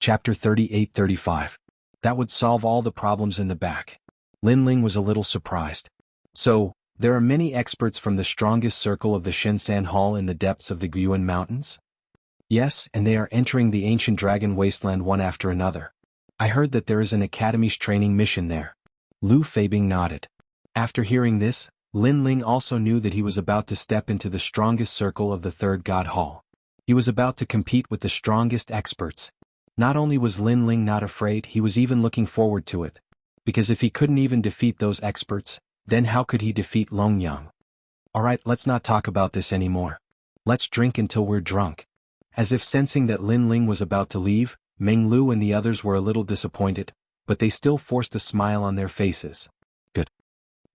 Chapter 38-35. That would solve all the problems in the back. Linling was a little surprised. So, there are many experts from the strongest circle of the Shensan Hall in the depths of the Guyuan Mountains? Yes, and they are entering the ancient dragon wasteland one after another. I heard that there is an academy's training mission there. Lu Feibing nodded. After hearing this, Linling also knew that he was about to step into the strongest circle of the Third God Hall. He was about to compete with the strongest experts. Not only was Linling not afraid, he was even looking forward to it. Because if he couldn't even defeat those experts, then how could he defeat Longyang? Alright, let's not talk about this anymore. Let's drink until we're drunk. As if sensing that Linling was about to leave, Meng Lu and the others were a little disappointed, but they still forced a smile on their faces. Good.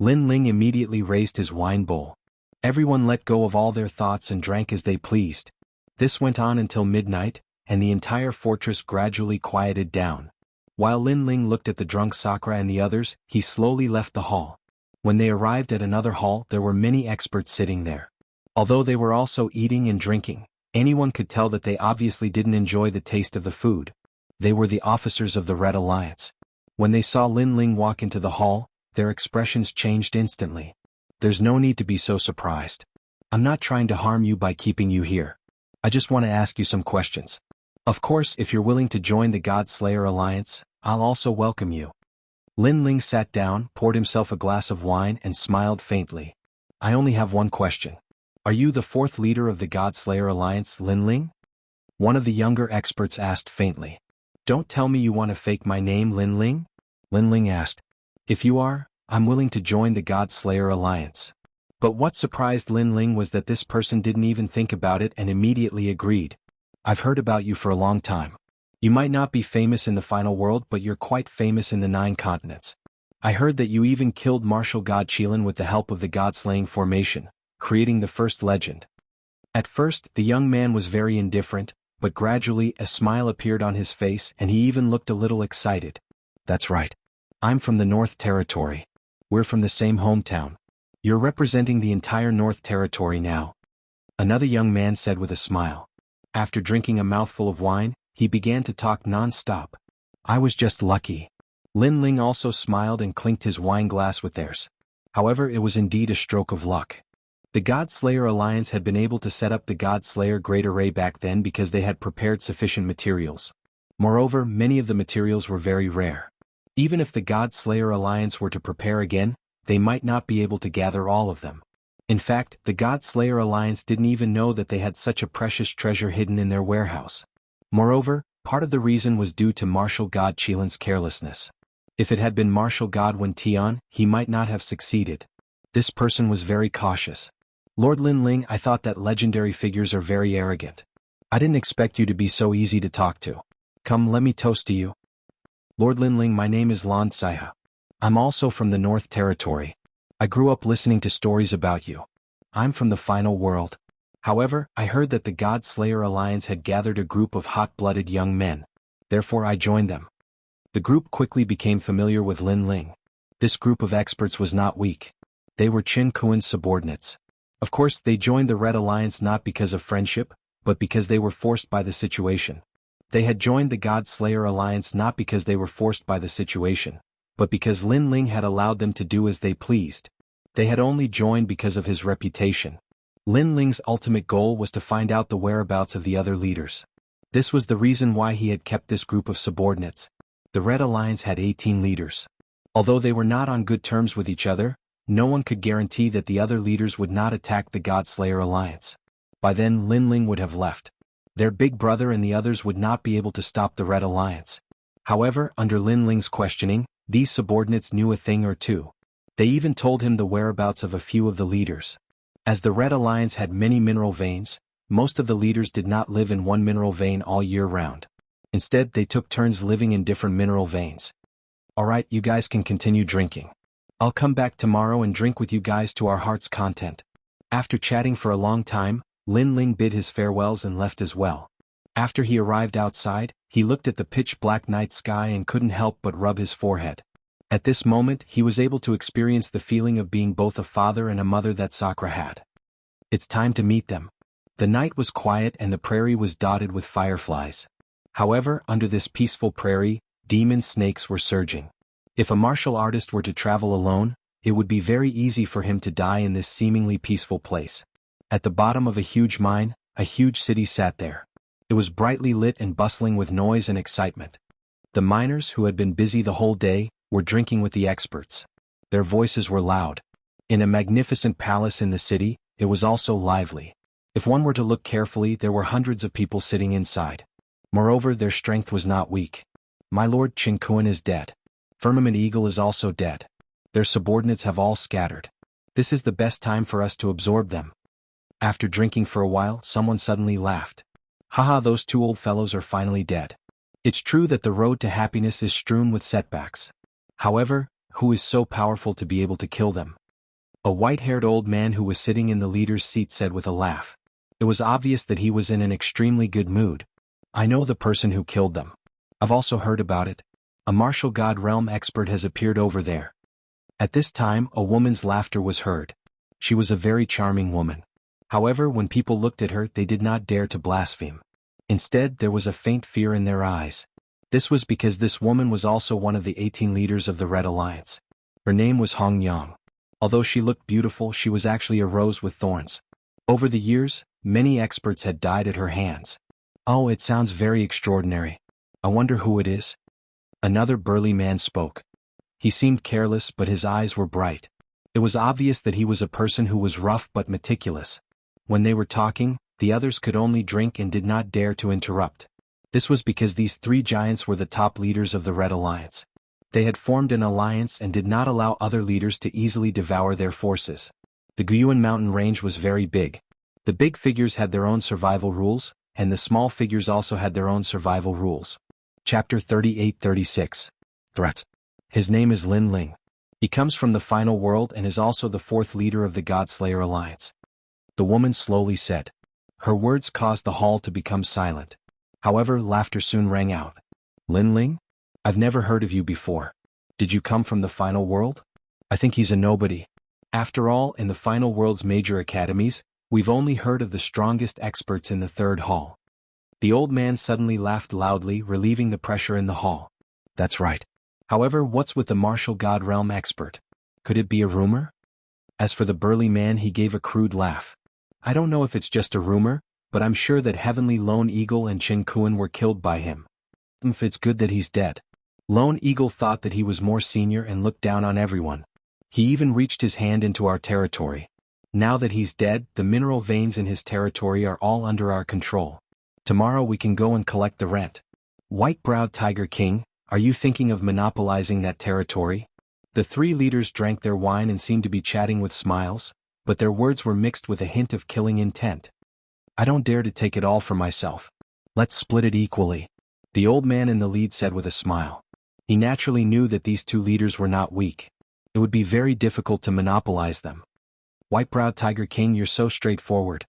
Linling immediately raised his wine bowl. Everyone let go of all their thoughts and drank as they pleased. This went on until midnight, and the entire fortress gradually quieted down. While Linling looked at the drunk Sakura and the others, he slowly left the hall. When they arrived at another hall, there were many experts sitting there. Although they were also eating and drinking, anyone could tell that they obviously didn't enjoy the taste of the food. They were the officers of the Red Alliance. When they saw Linling walk into the hall, their expressions changed instantly. There's no need to be so surprised. I'm not trying to harm you by keeping you here. I just want to ask you some questions. Of course, if you're willing to join the God Slayer Alliance, I'll also welcome you. Linling sat down, poured himself a glass of wine and smiled faintly. I only have one question. Are you the fourth leader of the God Slayer Alliance, Linling? One of the younger experts asked faintly. Don't tell me you want to fake my name, Linling? Linling asked. If you are, I'm willing to join the God Slayer Alliance. But what surprised Linling was that this person didn't even think about it and immediately agreed. I've heard about you for a long time. You might not be famous in the final world, but you're quite famous in the 9 continents. I heard that you even killed Martial God Qilin with the help of the God-slaying formation, creating the first legend. At first, the young man was very indifferent, but gradually a smile appeared on his face and he even looked a little excited. That's right. I'm from the North Territory. We're from the same hometown. You're representing the entire North Territory now. Another young man said with a smile. After drinking a mouthful of wine, he began to talk non-stop. I was just lucky. Linling also smiled and clinked his wine glass with theirs. However, it was indeed a stroke of luck. The God Slayer Alliance had been able to set up the God Slayer Great Array back then because they had prepared sufficient materials. Moreover, many of the materials were very rare. Even if the God Slayer Alliance were to prepare again, they might not be able to gather all of them. In fact, the God Slayer Alliance didn't even know that they had such a precious treasure hidden in their warehouse. Moreover, part of the reason was due to Martial God Qilin's carelessness. If it had been Martial God Wen Tian, he might not have succeeded. This person was very cautious. Lord Linling, I thought that legendary figures are very arrogant. I didn't expect you to be so easy to talk to. Come, let me toast to you. Lord Linling, my name is Lan Saiha. I'm also from the North Territory. I grew up listening to stories about you. I'm from the final world. However, I heard that the God Slayer Alliance had gathered a group of hot-blooded young men. Therefore I joined them. The group quickly became familiar with Linling. This group of experts was not weak. They were Qin Kuan's subordinates. Of course, they joined the Red Alliance not because of friendship, but because they were forced by the situation. They had joined the God Slayer Alliance not because they were forced by the situation, but because Linling had allowed them to do as they pleased. They had only joined because of his reputation. Linling's ultimate goal was to find out the whereabouts of the other leaders. This was the reason why he had kept this group of subordinates. The Red Alliance had 18 leaders. Although they were not on good terms with each other, no one could guarantee that the other leaders would not attack the God Slayer Alliance. By then, Linling would have left. Their big brother and the others would not be able to stop the Red Alliance. However, under Linling's questioning, these subordinates knew a thing or two. They even told him the whereabouts of a few of the leaders. As the Red Alliance had many mineral veins, most of the leaders did not live in one mineral vein all year round. Instead, they took turns living in different mineral veins. Alright, you guys can continue drinking. I'll come back tomorrow and drink with you guys to our heart's content. After chatting for a long time, Linling bid his farewells and left as well. After he arrived outside, he looked at the pitch-black night sky and couldn't help but rub his forehead. At this moment, he was able to experience the feeling of being both a father and a mother that Sakura had. It's time to meet them. The night was quiet and the prairie was dotted with fireflies. However, under this peaceful prairie, demon snakes were surging. If a martial artist were to travel alone, it would be very easy for him to die in this seemingly peaceful place. At the bottom of a huge mine, a huge city sat there. It was brightly lit and bustling with noise and excitement. The miners, who had been busy the whole day, were drinking with the experts. Their voices were loud. In a magnificent palace in the city, it was also lively. If one were to look carefully, there were hundreds of people sitting inside. Moreover, their strength was not weak. My lord Qin is dead. Firmament Eagle is also dead. Their subordinates have all scattered. This is the best time for us to absorb them. After drinking for a while, someone suddenly laughed. Haha, those two old fellows are finally dead. It's true that the road to happiness is strewn with setbacks. However, who is so powerful to be able to kill them? A white-haired old man who was sitting in the leader's seat said with a laugh. It was obvious that he was in an extremely good mood. I know the person who killed them. I've also heard about it. A martial god realm expert has appeared over there. At this time, a woman's laughter was heard. She was a very charming woman. However, when people looked at her, they did not dare to blaspheme. Instead, there was a faint fear in their eyes. This was because this woman was also one of the 18 leaders of the Red Alliance. Her name was Hong Yang. Although she looked beautiful, she was actually a rose with thorns. Over the years, many experts had died at her hands. Oh, it sounds very extraordinary. I wonder who it is. Another burly man spoke. He seemed careless, but his eyes were bright. It was obvious that he was a person who was rough but meticulous. When they were talking, the others could only drink and did not dare to interrupt. This was because these three giants were the top leaders of the Red Alliance. They had formed an alliance and did not allow other leaders to easily devour their forces. The Guyuan mountain range was very big. The big figures had their own survival rules, and the small figures also had their own survival rules. Chapter 38-36. Threat. His name is Lin Ling. He comes from the final world and is also the fourth leader of the Godslayer Alliance. The woman slowly said. Her words caused the hall to become silent. However, laughter soon rang out. Lin Ling? I've never heard of you before. Did you come from the final world? I think he's a nobody. After all, in the final world's major academies, we've only heard of the strongest experts in the third hall. The old man suddenly laughed loudly, relieving the pressure in the hall. That's right. However, what's with the martial god realm expert? Could it be a rumor? As for the burly man, he gave a crude laugh. I don't know if it's just a rumor, but I'm sure that Heavenly Lone Eagle and Qin Kuan were killed by him. If it's good that he's dead. Lone Eagle thought that he was more senior and looked down on everyone. He even reached his hand into our territory. Now that he's dead, the mineral veins in his territory are all under our control. Tomorrow we can go and collect the rent. White-browed Tiger King, are you thinking of monopolizing that territory? The three leaders drank their wine and seemed to be chatting with smiles, but their words were mixed with a hint of killing intent. I don't dare to take it all for myself. Let's split it equally. The old man in the lead said with a smile. He naturally knew that these two leaders were not weak. It would be very difficult to monopolize them. White-browed Tiger King, you're so straightforward.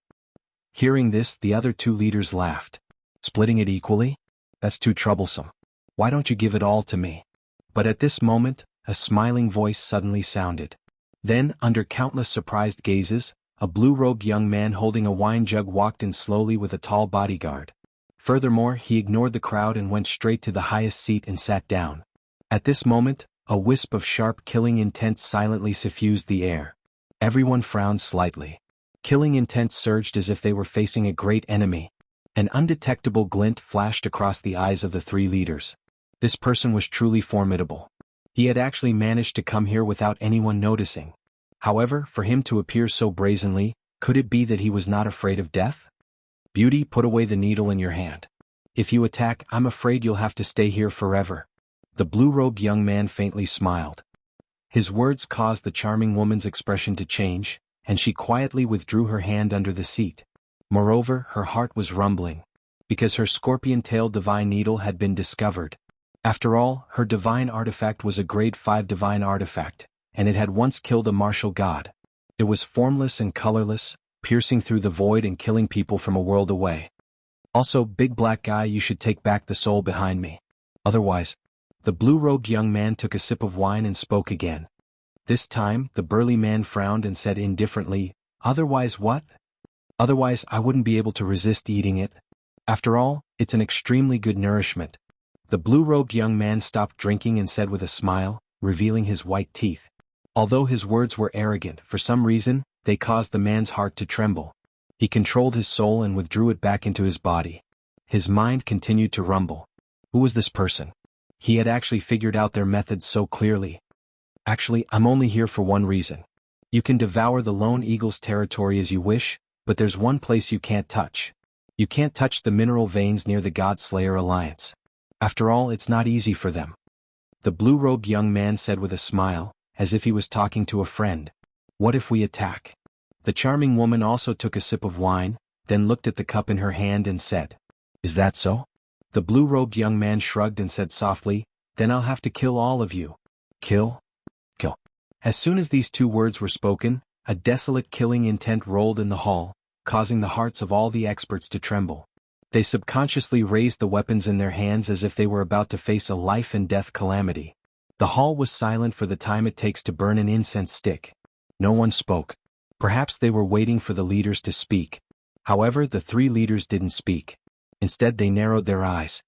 Hearing this, the other two leaders laughed. Splitting it equally? That's too troublesome. Why don't you give it all to me? But at this moment, a smiling voice suddenly sounded. Then, under countless surprised gazes, a blue-robed young man holding a wine jug walked in slowly with a tall bodyguard. Furthermore, he ignored the crowd and went straight to the highest seat and sat down. At this moment, a wisp of sharp killing intent silently suffused the air. Everyone frowned slightly. Killing intent surged as if they were facing a great enemy. An undetectable glint flashed across the eyes of the three leaders. This person was truly formidable. He had actually managed to come here without anyone noticing. However, for him to appear so brazenly, could it be that he was not afraid of death? Beauty, put away the needle in your hand. If you attack, I'm afraid you'll have to stay here forever. The blue-robed young man faintly smiled. His words caused the charming woman's expression to change, and she quietly withdrew her hand under the seat. Moreover, her heart was rumbling, because her scorpion-tailed divine needle had been discovered. After all, her divine artifact was a grade 5 divine artifact, and it had once killed a martial god. It was formless and colorless, piercing through the void and killing people from a world away. Also, big black guy, you should take back the soul behind me. Otherwise, the blue-robed young man took a sip of wine and spoke again. This time, the burly man frowned and said indifferently, Otherwise what? Otherwise, I wouldn't be able to resist eating it. After all, it's an extremely good nourishment. The blue-robed young man stopped drinking and said with a smile, revealing his white teeth. Although his words were arrogant, for some reason, they caused the man's heart to tremble. He controlled his soul and withdrew it back into his body. His mind continued to rumble. Who was this person? He had actually figured out their methods so clearly. Actually, I'm only here for one reason. You can devour the lone eagle's territory as you wish, but there's one place you can't touch. You can't touch the mineral veins near the God-Slayer Alliance. After all, it's not easy for them. The blue-robed young man said with a smile, as if he was talking to a friend. What if we attack? The charming woman also took a sip of wine, then looked at the cup in her hand and said, Is that so? The blue-robed young man shrugged and said softly, Then I'll have to kill all of you. Kill? Kill. As soon as these two words were spoken, a desolate killing intent rolled in the hall, causing the hearts of all the experts to tremble. They subconsciously raised the weapons in their hands as if they were about to face a life-and-death calamity. The hall was silent for the time it takes to burn an incense stick. No one spoke. Perhaps they were waiting for the leaders to speak. However, the three leaders didn't speak. Instead, they narrowed their eyes.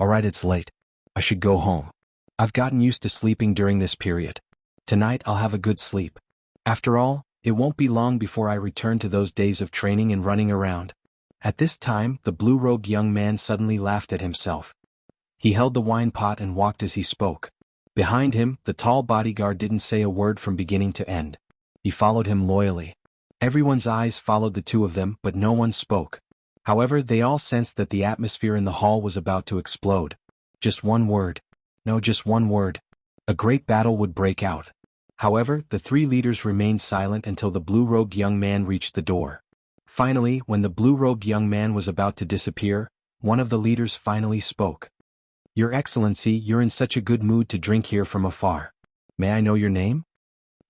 Alright, it's late. I should go home. I've gotten used to sleeping during this period. Tonight I'll have a good sleep. After all, it won't be long before I return to those days of training and running around. At this time, the blue-robed young man suddenly laughed at himself. He held the wine pot and walked as he spoke. Behind him, the tall bodyguard didn't say a word from beginning to end. He followed him loyally. Everyone's eyes followed the two of them, but no one spoke. However, they all sensed that the atmosphere in the hall was about to explode. Just one word. No, just one word. A great battle would break out. However, the three leaders remained silent until the blue-robed young man reached the door. Finally, when the blue-robed young man was about to disappear, one of the leaders finally spoke. Your Excellency, you're in such a good mood to drink here from afar. May I know your name?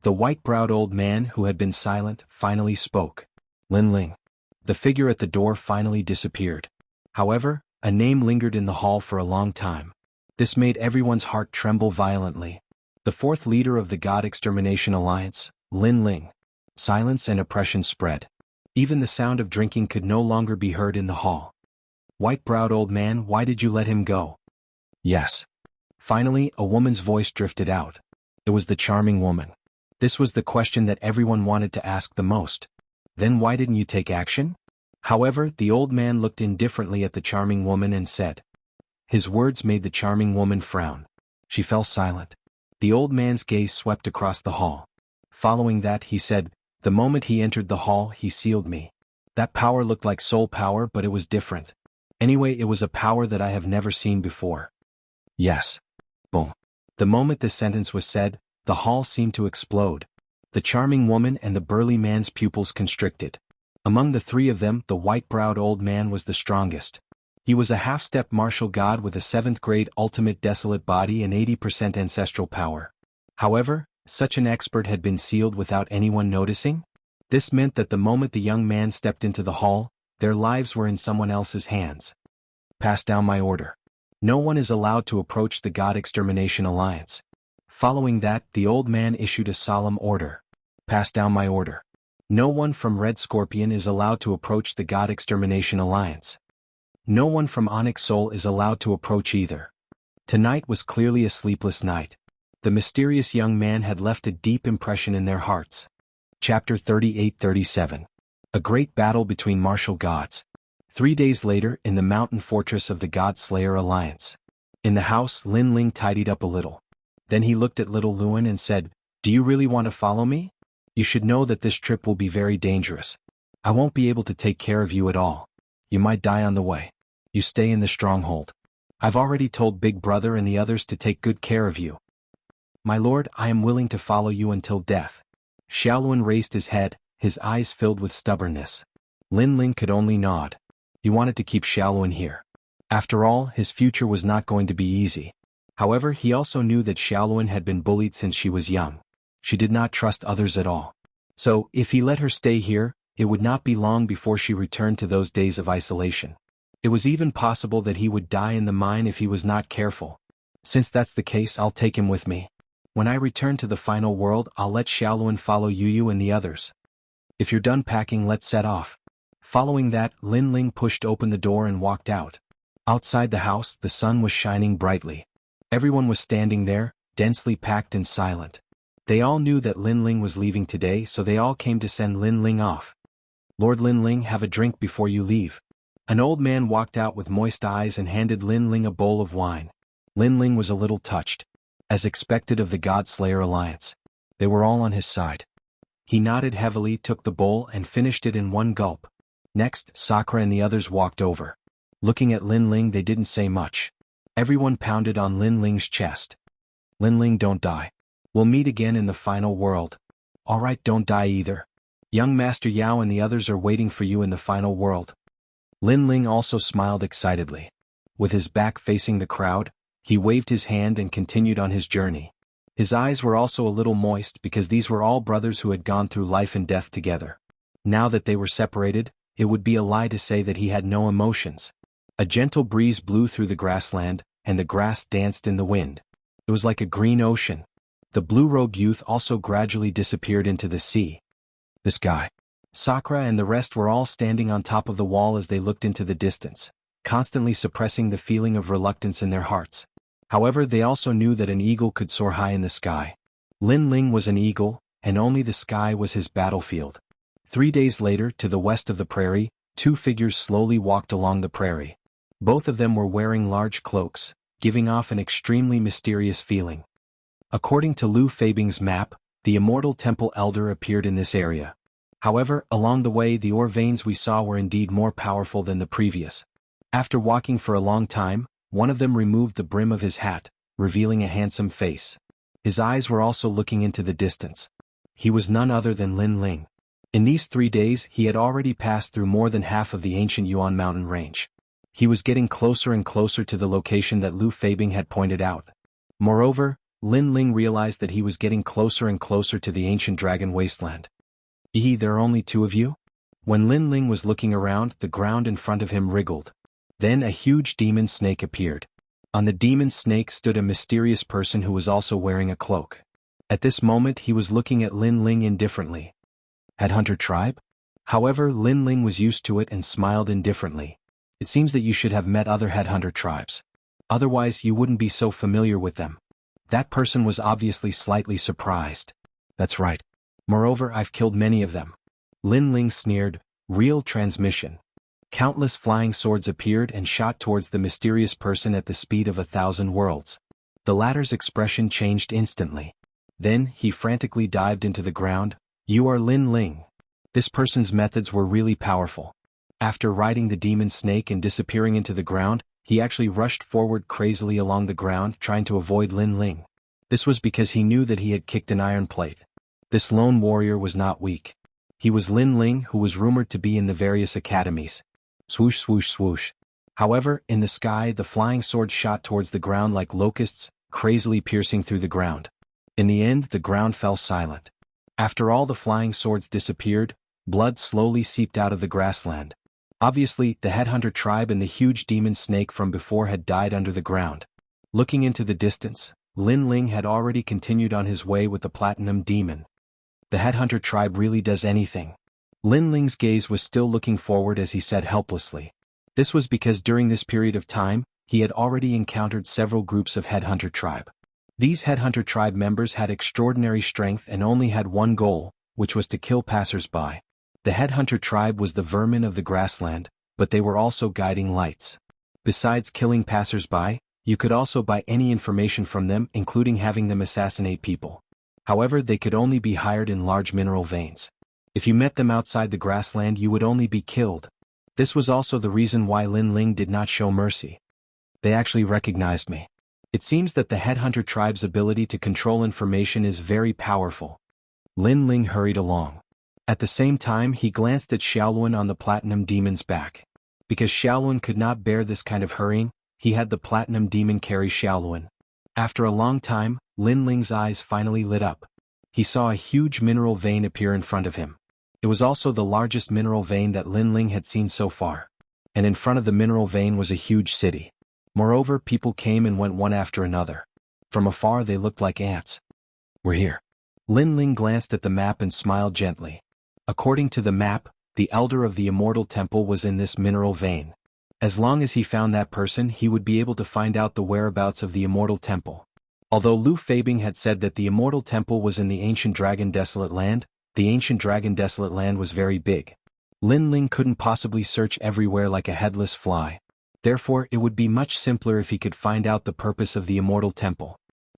The white-browed old man who had been silent finally spoke. Lin Ling. The figure at the door finally disappeared. However, a name lingered in the hall for a long time. This made everyone's heart tremble violently. The fourth leader of the God Extermination Alliance, Lin Ling. Silence and oppression spread. Even the sound of drinking could no longer be heard in the hall. White-browed old man, why did you let him go? Yes. Finally, a woman's voice drifted out. It was the charming woman. This was the question that everyone wanted to ask the most. Then why didn't you take action? However, the old man looked indifferently at the charming woman and said. His words made the charming woman frown. She fell silent. The old man's gaze swept across the hall. Following that, he said, The moment he entered the hall, he sealed me. That power looked like soul power, but it was different. Anyway, it was a power that I have never seen before. Yes. Boom. The moment this sentence was said, the hall seemed to explode. The charming woman and the burly man's pupils constricted. Among the three of them, the white-browed old man was the strongest. He was a half-step martial god with a 7th-grade ultimate desolate body and 80% ancestral power. However, such an expert had been sealed without anyone noticing? This meant that the moment the young man stepped into the hall, their lives were in someone else's hands. Pass down my order. No one is allowed to approach the God Extermination Alliance. Following that, the old man issued a solemn order. Pass down my order. No one from Red Scorpion is allowed to approach the God Extermination Alliance. No one from Onyx Soul is allowed to approach either. Tonight was clearly a sleepless night. The mysterious young man had left a deep impression in their hearts. Chapter 38-37. A great battle between martial gods. 3 days later, in the mountain fortress of the God-Slayer Alliance. In the house, Lin Ling tidied up a little. Then he looked at little Luan and said, Do you really want to follow me? You should know that this trip will be very dangerous. I won't be able to take care of you at all. You might die on the way. You stay in the stronghold. I've already told Big Brother and the others to take good care of you. My lord, I am willing to follow you until death. Xiaoluan raised his head, his eyes filled with stubbornness. Lin Ling could only nod. He wanted to keep Xiaoluan here. After all, his future was not going to be easy. However, he also knew that Xiaoluan had been bullied since she was young. She did not trust others at all. So, if he let her stay here, it would not be long before she returned to those days of isolation. It was even possible that he would die in the mine if he was not careful. Since that's the case, I'll take him with me. When I return to the final world, I'll let Xiaoluan follow Yu and the others. If you're done packing, let's set off. Following that, Lin Ling pushed open the door and walked out. Outside the house, the sun was shining brightly. Everyone was standing there, densely packed and silent. They all knew that Lin Ling was leaving today, so they all came to send Lin Ling off. "Lord Lin Ling, have a drink before you leave." An old man walked out with moist eyes and handed Lin Ling a bowl of wine. Lin Ling was a little touched. As expected of the God-Slayer alliance, they were all on his side. He nodded heavily, took the bowl and finished it in one gulp. Next, Sakura and the others walked over. Looking at Lin Ling, they didn't say much. Everyone pounded on Lin Ling's chest. "Lin Ling, don't die. We'll meet again in the final world." "Alright, don't die either. Young Master Yao and the others are waiting for you in the final world." Lin Ling also smiled excitedly. With his back facing the crowd, he waved his hand and continued on his journey. His eyes were also a little moist because these were all brothers who had gone through life and death together. Now that they were separated, it would be a lie to say that he had no emotions. A gentle breeze blew through the grassland, and the grass danced in the wind. It was like a green ocean. The blue-robed youth also gradually disappeared into the sea. This guy. Sakura and the rest were all standing on top of the wall as they looked into the distance, constantly suppressing the feeling of reluctance in their hearts. However, they also knew that an eagle could soar high in the sky. Lin Ling was an eagle, and only the sky was his battlefield. 3 days later, to the west of the prairie, 2 figures slowly walked along the prairie. Both of them were wearing large cloaks, giving off an extremely mysterious feeling. According to Lu Feibing's map, the Immortal Temple Elder appeared in this area. However, along the way the ore veins we saw were indeed more powerful than the previous. After walking for a long time, one of them removed the brim of his hat, revealing a handsome face. His eyes were also looking into the distance. He was none other than Lin Ling. In these 3 days he had already passed through more than half of the ancient Yuan mountain range. He was getting closer and closer to the location that Lu Feibing had pointed out. Moreover, Lin Ling realized that he was getting closer and closer to the ancient dragon wasteland. There are only 2 of you?" When Lin Ling was looking around, the ground in front of him wriggled. Then a huge demon snake appeared. On the demon snake stood a mysterious person who was also wearing a cloak. At this moment he was looking at Lin Ling indifferently. "Headhunter tribe?" However, Lin Ling was used to it and smiled indifferently. "It seems that you should have met other headhunter tribes. Otherwise you wouldn't be so familiar with them." That person was obviously slightly surprised. "That's right. Moreover, I've killed many of them." Lin Ling sneered. Real transmission. Countless flying swords appeared and shot towards the mysterious person at the speed of 1,000 worlds. The latter's expression changed instantly. Then, he frantically dived into the ground. "You are Lin Ling." This person's methods were really powerful. After riding the demon snake and disappearing into the ground, he actually rushed forward crazily along the ground trying to avoid Lin Ling. This was because he knew that he had kicked an iron plate. This lone warrior was not weak. He was Lin Ling, who was rumored to be in the various academies. Swoosh swoosh swoosh. However, in the sky the flying swords shot towards the ground like locusts, crazily piercing through the ground. In the end the ground fell silent. After all the flying swords disappeared, blood slowly seeped out of the grassland. Obviously, the headhunter tribe and the huge demon snake from before had died under the ground. Looking into the distance, Lin Ling had already continued on his way with the platinum demon. The headhunter tribe really does anything. Lin Ling's gaze was still looking forward as he said helplessly. This was because during this period of time, he had already encountered several groups of headhunter tribe. These headhunter tribe members had extraordinary strength and only had one goal, which was to kill passers-by. The headhunter tribe was the vermin of the grassland, but they were also guiding lights. Besides killing passers-by, you could also buy any information from them, including having them assassinate people. However, they could only be hired in large mineral veins. If you met them outside the grassland you would only be killed. This was also the reason why Lin Ling did not show mercy. They actually recognized me. It seems that the headhunter tribe's ability to control information is very powerful. Lin Ling hurried along. At the same time he glanced at Xiaoluan on the platinum demon's back. Because Xiaoluan could not bear this kind of hurrying, he had the platinum demon carry Xiaoluan. After a long time, Lin Ling's eyes finally lit up. He saw a huge mineral vein appear in front of him. It was also the largest mineral vein that Lin Ling had seen so far. And in front of the mineral vein was a huge city. Moreover, people came and went one after another. From afar they looked like ants. "We're here." Lin Ling glanced at the map and smiled gently. According to the map, the elder of the Immortal Temple was in this mineral vein. As long as he found that person, he would be able to find out the whereabouts of the Immortal Temple. Although Lu Feibing had said that the Immortal Temple was in the Ancient Dragon Desolate Land, the Ancient Dragon Desolate Land was very big. Lin Ling couldn't possibly search everywhere like a headless fly. Therefore, it would be much simpler if he could find out the purpose of the Immortal Temple.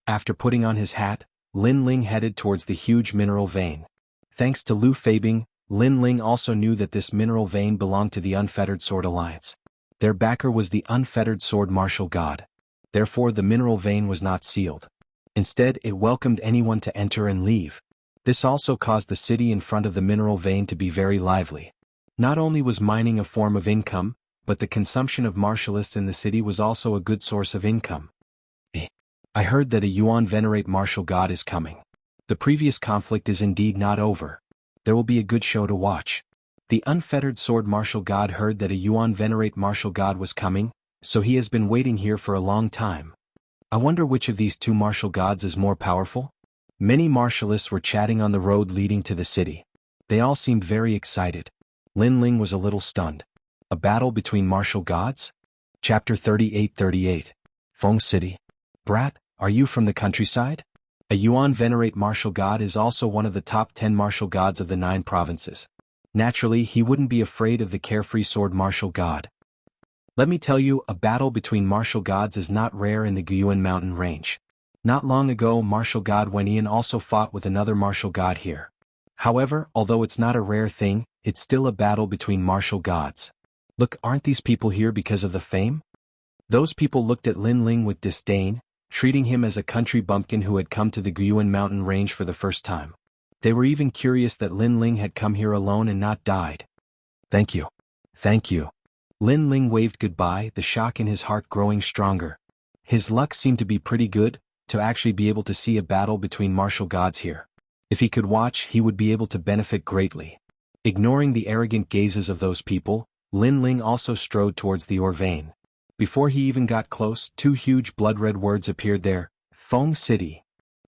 After putting on his hat, Lin Ling headed towards the huge mineral vein. Thanks to Lu Feibing, Lin Ling also knew that this mineral vein belonged to the Unfettered Sword Alliance. Their backer was the Unfettered Sword Martial God. Therefore, the mineral vein was not sealed. Instead, it welcomed anyone to enter and leave. This also caused the city in front of the mineral vein to be very lively. Not only was mining a form of income, but the consumption of martialists in the city was also a good source of income. I heard that a Yuan Venerate Martial God is coming. The previous conflict is indeed not over. There will be a good show to watch. The Unfettered Sword Martial God heard that a Yuan Venerate Martial God was coming, so he has been waiting here for a long time. I wonder which of these two martial gods is more powerful? Many martialists were chatting on the road leading to the city. They all seemed very excited. Lin Ling was a little stunned. A battle between martial gods? Chapter 38:38. Feng City. Brat, are you from the countryside? A Yuan Venerate Martial God is also one of the top 10 martial gods of the 9 provinces. Naturally, he wouldn't be afraid of the carefree sword martial god. Let me tell you, a battle between martial gods is not rare in the Guyuan mountain range. Not long ago, martial god Wenyan also fought with another martial god here. However, although it's not a rare thing, it's still a battle between martial gods. Look, aren't these people here because of the fame? Those people looked at Lin Ling with disdain, treating him as a country bumpkin who had come to the Guyuan mountain range for the first time. They were even curious that Lin Ling had come here alone and not died. Thank you. Thank you. Lin Ling waved goodbye, the shock in his heart growing stronger. His luck seemed to be pretty good, to actually be able to see a battle between martial gods here. If he could watch, he would be able to benefit greatly. Ignoring the arrogant gazes of those people, Lin Ling also strode towards the ore vein. Before he even got close, 2 huge blood-red words appeared there, Feng City.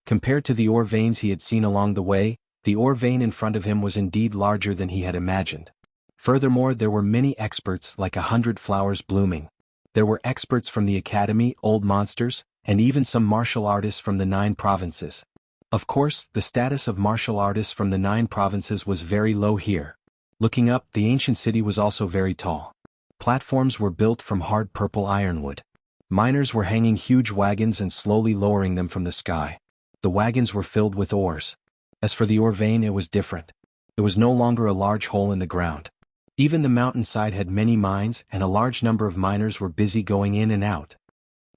Compared to the ore veins he had seen along the way, the ore vein in front of him was indeed larger than he had imagined. Furthermore, there were many experts, like 100 flowers blooming. There were experts from the academy, old monsters, and even some martial artists from the 9 provinces. Of course, the status of martial artists from the 9 provinces was very low here. Looking up, the ancient city was also very tall. Platforms were built from hard purple ironwood. Miners were hanging huge wagons and slowly lowering them from the sky. The wagons were filled with ores. As for the ore vein, it was different. It was no longer a large hole in the ground. Even the mountainside had many mines, and a large number of miners were busy going in and out.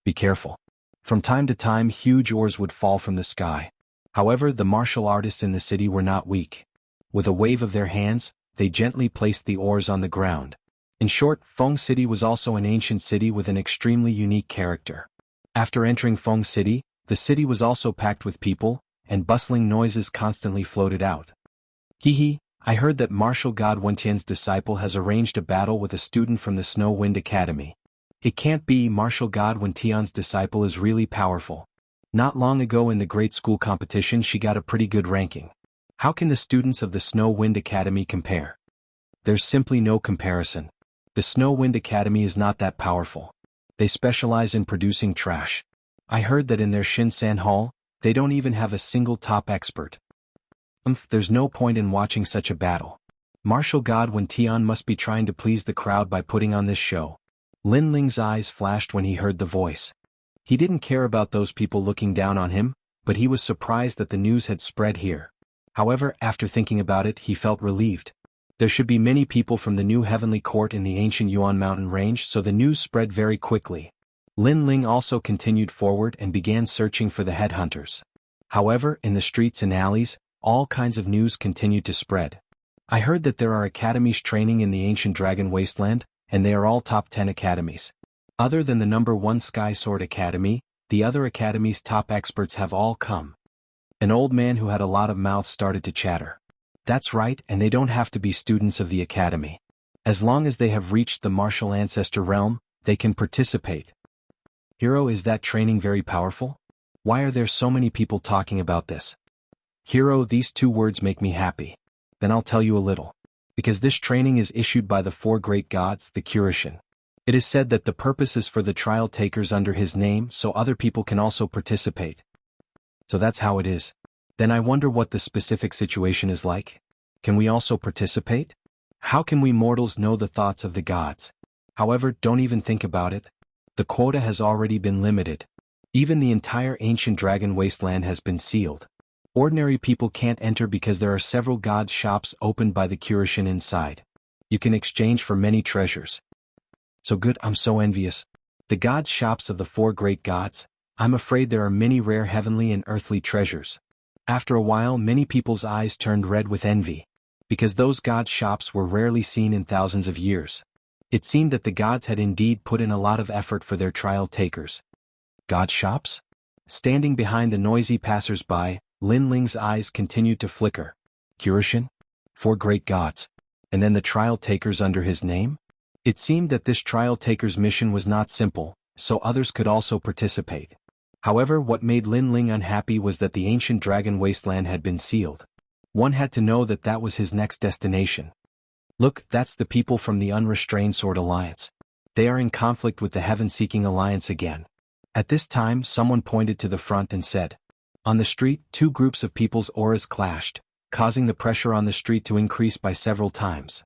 Be careful. From time to time, huge ores would fall from the sky. However, the martial artists in the city were not weak. With a wave of their hands, they gently placed the ores on the ground. In short, Feng City was also an ancient city with an extremely unique character. After entering Feng City, the city was also packed with people, and bustling noises constantly floated out. Hee, I heard that martial god Wentian's disciple has arranged a battle with a student from the Snow Wind Academy. It can't be, martial god Wentian's disciple is really powerful. Not long ago in the grade school competition she got a pretty good ranking. How can the students of the Snow Wind Academy compare? There's simply no comparison. The Snow Wind Academy is not that powerful. They specialize in producing trash. I heard that in their Xianxia hall, they don't even have a single top expert. There's no point in watching such a battle. Martial god Wentian must be trying to please the crowd by putting on this show. Lin Ling's eyes flashed when he heard the voice. He didn't care about those people looking down on him, but he was surprised that the news had spread here. However, after thinking about it, he felt relieved. There should be many people from the new heavenly court in the ancient Yuan mountain range, so the news spread very quickly. Lin Ling also continued forward and began searching for the headhunters. However, in the streets and alleys, all kinds of news continued to spread. I heard that there are academies training in the ancient dragon wasteland, and they are all top 10 academies. Other than the number 1 Sky Sword Academy, the other academies' top experts have all come. An old man who had a lot of mouth started to chatter. That's right, and they don't have to be students of the academy. As long as they have reached the martial ancestor realm, they can participate. Hero, is that training very powerful? Why are there so many people talking about this? Hero, these 2 words make me happy. Then I'll tell you a little. Because this training is issued by the four great gods, the Curishan. It is said that the purpose is for the trial takers under his name so other people can also participate. So that's how it is. Then I wonder what the specific situation is like. Can we also participate? How can we mortals know the thoughts of the gods? However, don't even think about it. The quota has already been limited. Even the entire ancient dragon wasteland has been sealed. Ordinary people can't enter because there are several god shops opened by the Curishan inside. You can exchange for many treasures. So good, I'm so envious. The god shops of the four great gods, I'm afraid there are many rare heavenly and earthly treasures. After a while many people's eyes turned red with envy. Because those god shops were rarely seen in thousands of years. It seemed that the gods had indeed put in a lot of effort for their trial takers. God shops? Standing behind the noisy passers-by, Lin Ling's eyes continued to flicker. Curishan? Four great gods. And then the trial takers under his name? It seemed that this trial taker's mission was not simple, so others could also participate. However, what made Lin Ling unhappy was that the ancient dragon wasteland had been sealed. One had to know that that was his next destination. Look, that's the people from the Unrestrained Sword Alliance. They are in conflict with the Heaven-Seeking Alliance again. At this time someone pointed to the front and said, on the street, two groups of people's auras clashed, causing the pressure on the street to increase by several times.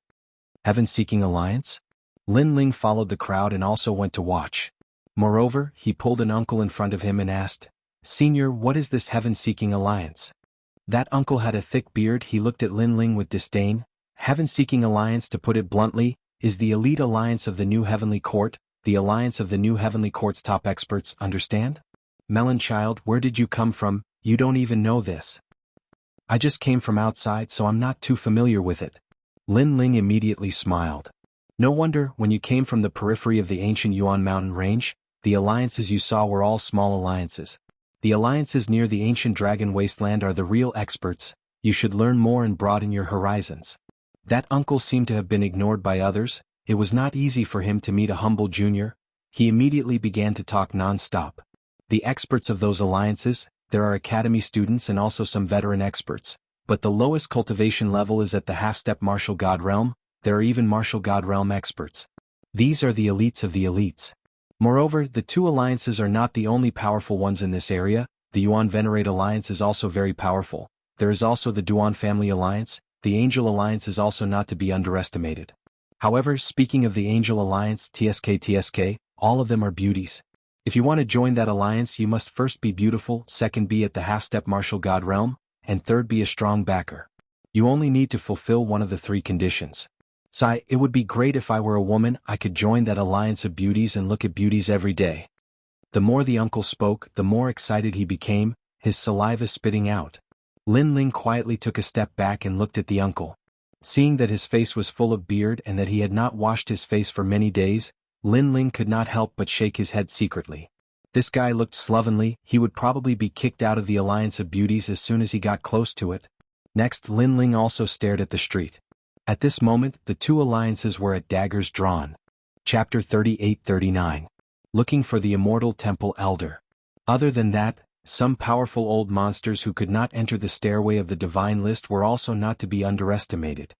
Heaven-Seeking Alliance? Lin Ling followed the crowd and also went to watch. Moreover, he pulled an uncle in front of him and asked, Senior, what is this Heaven-Seeking Alliance? That uncle had a thick beard. He looked at Lin Ling with disdain. Heaven-Seeking Alliance, to put it bluntly, is the elite alliance of the New Heavenly Court, the alliance of the New Heavenly Court's top experts, understand? Melon child, where did you come from? You don't even know this. I just came from outside so I'm not too familiar with it. Lin Ling immediately smiled. No wonder, when you came from the periphery of the ancient Yuan mountain range, the alliances you saw were all small alliances. The alliances near the ancient dragon wasteland are the real experts. You should learn more and broaden your horizons. That uncle seemed to have been ignored by others. It was not easy for him to meet a humble junior. He immediately began to talk non-stop. The experts of those alliances, there are academy students and also some veteran experts, but the lowest cultivation level is at the half-step martial god realm. There are even martial god realm experts. These are the elites of the elites. Moreover, the two alliances are not the only powerful ones in this area. The Yuan Venerate Alliance is also very powerful. There is also the Duan Family Alliance. The Angel Alliance is also not to be underestimated. However, speaking of the Angel Alliance, TSK, all of them are beauties. If you want to join that alliance you must first be beautiful, second be at the half-step martial god realm, and third be a strong backer. You only need to fulfill one of the three conditions. Sai, it would be great if I were a woman. I could join that alliance of beauties and look at beauties every day. The more the uncle spoke, the more excited he became, his saliva spitting out. Lin Ling quietly took a step back and looked at the uncle. Seeing that his face was full of beard and that he had not washed his face for many days, Lin Ling could not help but shake his head secretly. This guy looked slovenly. He would probably be kicked out of the Alliance of Beauties as soon as he got close to it. Next, Lin Ling also stared at the street. At this moment, the two alliances were at daggers drawn. Chapter 38-39. Looking for the Immortal Temple Elder. Other than that, some powerful old monsters who could not enter the stairway of the divine list were also not to be underestimated.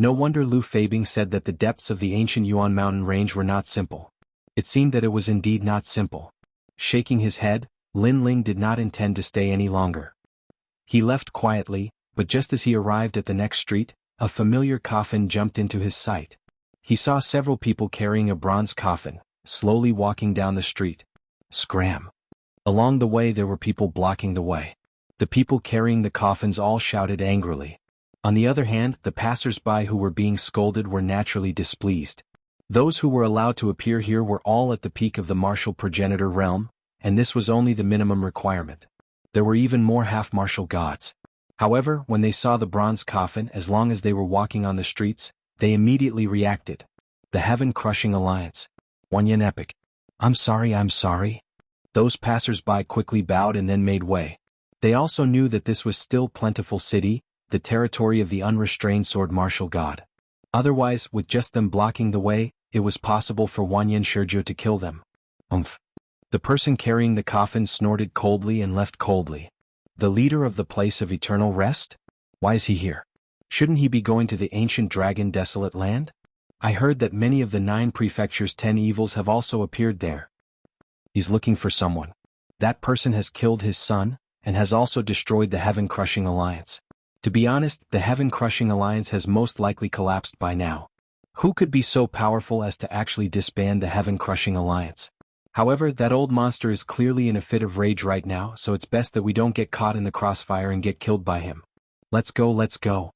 No wonder Lu Fabing said that the depths of the ancient Yuan mountain range were not simple. It seemed that it was indeed not simple. Shaking his head, Lin Ling did not intend to stay any longer. He left quietly, but just as he arrived at the next street, a familiar coffin jumped into his sight. He saw several people carrying a bronze coffin, slowly walking down the street. Scram! Along the way there were people blocking the way. The people carrying the coffins all shouted angrily. On the other hand, the passers-by who were being scolded were naturally displeased. Those who were allowed to appear here were all at the peak of the martial progenitor realm, and this was only the minimum requirement. There were even more half-martial gods. However, when they saw the bronze coffin, as long as they were walking on the streets, they immediately reacted. The Heaven-Crushing Alliance. Wanyan Epic. I'm sorry. Those passers-by quickly bowed and then made way. They also knew that this was still Plentiful City, the territory of the Unrestrained Sword Martial God. Otherwise, with just them blocking the way, it was possible for Wanyan Shizhou to kill them. The person carrying the coffin snorted coldly and left coldly. The leader of the place of eternal rest? Why is he here? Shouldn't he be going to the ancient dragon desolate land? I heard that many of the 9 prefectures' 10 evils have also appeared there. He's looking for someone. That person has killed his son, and has also destroyed the Heaven-Crushing Alliance. To be honest, the Heaven-Crushing Alliance has most likely collapsed by now. Who could be so powerful as to actually disband the Heaven-Crushing Alliance? However, that old monster is clearly in a fit of rage right now, so it's best that we don't get caught in the crossfire and get killed by him. Let's go, let's go.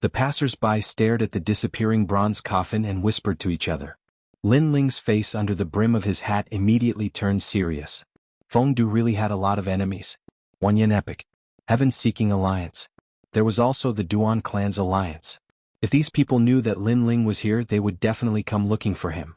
The passers-by stared at the disappearing bronze coffin and whispered to each other. Lin Ling's face under the brim of his hat immediately turned serious. Feng Du really had a lot of enemies. Wanyan Epic. Heaven-Seeking Alliance. There was also the Duan Clan's alliance. If these people knew that Lin Ling was here, they would definitely come looking for him.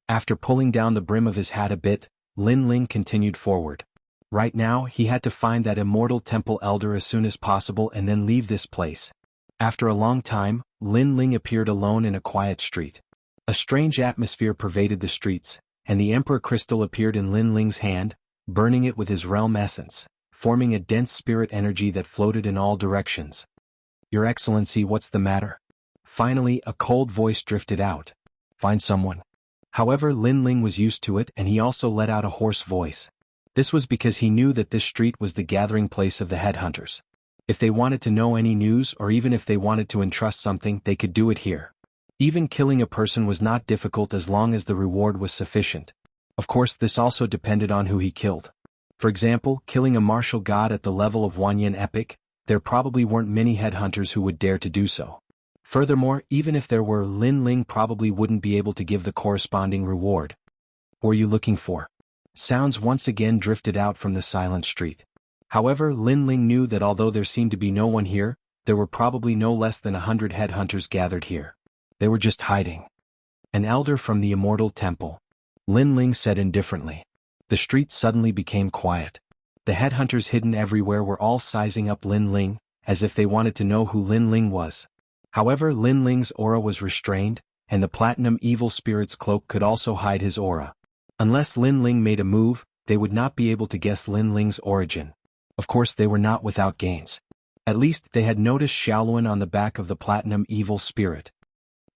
After pulling down the brim of his hat a bit, Lin Ling continued forward. Right now, he had to find that Immortal Temple Elder as soon as possible and then leave this place. After a long time, Lin Ling appeared alone in a quiet street. A strange atmosphere pervaded the streets, and the Emperor Crystal appeared in Lin Ling's hand, burning it with his realm essence, forming a dense spirit energy that floated in all directions. Your Excellency, what's the matter? Finally, a cold voice drifted out. Find someone. However, Lin Ling was used to it and he also let out a hoarse voice. This was because he knew that this street was the gathering place of the headhunters. If they wanted to know any news or even if they wanted to entrust something, they could do it here. Even killing a person was not difficult as long as the reward was sufficient. Of course, this also depended on who he killed. For example, killing a martial god at the level of Wanyan Epic, there probably weren't many headhunters who would dare to do so. Furthermore, even if there were, Lin Ling probably wouldn't be able to give the corresponding reward. What are you looking for? Sounds once again drifted out from the silent street. However, Lin Ling knew that although there seemed to be no one here, there were probably no less than 100 headhunters gathered here. They were just hiding. An elder from the Immortal Temple. Lin Ling said indifferently. The street suddenly became quiet. The headhunters hidden everywhere were all sizing up Lin Ling, as if they wanted to know who Lin Ling was. However, Lin Ling's aura was restrained, and the Platinum Evil Spirit's cloak could also hide his aura. Unless Lin Ling made a move, they would not be able to guess Lin Ling's origin. Of course, they were not without gains. At least, they had noticed Xiaoluan on the back of the Platinum Evil Spirit.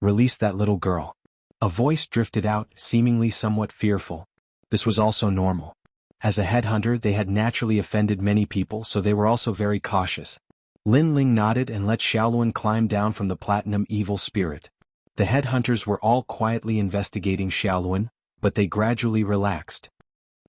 Release that little girl. A voice drifted out, seemingly somewhat fearful. This was also normal. As a headhunter, they had naturally offended many people, so they were also very cautious. Lin Ling nodded and let Xiaoluan climb down from the Platinum Evil Spirit. The headhunters were all quietly investigating Xiaoluan, but they gradually relaxed.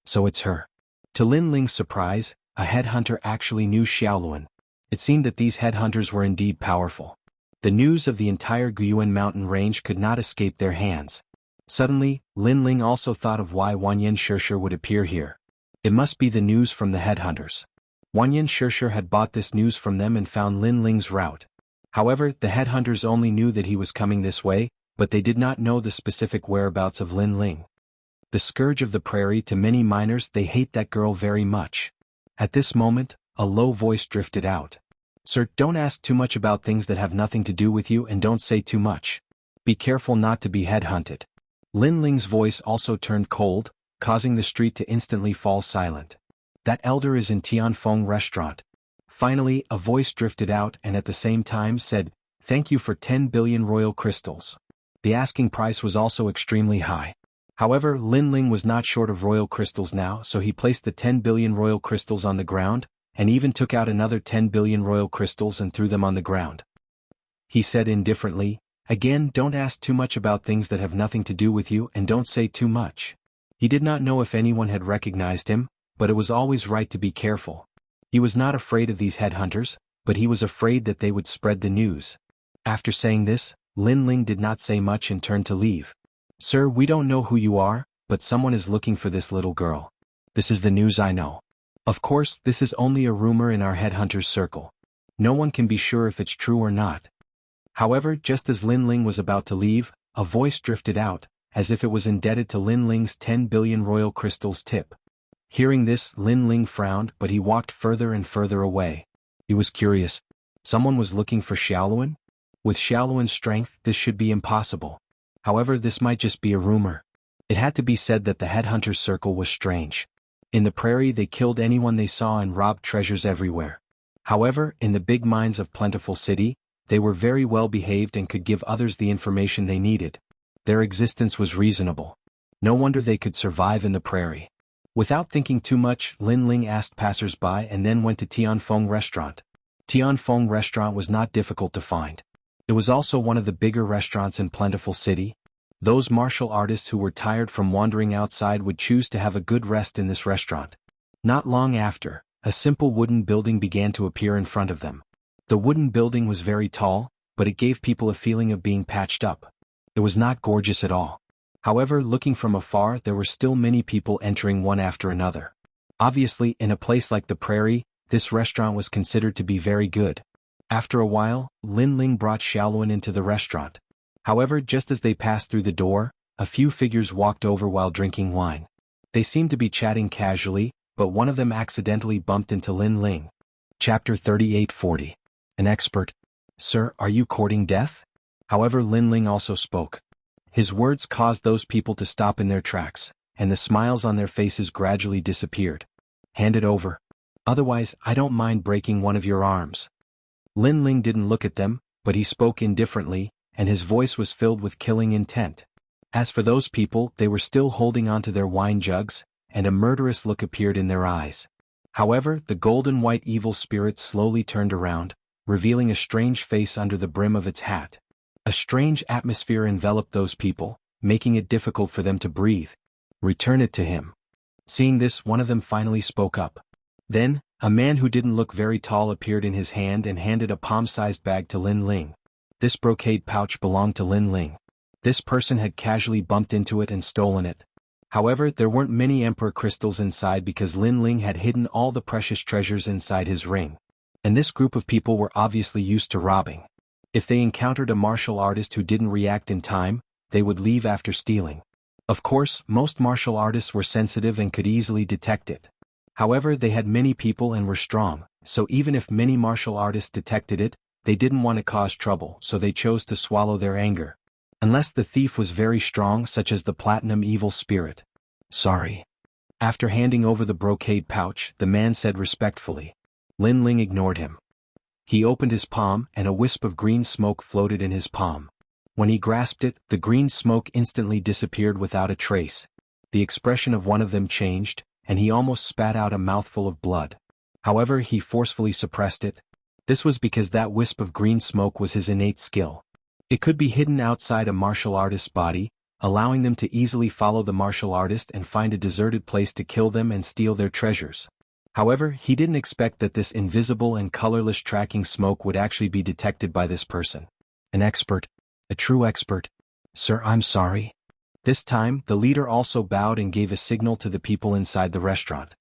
So it's her. To Lin Ling's surprise, a headhunter actually knew Xiaoluan. It seemed that these headhunters were indeed powerful. The news of the entire Guyuan mountain range could not escape their hands. Suddenly, Lin Ling also thought of why Wanyan Shishir would appear here. It must be the news from the headhunters. Wanyan Shishir had bought this news from them and found Lin Ling's route. However, the headhunters only knew that he was coming this way, but they did not know the specific whereabouts of Lin Ling. The scourge of the prairie, to many miners, they hate that girl very much. At this moment, a low voice drifted out. Sir, don't ask too much about things that have nothing to do with you and don't say too much. Be careful not to be headhunted. Lin Ling's voice also turned cold, causing the street to instantly fall silent. That elder is in Tianfeng restaurant. Finally, a voice drifted out and at the same time said, "Thank you for 10 billion royal crystals." The asking price was also extremely high. However, Lin Ling was not short of royal crystals now, so he placed the 10 billion royal crystals on the ground, and even took out another 10 billion royal crystals and threw them on the ground. He said indifferently, "Again, don't ask too much about things that have nothing to do with you and don't say too much." He did not know if anyone had recognized him, but it was always right to be careful. He was not afraid of these headhunters, but he was afraid that they would spread the news. After saying this, Lin Ling did not say much and turned to leave. "Sir, we don't know who you are, but someone is looking for this little girl. This is the news I know. Of course, this is only a rumor in our headhunters' circle. No one can be sure if it's true or not." However, just as Lin Ling was about to leave, a voice drifted out, as if it was indebted to Lin Ling's 10 billion royal crystals tip. Hearing this, Lin Ling frowned, but he walked further and further away. He was curious. Someone was looking for Xiaoluan? With Xiaoluan's strength, this should be impossible. However, this might just be a rumor. It had to be said that the headhunters' circle was strange. In the prairie, they killed anyone they saw and robbed treasures everywhere. However, in the big mines of Plentiful City, They were very well behaved and could give others the information they needed. Their existence was reasonable. No wonder they could survive in the prairie. Without thinking too much, Lin Ling asked passers-by and then went to Tianfeng Restaurant. Tianfeng Restaurant was not difficult to find. It was also one of the bigger restaurants in Plentiful City. Those martial artists who were tired from wandering outside would choose to have a good rest in this restaurant. Not long after, a simple wooden building began to appear in front of them. The wooden building was very tall, but it gave people a feeling of being patched up. It was not gorgeous at all. However, looking from afar, there were still many people entering one after another. Obviously, in a place like the prairie, this restaurant was considered to be very good. After a while, Lin Ling brought Xiaoluan into the restaurant. However, just as they passed through the door, a few figures walked over while drinking wine. They seemed to be chatting casually, but one of them accidentally bumped into Lin Ling. Chapter 3840. An expert. Sir, are you courting death? However, Lin Ling also spoke. His words caused those people to stop in their tracks, and the smiles on their faces gradually disappeared. Hand it over. Otherwise, I don't mind breaking one of your arms. Lin Ling didn't look at them, but he spoke indifferently, and his voice was filled with killing intent. As for those people, they were still holding onto their wine jugs, and a murderous look appeared in their eyes. However, the golden-white evil spirit slowly turned around, revealing a strange face under the brim of its hat. A strange atmosphere enveloped those people, making it difficult for them to breathe. Return it to him. Seeing this, one of them finally spoke up. Then, a man who didn't look very tall appeared in his hand and handed a palm-sized bag to Lin Ling. This brocade pouch belonged to Lin Ling. This person had casually bumped into it and stolen it. However, there weren't many emperor crystals inside because Lin Ling had hidden all the precious treasures inside his ring. And this group of people were obviously used to robbing. If they encountered a martial artist who didn't react in time, they would leave after stealing. Of course, most martial artists were sensitive and could easily detect it. However, they had many people and were strong, so even if many martial artists detected it, they didn't want to cause trouble, so they chose to swallow their anger. Unless the thief was very strong, such as the platinum evil spirit. Sorry. After handing over the brocade pouch, the man said respectfully. Lin Ling ignored him. He opened his palm, and a wisp of green smoke floated in his palm. When he grasped it, the green smoke instantly disappeared without a trace. The expression of one of them changed, and he almost spat out a mouthful of blood. However, he forcefully suppressed it. This was because that wisp of green smoke was his innate skill. It could be hidden outside a martial artist's body, allowing them to easily follow the martial artist and find a deserted place to kill them and steal their treasures. However, he didn't expect that this invisible and colorless tracking smoke would actually be detected by this person. An expert. A true expert. Sir, I'm sorry. This time, the leader also bowed and gave a signal to the people inside the restaurant.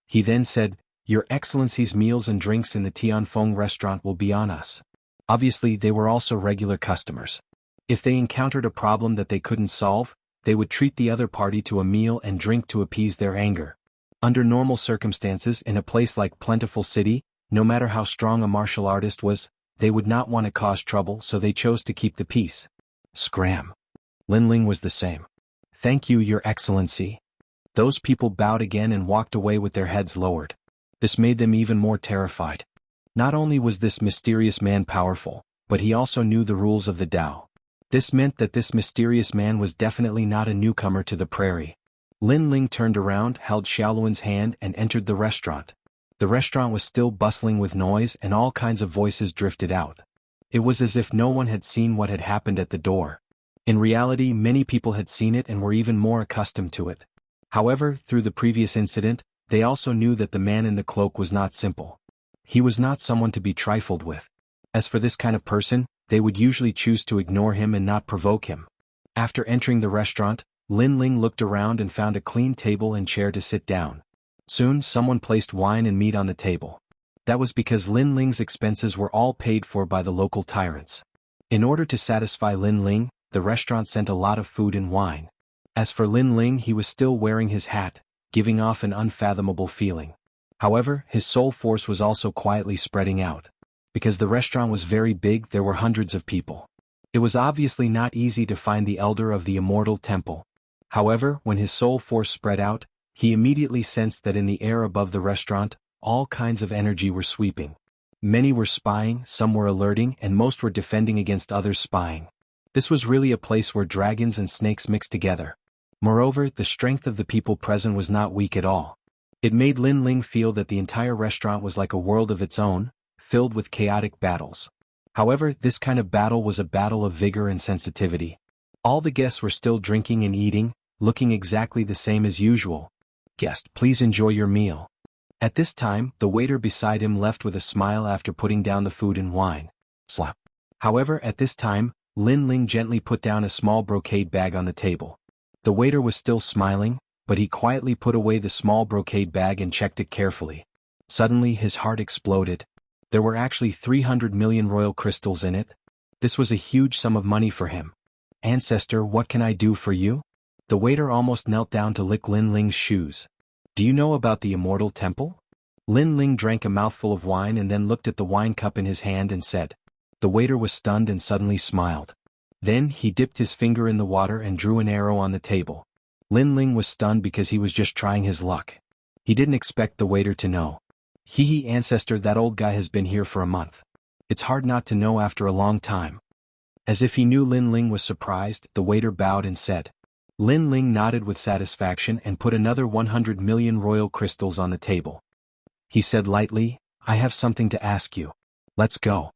He then said, Your Excellency's meals and drinks in the Tianfeng restaurant will be on us. Obviously, they were also regular customers. If they encountered a problem that they couldn't solve, they would treat the other party to a meal and drink to appease their anger. Under normal circumstances in a place like Plentiful City, no matter how strong a martial artist was, they would not want to cause trouble, so they chose to keep the peace. Scram. Lin Ling was the same. Thank you, Your Excellency. Those people bowed again and walked away with their heads lowered. This made them even more terrified. Not only was this mysterious man powerful, but he also knew the rules of the Tao. This meant that this mysterious man was definitely not a newcomer to the prairie. Lin Ling turned around, held Xiaoluan's hand and entered the restaurant. The restaurant was still bustling with noise and all kinds of voices drifted out. It was as if no one had seen what had happened at the door. In reality, many people had seen it and were even more accustomed to it. However, through the previous incident, they also knew that the man in the cloak was not simple. He was not someone to be trifled with. As for this kind of person, they would usually choose to ignore him and not provoke him. After entering the restaurant, Lin Ling looked around and found a clean table and chair to sit down. Soon, someone placed wine and meat on the table. That was because Lin Ling's expenses were all paid for by the local tyrants. In order to satisfy Lin Ling, the restaurant sent a lot of food and wine. As for Lin Ling, he was still wearing his hat, giving off an unfathomable feeling. However, his soul force was also quietly spreading out. Because the restaurant was very big, there were hundreds of people. It was obviously not easy to find the elder of the Immortal Temple. However, when his soul force spread out, he immediately sensed that in the air above the restaurant, all kinds of energy were sweeping. Many were spying, some were alerting, and most were defending against others spying. This was really a place where dragons and snakes mixed together. Moreover, the strength of the people present was not weak at all. It made Lin Ling feel that the entire restaurant was like a world of its own, filled with chaotic battles. However, this kind of battle was a battle of vigor and sensitivity. All the guests were still drinking and eating, looking exactly the same as usual. "Guest, please enjoy your meal." At this time, the waiter beside him left with a smile after putting down the food and wine. Slap. However, at this time, Lin Ling gently put down a small brocade bag on the table. The waiter was still smiling, but he quietly put away the small brocade bag and checked it carefully. Suddenly his heart exploded. There were actually 300 million royal crystals in it. This was a huge sum of money for him. "Ancestor, what can I do for you?" The waiter almost knelt down to lick Lin Ling's shoes. "Do you know about the Immortal Temple?" Lin Ling drank a mouthful of wine and then looked at the wine cup in his hand and said. The waiter was stunned and suddenly smiled. Then he dipped his finger in the water and drew an arrow on the table. Lin Ling was stunned because he was just trying his luck. He didn't expect the waiter to know. "Hee ancestor, that old guy has been here for a month. It's hard not to know after a long time." As if he knew Lin Ling was surprised, the waiter bowed and said. Lin Ling nodded with satisfaction and put another 100 million royal crystals on the table. He said lightly, "I have something to ask you. Let's go."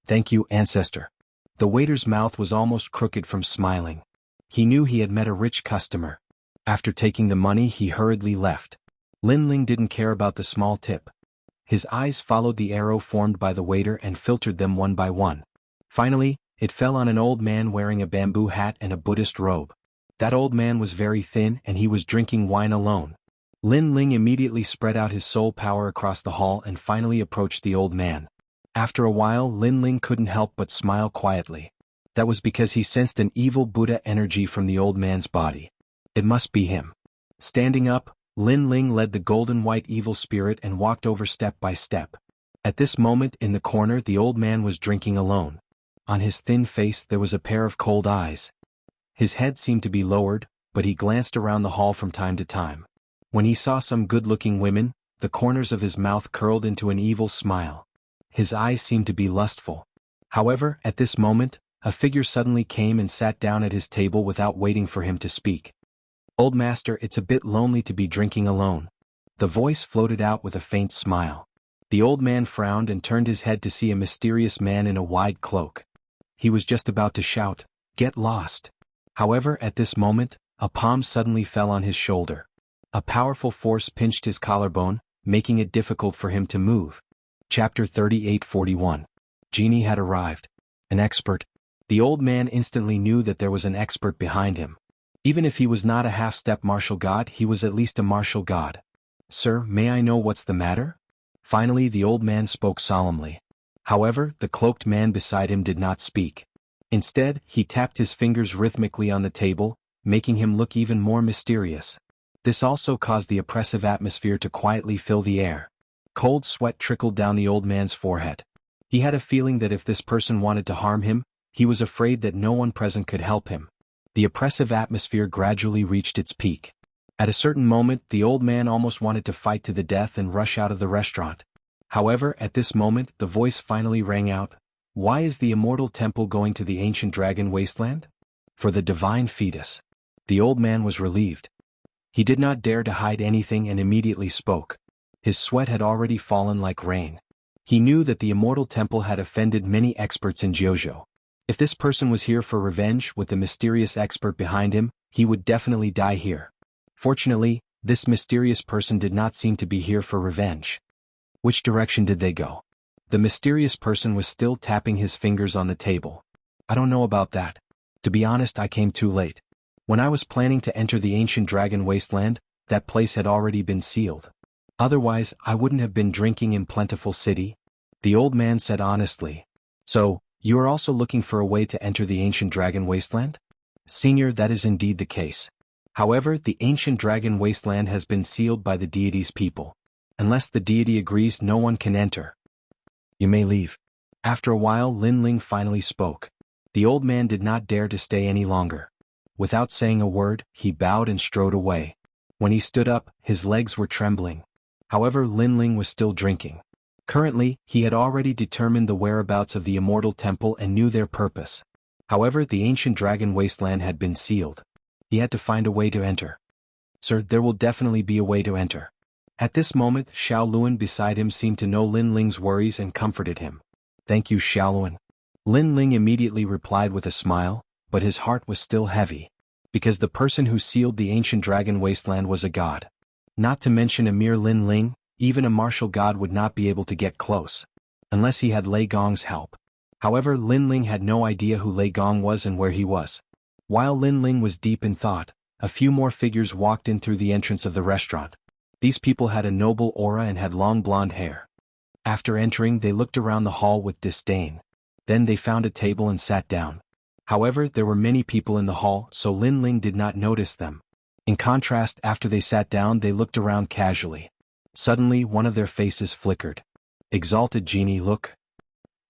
"Thank you, ancestor." The waiter's mouth was almost crooked from smiling. He knew he had met a rich customer. After taking the money, he hurriedly left. Lin Ling didn't care about the small tip. His eyes followed the arrow formed by the waiter and filtered them one by one. Finally, it fell on an old man wearing a bamboo hat and a Buddhist robe. That old man was very thin and he was drinking wine alone. Lin Ling immediately spread out his soul power across the hall and finally approached the old man. After a while, Lin Ling couldn't help but smile quietly. That was because he sensed an evil Buddha energy from the old man's body. It must be him. Standing up, Lin Ling led the golden white evil spirit and walked over step by step. At this moment in the corner the old man was drinking alone. On his thin face there was a pair of cold eyes. His head seemed to be lowered, but he glanced around the hall from time to time. When he saw some good-looking women, the corners of his mouth curled into an evil smile. His eyes seemed to be lustful. However, at this moment, a figure suddenly came and sat down at his table without waiting for him to speak. "Old master, it's a bit lonely to be drinking alone." The voice floated out with a faint smile. The old man frowned and turned his head to see a mysterious man in a wide cloak. He was just about to shout, "Get lost!" However, at this moment, a palm suddenly fell on his shoulder. A powerful force pinched his collarbone, making it difficult for him to move. Chapter 38-41. Genie had arrived. An expert. The old man instantly knew that there was an expert behind him. Even if he was not a half-step martial god, he was at least a martial god. "Sir, may I know what's the matter?" Finally the old man spoke solemnly. However, the cloaked man beside him did not speak. Instead, he tapped his fingers rhythmically on the table, making him look even more mysterious. This also caused the oppressive atmosphere to quietly fill the air. Cold sweat trickled down the old man's forehead. He had a feeling that if this person wanted to harm him, he was afraid that no one present could help him. The oppressive atmosphere gradually reached its peak. At a certain moment, the old man almost wanted to fight to the death and rush out of the restaurant. However, at this moment, the voice finally rang out. "Why is the Immortal Temple going to the ancient dragon wasteland?" "For the divine fetus." The old man was relieved. He did not dare to hide anything and immediately spoke. His sweat had already fallen like rain. He knew that the Immortal Temple had offended many experts in Jianghu. If this person was here for revenge with the mysterious expert behind him, he would definitely die here. Fortunately, this mysterious person did not seem to be here for revenge. Which direction did they go? The mysterious person was still tapping his fingers on the table. "I don't know about that. To be honest, I came too late. When I was planning to enter the ancient dragon wasteland, that place had already been sealed. Otherwise, I wouldn't have been drinking in Plentiful City," the old man said honestly. "So, you are also looking for a way to enter the ancient dragon wasteland?" "Senior, that is indeed the case. However, the ancient dragon wasteland has been sealed by the deity's people. Unless the deity agrees, no one can enter. You may leave." After a while, Lin Ling finally spoke. The old man did not dare to stay any longer. Without saying a word, he bowed and strode away. When he stood up, his legs were trembling. However, Lin Ling was still drinking. Currently, he had already determined the whereabouts of the Immortal Temple and knew their purpose. However, the ancient dragon wasteland had been sealed. He had to find a way to enter. Sir, there will definitely be a way to enter. At this moment, Xiao Luan beside him seemed to know Lin Ling's worries and comforted him. Thank you, Xiao Luan. Lin Ling immediately replied with a smile, but his heart was still heavy. Because the person who sealed the ancient dragon wasteland was a god. Not to mention a mere Lin Ling, even a martial god would not be able to get close. Unless he had Lei Gong's help. However, Lin Ling had no idea who Lei Gong was and where he was. While Lin Ling was deep in thought, a few more figures walked in through the entrance of the restaurant. These people had a noble aura and had long blonde hair. After entering, they looked around the hall with disdain. Then they found a table and sat down. However, there were many people in the hall, so Lin Ling did not notice them. In contrast, after they sat down, they looked around casually. Suddenly, one of their faces flickered. Exalted genie, look.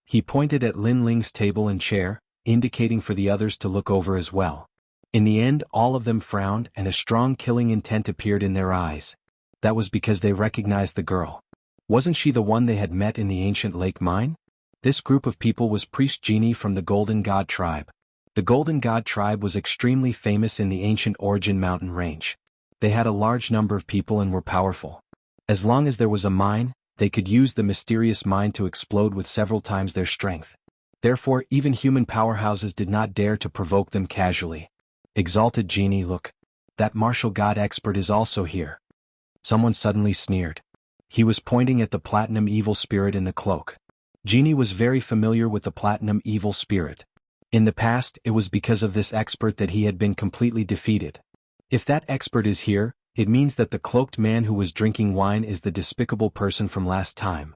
He pointed at Lin Ling's table and chair, indicating for the others to look over as well. In the end, all of them frowned and a strong killing intent appeared in their eyes. That was because they recognized the girl. Wasn't she the one they had met in the ancient lake mine? This group of people was Priest Genie from the Golden God tribe. The Golden God tribe was extremely famous in the ancient Origin mountain range. They had a large number of people and were powerful. As long as there was a mine, they could use the mysterious mine to explode with several times their strength. Therefore, even human powerhouses did not dare to provoke them casually. Exalted Genie, look. That martial god expert is also here. Someone suddenly sneered. He was pointing at the platinum evil spirit in the cloak. Genie was very familiar with the platinum evil spirit. In the past, it was because of this expert that he had been completely defeated. If that expert is here, it means that the cloaked man who was drinking wine is the despicable person from last time.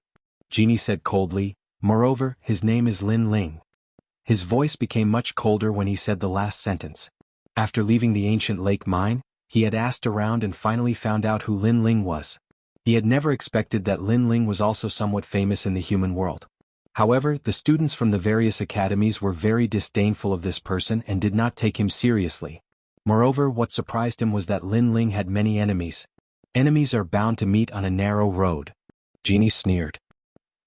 Genie said coldly. Moreover, his name is Lin Ling. His voice became much colder when he said the last sentence. After leaving the ancient lake mine, he had asked around and finally found out who Lin Ling was. He had never expected that Lin Ling was also somewhat famous in the human world. However, the students from the various academies were very disdainful of this person and did not take him seriously. Moreover, what surprised him was that Lin Ling had many enemies. Enemies are bound to meet on a narrow road. Genie sneered.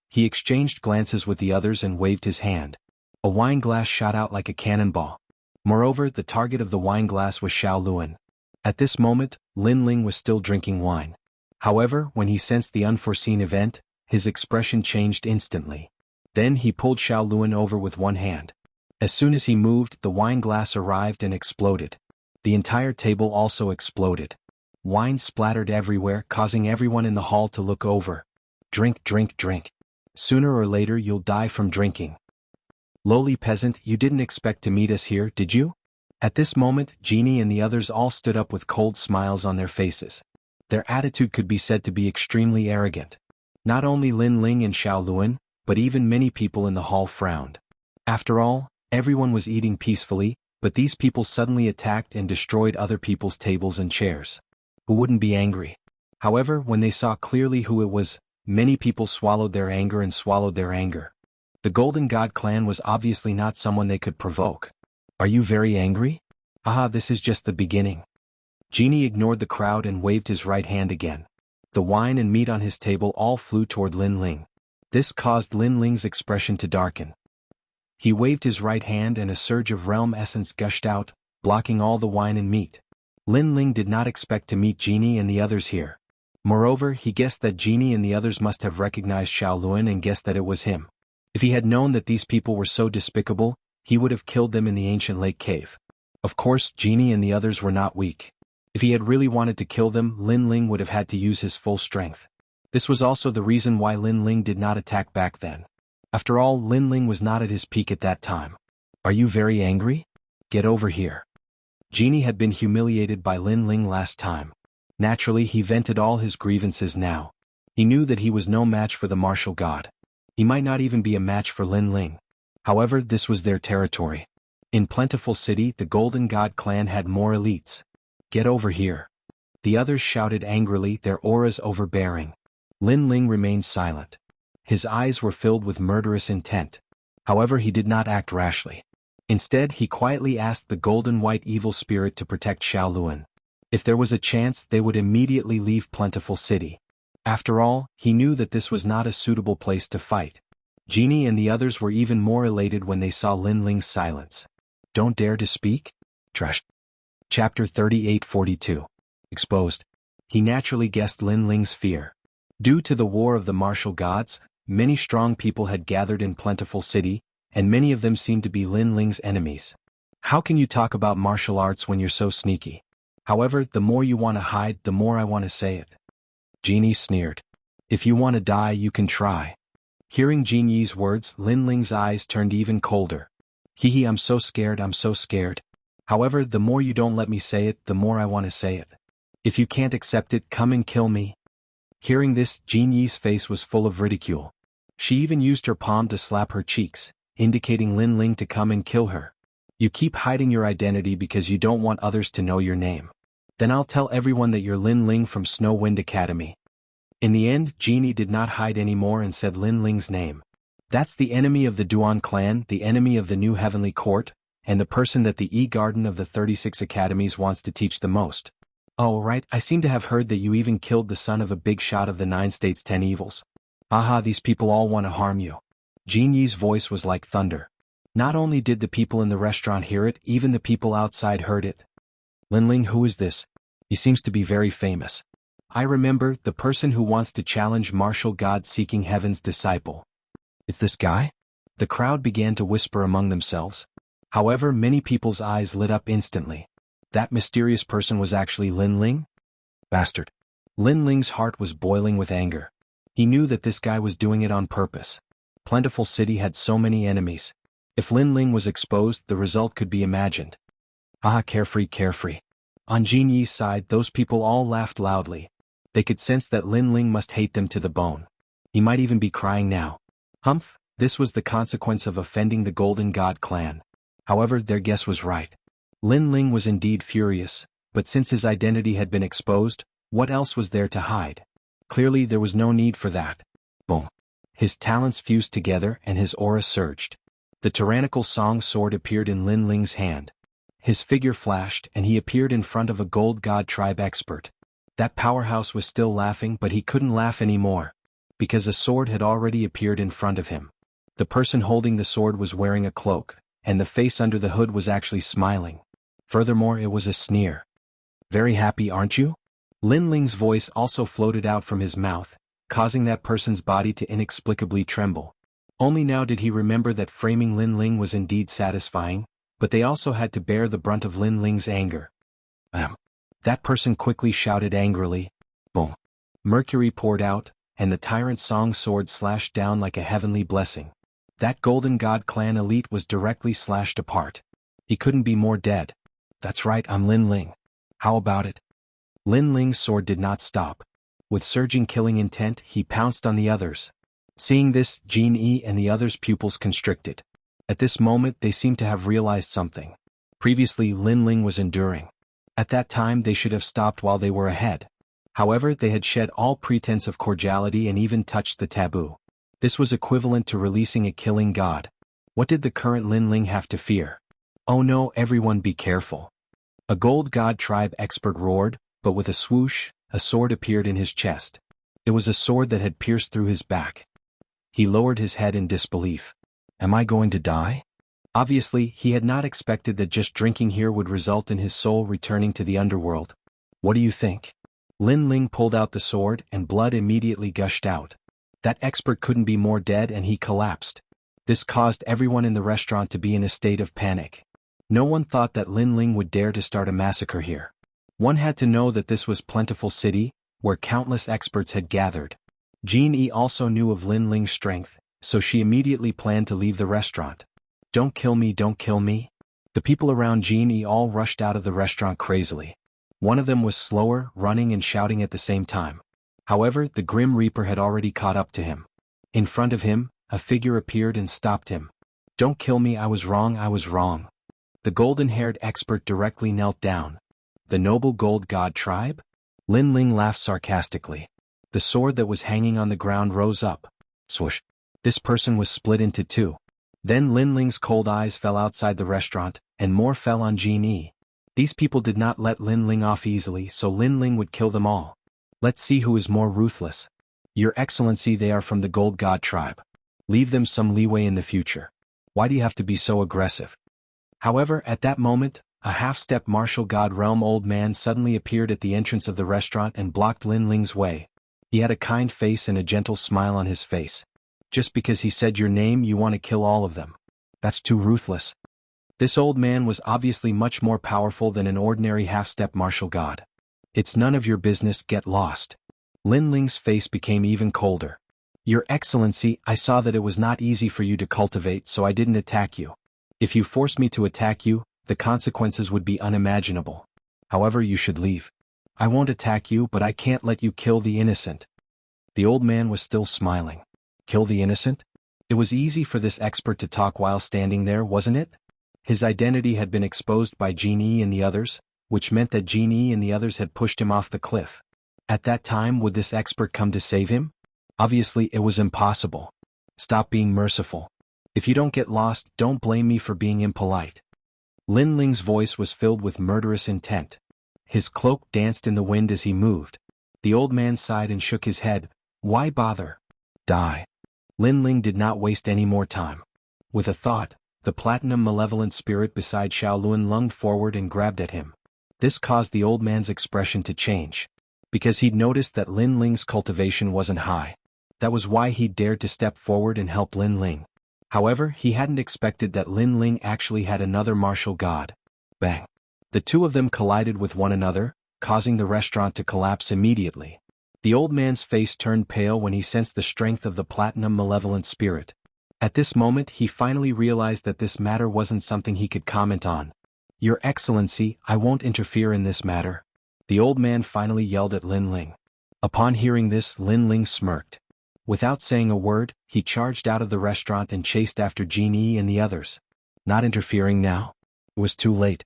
He exchanged glances with the others and waved his hand. A wine glass shot out like a cannonball. Moreover, the target of the wine glass was Xiao Luan. At this moment, Lin Ling was still drinking wine. However, when he sensed the unforeseen event, his expression changed instantly. Then he pulled Xiao Luan over with one hand. As soon as he moved, the wine glass arrived and exploded. The entire table also exploded. Wine splattered everywhere, causing everyone in the hall to look over. Drink, drink, drink. Sooner or later you'll die from drinking. Lowly peasant, you didn't expect to meet us here, did you? At this moment, Genie and the others all stood up with cold smiles on their faces. Their attitude could be said to be extremely arrogant. Not only Lin Ling and Xiao Luan, but even many people in the hall frowned. After all, everyone was eating peacefully, but these people suddenly attacked and destroyed other people's tables and chairs. Who wouldn't be angry? However, when they saw clearly who it was, many people swallowed their anger and swallowed their anger. The Golden God clan was obviously not someone they could provoke. Are you very angry? Aha, this is just the beginning. Genie ignored the crowd and waved his right hand again. The wine and meat on his table all flew toward Lin Ling. This caused Lin Ling's expression to darken. He waved his right hand and a surge of realm essence gushed out, blocking all the wine and meat. Lin Ling did not expect to meet Genie and the others here. Moreover, he guessed that Genie and the others must have recognized Xiao Luan and guessed that it was him. If he had known that these people were so despicable, he would have killed them in the ancient lake cave. Of course, Genie and the others were not weak. If he had really wanted to kill them, Lin Ling would have had to use his full strength. This was also the reason why Lin Ling did not attack back then. After all, Lin Ling was not at his peak at that time. Are you very angry? Get over here. Genie had been humiliated by Lin Ling last time. Naturally, he vented all his grievances now. He knew that he was no match for the martial god. He might not even be a match for Lin Ling. However, this was their territory. In Plentiful City, the Golden God clan had more elites. Get over here. The others shouted angrily, their auras overbearing. Lin Ling remained silent. His eyes were filled with murderous intent. However, he did not act rashly. Instead, he quietly asked the Golden White Evil Spirit to protect Xiao Luan. If there was a chance, they would immediately leave Plentiful City. After all, he knew that this was not a suitable place to fight. Genie and the others were even more elated when they saw Lin Ling's silence. Don't dare to speak? Trash. Chapter 38-42. Exposed. He naturally guessed Lin Ling's fear. Due to the war of the martial gods, many strong people had gathered in Plentiful City, and many of them seemed to be Lin Ling's enemies. How can you talk about martial arts when you're so sneaky? However, the more you want to hide, the more I want to say it. Genie sneered. If you want to die, you can try. Hearing Genie's words, Lin Ling's eyes turned even colder. Hee, I'm so scared, I'm so scared. However, the more you don't let me say it, the more I want to say it. If you can't accept it, come and kill me. Hearing this, Genie's face was full of ridicule. She even used her palm to slap her cheeks, indicating Lin Ling to come and kill her. You keep hiding your identity because you don't want others to know your name. Then I'll tell everyone that you're Lin Ling from Snow Wind Academy. In the end, Genie did not hide anymore and said Lin Ling's name. That's the enemy of the Duan clan, the enemy of the New Heavenly Court, and the person that the E-Garden of the 36 Academies wants to teach the most. Oh right, I seem to have heard that you even killed the son of a big shot of the 9 States 10 Evils. Aha, these people all want to harm you. Genie's voice was like thunder. Not only did the people in the restaurant hear it, even the people outside heard it. Lin Ling, who is this? He seems to be very famous. I remember, the person who wants to challenge martial god seeking heaven's disciple. It's this guy? The crowd began to whisper among themselves. However, many people's eyes lit up instantly. That mysterious person was actually Lin Ling? Bastard. Lin Ling's heart was boiling with anger. He knew that this guy was doing it on purpose. Plentiful City had so many enemies. If Lin Ling was exposed, the result could be imagined. Ah, carefree, carefree. On Genie's side, those people all laughed loudly. They could sense that Lin Ling must hate them to the bone. He might even be crying now. Humph, this was the consequence of offending the Golden God clan. However, their guess was right. Lin Ling was indeed furious, but since his identity had been exposed, what else was there to hide? Clearly there was no need for that. Boom. His talents fused together and his aura surged. The tyrannical song sword appeared in Lin Ling's hand. His figure flashed and he appeared in front of a Gold God tribe expert. That powerhouse was still laughing, but he couldn't laugh anymore, because a sword had already appeared in front of him. The person holding the sword was wearing a cloak, and the face under the hood was actually smiling. Furthermore, it was a sneer. Very happy, aren't you? Lin Ling's voice also floated out from his mouth, causing that person's body to inexplicably tremble. Only now did he remember that framing Lin Ling was indeed satisfying, but they also had to bear the brunt of Lin Ling's anger. That person quickly shouted angrily. Boom. Mercury poured out, and the tyrant's song sword slashed down like a heavenly blessing. That Golden God clan elite was directly slashed apart. He couldn't be more dead. That's right, I'm Lin Ling. How about it? Lin Ling's sword did not stop. With surging killing intent, he pounced on the others. Seeing this, Genie and the others' pupils constricted. At this moment, they seemed to have realized something. Previously, Lin Ling was enduring. At that time, they should have stopped while they were ahead. However, they had shed all pretense of cordiality and even touched the taboo. This was equivalent to releasing a killing god. What did the current Lin Ling have to fear? Oh no, everyone be careful. A Gold God tribe expert roared, but with a swoosh, a sword appeared in his chest. It was a sword that had pierced through his back. He lowered his head in disbelief. Am I going to die? Obviously, he had not expected that just drinking here would result in his soul returning to the underworld. What do you think? Lin Ling pulled out the sword and blood immediately gushed out. That expert couldn't be more dead and he collapsed. This caused everyone in the restaurant to be in a state of panic. No one thought that Lin Ling would dare to start a massacre here. One had to know that this was Plentiful City, where countless experts had gathered. Genie also knew of Lin Ling's strength, so she immediately planned to leave the restaurant. Don't kill me, don't kill me. The people around Genie all rushed out of the restaurant crazily. One of them was slower, running and shouting at the same time. However, the Grim Reaper had already caught up to him. In front of him, a figure appeared and stopped him. Don't kill me, I was wrong, I was wrong. The golden-haired expert directly knelt down. The noble Gold God tribe? Lin Ling laughed sarcastically. The sword that was hanging on the ground rose up. Swoosh. This person was split into two. Then Lin Ling's cold eyes fell outside the restaurant, and more fell on Genie. These people did not let Lin Ling off easily, so Lin Ling would kill them all. Let's see who is more ruthless. Your Excellency, they are from the Gold God tribe. Leave them some leeway in the future. Why do you have to be so aggressive? However, at that moment, a half-step martial god realm old man suddenly appeared at the entrance of the restaurant and blocked Lin Ling's way. He had a kind face and a gentle smile on his face. Just because he said your name, you want to kill all of them. That's too ruthless. This old man was obviously much more powerful than an ordinary half-step martial god. It's none of your business, get lost. Lin Ling's face became even colder. Your Excellency, I saw that it was not easy for you to cultivate, so I didn't attack you. If you forced me to attack you, the consequences would be unimaginable. However, you should leave. I won't attack you, but I can't let you kill the innocent. The old man was still smiling. Kill the innocent? It was easy for this expert to talk while standing there, wasn't it? His identity had been exposed by Jianghu and the others, which meant that Jianghu and the others had pushed him off the cliff. At that time, would this expert come to save him? Obviously, it was impossible. Stop being merciful. If you don't get lost, don't blame me for being impolite. Lin Ling's voice was filled with murderous intent. His cloak danced in the wind as he moved. The old man sighed and shook his head. Why bother? Die. Lin Ling did not waste any more time. With a thought, the platinum malevolent spirit beside Xiaoluan lunged forward and grabbed at him. This caused the old man's expression to change. Because he'd noticed that Lin Ling's cultivation wasn't high. That was why he dared to step forward and help Lin Ling. However, he hadn't expected that Lin Ling actually had another martial god. Bang! The two of them collided with one another, causing the restaurant to collapse immediately. The old man's face turned pale when he sensed the strength of the platinum malevolent spirit. At this moment, he finally realized that this matter wasn't something he could comment on. Your Excellency, I won't interfere in this matter. The old man finally yelled at Lin Ling. Upon hearing this, Lin Ling smirked. Without saying a word, he charged out of the restaurant and chased after Jianghu and the others. Not interfering now? It was too late.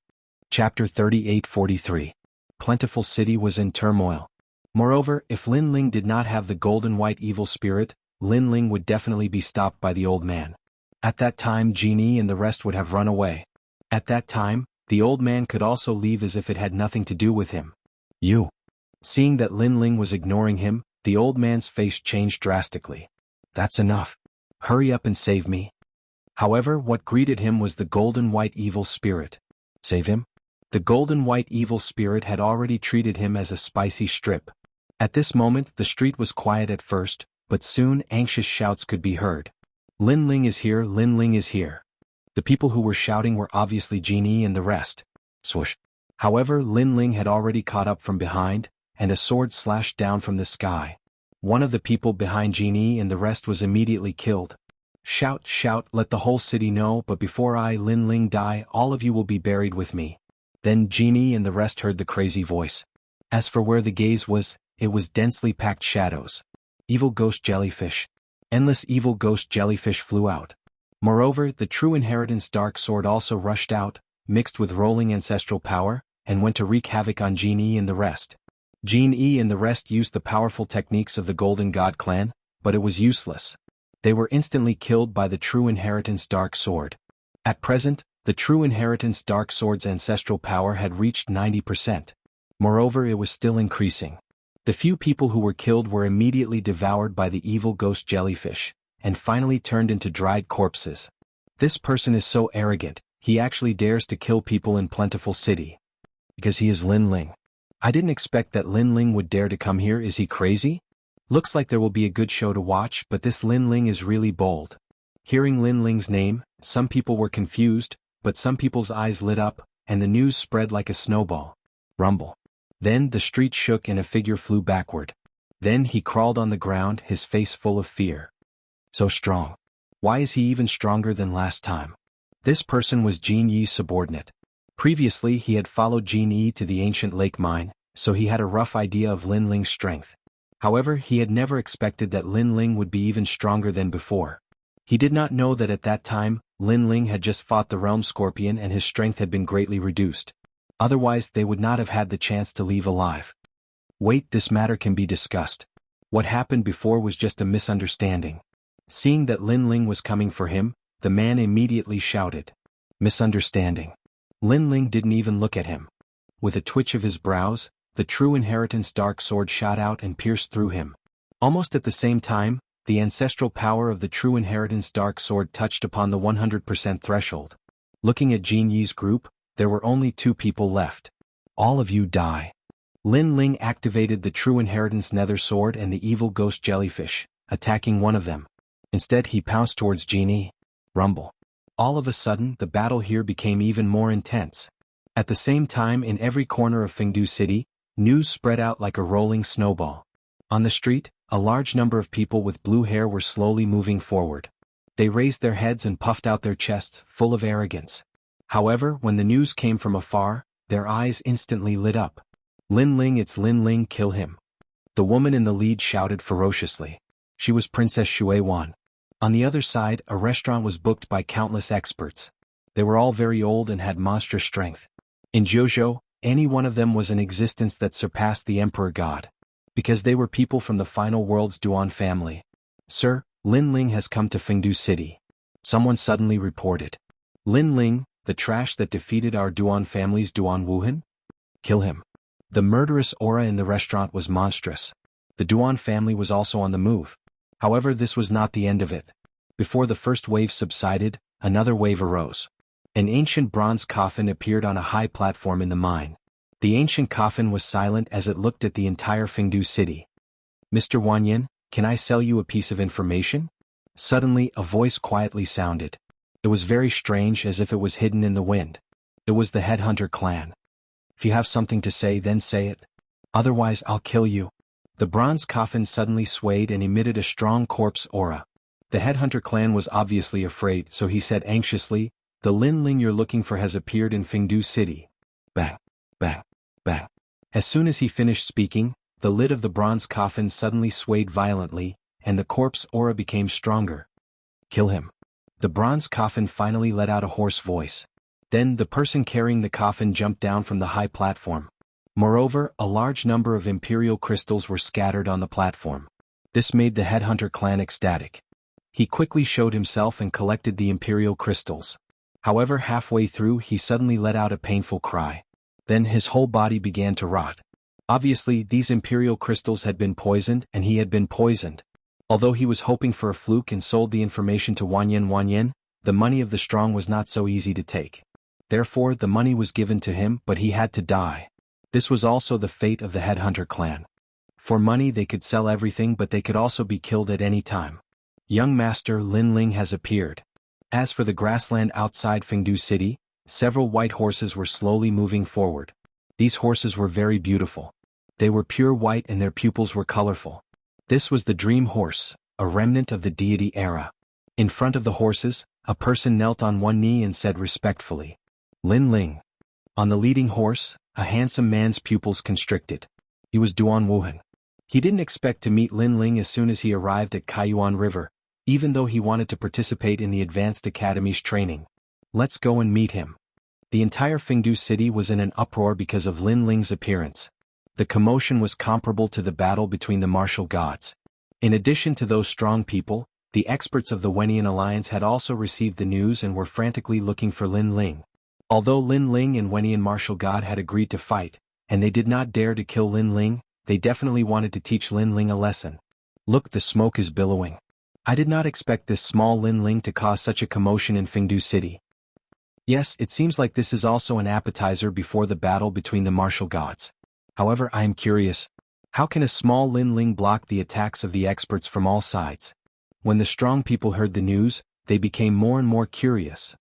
Chapter 38-43. Plentiful City was in turmoil. Moreover, if Lin Ling did not have the golden white evil spirit, Lin Ling would definitely be stopped by the old man. At that time, Jianghu and the rest would have run away. At that time, the old man could also leave as if it had nothing to do with him. You. Seeing that Lin Ling was ignoring him, the old man's face changed drastically. That's enough. Hurry up and save me. However, what greeted him was the golden white evil spirit. Save him? The golden white evil spirit had already treated him as a spicy strip. At this moment, the street was quiet at first, but soon anxious shouts could be heard. Lin Ling is here, Lin Ling is here. The people who were shouting were obviously Jianghu and the rest. Swoosh. However, Lin Ling had already caught up from behind, and a sword slashed down from the sky. One of the people behind Jianghu and the rest was immediately killed. Shout, shout, let the whole city know, but before I, Lin Ling, die, all of you will be buried with me. Then Jianghu and the rest heard the crazy voice. As for where the gaze was, it was densely packed shadows. Evil ghost jellyfish. Endless evil ghost jellyfish flew out. Moreover, the true inheritance dark sword also rushed out, mixed with rolling ancestral power, and went to wreak havoc on Jianghu and the rest. Jianghu and the rest used the powerful techniques of the Golden God clan, but it was useless. They were instantly killed by the true inheritance dark sword. At present, the true inheritance dark sword's ancestral power had reached 90%. Moreover, it was still increasing. The few people who were killed were immediately devoured by the evil ghost jellyfish, and finally turned into dried corpses. This person is so arrogant, he actually dares to kill people in Plentiful City. Because he is Lin Ling. I didn't expect that Lin Ling would dare to come here, is he crazy? Looks like there will be a good show to watch, but this Lin Ling is really bold. Hearing Lin Ling's name, some people were confused, but some people's eyes lit up, and the news spread like a snowball. Rumble. Then the street shook and a figure flew backward. Then he crawled on the ground, his face full of fear. So strong. Why is he even stronger than last time? This person was Jianghu's subordinate. Previously he had followed Jianghu to the ancient lake mine, so he had a rough idea of Lin Ling's strength. However, he had never expected that Lin Ling would be even stronger than before. He did not know that at that time, Lin Ling had just fought the realm scorpion and his strength had been greatly reduced. Otherwise they would not have had the chance to leave alive. Wait, this matter can be discussed. What happened before was just a misunderstanding. Seeing that Lin Ling was coming for him, the man immediately shouted. Misunderstanding. Lin Ling didn't even look at him. With a twitch of his brows, the true inheritance dark sword shot out and pierced through him. Almost at the same time, the ancestral power of the true inheritance dark sword touched upon the 100% threshold. Looking at Jianghu's group, there were only 2 people left. All of you die. Lin Ling activated the true inheritance nether sword and the evil ghost jellyfish, attacking one of them. Instead he pounced towards Jianghu. Rumble. All of a sudden the battle here became even more intense. At the same time in every corner of Fengdu City, news spread out like a rolling snowball. On the street, a large number of people with blue hair were slowly moving forward. They raised their heads and puffed out their chests, full of arrogance. However, when the news came from afar, their eyes instantly lit up. Lin Ling, it's Lin Ling, kill him. The woman in the lead shouted ferociously. She was Princess Shui Wan. On the other side, a restaurant was booked by countless experts. They were all very old and had monstrous strength. In Jiuzhou, any one of them was an existence that surpassed the Emperor God. Because they were people from the final world's Duan family. Sir, Lin Ling has come to Fengdu City. Someone suddenly reported. Lin Ling, the trash that defeated our Duan family's Duan Wuhan? Kill him. The murderous aura in the restaurant was monstrous. The Duan family was also on the move. However, this was not the end of it. Before the first wave subsided, another wave arose. An ancient bronze coffin appeared on a high platform in the mine. The ancient coffin was silent as it looked at the entire Fengdu city. Mr. Wanyan, can I sell you a piece of information? Suddenly, a voice quietly sounded. It was very strange, as if it was hidden in the wind. It was the Headhunter clan. If you have something to say, then say it. Otherwise, I'll kill you. The bronze coffin suddenly swayed and emitted a strong corpse aura. The Headhunter clan was obviously afraid, so he said anxiously, the Lin Ling you're looking for has appeared in Fengdu City. Bang, bang, bang. As soon as he finished speaking, the lid of the bronze coffin suddenly swayed violently, and the corpse aura became stronger. Kill him. The bronze coffin finally let out a hoarse voice. Then the person carrying the coffin jumped down from the high platform. Moreover, a large number of imperial crystals were scattered on the platform. This made the Headhunter clan ecstatic. He quickly showed himself and collected the imperial crystals. However, halfway through he suddenly let out a painful cry. Then his whole body began to rot. Obviously, these imperial crystals had been poisoned and he had been poisoned. Although he was hoping for a fluke and sold the information to Wanyan, the money of the strong was not so easy to take. Therefore, the money was given to him, but he had to die. This was also the fate of the Headhunter clan. For money they could sell everything, but they could also be killed at any time. Young Master Lin Ling has appeared. As for the grassland outside Fengdu City, several white horses were slowly moving forward. These horses were very beautiful. They were pure white and their pupils were colorful. This was the Dream Horse, a remnant of the deity era. In front of the horses, a person knelt on one knee and said respectfully, Lin Ling. On the leading horse, a handsome man's pupils constricted. He was Duan Wuhan. He didn't expect to meet Lin Ling as soon as he arrived at Kaiyuan River, even though he wanted to participate in the Advanced Academy's training. Let's go and meet him. The entire Fengdu city was in an uproar because of Lin Ling's appearance. The commotion was comparable to the battle between the martial gods. In addition to those strong people, the experts of the Wenian Alliance had also received the news and were frantically looking for Lin Ling. Although Lin Ling and Wenian martial god had agreed to fight, and they did not dare to kill Lin Ling, they definitely wanted to teach Lin Ling a lesson. Look, the smoke is billowing. I did not expect this small Lin Ling to cause such a commotion in Fengdu City. Yes, it seems like this is also an appetizer before the battle between the martial gods. However, I am curious. How can a small Lin Ling block the attacks of the experts from all sides? When the strong people heard the news, they became more and more curious.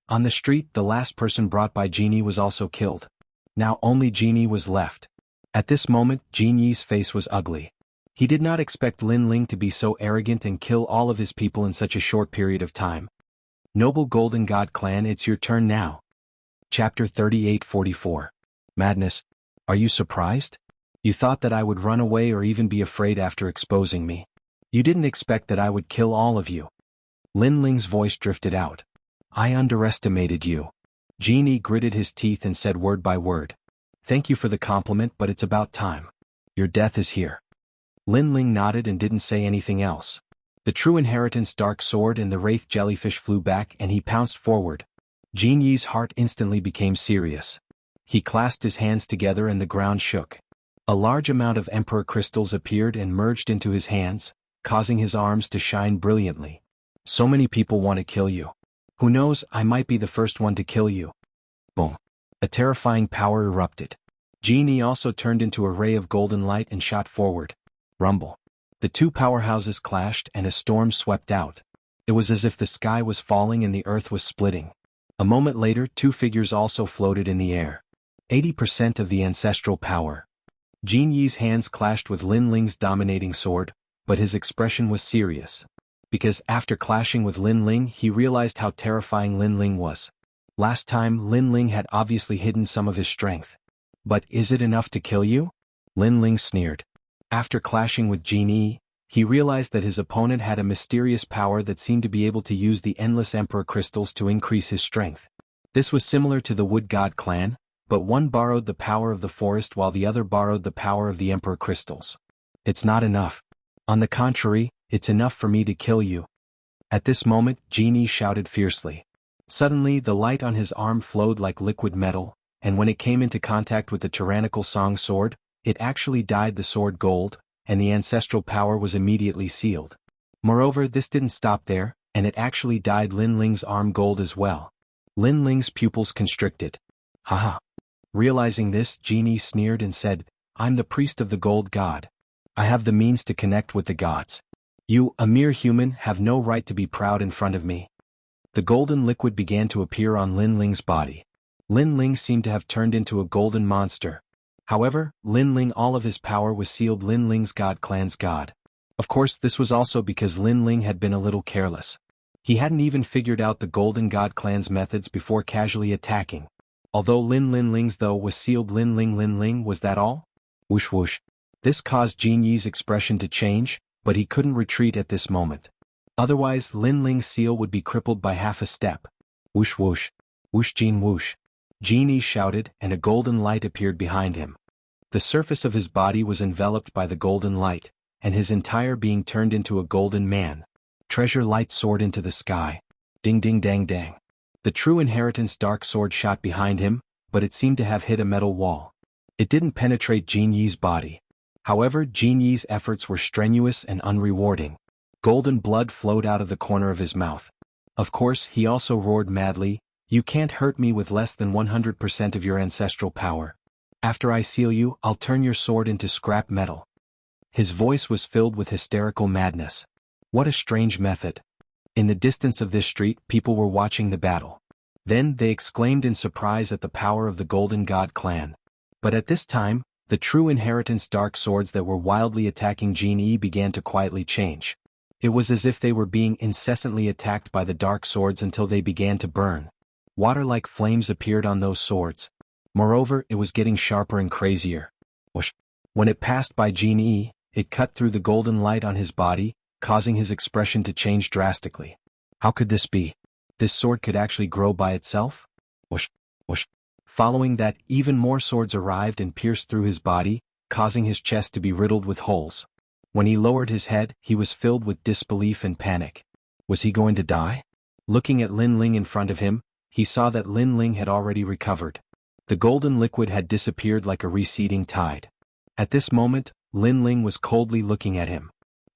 On the street, the last person brought by Jianghu was also killed. Now only Jianghu was left. At this moment, Jianghu's face was ugly. He did not expect Lin Ling to be so arrogant and kill all of his people in such a short period of time. Noble Golden God Clan, it's your turn now. Chapter 38-44. Madness. Are you surprised? You thought that I would run away or even be afraid after exposing me. You didn't expect that I would kill all of you. Lin Ling's voice drifted out. I underestimated you. Jianghu gritted his teeth and said word by word. Thank you for the compliment, but it's about time. Your death is here. Lin Ling nodded and didn't say anything else. The true inheritance dark sword and the wraith jellyfish flew back and he pounced forward. Jianghu's heart instantly became serious. He clasped his hands together and the ground shook. A large amount of emperor crystals appeared and merged into his hands, causing his arms to shine brilliantly. So many people want to kill you. Who knows, I might be the first one to kill you. Boom. A terrifying power erupted. Jianghu also turned into a ray of golden light and shot forward. Rumble. The two powerhouses clashed and a storm swept out. It was as if the sky was falling and the earth was splitting. A moment later, two figures also floated in the air. 80% of the ancestral power. Jianghu's hands clashed with Lin Ling's dominating sword, but his expression was serious. Because after clashing with Lin Ling, he realized how terrifying Lin Ling was. Last time, Lin Ling had obviously hidden some of his strength. But is it enough to kill you? Lin Ling sneered. After clashing with Jianghu, he realized that his opponent had a mysterious power that seemed to be able to use the endless emperor crystals to increase his strength. This was similar to the Wood God clan, but one borrowed the power of the forest while the other borrowed the power of the emperor crystals. It's not enough. On the contrary, it's enough for me to kill you. At this moment, Jianghu shouted fiercely. Suddenly, the light on his arm flowed like liquid metal, and when it came into contact with the tyrannical Song sword, it actually dyed the sword gold, and the ancestral power was immediately sealed. Moreover, this didn't stop there, and it actually dyed Lin Ling's arm gold as well. Lin Ling's pupils constricted. Haha. Realizing this, Jianghu sneered and said, I'm the priest of the gold god. I have the means to connect with the gods. You, a mere human, have no right to be proud in front of me. The golden liquid began to appear on Lin Ling's body. Lin Ling seemed to have turned into a golden monster. However, Lin Ling, all of his power was sealed Lin Ling's god clan's god. Of course, this was also because Lin Ling had been a little careless. He hadn't even figured out the golden god clan's methods before casually attacking. Although Lin Ling's though was sealed Lin Ling, was that all? Whoosh whoosh. This caused Jianghu's expression to change, but he couldn't retreat at this moment. Otherwise, Lin Ling's seal would be crippled by half a step. Whoosh whoosh. Whoosh Jin whoosh. Jianghu shouted, and a golden light appeared behind him. The surface of his body was enveloped by the golden light, and his entire being turned into a golden man. Treasure light soared into the sky. Ding ding dang dang. The true inheritance dark sword shot behind him, but it seemed to have hit a metal wall. It didn't penetrate Jianghu's body. However, Jianghu's efforts were strenuous and unrewarding. Golden blood flowed out of the corner of his mouth. Of course, he also roared madly, You can't hurt me with less than 100% of your ancestral power. After I seal you, I'll turn your sword into scrap metal. His voice was filled with hysterical madness. What a strange method. In the distance of this street, people were watching the battle. Then they exclaimed in surprise at the power of the Golden God clan. But at this time, the true inheritance dark swords that were wildly attacking Jianghu began to quietly change. It was as if they were being incessantly attacked by the dark swords until they began to burn. Water-like flames appeared on those swords. Moreover, it was getting sharper and crazier. Whoosh. When it passed by Jianghu, it cut through the golden light on his body, causing his expression to change drastically. How could this be? This sword could actually grow by itself? Whoosh, whoosh. Following that, even more swords arrived and pierced through his body, causing his chest to be riddled with holes. When he lowered his head, he was filled with disbelief and panic. Was he going to die? Looking at Lin Ling in front of him, he saw that Lin Ling had already recovered. The golden liquid had disappeared like a receding tide. At this moment, Lin Ling was coldly looking at him.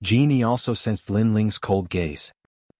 Jianghu also sensed Lin Ling's cold gaze.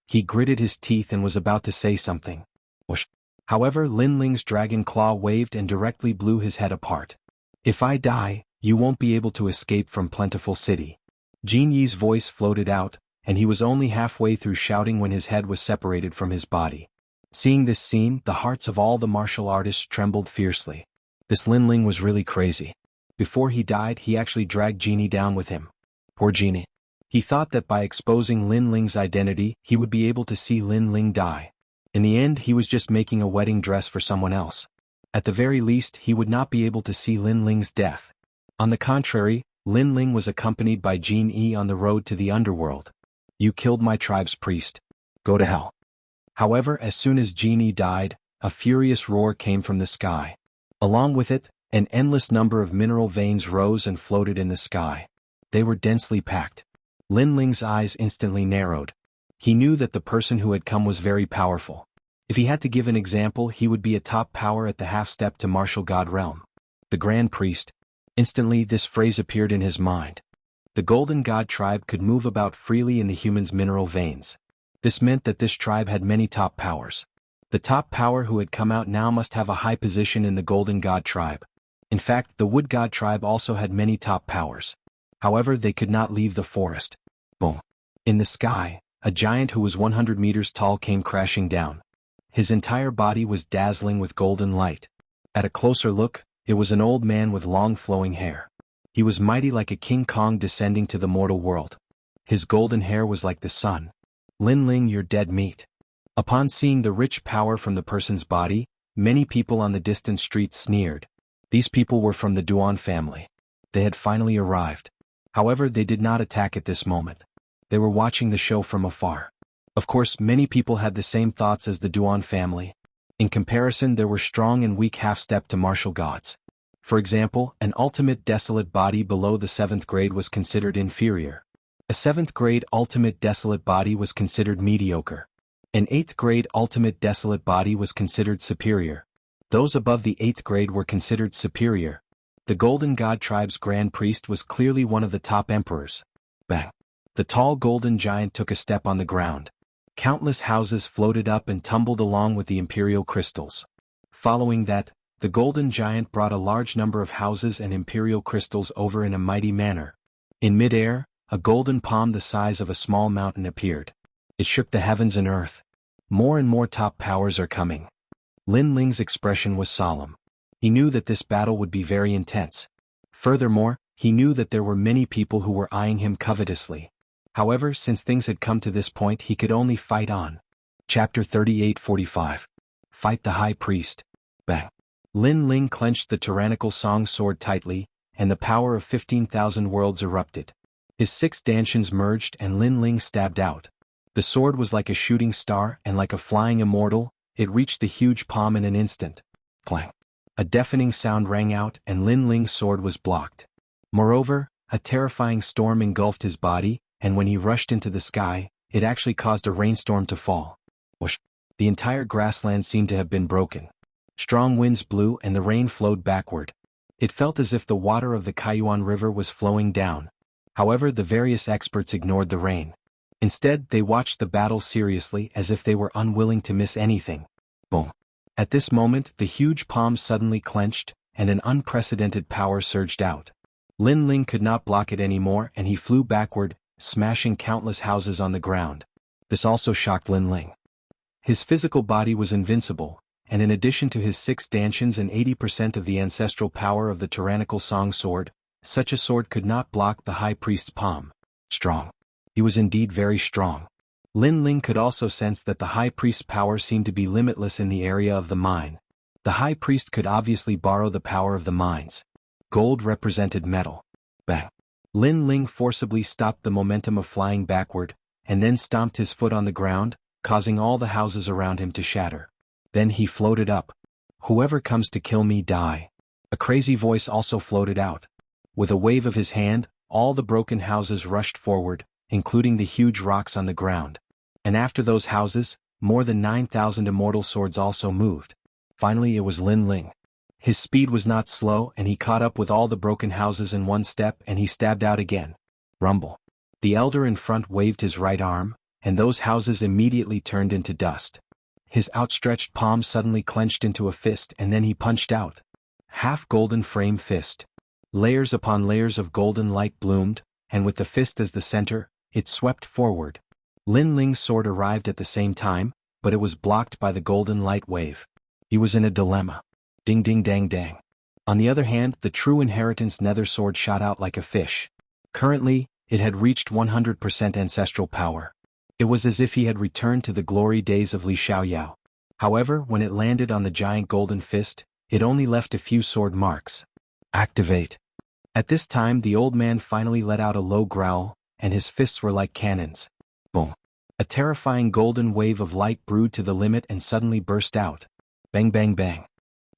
He gritted his teeth and was about to say something. Whoosh. However, Lin Ling's dragon claw waved and directly blew his head apart. If I die, you won't be able to escape from Plentiful City. Jianghu's voice floated out, and he was only halfway through shouting when his head was separated from his body. Seeing this scene, the hearts of all the martial artists trembled fiercely. This Lin Ling was really crazy. Before he died, he actually dragged Jianghu down with him. Poor Jianghu. He thought that by exposing Lin Ling's identity, he would be able to see Lin Ling die. In the end, he was just making a wedding dress for someone else. At the very least, he would not be able to see Lin Ling's death. On the contrary, Lin Ling was accompanied by Jianghu on the road to the underworld. You killed my tribe's priest. Go to hell. However, as soon as Jianghu died, a furious roar came from the sky. Along with it, an endless number of mineral veins rose and floated in the sky. They were densely packed. Lin Ling's eyes instantly narrowed. He knew that the person who had come was very powerful. If he had to give an example, he would be a top power at the half-step to martial god realm. The Grand Priest. Instantly this phrase appeared in his mind. The Golden God tribe could move about freely in the human's mineral veins. This meant that this tribe had many top powers. The top power who had come out now must have a high position in the Golden God tribe. In fact, the Wood God tribe also had many top powers. However, they could not leave the forest. Boom. In the sky, a giant who was 100 meters tall came crashing down. His entire body was dazzling with golden light. At a closer look, it was an old man with long flowing hair. He was mighty like a King Kong descending to the mortal world. His golden hair was like the sun. Lin Ling, you're dead meat. Upon seeing the rich power from the person's body, many people on the distant streets sneered. These people were from the Duan family. They had finally arrived. However, they did not attack at this moment. They were watching the show from afar. Of course, many people had the same thoughts as the Duan family. In comparison, there were strong and weak half-step to martial gods. For example, an ultimate desolate body below the 7th grade was considered inferior. A 7th grade ultimate desolate body was considered mediocre. An 8th grade ultimate desolate body was considered superior. Those above the 8th grade were considered superior. The Golden God tribe's Grand Priest was clearly one of the top emperors. Bang! The tall golden giant took a step on the ground. Countless houses floated up and tumbled along with the imperial crystals. Following that, the golden giant brought a large number of houses and imperial crystals over in a mighty manner. In mid-air, a golden palm the size of a small mountain appeared. It shook the heavens and earth. More and more top powers are coming. Lin Ling's expression was solemn. He knew that this battle would be very intense. Furthermore, he knew that there were many people who were eyeing him covetously. However, since things had come to this point, he could only fight on. Chapter 38:45. Fight the High Priest. Bang! Lin Ling clenched the tyrannical song sword tightly, and the power of 15,000 worlds erupted. His 6 dantians merged and Lin Ling stabbed out. The sword was like a shooting star and like a flying immortal, it reached the huge palm in an instant. Clang! A deafening sound rang out and Lin Ling's sword was blocked. Moreover, a terrifying storm engulfed his body, and when he rushed into the sky, it actually caused a rainstorm to fall. Whoosh! The entire grassland seemed to have been broken. Strong winds blew and the rain flowed backward. It felt as if the water of the Kaiyuan River was flowing down. However, the various experts ignored the rain. Instead, they watched the battle seriously as if they were unwilling to miss anything. Boom! At this moment, the huge palm suddenly clenched, and an unprecedented power surged out. Lin Ling could not block it anymore and he flew backward, smashing countless houses on the ground. This also shocked Lin Ling. His physical body was invincible, and in addition to his 6 dantians and 80% of the ancestral power of the tyrannical song sword, such a sword could not block the high priest's palm. Strong. He was indeed very strong. Lin Ling could also sense that the high priest's power seemed to be limitless in the area of the mine. The high priest could obviously borrow the power of the mines. Gold represented metal. Bang! Lin Ling forcibly stopped the momentum of flying backward, and then stomped his foot on the ground, causing all the houses around him to shatter. Then he floated up. Whoever comes to kill me, die. A crazy voice also floated out. With a wave of his hand, all the broken houses rushed forward, including the huge rocks on the ground. And after those houses, more than 9,000 immortal swords also moved. Finally it was Lin Ling. His speed was not slow and he caught up with all the broken houses in one step and he stabbed out again. Rumble. The elder in front waved his right arm, and those houses immediately turned into dust. His outstretched palm suddenly clenched into a fist and then he punched out. Half-golden frame fist. Layers upon layers of golden light bloomed, and with the fist as the center, it swept forward. Lin Ling's sword arrived at the same time, but it was blocked by the golden light wave. He was in a dilemma. Ding ding dang dang. On the other hand, the true inheritance nether sword shot out like a fish. Currently, it had reached 100% ancestral power. It was as if he had returned to the glory days of Li Xiaoyao. However, when it landed on the giant golden fist, it only left a few sword marks. Activate. At this time the old man finally let out a low growl, and his fists were like cannons. Boom. A terrifying golden wave of light brewed to the limit and suddenly burst out. Bang bang bang.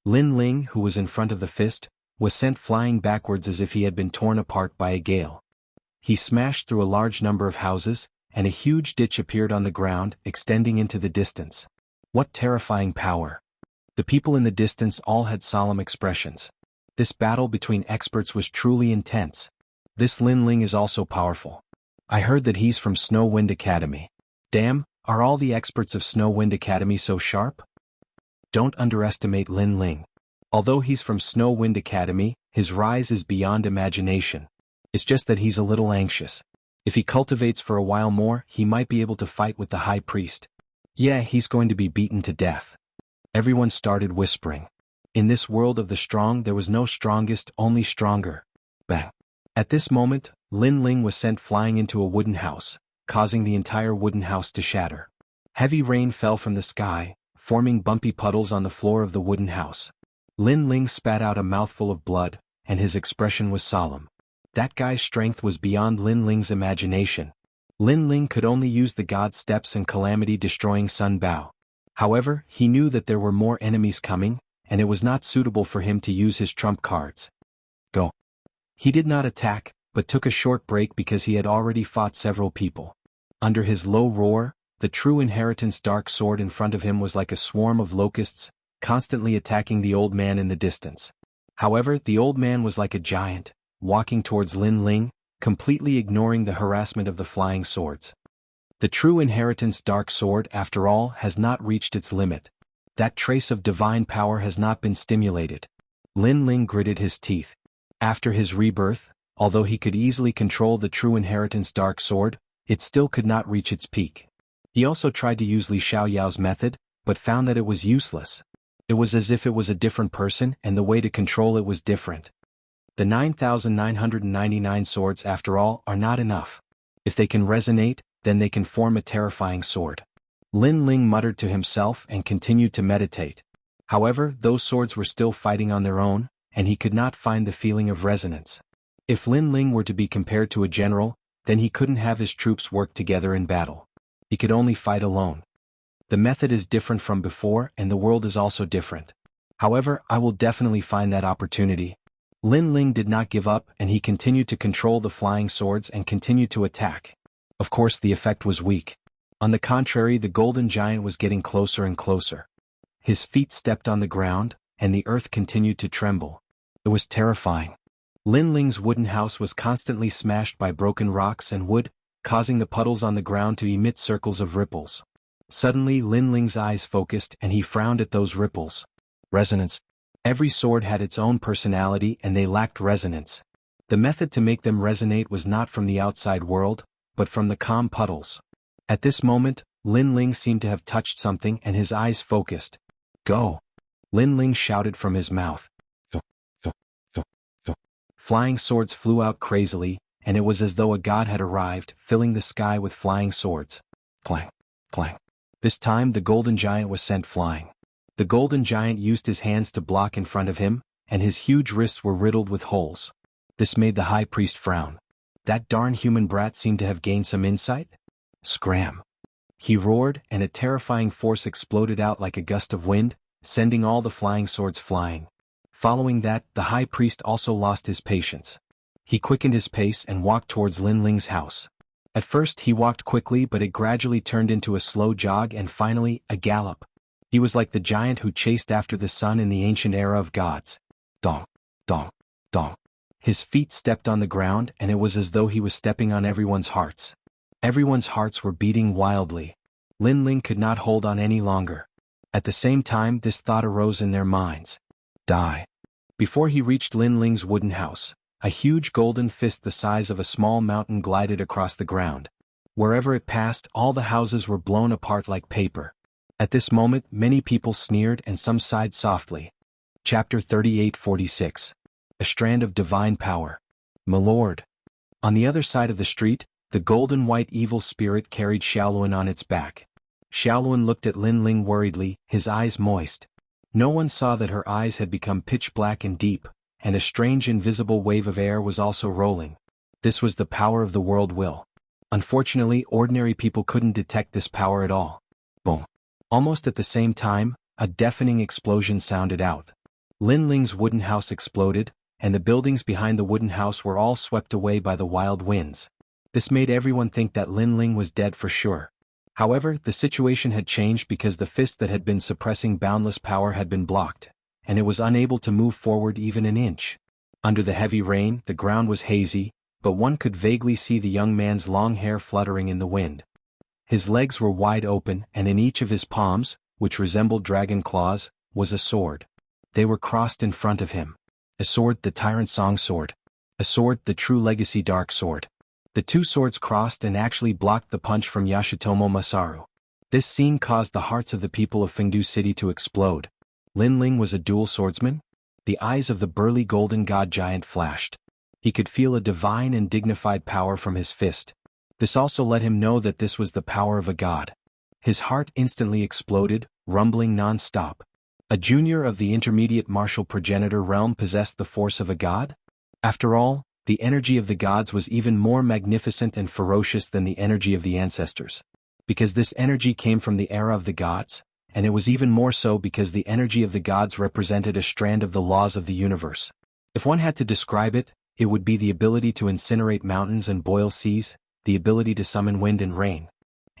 Lin Ling, who was in front of the fist, was sent flying backwards as if he had been torn apart by a gale. He smashed through a large number of houses, and a huge ditch appeared on the ground, extending into the distance. What terrifying power. The people in the distance all had solemn expressions. This battle between experts was truly intense. This Lin Ling is also powerful. I heard that he's from Snow Wind Academy. Damn, are all the experts of Snow Wind Academy so sharp? Don't underestimate Lin Ling. Although he's from Snow Wind Academy, his rise is beyond imagination. It's just that he's a little anxious. If he cultivates for a while more, he might be able to fight with the high priest. Yeah, he's going to be beaten to death. Everyone started whispering. In this world of the strong there was no strongest, only stronger. Bang. At this moment, Lin Ling was sent flying into a wooden house, causing the entire wooden house to shatter. Heavy rain fell from the sky, forming bumpy puddles on the floor of the wooden house. Lin Ling spat out a mouthful of blood, and his expression was solemn. That guy's strength was beyond Lin Ling's imagination. Lin Ling could only use the God Steps and calamity-destroying Sun Bao. However, he knew that there were more enemies coming, and it was not suitable for him to use his trump cards. Go. He did not attack, but took a short break because he had already fought several people. Under his low roar, the true inheritance dark sword in front of him was like a swarm of locusts, constantly attacking the old man in the distance. However, the old man was like a giant, walking towards Lin Ling, completely ignoring the harassment of the flying swords. The true inheritance dark sword, after all, has not reached its limit. That trace of divine power has not been stimulated. Lin Ling gritted his teeth. After his rebirth, although he could easily control the true inheritance dark sword, it still could not reach its peak. He also tried to use Li Xiaoyao's method, but found that it was useless. It was as if it was a different person and the way to control it was different. The 9,999 swords, after all, are not enough. If they can resonate, then they can form a terrifying sword. Lin Ling muttered to himself and continued to meditate. However, those swords were still fighting on their own, and he could not find the feeling of resonance. If Lin Ling were to be compared to a general, then he couldn't have his troops work together in battle. He could only fight alone. The method is different from before, and the world is also different. However, I will definitely find that opportunity. Lin Ling did not give up, and he continued to control the flying swords and continued to attack. Of course, the effect was weak. On the contrary, the golden giant was getting closer and closer. His feet stepped on the ground, and the earth continued to tremble. It was terrifying. Lin Ling's wooden house was constantly smashed by broken rocks and wood, causing the puddles on the ground to emit circles of ripples. Suddenly, Lin Ling's eyes focused and he frowned at those ripples. Resonance. Every sword had its own personality and they lacked resonance. The method to make them resonate was not from the outside world, but from the calm puddles. At this moment, Lin Ling seemed to have touched something and his eyes focused. Go! Lin Ling shouted from his mouth. Go, go, go, go. Flying swords flew out crazily, and it was as though a god had arrived, filling the sky with flying swords. Clang, clang. This time the golden giant was sent flying. The golden giant used his hands to block in front of him, and his huge wrists were riddled with holes. This made the high priest frown. That darn human brat seemed to have gained some insight? Scram! He roared, and a terrifying force exploded out like a gust of wind, sending all the flying swords flying. Following that, the high priest also lost his patience. He quickened his pace and walked towards Lin Ling's house. At first he walked quickly, but it gradually turned into a slow jog and finally, a gallop. He was like the giant who chased after the sun in the ancient era of gods. Dong, dong, dong. His feet stepped on the ground and it was as though he was stepping on everyone's hearts. Everyone's hearts were beating wildly. Lin Ling could not hold on any longer. At the same time, this thought arose in their minds. Die. Before he reached Lin Ling's wooden house, a huge golden fist the size of a small mountain glided across the ground. Wherever it passed, all the houses were blown apart like paper. At this moment, many people sneered and some sighed softly. Chapter 38:46. A strand of divine power. My lord. On the other side of the street, the golden white evil spirit carried Xiaoluan on its back. Xiaoluan looked at Lin Ling worriedly, his eyes moist. No one saw that her eyes had become pitch black and deep, and a strange invisible wave of air was also rolling. This was the power of the world will. Unfortunately, ordinary people couldn't detect this power at all. Boom. Almost at the same time, a deafening explosion sounded out. Lin Ling's wooden house exploded, and the buildings behind the wooden house were all swept away by the wild winds. This made everyone think that Lin Ling was dead for sure. However, the situation had changed because the fist that had been suppressing boundless power had been blocked, and it was unable to move forward even an inch. Under the heavy rain, the ground was hazy, but one could vaguely see the young man's long hair fluttering in the wind. His legs were wide open, and in each of his palms, which resembled dragon claws, was a sword. They were crossed in front of him. A sword, the Tyrant Song Sword. A sword, the True Legacy Dark Sword. The two swords crossed and actually blocked the punch from Yashitomo Masaru. This scene caused the hearts of the people of Fengdu City to explode. Lin Ling was a dual swordsman? The eyes of the burly golden god giant flashed. He could feel a divine and dignified power from his fist. This also let him know that this was the power of a god. His heart instantly exploded, rumbling non-stop. A junior of the intermediate martial progenitor realm possessed the force of a god? After all, the energy of the gods was even more magnificent and ferocious than the energy of the ancestors. Because this energy came from the era of the gods, and it was even more so because the energy of the gods represented a strand of the laws of the universe. If one had to describe it, it would be the ability to incinerate mountains and boil seas, the ability to summon wind and rain.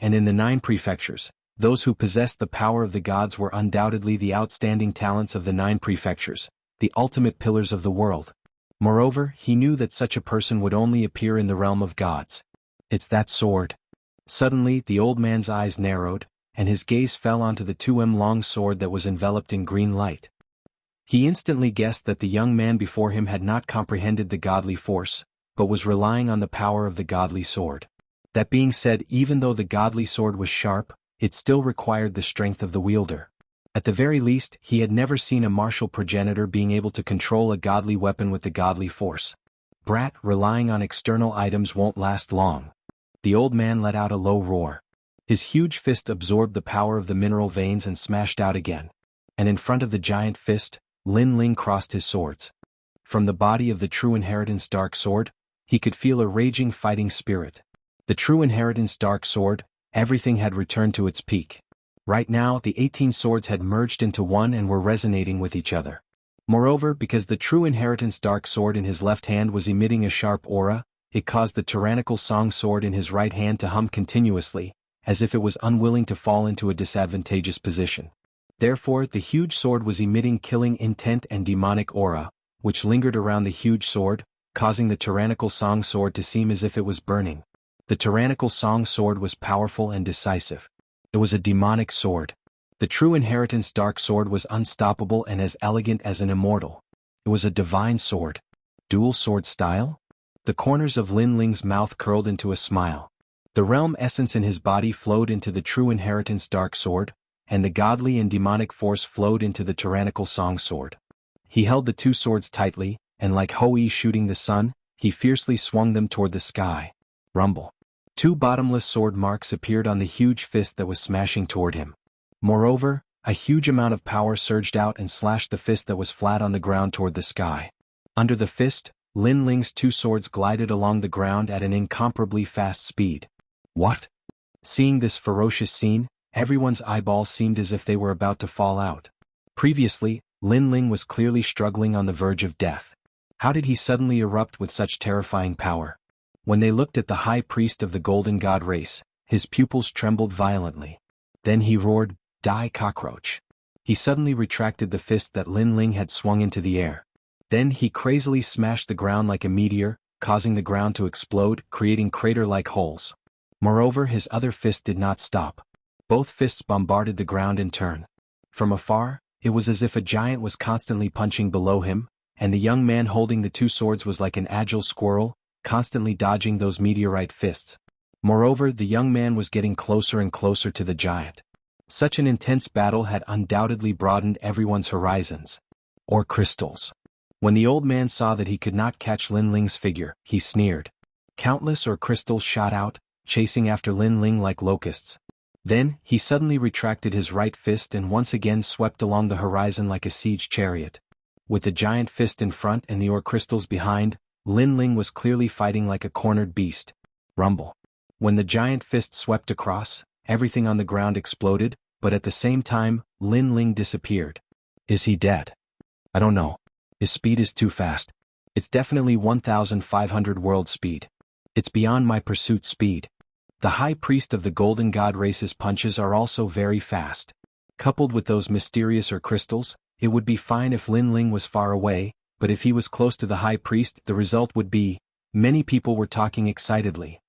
And in the 9 prefectures, those who possessed the power of the gods were undoubtedly the outstanding talents of the 9 prefectures, the ultimate pillars of the world. Moreover, he knew that such a person would only appear in the realm of gods. It's that sword. Suddenly, the old man's eyes narrowed, and his gaze fell onto the 2m-long sword that was enveloped in green light. He instantly guessed that the young man before him had not comprehended the godly force, but was relying on the power of the godly sword. That being said, even though the godly sword was sharp, it still required the strength of the wielder. At the very least, he had never seen a martial progenitor being able to control a godly weapon with the godly force. Brat, relying on external items won't last long. The old man let out a low roar. His huge fist absorbed the power of the mineral veins and smashed out again. And in front of the giant fist, Lin Ling crossed his swords. From the body of the True Inheritance Dark Sword, he could feel a raging fighting spirit. The True Inheritance Dark Sword, everything had returned to its peak. Right now, the 18 swords had merged into one and were resonating with each other. Moreover, because the True Inheritance Dark Sword in his left hand was emitting a sharp aura, it caused the tyrannical Song Sword in his right hand to hum continuously, as if it was unwilling to fall into a disadvantageous position. Therefore, the huge sword was emitting killing intent and demonic aura, which lingered around the huge sword, causing the tyrannical Song Sword to seem as if it was burning. The tyrannical Song Sword was powerful and decisive. It was a demonic sword. The True Inheritance Dark Sword was unstoppable and as elegant as an immortal. It was a divine sword. Dual sword style? The corners of Lin Ling's mouth curled into a smile. The realm essence in his body flowed into the True Inheritance Dark Sword, and the godly and demonic force flowed into the tyrannical Song Sword. He held the two swords tightly, and like Hou-Yi shooting the sun, he fiercely swung them toward the sky. Rumble. 2 bottomless sword marks appeared on the huge fist that was smashing toward him. Moreover, a huge amount of power surged out and slashed the fist that was flat on the ground toward the sky. Under the fist, Lin Ling's 2 swords glided along the ground at an incomparably fast speed. What? Seeing this ferocious scene, everyone's eyeballs seemed as if they were about to fall out. Previously, Lin Ling was clearly struggling on the verge of death. How did he suddenly erupt with such terrifying power? When they looked at the high priest of the Golden God race, his pupils trembled violently. Then he roared, "Die, cockroach!" He suddenly retracted the fist that Lin Ling had swung into the air. Then he crazily smashed the ground like a meteor, causing the ground to explode, creating crater-like holes. Moreover, his other fist did not stop. Both fists bombarded the ground in turn. From afar, it was as if a giant was constantly punching below him, and the young man holding the 2 swords was like an agile squirrel, constantly dodging those meteorite fists. Moreover, the young man was getting closer and closer to the giant. Such an intense battle had undoubtedly broadened everyone's horizons. Or crystals. When the old man saw that he could not catch Lin Ling's figure, he sneered. Countless or crystals shot out, chasing after Lin Ling like locusts. Then, he suddenly retracted his right fist and once again swept along the horizon like a siege chariot. With the giant fist in front and the ore crystals behind, Lin Ling was clearly fighting like a cornered beast. Rumble. When the giant fist swept across, everything on the ground exploded, but at the same time, Lin Ling disappeared. Is he dead? I don't know. His speed is too fast. It's definitely 1,500 world speed. It's beyond my pursuit speed. The high priest of the golden god race's punches are also very fast. Coupled with those mysterious crystals, it would be fine if Lin Ling was far away, but if he was close to the high priest, the result would be, many people were talking excitedly.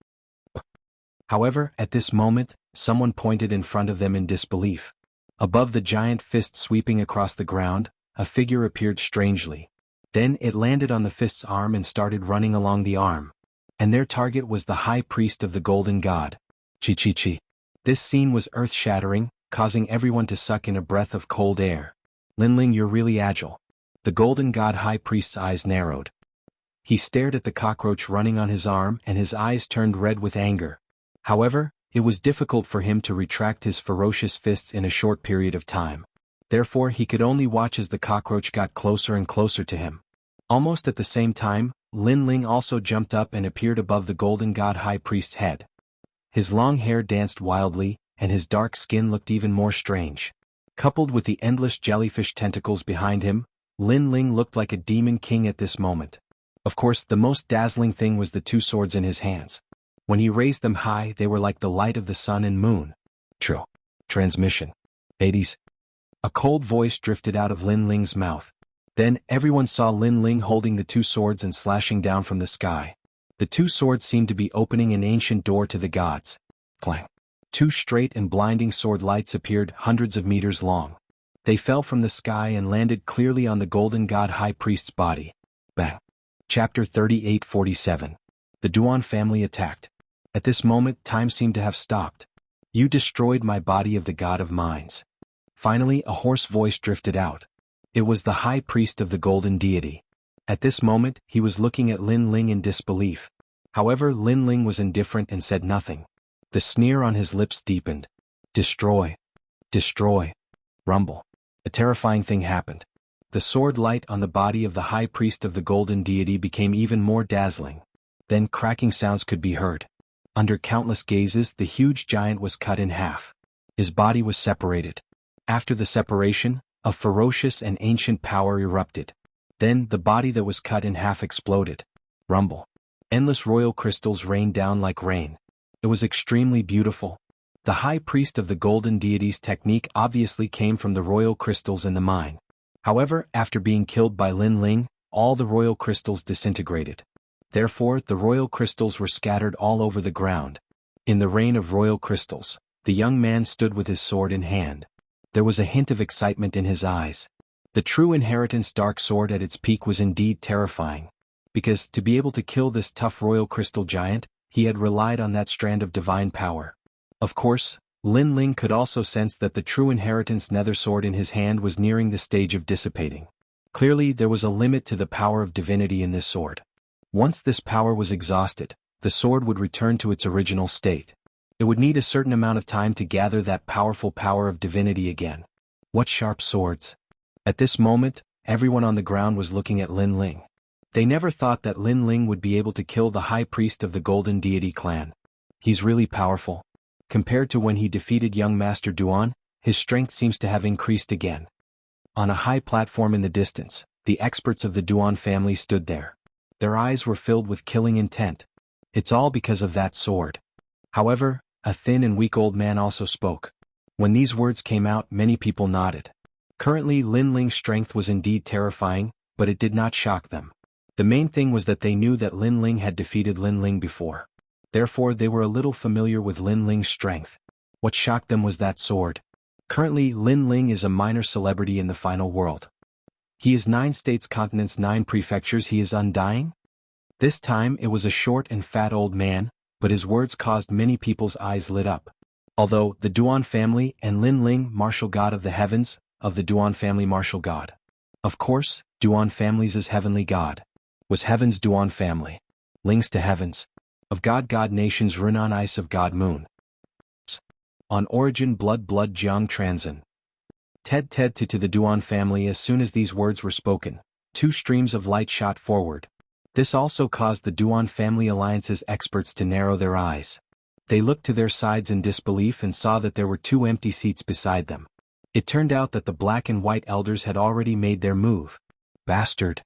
However, at this moment, someone pointed in front of them in disbelief. Above the giant fist sweeping across the ground, a figure appeared strangely. Then it landed on the fist's arm and started running along the arm. And their target was the high priest of the golden god. Chi. This scene was earth-shattering, causing everyone to suck in a breath of cold air. Lin Ling, you're really agile. The golden god high priest's eyes narrowed. He stared at the cockroach running on his arm and his eyes turned red with anger. However, it was difficult for him to retract his ferocious fists in a short period of time. Therefore he could only watch as the cockroach got closer and closer to him. Almost at the same time, Lin Ling also jumped up and appeared above the golden god high priest's head. His long hair danced wildly, and his dark skin looked even more strange. Coupled with the endless jellyfish tentacles behind him, Lin Ling looked like a demon king at this moment. Of course, the most dazzling thing was the two swords in his hands. When he raised them high, they were like the light of the sun and moon. Transmission. 80s. A cold voice drifted out of Lin Ling's mouth. Then, everyone saw Lin Ling holding the two swords and slashing down from the sky. The two swords seemed to be opening an ancient door to the gods. Clang. Two straight and blinding sword lights appeared hundreds of meters long. They fell from the sky and landed clearly on the golden god high priest's body. Bang. Chapter 38-47. The Duan family attacked. At this moment, time seemed to have stopped. You destroyed my body of the god of mines. Finally, a hoarse voice drifted out. It was the high priest of the golden deity. At this moment, he was looking at Lin Ling in disbelief. However, Lin Ling was indifferent and said nothing. The sneer on his lips deepened. Destroy. Destroy. Rumble. A terrifying thing happened. The sword light on the body of the high priest of the golden deity became even more dazzling. Then cracking sounds could be heard. Under countless gazes, the huge giant was cut in half. His body was separated. After the separation, a ferocious and ancient power erupted. Then, the body that was cut in half exploded. Rumble. Endless royal crystals rained down like rain. It was extremely beautiful. The high priest of the golden deity's technique obviously came from the royal crystals in the mine. However, after being killed by Lin Ling, all the royal crystals disintegrated. Therefore, the royal crystals were scattered all over the ground. In the rain of royal crystals, the young man stood with his sword in hand. There was a hint of excitement in his eyes. The true inheritance dark sword at its peak was indeed terrifying. Because, to be able to kill this tough royal crystal giant, he had relied on that strand of divine power. Of course, Lin Ling could also sense that the true inheritance nether sword in his hand was nearing the stage of dissipating. Clearly, there was a limit to the power of divinity in this sword. Once this power was exhausted, the sword would return to its original state. It would need a certain amount of time to gather that powerful power of divinity again. What sharp swords! At this moment, everyone on the ground was looking at Lin Ling. They never thought that Lin Ling would be able to kill the high priest of the golden deity clan. He's really powerful. Compared to when he defeated young Master Duan, his strength seems to have increased again. On a high platform in the distance, the experts of the Duan family stood there. Their eyes were filled with killing intent. It's all because of that sword. However, a thin and weak old man also spoke. When these words came out, many people nodded. Currently, Lin Ling's strength was indeed terrifying, but it did not shock them. The main thing was that they knew that Lin Ling had defeated Lin Ling before. Therefore, they were a little familiar with Lin Ling's strength. What shocked them was that sword. Currently, Lin Ling is a minor celebrity in the final world. He is 9 states, continents, 9 prefectures. He is undying? This time it was a short and fat old man, but his words caused many people's eyes lit up. Although, the Duan family and Lin Ling, martial god of the heavens, of the Duan family martial god. Of course, Duan families is heavenly god. Was heaven's Duan family. Links to heavens. Of god nations Renan ice of god moon. On origin blood Jiang Transin. Ted to the Duan family. As soon as these words were spoken, 2 streams of light shot forward. This also caused the Duan family alliance's experts to narrow their eyes. They looked to their sides in disbelief and saw that there were 2 empty seats beside them. It turned out that the black and white elders had already made their move. Bastard.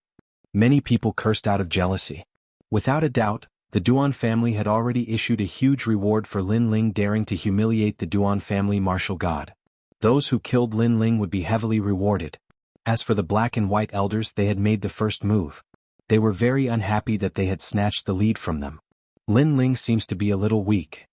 Many people cursed out of jealousy. Without a doubt, The Duan family had already issued a huge reward for Lin Ling daring to humiliate the Duan family martial god. Those who killed Lin Ling would be heavily rewarded. As for the black and white elders, they had made the first move. They were very unhappy that they had snatched the lead from them. Lin Ling seems to be a little weak.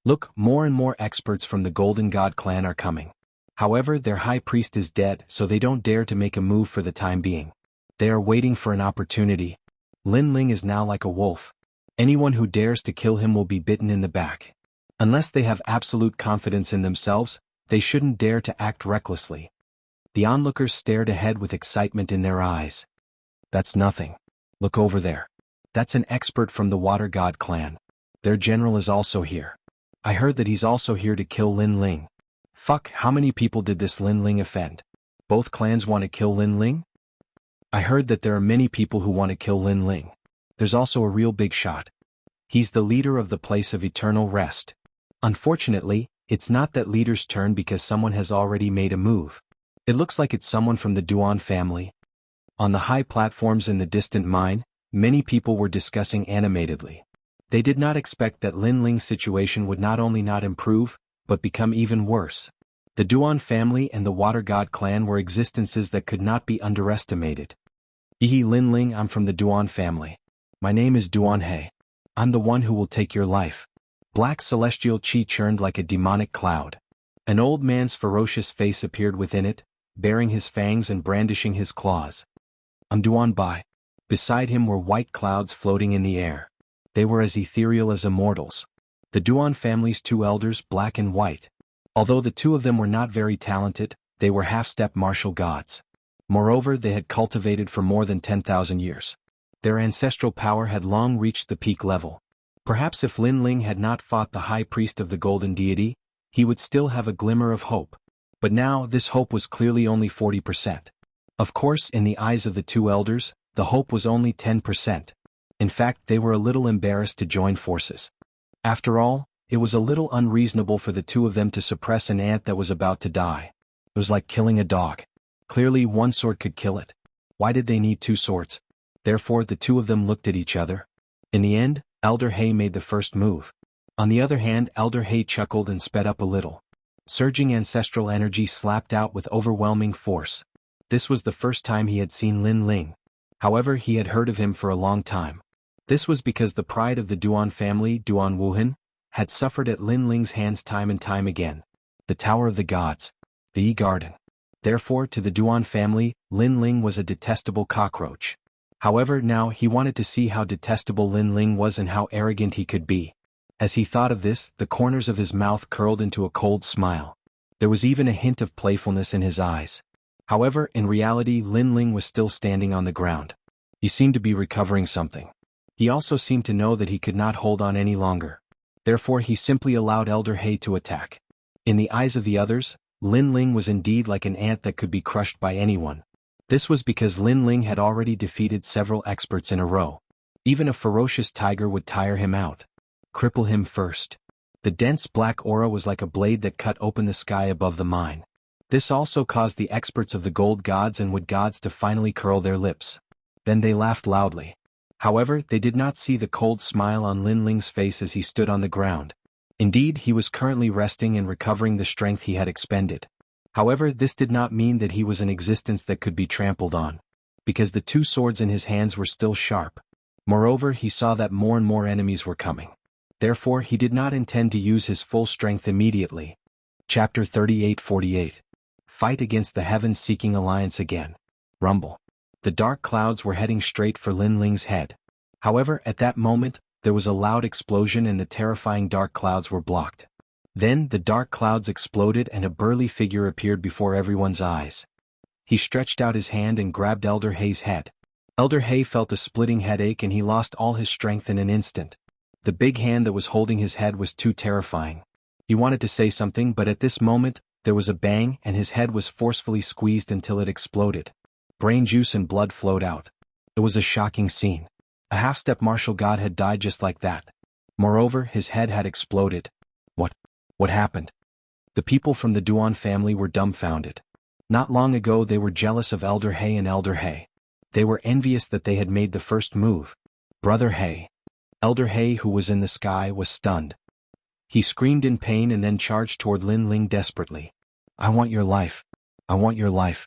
Look, more and more experts from the Golden God clan are coming. However, their high priest is dead, so they don't dare to make a move for the time being. They are waiting for an opportunity. Lin Ling is now like a wolf. Anyone who dares to kill him will be bitten in the back. Unless they have absolute confidence in themselves, they shouldn't dare to act recklessly. The onlookers stared ahead with excitement in their eyes. That's nothing. Look over there. That's an expert from the Water God clan. Their general is also here. I heard that he's also here to kill Lin Ling. Fuck, how many people did this Lin Ling offend? Both clans want to kill Lin Ling? I heard that there are many people who want to kill Lin Ling. There's also a real big shot. He's the leader of the place of eternal rest. Unfortunately, it's not that leader's turn because someone has already made a move. It looks like it's someone from the Duan family. On the high platforms in the distant mine, many people were discussing animatedly. They did not expect that Lin Ling's situation would not only not improve, but become even worse. The Duan family and the Water God clan were existences that could not be underestimated. Ihi Lin Ling, I'm from the Duan family. My name is Duan He. I'm the one who will take your life. Black celestial chi churned like a demonic cloud. An old man's ferocious face appeared within it, baring his fangs and brandishing his claws. I'm Duan Bai. Beside him were white clouds floating in the air. They were as ethereal as immortals. The Duan family's two elders, black and white. Although the two of them were not very talented, they were half-step martial gods. Moreover, they had cultivated for more than 10,000 years. Their ancestral power had long reached the peak level. Perhaps if Lin Ling had not fought the high priest of the golden deity, he would still have a glimmer of hope. But now, this hope was clearly only 40%. Of course, in the eyes of the two elders, the hope was only 10%. In fact, they were a little embarrassed to join forces. After all, it was a little unreasonable for the two of them to suppress an ant that was about to die. It was like killing a dog. Clearly, one sword could kill it. Why did they need two swords? Therefore, the two of them looked at each other. In the end, Elder He made the first move. On the other hand, Elder He chuckled and sped up a little. Surging ancestral energy slapped out with overwhelming force. This was the first time he had seen Lin Ling. However, he had heard of him for a long time. This was because the pride of the Duan family, Duan Wuhan, had suffered at Lin Ling's hands time and time again. The Tower of the Gods. The E-Garden. Therefore, to the Duan family, Lin Ling was a detestable cockroach. However, now he wanted to see how detestable Lin Ling was and how arrogant he could be. As he thought of this, the corners of his mouth curled into a cold smile. There was even a hint of playfulness in his eyes. However, in reality, Lin Ling was still standing on the ground. He seemed to be recovering something. He also seemed to know that he could not hold on any longer. Therefore, he simply allowed Elder He to attack. In the eyes of the others, Lin Ling was indeed like an ant that could be crushed by anyone. This was because Lin Ling had already defeated several experts in a row. Even a ferocious tiger would tire him out. Cripple him first. The dense black aura was like a blade that cut open the sky above the mine. This also caused the experts of the gold gods and wood gods to finally curl their lips. Then they laughed loudly. However, they did not see the cold smile on Lin Ling's face as he stood on the ground. Indeed, he was currently resting and recovering the strength he had expended. However, this did not mean that he was an existence that could be trampled on, because the two swords in his hands were still sharp. Moreover, he saw that more and more enemies were coming. Therefore, he did not intend to use his full strength immediately. Chapter 38-48. Fight against the heavens-seeking alliance again. Rumble. The dark clouds were heading straight for Lin Ling's head. However, at that moment, there was a loud explosion and the terrifying dark clouds were blocked. Then, the dark clouds exploded and a burly figure appeared before everyone's eyes. He stretched out his hand and grabbed Elder He's head. Elder He felt a splitting headache and he lost all his strength in an instant. The big hand that was holding his head was too terrifying. He wanted to say something, but at this moment, there was a bang and his head was forcefully squeezed until it exploded. Brain juice and blood flowed out. It was a shocking scene. A half-step martial god had died just like that. Moreover, his head had exploded. What happened? The people from the Duan family were dumbfounded. Not long ago they were jealous of Elder He and Elder He. They were envious that they had made the first move. Brother He. Elder He, who was in the sky, was stunned. He screamed in pain and then charged toward Lin Ling desperately. I want your life. I want your life.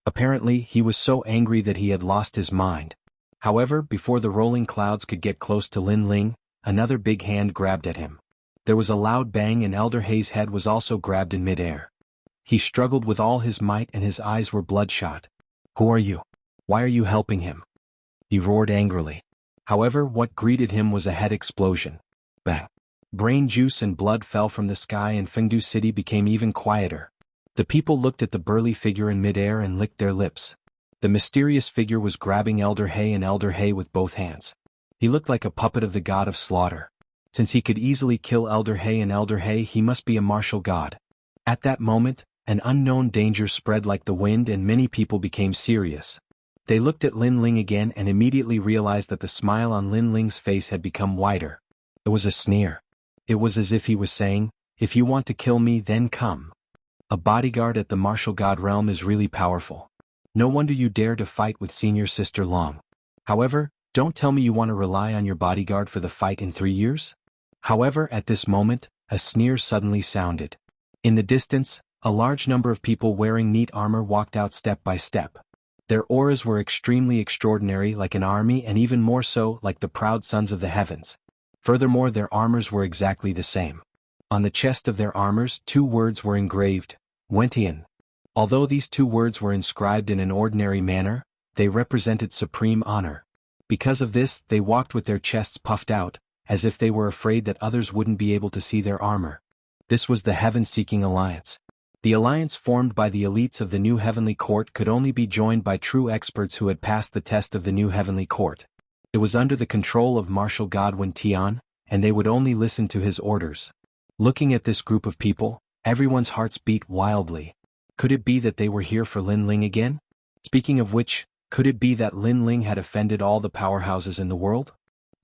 Apparently, he was so angry that he had lost his mind. However, before the rolling clouds could get close to Lin Ling, another big hand grabbed at him. There was a loud bang and Elder He's head was also grabbed in midair. He struggled with all his might and his eyes were bloodshot. Who are you? Why are you helping him? He roared angrily. However, what greeted him was a head explosion. Bang! Brain juice and blood fell from the sky and Fengdu City became even quieter. The people looked at the burly figure in midair and licked their lips. The mysterious figure was grabbing Elder He and Elder He with both hands. He looked like a puppet of the god of slaughter. Since he could easily kill Elder He and Elder He must be a martial god. At that moment, an unknown danger spread like the wind and many people became serious. They looked at Lin Ling again and immediately realized that the smile on Lin Ling's face had become wider. It was a sneer. It was as if he was saying, if you want to kill me, then come. A bodyguard at the martial god realm is really powerful. No wonder you dare to fight with senior sister Long. However, don't tell me you want to rely on your bodyguard for the fight in 3 years? However, at this moment, a sneer suddenly sounded. In the distance, a large number of people wearing neat armor walked out step by step. Their auras were extremely extraordinary, like an army, and even more so, like the proud sons of the heavens. Furthermore, their armors were exactly the same. On the chest of their armors, 2 words were engraved, Wentian. Although these 2 words were inscribed in an ordinary manner, they represented supreme honor. Because of this, they walked with their chests puffed out, as if they were afraid that others wouldn't be able to see their armor. This was the Heaven-Seeking Alliance. The alliance formed by the elites of the New Heavenly Court could only be joined by true experts who had passed the test of the New Heavenly Court. It was under the control of martial god Wen Tian, and they would only listen to his orders. Looking at this group of people, everyone's hearts beat wildly. Could it be that they were here for Lin Ling again? Speaking of which, could it be that Lin Ling had offended all the powerhouses in the world?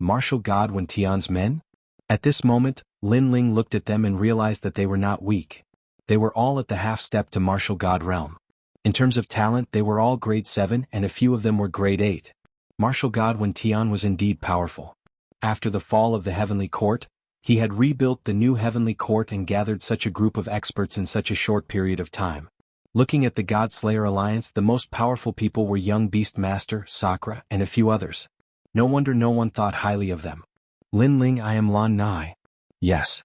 Martial god Wen Tian's men? At this moment, Lin Ling looked at them and realized that they were not weak. They were all at the half-step to martial god realm. In terms of talent, they were all grade 7 and a few of them were grade 8. Martial god Wen Tian was indeed powerful. After the fall of the Heavenly Court, he had rebuilt the New Heavenly Court and gathered such a group of experts in such a short period of time. Looking at the God-Slayer Alliance, the most powerful people were young Beast Master, Sakura, and a few others. No wonder no one thought highly of them. Lin Ling, I am Lan Nai. Yes.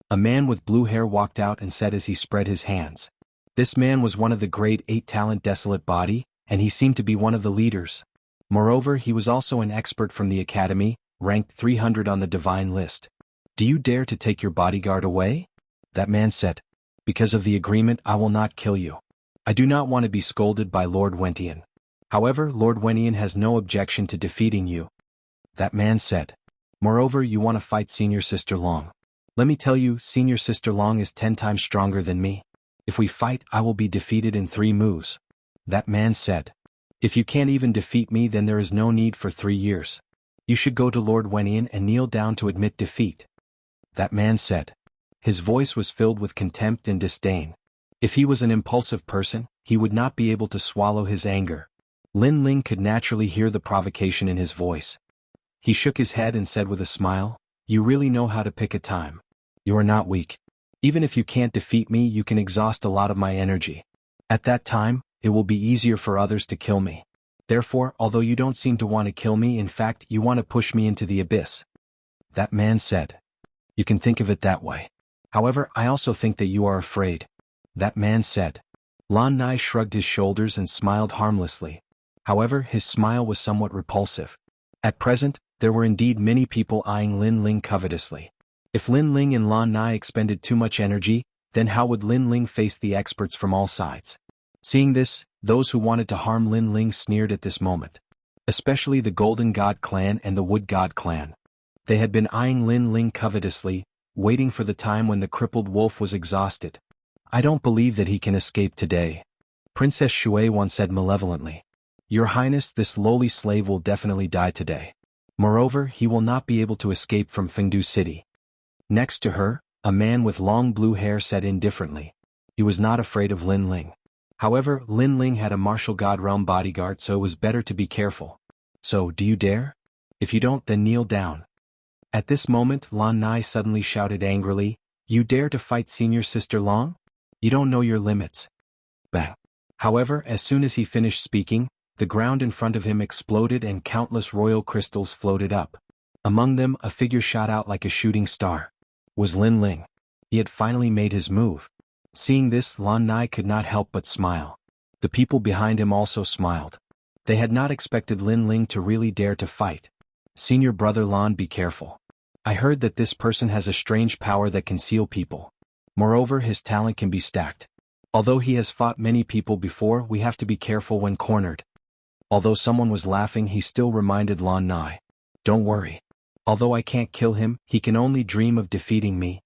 A man with blue hair walked out and said as he spread his hands. This man was one of the grade 8 talent Desolate Body, and he seemed to be one of the leaders. Moreover, he was also an expert from the academy, ranked 300 on the divine list. Do you dare to take your bodyguard away? That man said. Because of the agreement, I will not kill you. I do not want to be scolded by Lord Wentian. However, Lord Wentian has no objection to defeating you. That man said. Moreover, you want to fight Senior Sister Long. Let me tell you, Senior Sister Long is 10 times stronger than me. If we fight, I will be defeated in 3 moves. That man said. If you can't even defeat me, then there is no need for 3 years. You should go to Lord Wentian and kneel down to admit defeat. That man said. His voice was filled with contempt and disdain. If he was an impulsive person, he would not be able to swallow his anger. Lin Ling could naturally hear the provocation in his voice. He shook his head and said with a smile, You really know how to pick a time. You are not weak. Even if you can't defeat me, you can exhaust a lot of my energy. At that time, it will be easier for others to kill me. Therefore, although you don't seem to want to kill me, in fact, you want to push me into the abyss. That man said. You can think of it that way. However, I also think that you are afraid. That man said. Lan Nai shrugged his shoulders and smiled harmlessly. However, his smile was somewhat repulsive. At present, there were indeed many people eyeing Lin Ling covetously. If Lin Ling and Lan Nai expended too much energy, then how would Lin Ling face the experts from all sides? Seeing this, those who wanted to harm Lin Ling sneered at this moment. Especially the Golden God clan and the Wood God clan. They had been eyeing Lin Ling covetously, waiting for the time when the crippled wolf was exhausted. I don't believe that he can escape today. Princess Shui once said malevolently. Your Highness, this lowly slave will definitely die today. Moreover, he will not be able to escape from Fengdu City. Next to her, a man with long blue hair said indifferently. He was not afraid of Lin Ling. However, Lin Ling had a martial god realm bodyguard, so it was better to be careful. So, do you dare? If you don't, then kneel down. At this moment Lan Nai suddenly shouted angrily, "You dare to fight senior sister Long? You don't know your limits." Bang. However, as soon as he finished speaking, the ground in front of him exploded and countless royal crystals floated up. Among them, a figure shot out like a shooting star. Was Lin Ling. He had finally made his move. Seeing this, Lan Nai could not help but smile. The people behind him also smiled. They had not expected Lin Ling to really dare to fight. "Senior brother Lan, be careful. I heard that this person has a strange power that can seal people. Moreover, his talent can be stacked. Although he has fought many people before, we have to be careful when cornered." Although someone was laughing, he still reminded Lan Nai, "Don't worry. Although I can't kill him, he can only dream of defeating me."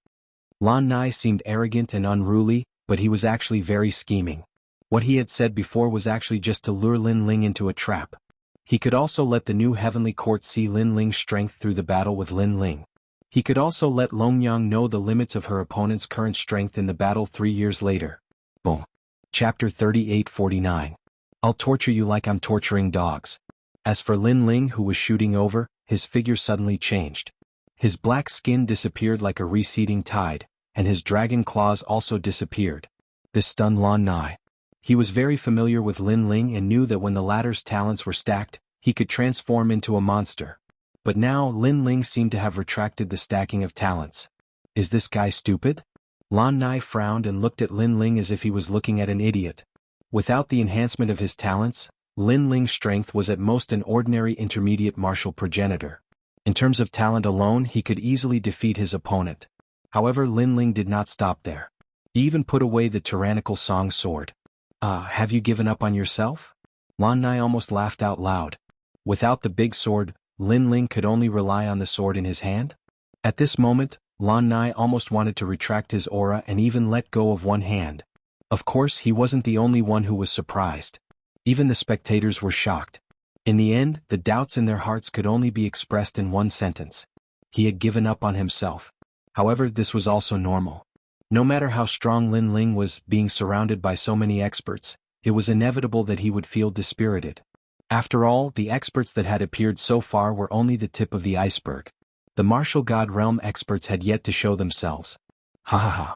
Lan Nai seemed arrogant and unruly, but he was actually very scheming. What he had said before was actually just to lure Lin Ling into a trap. He could also let the new heavenly court see Lin Ling's strength through the battle with Lin Ling. He could also let Longyang know the limits of her opponent's current strength in the battle 3 years later. Boom. Chapter 38-49. I'll torture you like I'm torturing dogs. As for Lin Ling, who was shooting over, his figure suddenly changed. His black skin disappeared like a receding tide, and his dragon claws also disappeared. This stunned Lan Nai. He was very familiar with Lin Ling and knew that when the latter's talents were stacked, he could transform into a monster. But now Lin Ling seemed to have retracted the stacking of talents. Is this guy stupid? Lan Nai frowned and looked at Lin Ling as if he was looking at an idiot. Without the enhancement of his talents, Lin Ling's strength was at most an ordinary intermediate martial progenitor. In terms of talent alone, he could easily defeat his opponent. However, Lin Ling did not stop there. He even put away the tyrannical song sword. Have you given up on yourself?" Lan Nai almost laughed out loud. Without the big sword, Lin Ling could only rely on the sword in his hand? At this moment, Lan Nai almost wanted to retract his aura and even let go of one hand. Of course, he wasn't the only one who was surprised. Even the spectators were shocked. In the end, the doubts in their hearts could only be expressed in one sentence. He had given up on himself. However, this was also normal. No matter how strong Lin Ling was, being surrounded by so many experts, it was inevitable that he would feel dispirited. After all, the experts that had appeared so far were only the tip of the iceberg. The martial god realm experts had yet to show themselves. Ha ha ha.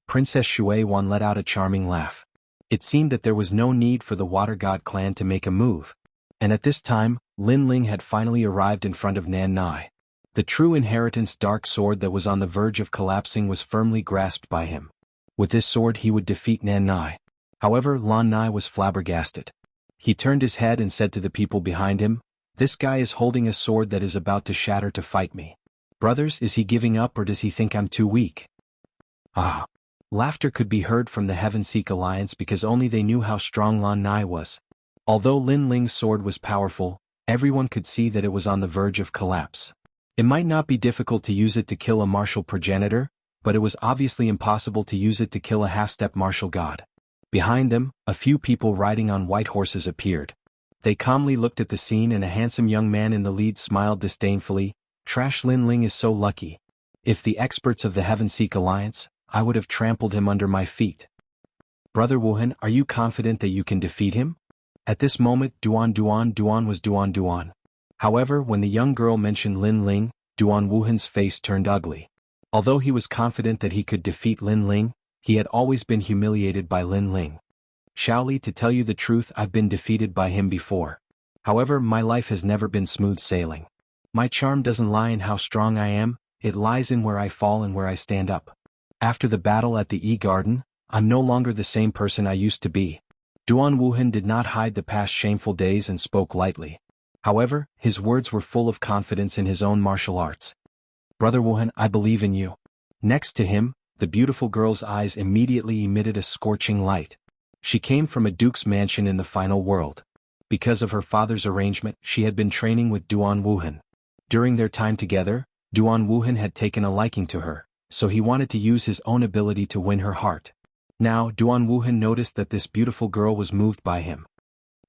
Princess Shui Wan let out a charming laugh. It seemed that there was no need for the water god clan to make a move. And at this time, Lin Ling had finally arrived in front of Nan Nai. The true inheritance dark sword that was on the verge of collapsing was firmly grasped by him. With this sword he would defeat Nan Nai. However, Lan Nai was flabbergasted. He turned his head and said to the people behind him, "This guy is holding a sword that is about to shatter to fight me. Brothers, is he giving up or does he think I'm too weak?" Ah! Laughter could be heard from the Heaven-Seek Alliance because only they knew how strong Lan Nai was. Although Lin Ling's sword was powerful, everyone could see that it was on the verge of collapse. It might not be difficult to use it to kill a martial progenitor, but it was obviously impossible to use it to kill a half-step martial god. Behind them, a few people riding on white horses appeared. They calmly looked at the scene and a handsome young man in the lead smiled disdainfully. "Trash Lin Ling is so lucky. If the experts of the Heaven-Seek Alliance, I would have trampled him under my feet." "Brother Wuhan, are you confident that you can defeat him?" At this moment Duan was Duan. However, when the young girl mentioned Lin Ling, Duan Wuhan's face turned ugly. Although he was confident that he could defeat Lin Ling, he had always been humiliated by Lin Ling. "Shaoli, to tell you the truth, I've been defeated by him before. However, my life has never been smooth sailing. My charm doesn't lie in how strong I am, it lies in where I fall and where I stand up. After the battle at the E-Garden, I'm no longer the same person I used to be." Duan Wuhan did not hide the past shameful days and spoke lightly. However, his words were full of confidence in his own martial arts. "Brother Wuhan, I believe in you." Next to him, the beautiful girl's eyes immediately emitted a scorching light. She came from a duke's mansion in the final world. Because of her father's arrangement, she had been training with Duan Wuhan. During their time together, Duan Wuhan had taken a liking to her, so he wanted to use his own ability to win her heart. Now, Duan Wuhan noticed that this beautiful girl was moved by him.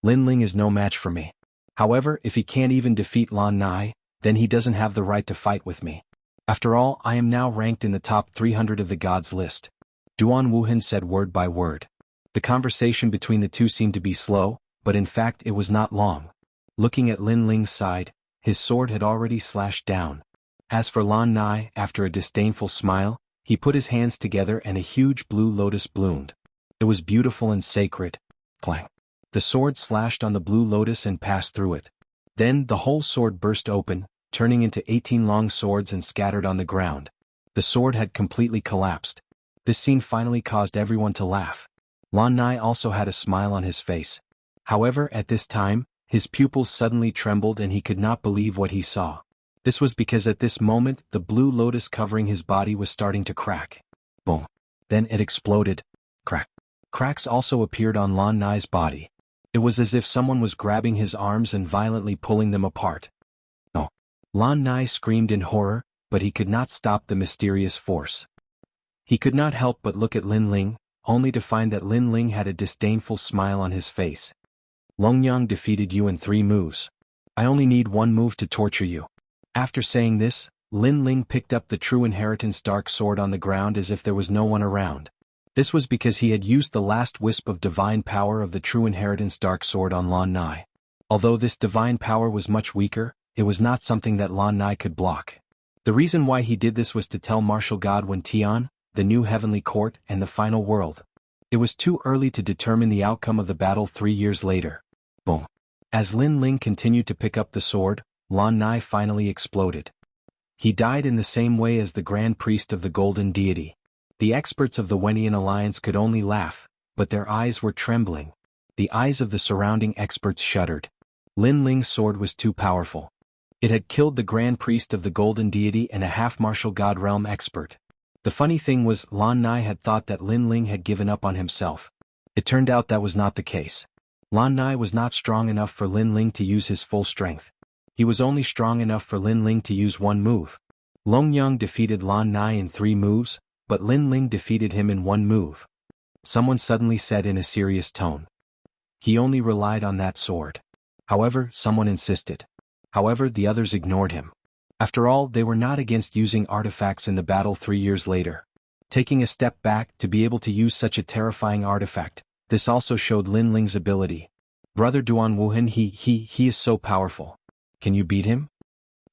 "Lin Ling is no match for me. However, if he can't even defeat Lan Nai, then he doesn't have the right to fight with me. After all, I am now ranked in the top 300 of the gods list." Duan Wuhan said word by word. The conversation between the two seemed to be slow, but in fact it was not long. Looking at Lin Ling's side, his sword had already slashed down. As for Lan Nai, after a disdainful smile, he put his hands together and a huge blue lotus bloomed. It was beautiful and sacred. Clang. The sword slashed on the blue lotus and passed through it. Then the whole sword burst open, turning into 18 long swords and scattered on the ground. The sword had completely collapsed. This scene finally caused everyone to laugh. Lan Nai also had a smile on his face. However, at this time, his pupils suddenly trembled and he could not believe what he saw. This was because at this moment, the blue lotus covering his body was starting to crack. Boom. Then it exploded. Crack. Cracks also appeared on Lan Nai's body. It was as if someone was grabbing his arms and violently pulling them apart. Oh. Lan Nai screamed in horror, but he could not stop the mysterious force. He could not help but look at Lin Ling, only to find that Lin Ling had a disdainful smile on his face. Longyang defeated you in 3 moves. I only need 1 move to torture you. After saying this, Lin Ling picked up the True Inheritance dark sword on the ground as if there was no one around. This was because he had used the last wisp of divine power of the True Inheritance dark sword on Lan Nai. Although this divine power was much weaker, it was not something that Lan Nai could block. The reason why he did this was to tell Martial God Wen Tian, the new heavenly court, and the final world. It was too early to determine the outcome of the battle 3 years later. Boom. As Lin Ling continued to pick up the sword, Lan Nai finally exploded. He died in the same way as the Grand Priest of the Golden Deity. The experts of the Wenian Alliance could only laugh, but their eyes were trembling. The eyes of the surrounding experts shuddered. Lin Ling's sword was too powerful. It had killed the Grand Priest of the Golden Deity and a half-martial god realm expert. The funny thing was Lan Nai had thought that Lin Ling had given up on himself. It turned out that was not the case. Lan Nai was not strong enough for Lin Ling to use his full strength. He was only strong enough for Lin Ling to use 1 move. Longyang defeated Lan Nai in 3 moves, but Lin Ling defeated him in 1 move. Someone suddenly said in a serious tone. He only relied on that sword. However, someone insisted. However, the others ignored him. After all, they were not against using artifacts in the battle 3 years later. Taking a step back to be able to use such a terrifying artifact, this also showed Lin Ling's ability. Brother Duan Wuhan, he is so powerful. Can you beat him?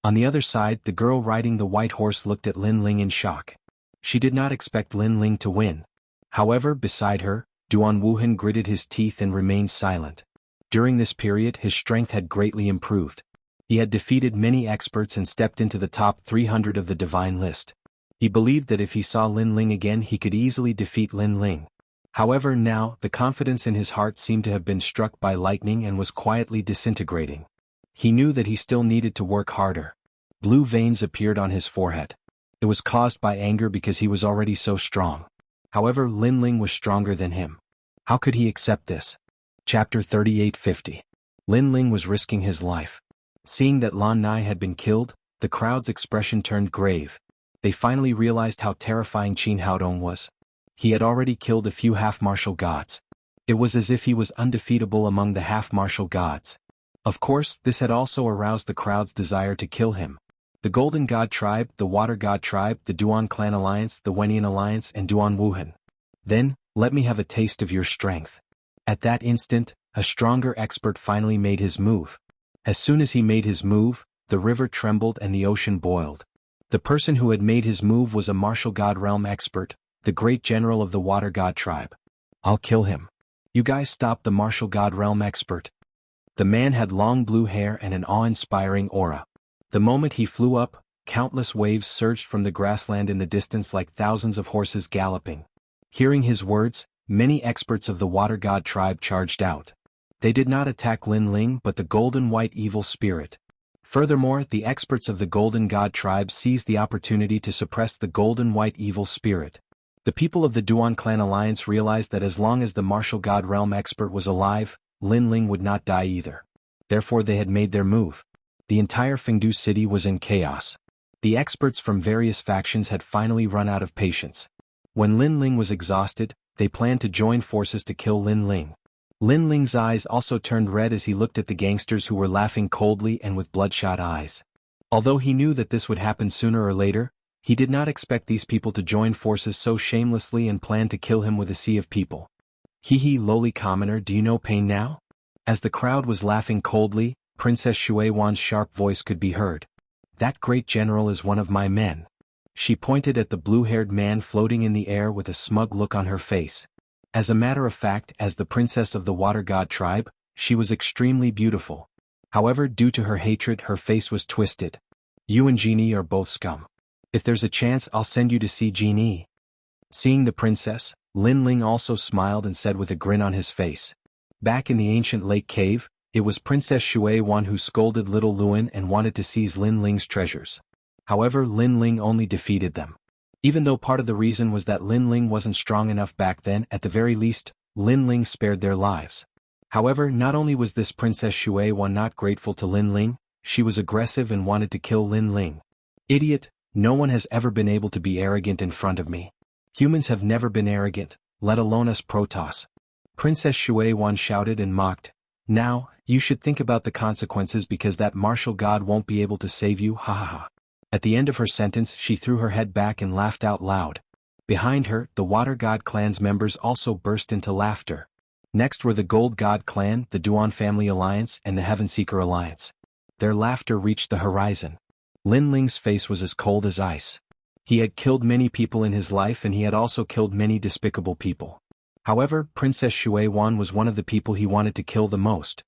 On the other side, the girl riding the white horse looked at Lin Ling in shock. She did not expect Lin Ling to win. However, beside her, Duan Wuhan gritted his teeth and remained silent. During this period, his strength had greatly improved. He had defeated many experts and stepped into the top 300 of the divine list. He believed that if he saw Lin Ling again he could easily defeat Lin Ling. However, now, the confidence in his heart seemed to have been struck by lightning and was quietly disintegrating. He knew that he still needed to work harder. Blue veins appeared on his forehead. It was caused by anger because he was already so strong. However, Lin Ling was stronger than him. How could he accept this? Chapter 3850. Lin Ling was risking his life. Seeing that Lan Nai had been killed, the crowd's expression turned grave. They finally realized how terrifying Qin Haodong was. He had already killed a few half-martial gods. It was as if he was undefeatable among the half-martial gods. Of course, this had also aroused the crowd's desire to kill him. The Golden God Tribe, the Water God Tribe, the Duan Clan Alliance, the Wenian Alliance, and Duan Wuhan. Then, let me have a taste of your strength. At that instant, a stronger expert finally made his move. As soon as he made his move, the river trembled and the ocean boiled. The person who had made his move was a martial god realm expert, the great general of the Water God Tribe. I'll kill him. You guys stop the martial god realm expert. The man had long blue hair and an awe-inspiring aura. The moment he flew up, countless waves surged from the grassland in the distance like thousands of horses galloping. Hearing his words, many experts of the Water God Tribe charged out. They did not attack Lin Ling but the Golden White Evil Spirit. Furthermore, the experts of the Golden God Tribe seized the opportunity to suppress the Golden White Evil Spirit. The people of the Duan Clan Alliance realized that as long as the martial god realm expert was alive, Lin Ling would not die either. Therefore they had made their move. The entire Fengdu city was in chaos. The experts from various factions had finally run out of patience. When Lin Ling was exhausted, they planned to join forces to kill Lin Ling. Lin Ling's eyes also turned red as he looked at the gangsters who were laughing coldly and with bloodshot eyes. Although he knew that this would happen sooner or later, he did not expect these people to join forces so shamelessly and planned to kill him with a sea of people. Hee lowly commoner, do you know pain now? As the crowd was laughing coldly, Princess Shuiwan's sharp voice could be heard. That great general is one of my men. She pointed at the blue-haired man floating in the air with a smug look on her face. As a matter of fact, as the princess of the water god tribe, she was extremely beautiful. However, due to her hatred, her face was twisted. You and Genie are both scum. If there's a chance, I'll send you to see Genie. Seeing the princess, Lin Ling also smiled and said with a grin on his face. Back in the ancient lake cave, it was Princess Shui Wan who scolded little Luan and wanted to seize Lin Ling's treasures. However, Lin Ling only defeated them. Even though part of the reason was that Lin Ling wasn't strong enough back then, at the very least, Lin Ling spared their lives. However, not only was this Princess Shui Wan not grateful to Lin Ling, she was aggressive and wanted to kill Lin Ling. Idiot, no one has ever been able to be arrogant in front of me. Humans have never been arrogant, let alone us Protoss. Princess Shui Wan shouted and mocked. Now, you should think about the consequences because that martial god won't be able to save you, ha ha ha. At the end of her sentence, she threw her head back and laughed out loud. Behind her, the Water God clan's members also burst into laughter. Next were the Gold God clan, the Duan Family Alliance, and the Heaven Seeker Alliance. Their laughter reached the horizon. Lin Ling's face was as cold as ice. He had killed many people in his life and he had also killed many despicable people. However, Princess Shui Wan was one of the people he wanted to kill the most.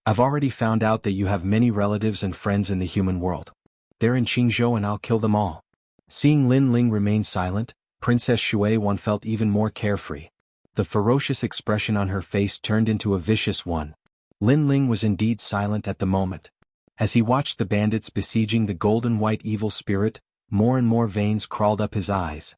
I've already found out that you have many relatives and friends in the human world. They're in Qingzhou and I'll kill them all. Seeing Lin Ling remain silent, Princess Shui Wan felt even more carefree. The ferocious expression on her face turned into a vicious one. Lin Ling was indeed silent at the moment. As he watched the bandits besieging the golden white evil spirit, more and more veins crawled up his eyes.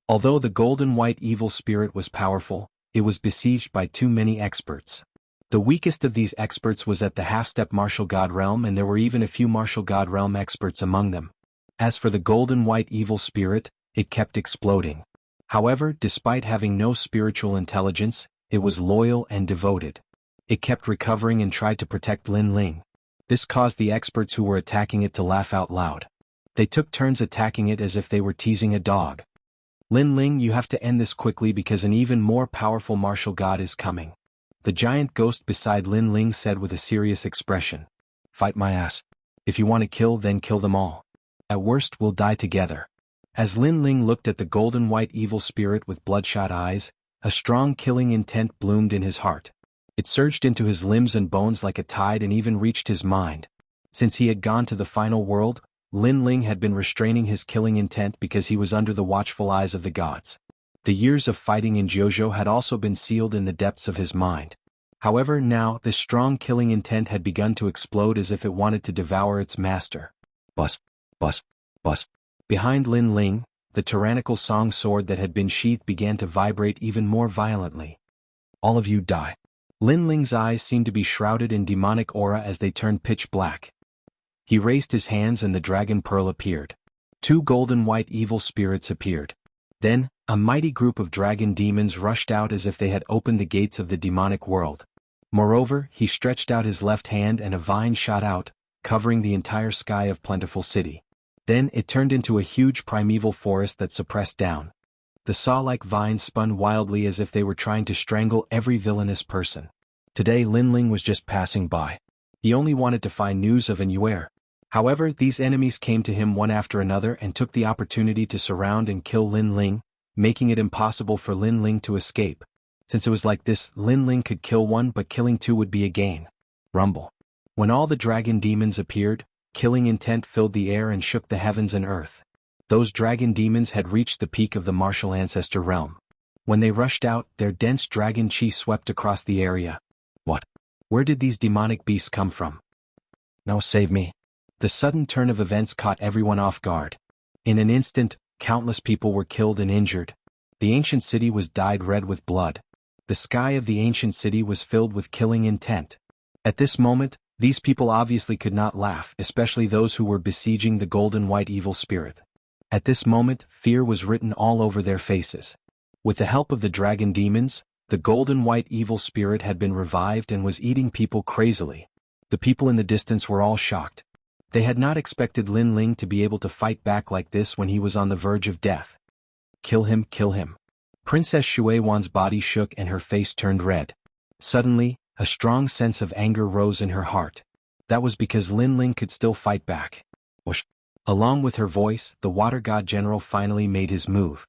Although the golden white evil spirit was powerful, it was besieged by too many experts. The weakest of these experts was at the half-step martial god realm and there were even a few martial god realm experts among them. As for the golden white evil spirit, it kept exploding. However, despite having no spiritual intelligence, it was loyal and devoted. It kept recovering and tried to protect Lin Ling. This caused the experts who were attacking it to laugh out loud. They took turns attacking it as if they were teasing a dog. Lin Ling, you have to end this quickly because an even more powerful martial god is coming. The giant ghost beside Lin Ling said with a serious expression. Fight my ass. If you want to kill, then kill them all. At worst, we'll die together. As Lin Ling looked at the golden white evil spirit with bloodshot eyes, a strong killing intent bloomed in his heart. It surged into his limbs and bones like a tide and even reached his mind. Since he had gone to the final world, Lin Ling had been restraining his killing intent because he was under the watchful eyes of the gods. The years of fighting in Jianghu had also been sealed in the depths of his mind. However, now, this strong killing intent had begun to explode as if it wanted to devour its master. Bus, bus, bus. Behind Lin Ling, the tyrannical song sword that had been sheathed began to vibrate even more violently. All of you die. Lin Ling's eyes seemed to be shrouded in demonic aura as they turned pitch black. He raised his hands and the dragon pearl appeared. Two golden white evil spirits appeared. Then, a mighty group of dragon demons rushed out as if they had opened the gates of the demonic world. Moreover, he stretched out his left hand and a vine shot out, covering the entire sky of Plentiful City. Then it turned into a huge primeval forest that suppressed down. The saw-like vines spun wildly as if they were trying to strangle every villainous person. Today Lin Ling was just passing by. He only wanted to find news of Immortal. However, these enemies came to him one after another and took the opportunity to surround and kill Lin Ling, making it impossible for Lin Ling to escape. Since it was like this, Lin Ling could kill one but killing two would be a gain. Rumble. When all the dragon demons appeared, killing intent filled the air and shook the heavens and earth. Those dragon demons had reached the peak of the martial ancestor realm. When they rushed out, their dense dragon chi swept across the area. What? Where did these demonic beasts come from? No, save me. The sudden turn of events caught everyone off guard. In an instant, countless people were killed and injured. The ancient city was dyed red with blood. The sky of the ancient city was filled with killing intent. At this moment, these people obviously could not laugh, especially those who were besieging the golden white evil spirit. At this moment, fear was written all over their faces. With the help of the dragon demons, the golden white evil spirit had been revived and was eating people crazily. The people in the distance were all shocked. They had not expected Lin Ling to be able to fight back like this when he was on the verge of death. Kill him, kill him. Princess Shui Wan's body shook and her face turned red. Suddenly, a strong sense of anger rose in her heart. That was because Lin Ling could still fight back. Whoosh. Along with her voice, the water god general finally made his move.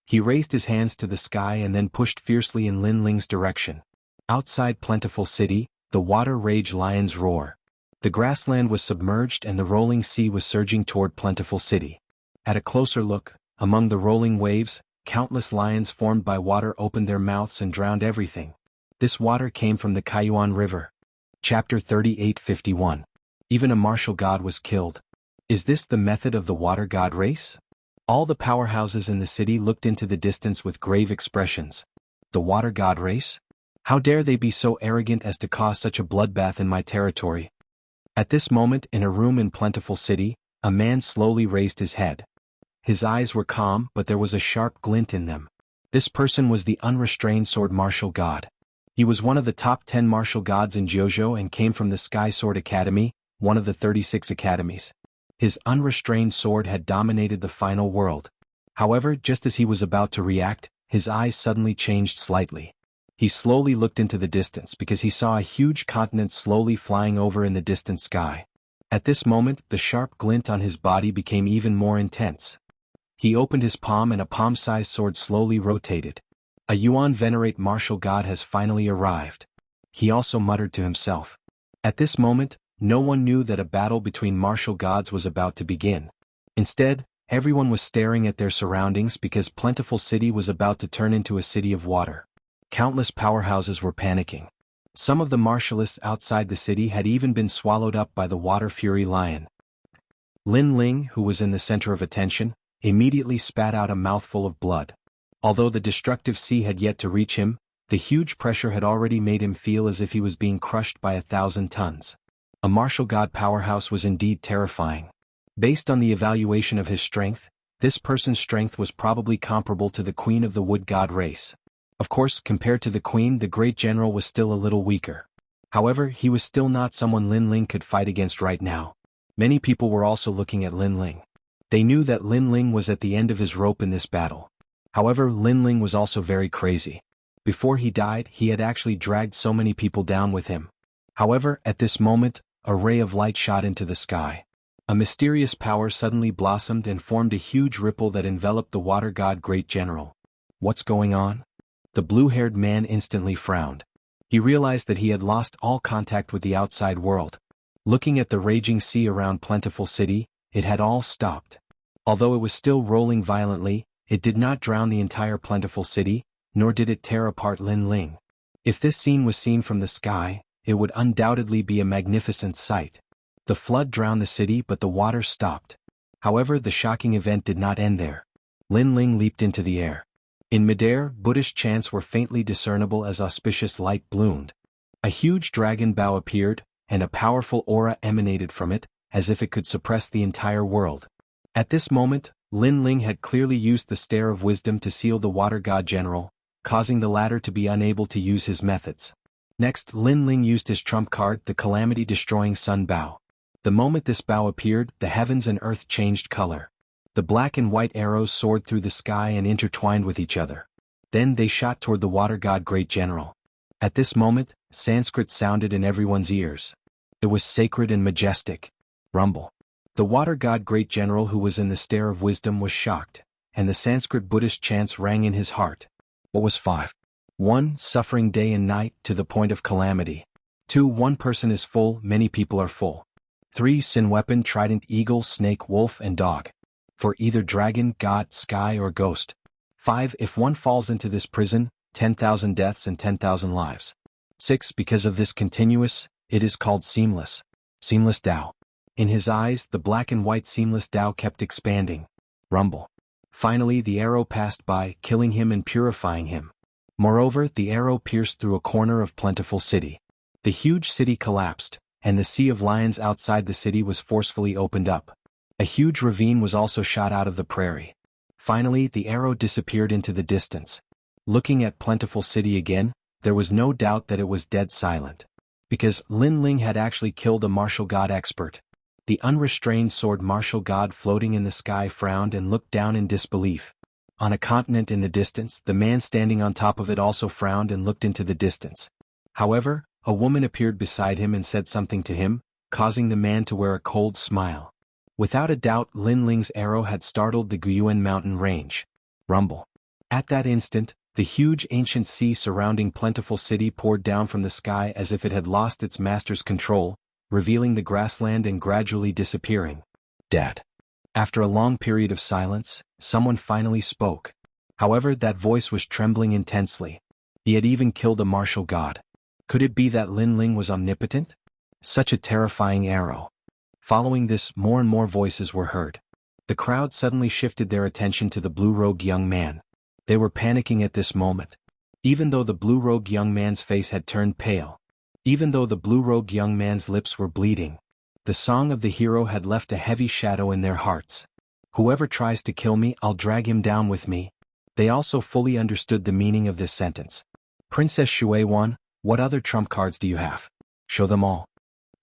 He raised his hands to the sky and then pushed fiercely in Lin Ling's direction. Outside Plentiful City, the water rage lions roar. The grassland was submerged and the rolling sea was surging toward Plentiful City. At a closer look, among the rolling waves, countless lions formed by water opened their mouths and drowned everything. This water came from the Kaiyuan River. Chapter 38:51. Even a martial god was killed. Is this the method of the water god race? All the powerhouses in the city looked into the distance with grave expressions. The water god race? How dare they be so arrogant as to cause such a bloodbath in my territory? At this moment in a room in Plentiful City, a man slowly raised his head. His eyes were calm but there was a sharp glint in them. This person was the unrestrained sword martial god. He was one of the top 10 martial gods in Jianghu and came from the Sky Sword Academy, one of the 36 academies. His unrestrained sword had dominated the final world. However, just as he was about to react, his eyes suddenly changed slightly. He slowly looked into the distance because he saw a huge continent slowly flying over in the distant sky. At this moment, the sharp glint on his body became even more intense. He opened his palm and a palm-sized sword slowly rotated. A Yuan venerate martial god has finally arrived. He also muttered to himself. At this moment, no one knew that a battle between martial gods was about to begin. Instead, everyone was staring at their surroundings because Plentiful City was about to turn into a city of water. Countless powerhouses were panicking. Some of the martialists outside the city had even been swallowed up by the water fury lion. Lin Ling, who was in the center of attention, immediately spat out a mouthful of blood. Although the destructive sea had yet to reach him, the huge pressure had already made him feel as if he was being crushed by 1,000 tons. A martial god powerhouse was indeed terrifying. Based on the evaluation of his strength, this person's strength was probably comparable to the queen of the wood god race. Of course, compared to the queen, the great general was still a little weaker. However, he was still not someone Lin Ling could fight against right now. Many people were also looking at Lin Ling. They knew that Lin Ling was at the end of his rope in this battle. However, Lin Ling was also very crazy. Before he died, he had actually dragged so many people down with him. However, at this moment, a ray of light shot into the sky. A mysterious power suddenly blossomed and formed a huge ripple that enveloped the water god great general. What's going on? The blue-haired man instantly frowned. He realized that he had lost all contact with the outside world. Looking at the raging sea around Plentiful City, it had all stopped. Although it was still rolling violently, it did not drown the entire Plentiful City, nor did it tear apart Lin Ling. If this scene was seen from the sky, it would undoubtedly be a magnificent sight. The flood drowned the city but the water stopped. However, the shocking event did not end there. Lin Ling leaped into the air. In midair, Buddhist chants were faintly discernible as auspicious light bloomed. A huge dragon bow appeared, and a powerful aura emanated from it, as if it could suppress the entire world. At this moment, Lin Ling had clearly used the Stare of Wisdom to seal the water god general, causing the latter to be unable to use his methods. Next, Lin Ling used his trump card, the calamity-destroying sun bow. The moment this bow appeared, the heavens and earth changed color. The black and white arrows soared through the sky and intertwined with each other. Then they shot toward the water god great general. At this moment, Sanskrit sounded in everyone's ears. It was sacred and majestic. Rumble. The water god great general who was in the Stare of Wisdom was shocked, and the Sanskrit Buddhist chants rang in his heart. What was 5? 1. Suffering day and night to the point of calamity. 2. One person is full, many people are full. 3. Sin weapon trident eagle snake wolf and dog. For either dragon, god, sky or ghost. 5. If one falls into this prison, 10,000 deaths and 10,000 lives. 6. Because of this continuous, it is called seamless. Seamless Tao. In his eyes, the black and white seamless Tao kept expanding. Rumble. Finally, the arrow passed by, killing him and purifying him. Moreover, the arrow pierced through a corner of Plentiful City. The huge city collapsed, and the sea of lions outside the city was forcefully opened up. A huge ravine was also shot out of the prairie. Finally, the arrow disappeared into the distance. Looking at Plentiful City again, there was no doubt that it was dead silent. Because Lin Ling had actually killed a martial god expert. The unrestrained sword martial god floating in the sky frowned and looked down in disbelief. On a continent in the distance, the man standing on top of it also frowned and looked into the distance. However, a woman appeared beside him and said something to him, causing the man to wear a cold smile. Without a doubt, Lin Ling's arrow had startled the Guyuan mountain range. Rumble. At that instant, the huge ancient sea surrounding plentiful city poured down from the sky as if it had lost its master's control, revealing the grassland and gradually disappearing. Dead. After a long period of silence, someone finally spoke. However, that voice was trembling intensely. He had even killed a martial god. Could it be that Lin Ling was omnipotent? Such a terrifying arrow. Following this, more and more voices were heard. The crowd suddenly shifted their attention to the blue-robed young man. They were panicking at this moment. Even though the blue-robed young man's face had turned pale. Even though the blue-robed young man's lips were bleeding. The song of the hero had left a heavy shadow in their hearts. Whoever tries to kill me, I'll drag him down with me. They also fully understood the meaning of this sentence. Princess Shui-wan, what other trump cards do you have? Show them all.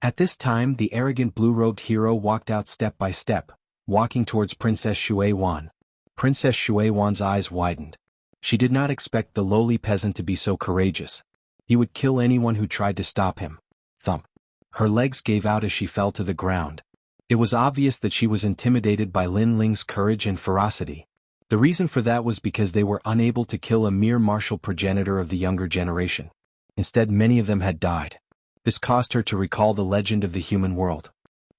At this time, the arrogant blue-robed hero walked out step by step, walking towards Princess Shui-wan. Princess Shui-wan's eyes widened. She did not expect the lowly peasant to be so courageous. He would kill anyone who tried to stop him. Thump. Her legs gave out as she fell to the ground. It was obvious that she was intimidated by Lin Ling's courage and ferocity. The reason for that was because they were unable to kill a mere martial progenitor of the younger generation. Instead, many of them had died. This caused her to recall the legend of the human world.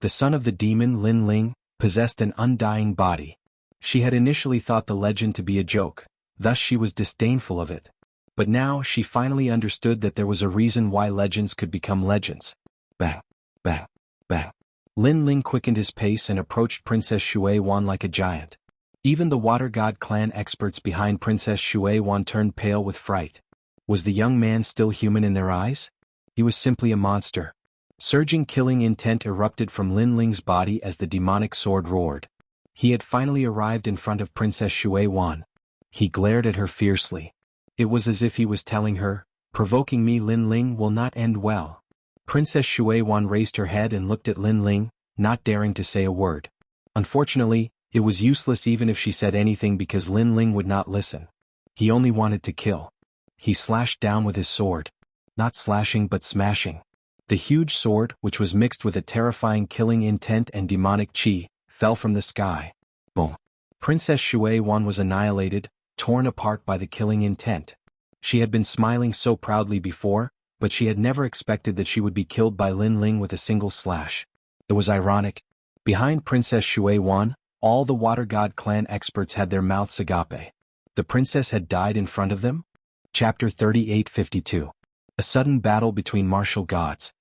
The son of the demon Lin Ling possessed an undying body. She had initially thought the legend to be a joke, thus she was disdainful of it. But now she finally understood that there was a reason why legends could become legends. Bang, bang, bang. Lin Ling quickened his pace and approached Princess Shui-wan like a giant. Even the Water God clan experts behind Princess Shui-wan turned pale with fright. Was the young man still human in their eyes? He was simply a monster. Surging killing intent erupted from Lin Ling's body as the demonic sword roared. He had finally arrived in front of Princess Shui-wan. He glared at her fiercely. It was as if he was telling her, provoking me Lin Ling will not end well. Princess Shui-wan raised her head and looked at Lin Ling, not daring to say a word. Unfortunately, it was useless even if she said anything because Lin Ling would not listen. He only wanted to kill. He slashed down with his sword. Not slashing but smashing. The huge sword, which was mixed with a terrifying killing intent and demonic chi, fell from the sky. Boom. Princess Shui-wan was annihilated, torn apart by the killing intent. She had been smiling so proudly before, but she had never expected that she would be killed by Lin Ling with a single slash. It was ironic. Behind Princess Shui-wan, all the Water God clan experts had their mouths agape. The princess had died in front of them? Chapter 38:52. A sudden battle between martial gods.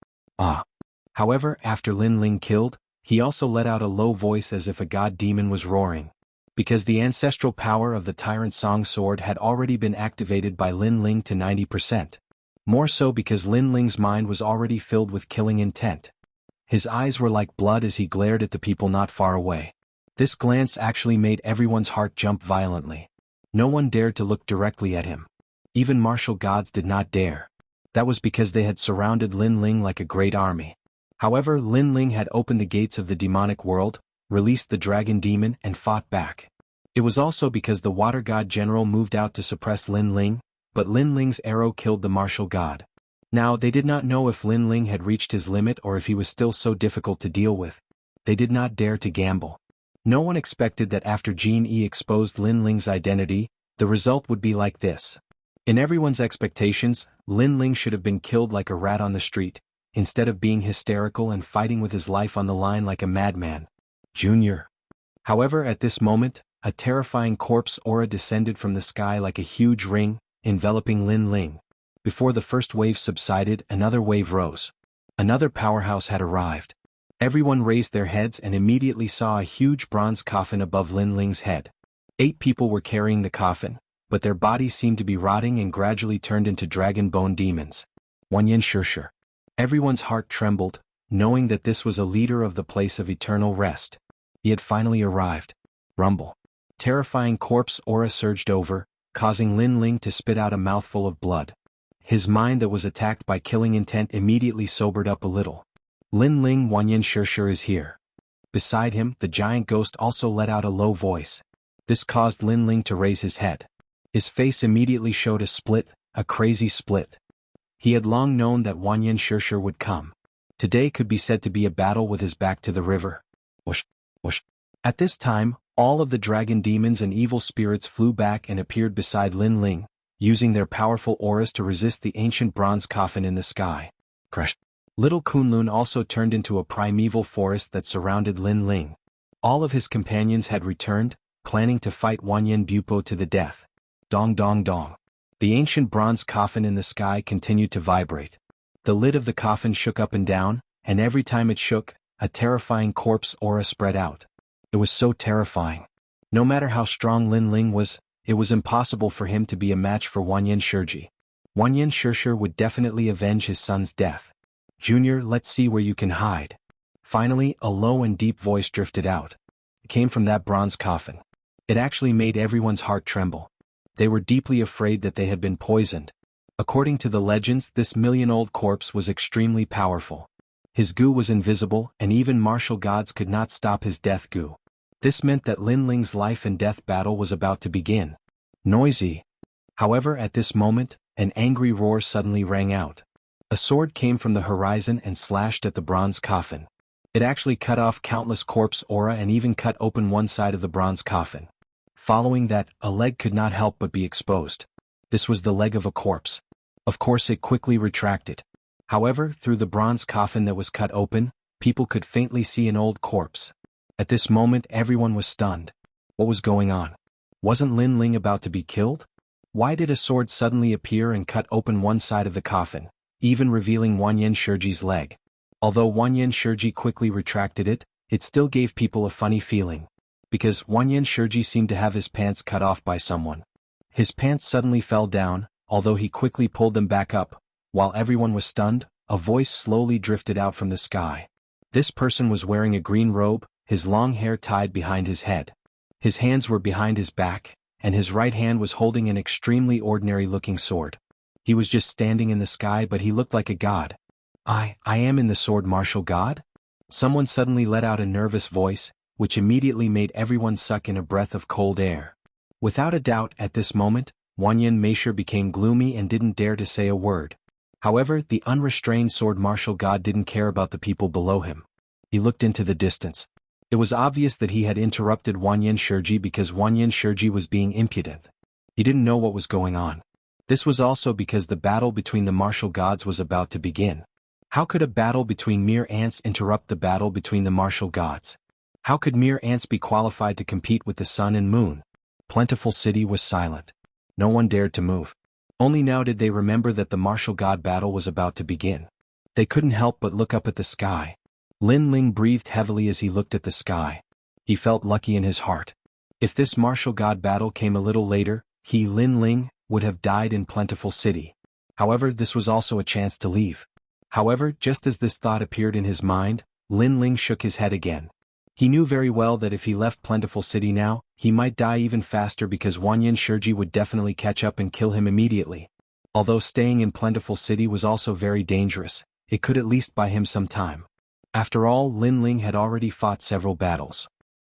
However, after Lin Ling killed, he also let out a low voice as if a god demon was roaring. Because the ancestral power of the Tyrant Song Sword had already been activated by Lin Ling to 90%. More so because Lin Ling's mind was already filled with killing intent. His eyes were like blood as he glared at the people not far away. This glance actually made everyone's heart jump violently. No one dared to look directly at him. Even martial gods did not dare. That was because they had surrounded Lin Ling like a great army. However, Lin Ling had opened the gates of the demonic world, released the dragon demon and fought back. It was also because the Water God General moved out to suppress Lin Ling, but Lin Ling's arrow killed the martial god. Now they did not know if Lin Ling had reached his limit or if he was still so difficult to deal with. They did not dare to gamble. No one expected that after Jin Yi exposed Lin Ling's identity, the result would be like this. In everyone's expectations, Lin Ling should have been killed like a rat on the street, instead of being hysterical and fighting with his life on the line like a madman. Junior. However, at this moment, a terrifying corpse aura descended from the sky like a huge ring, enveloping Lin Ling. Before the first wave subsided, another wave rose. Another powerhouse had arrived. Everyone raised their heads and immediately saw a huge bronze coffin above Lin Ling's head. 8 people were carrying the coffin, but their bodies seemed to be rotting and gradually turned into dragon bone demons. Xianxia. Everyone's heart trembled, knowing that this was a leader of the place of eternal rest. He had finally arrived. Rumble. Terrifying corpse aura surged over, causing Lin Ling to spit out a mouthful of blood. His mind that was attacked by killing intent immediately sobered up a little. Lin Ling Xianxia is here. Beside him, the giant ghost also let out a low voice. This caused Lin Ling to raise his head. His face immediately showed a split, a crazy split. He had long known that Xianxia would come. Today could be said to be a battle with his back to the river. Whoosh, whoosh. At this time, all of the dragon demons and evil spirits flew back and appeared beside Lin Ling, using their powerful auras to resist the ancient bronze coffin in the sky. Crash. Little Kunlun also turned into a primeval forest that surrounded Lin Ling. All of his companions had returned, planning to fight Wanyan Bupo to the death. Dong dong dong. The ancient bronze coffin in the sky continued to vibrate. The lid of the coffin shook up and down, and every time it shook, a terrifying corpse aura spread out. It was so terrifying. No matter how strong Lin Ling was, it was impossible for him to be a match for Wanyan Shiji. Wanyan Shishir would definitely avenge his son's death. Junior, let's see where you can hide. Finally, a low and deep voice drifted out. It came from that bronze coffin. It actually made everyone's heart tremble. They were deeply afraid that they had been poisoned. According to the legends, this million-old corpse was extremely powerful. His goo was invisible, and even martial gods could not stop his death goo. This meant that Lin Ling's life and death battle was about to begin. Noisy. However, at this moment, an angry roar suddenly rang out. A sword came from the horizon and slashed at the bronze coffin. It actually cut off countless corpse aura and even cut open one side of the bronze coffin. Following that, a leg could not help but be exposed. This was the leg of a corpse. Of course, it quickly retracted. However, through the bronze coffin that was cut open, people could faintly see an old corpse. At this moment, everyone was stunned. What was going on? Wasn't Lin Ling about to be killed? Why did a sword suddenly appear and cut open one side of the coffin, even revealing Wanyan Shiji's leg? Although Wanyan Shiji quickly retracted it, it still gave people a funny feeling. Because Wanyan Shiji seemed to have his pants cut off by someone. His pants suddenly fell down, although he quickly pulled them back up. While everyone was stunned, a voice slowly drifted out from the sky. This person was wearing a green robe, his long hair tied behind his head. His hands were behind his back, and his right hand was holding an extremely ordinary-looking sword. He was just standing in the sky, but he looked like a god. I am in the sword martial god? Someone suddenly let out a nervous voice, which immediately made everyone suck in a breath of cold air. Without a doubt, at this moment, Wanyan Meisher became gloomy and didn't dare to say a word. However, the unrestrained sword martial god didn't care about the people below him. He looked into the distance. It was obvious that he had interrupted Wanyan Shiji because Wanyan Shiji was being impudent. He didn't know what was going on. This was also because the battle between the martial gods was about to begin. How could a battle between mere ants interrupt the battle between the martial gods? How could mere ants be qualified to compete with the sun and moon? Plentiful City was silent. No one dared to move. Only now did they remember that the martial god battle was about to begin. They couldn't help but look up at the sky. Lin Ling breathed heavily as he looked at the sky. He felt lucky in his heart. If this martial god battle came a little later, he, Lin Ling, would have died in Plentiful City. However, this was also a chance to leave. However, just as this thought appeared in his mind, Lin Ling shook his head again. He knew very well that if he left Plentiful City now, he might die even faster because Wanyan Shiji would definitely catch up and kill him immediately. Although staying in Plentiful City was also very dangerous, it could at least buy him some time. After all, Lin Ling had already fought several battles.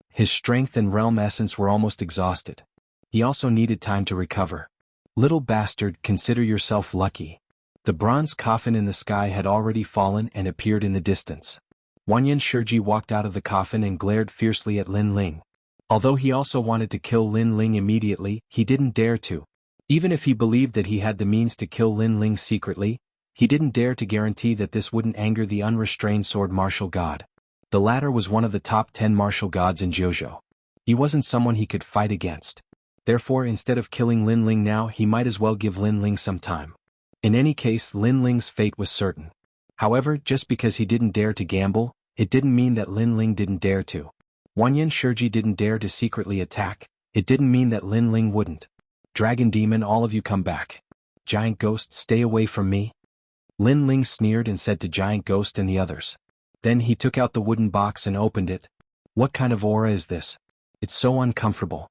His strength and realm essence were almost exhausted. He also needed time to recover. Little bastard, consider yourself lucky. The bronze coffin in the sky had already fallen and appeared in the distance. Wanyan Shiji walked out of the coffin and glared fiercely at Lin Ling. Although he also wanted to kill Lin Ling immediately, he didn't dare to. Even if he believed that he had the means to kill Lin Ling secretly, he didn't dare to guarantee that this wouldn't anger the unrestrained sword martial god. The latter was one of the top 10 martial gods in Jianghu. He wasn't someone he could fight against. Therefore, instead of killing Lin Ling now, he might as well give Lin Ling some time. In any case, Lin Ling's fate was certain. However, just because he didn't dare to gamble, it didn't mean that Lin Ling didn't dare to. Wanyan Shiji didn't dare to secretly attack, it didn't mean that Lin Ling wouldn't. Dragon Demon, all of you come back. Giant Ghost, stay away from me. Lin Ling sneered and said to Giant Ghost and the others. Then he took out the wooden box and opened it. What kind of aura is this? It's so uncomfortable.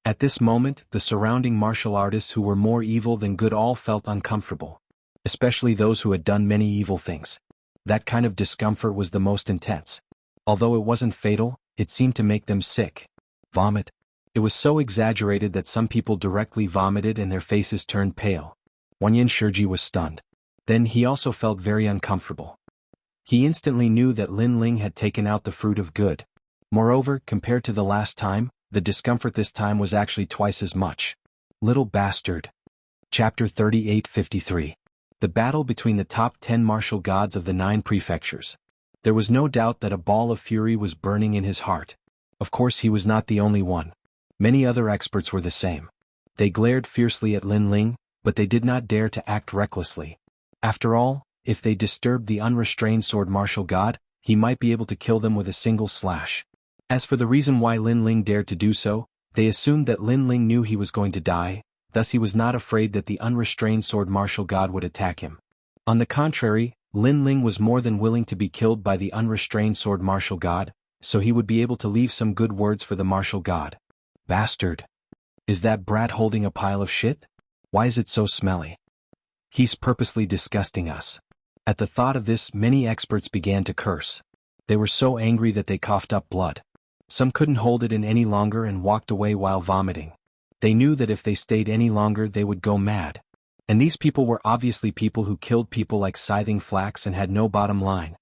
At this moment, the surrounding martial artists who were more evil than good all felt uncomfortable. Especially those who had done many evil things. That kind of discomfort was the most intense. Although it wasn't fatal, it seemed to make them sick. Vomit. It was so exaggerated that some people directly vomited and their faces turned pale. Wanyan Shiji was stunned. Then he also felt very uncomfortable. He instantly knew that Lin Ling had taken out the fruit of good. Moreover, compared to the last time, the discomfort this time was actually twice as much. Little bastard. Chapter 38:53. The battle between the top 10 martial gods of the 9 prefectures. There was no doubt that a ball of fury was burning in his heart. Of course he was not the only one. Many other experts were the same. They glared fiercely at Lin Ling, but they did not dare to act recklessly. After all, if they disturbed the unrestrained sword martial god, he might be able to kill them with a single slash. As for the reason why Lin Ling dared to do so, they assumed that Lin Ling knew he was going to die, thus he was not afraid that the unrestrained sword martial god would attack him. On the contrary, Lin Ling was more than willing to be killed by the unrestrained sword martial god, so he would be able to leave some good words for the martial god. Bastard. Is that brat holding a pile of shit? Why is it so smelly? He's purposely disgusting us. At the thought of this, many experts began to curse. They were so angry that they coughed up blood. Some couldn't hold it in any longer and walked away while vomiting. They knew that if they stayed any longer they would go mad. And these people were obviously people who killed people like scything flax and had no bottom line.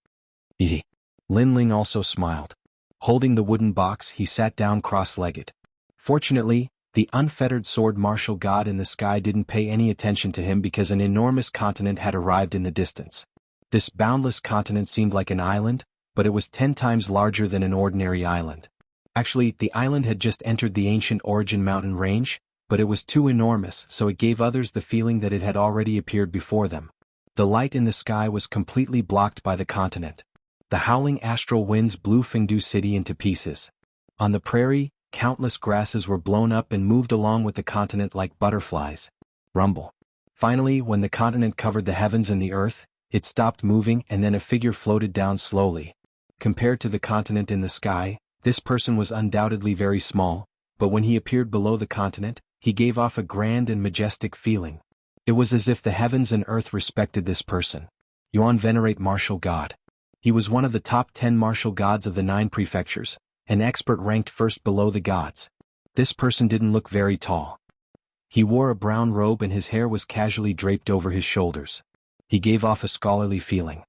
Lin Ling also smiled. Holding the wooden box, he sat down cross-legged. Fortunately, the unfettered sword martial god in the sky didn't pay any attention to him because an enormous continent had arrived in the distance. This boundless continent seemed like an island, but it was 10 times larger than an ordinary island. Actually, the island had just entered the ancient Origin mountain range, but it was too enormous, so it gave others the feeling that it had already appeared before them. The light in the sky was completely blocked by the continent. The howling astral winds blew Fengdu City into pieces. On the prairie, countless grasses were blown up and moved along with the continent like butterflies. Rumble. Finally, when the continent covered the heavens and the earth, it stopped moving and then a figure floated down slowly. Compared to the continent in the sky, this person was undoubtedly very small, but when he appeared below the continent, he gave off a grand and majestic feeling. It was as if the heavens and earth respected this person. Yuan Venerate Martial God. He was one of the top 10 martial gods of the 9 prefectures, an expert ranked first below the gods. This person didn't look very tall. He wore a brown robe and his hair was casually draped over his shoulders. He gave off a scholarly feeling.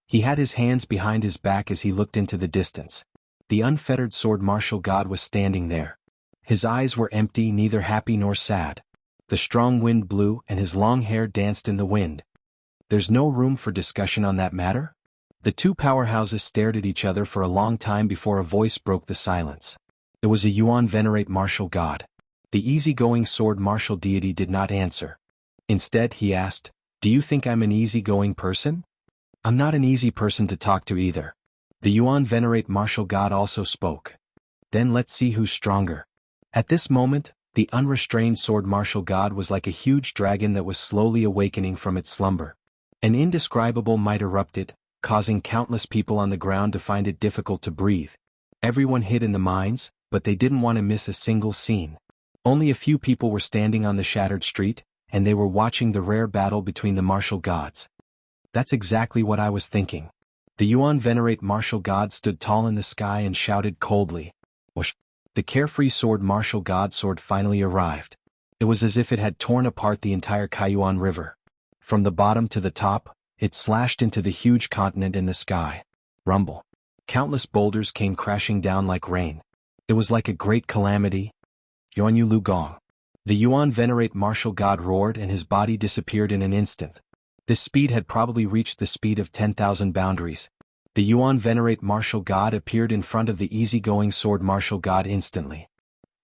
He had his hands behind his back as he looked into the distance. The unfettered sword martial god was standing there. His eyes were empty, neither happy nor sad. The strong wind blew and his long hair danced in the wind. There's no room for discussion on that matter? The two powerhouses stared at each other for a long time before a voice broke the silence. It was a Yuan Venerate martial god. The easygoing sword martial deity did not answer. Instead, he asked, "Do you think I'm an easygoing person?" "I'm not an easy person to talk to either." The Yuan Venerate martial god also spoke. "Then let's see who's stronger." At this moment, the unrestrained sword martial god was like a huge dragon that was slowly awakening from its slumber. An indescribable might erupted, causing countless people on the ground to find it difficult to breathe. Everyone hid in the mines, but they didn't want to miss a single scene. Only a few people were standing on the shattered street, and they were watching the rare battle between the martial gods. That's exactly what I was thinking. The Yuan Venerate martial god stood tall in the sky and shouted coldly, "Whoosh!" The carefree sword martial god sword finally arrived. It was as if it had torn apart the entire Kaiyuan River. From the bottom to the top, it slashed into the huge continent in the sky. Rumble. Countless boulders came crashing down like rain. It was like a great calamity. Yuanyu Lu Gong. The Yuan Venerate martial god roared and his body disappeared in an instant. This speed had probably reached the speed of 10,000 boundaries. The Yuan Venerate martial god appeared in front of the easygoing sword martial god instantly.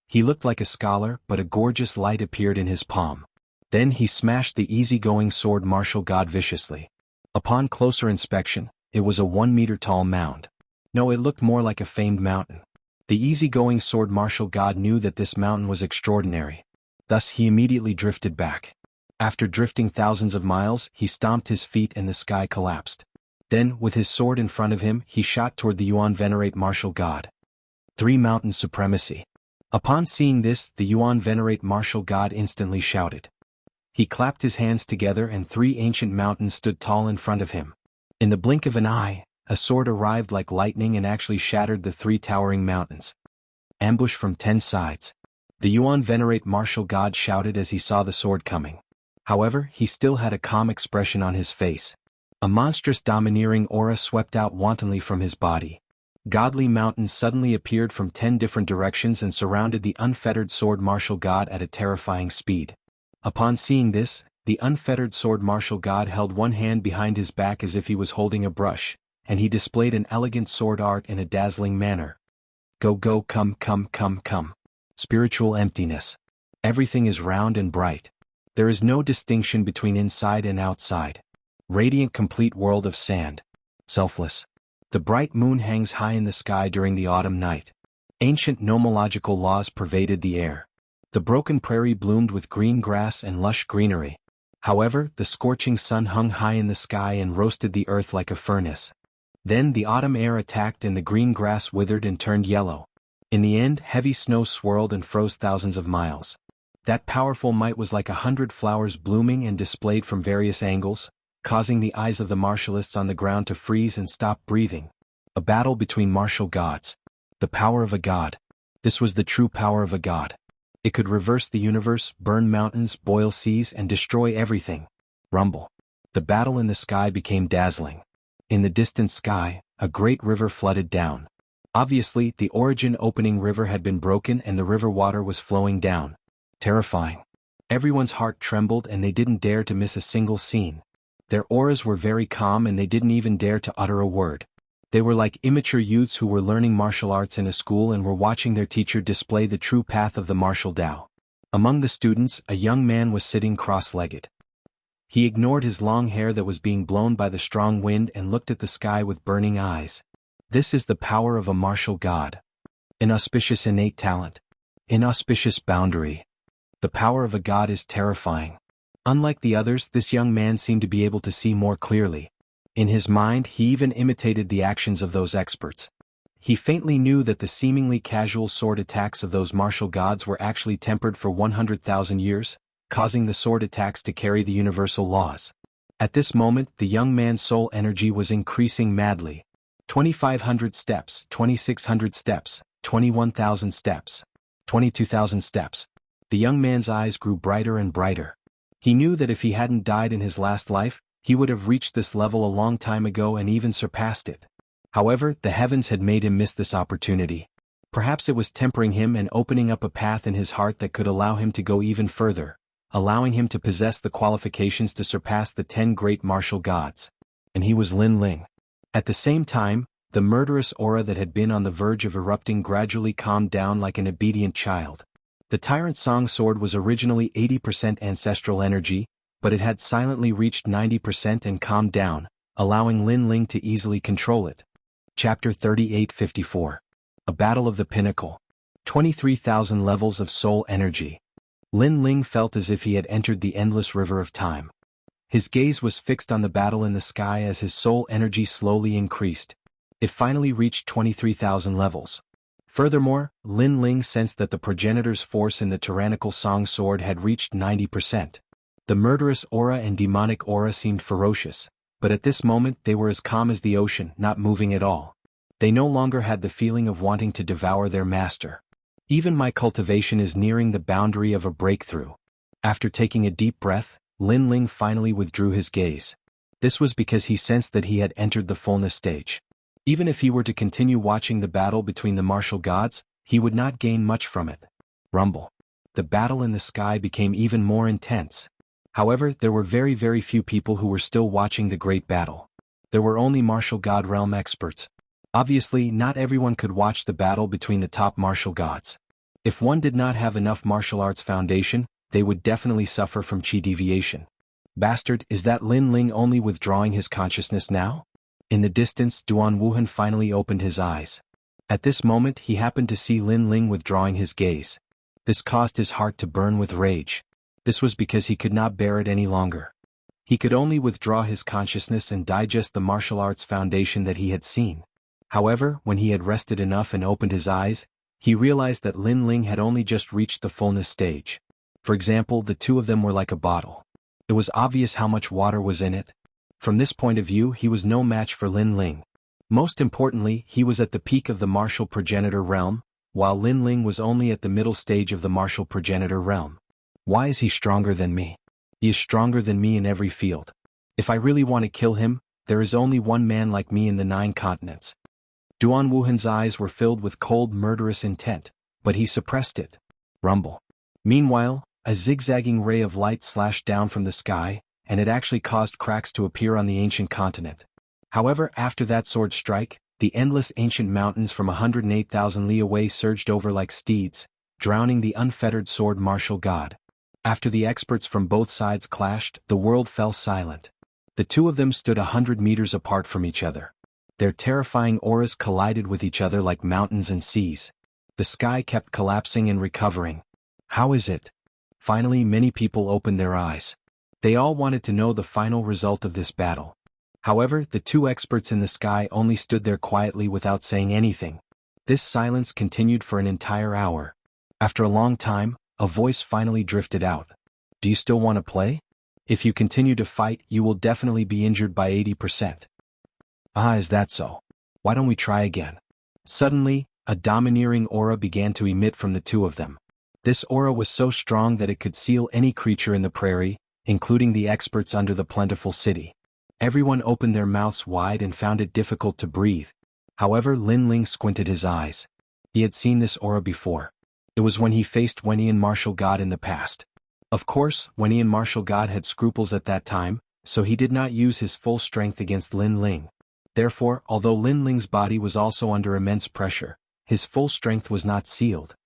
He looked like a scholar, but a gorgeous light appeared in his palm. Then he smashed the easygoing sword martial god viciously. Upon closer inspection, it was a 1-meter-tall mound. No, it looked more like a famed mountain. The easygoing sword martial god knew that this mountain was extraordinary. Thus he immediately drifted back. After drifting thousands of miles, he stomped his feet and the sky collapsed. Then, with his sword in front of him, he shot toward the Yuan Venerate martial god. 3 Mountain Supremacy. Upon seeing this, the Yuan Venerate martial god instantly shouted. He clapped his hands together and 3 ancient mountains stood tall in front of him. In the blink of an eye, a sword arrived like lightning and actually shattered the 3 towering mountains. Ambush from 10 sides. The Yuan Venerate martial god shouted as he saw the sword coming. However, he still had a calm expression on his face. A monstrous domineering aura swept out wantonly from his body. Godly mountains suddenly appeared from 10 different directions and surrounded the unfettered sword martial god at a terrifying speed. Upon seeing this, the unfettered sword martial god held one hand behind his back as if he was holding a brush, and he displayed an elegant sword art in a dazzling manner. Go go come come come come. Spiritual emptiness. Everything is round and bright. There is no distinction between inside and outside. Radiant complete world of sand. Selfless. The bright moon hangs high in the sky during the autumn night. Ancient nomological laws pervaded the air. The broken prairie bloomed with green grass and lush greenery. However, the scorching sun hung high in the sky and roasted the earth like a furnace. Then the autumn air attacked and the green grass withered and turned yellow. In the end, heavy snow swirled and froze thousands of miles. That powerful might was like 100 flowers blooming and displayed from various angles, causing the eyes of the martialists on the ground to freeze and stop breathing. A battle between martial gods. The power of a god. This was the true power of a god. It could reverse the universe, burn mountains, boil seas, and destroy everything. Rumble. The battle in the sky became dazzling. In the distant sky, a great river flooded down. Obviously, the origin opening river had been broken and the river water was flowing down. Terrifying. Everyone's heart trembled and they didn't dare to miss a single scene. Their auras were very calm and they didn't even dare to utter a word. They were like immature youths who were learning martial arts in a school and were watching their teacher display the true path of the martial Tao. Among the students, a young man was sitting cross-legged. He ignored his long hair that was being blown by the strong wind and looked at the sky with burning eyes. This is the power of a martial god. Inauspicious innate talent. Inauspicious boundary. The power of a god is terrifying. Unlike the others, this young man seemed to be able to see more clearly. In his mind, he even imitated the actions of those experts. He faintly knew that the seemingly casual sword attacks of those martial gods were actually tempered for 100,000 years, causing the sword attacks to carry the universal laws. At this moment, the young man's soul energy was increasing madly. 2,500 steps, 2,600 steps, 21,000 steps, 22,000 steps. The young man's eyes grew brighter and brighter. He knew that if he hadn't died in his last life, he would have reached this level a long time ago and even surpassed it. However, the heavens had made him miss this opportunity. Perhaps it was tempering him and opening up a path in his heart that could allow him to go even further, allowing him to possess the qualifications to surpass the 10 great martial gods. And he was Lin Ling. At the same time, the murderous aura that had been on the verge of erupting gradually calmed down like an obedient child. The Tyrant Song Sword was originally 80% ancestral energy, but it had silently reached 90% and calmed down, allowing Lin Ling to easily control it. Chapter 3854. A Battle of the Pinnacle. 23,000 levels of soul energy. Lin Ling felt as if he had entered the endless river of time. His gaze was fixed on the battle in the sky as his soul energy slowly increased. It finally reached 23,000 levels. Furthermore, Lin Ling sensed that the progenitor's force in the tyrannical Song Sword had reached 90%. The murderous aura and demonic aura seemed ferocious, but at this moment they were as calm as the ocean, not moving at all. They no longer had the feeling of wanting to devour their master. Even my cultivation is nearing the boundary of a breakthrough. After taking a deep breath, Lin Ling finally withdrew his gaze. This was because he sensed that he had entered the fullness stage. Even if he were to continue watching the battle between the martial gods, he would not gain much from it. Rumble. The battle in the sky became even more intense. However, there were very few people who were still watching the great battle. There were only martial god realm experts. Obviously, not everyone could watch the battle between the top martial gods. If one did not have enough martial arts foundation, they would definitely suffer from chi deviation. Bastard, is that Lin Ling only withdrawing his consciousness now? In the distance, Duan Wuhan finally opened his eyes. At this moment, he happened to see Lin Ling withdrawing his gaze. This caused his heart to burn with rage. This was because he could not bear it any longer. He could only withdraw his consciousness and digest the martial arts foundation that he had seen. However, when he had rested enough and opened his eyes, he realized that Lin Ling had only just reached the fullness stage. For example, the two of them were like a bottle. It was obvious how much water was in it. From this point of view, he was no match for Lin Ling. Most importantly, he was at the peak of the martial progenitor realm, while Lin Ling was only at the middle stage of the martial progenitor realm. Why is he stronger than me? He is stronger than me in every field. If I really want to kill him, there is only one man like me in the 9 continents. Duan Wuhan's eyes were filled with cold murderous intent, but he suppressed it. Rumble. Meanwhile, a zigzagging ray of light slashed down from the sky, and it actually caused cracks to appear on the ancient continent. However, after that sword strike, the endless ancient mountains from 108,000 li away surged over like steeds, drowning the unfettered sword martial god. After the experts from both sides clashed, the world fell silent. The two of them stood 100 meters apart from each other. Their terrifying auras collided with each other like mountains and seas. The sky kept collapsing and recovering. How is it? Finally, many people opened their eyes. They all wanted to know the final result of this battle. However, the two experts in the sky only stood there quietly without saying anything. This silence continued for an entire hour. After a long time, a voice finally drifted out. Do you still want to play? If you continue to fight, you will definitely be injured by 80%. Ah, is that so? Why don't we try again? Suddenly, a domineering aura began to emit from the two of them. This aura was so strong that it could seal any creature in the prairie, including the experts under the plentiful city. Everyone opened their mouths wide and found it difficult to breathe. However, Lin Ling squinted his eyes. He had seen this aura before. It was when he faced Wenian martial god in the past. Of course, Wenian martial god had scruples at that time, so he did not use his full strength against Lin Ling. Therefore, although Lin Ling's body was also under immense pressure, his full strength was not sealed.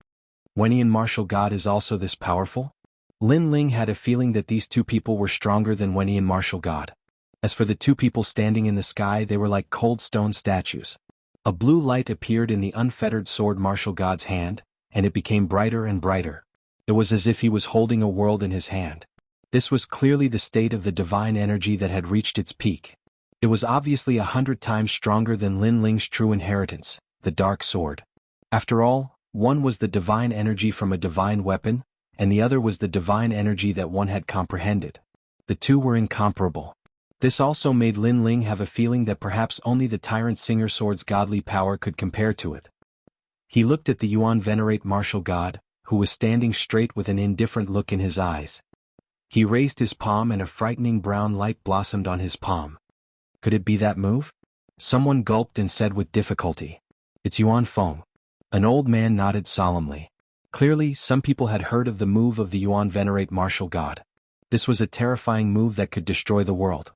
Wenian martial god is also this powerful? Lin Ling had a feeling that these two people were stronger than Wenian martial god. As for the two people standing in the sky, they were like cold stone statues. A blue light appeared in the unfettered sword martial god's hand, and it became brighter and brighter. It was as if he was holding a world in his hand. This was clearly the state of the divine energy that had reached its peak. It was obviously 100 times stronger than Lin Ling's true inheritance, the dark sword. After all, one was the divine energy from a divine weapon, and the other was the divine energy that one had comprehended. The two were incomparable. This also made Lin Ling have a feeling that perhaps only the Tyrant Singer Sword's godly power could compare to it. He looked at the Yuan Venerate martial god, who was standing straight with an indifferent look in his eyes. He raised his palm and a frightening brown light blossomed on his palm. Could it be that move? Someone gulped and said with difficulty. It's Yuan Feng. An old man nodded solemnly. Clearly, some people had heard of the move of the Yuan Venerate martial god. This was a terrifying move that could destroy the world.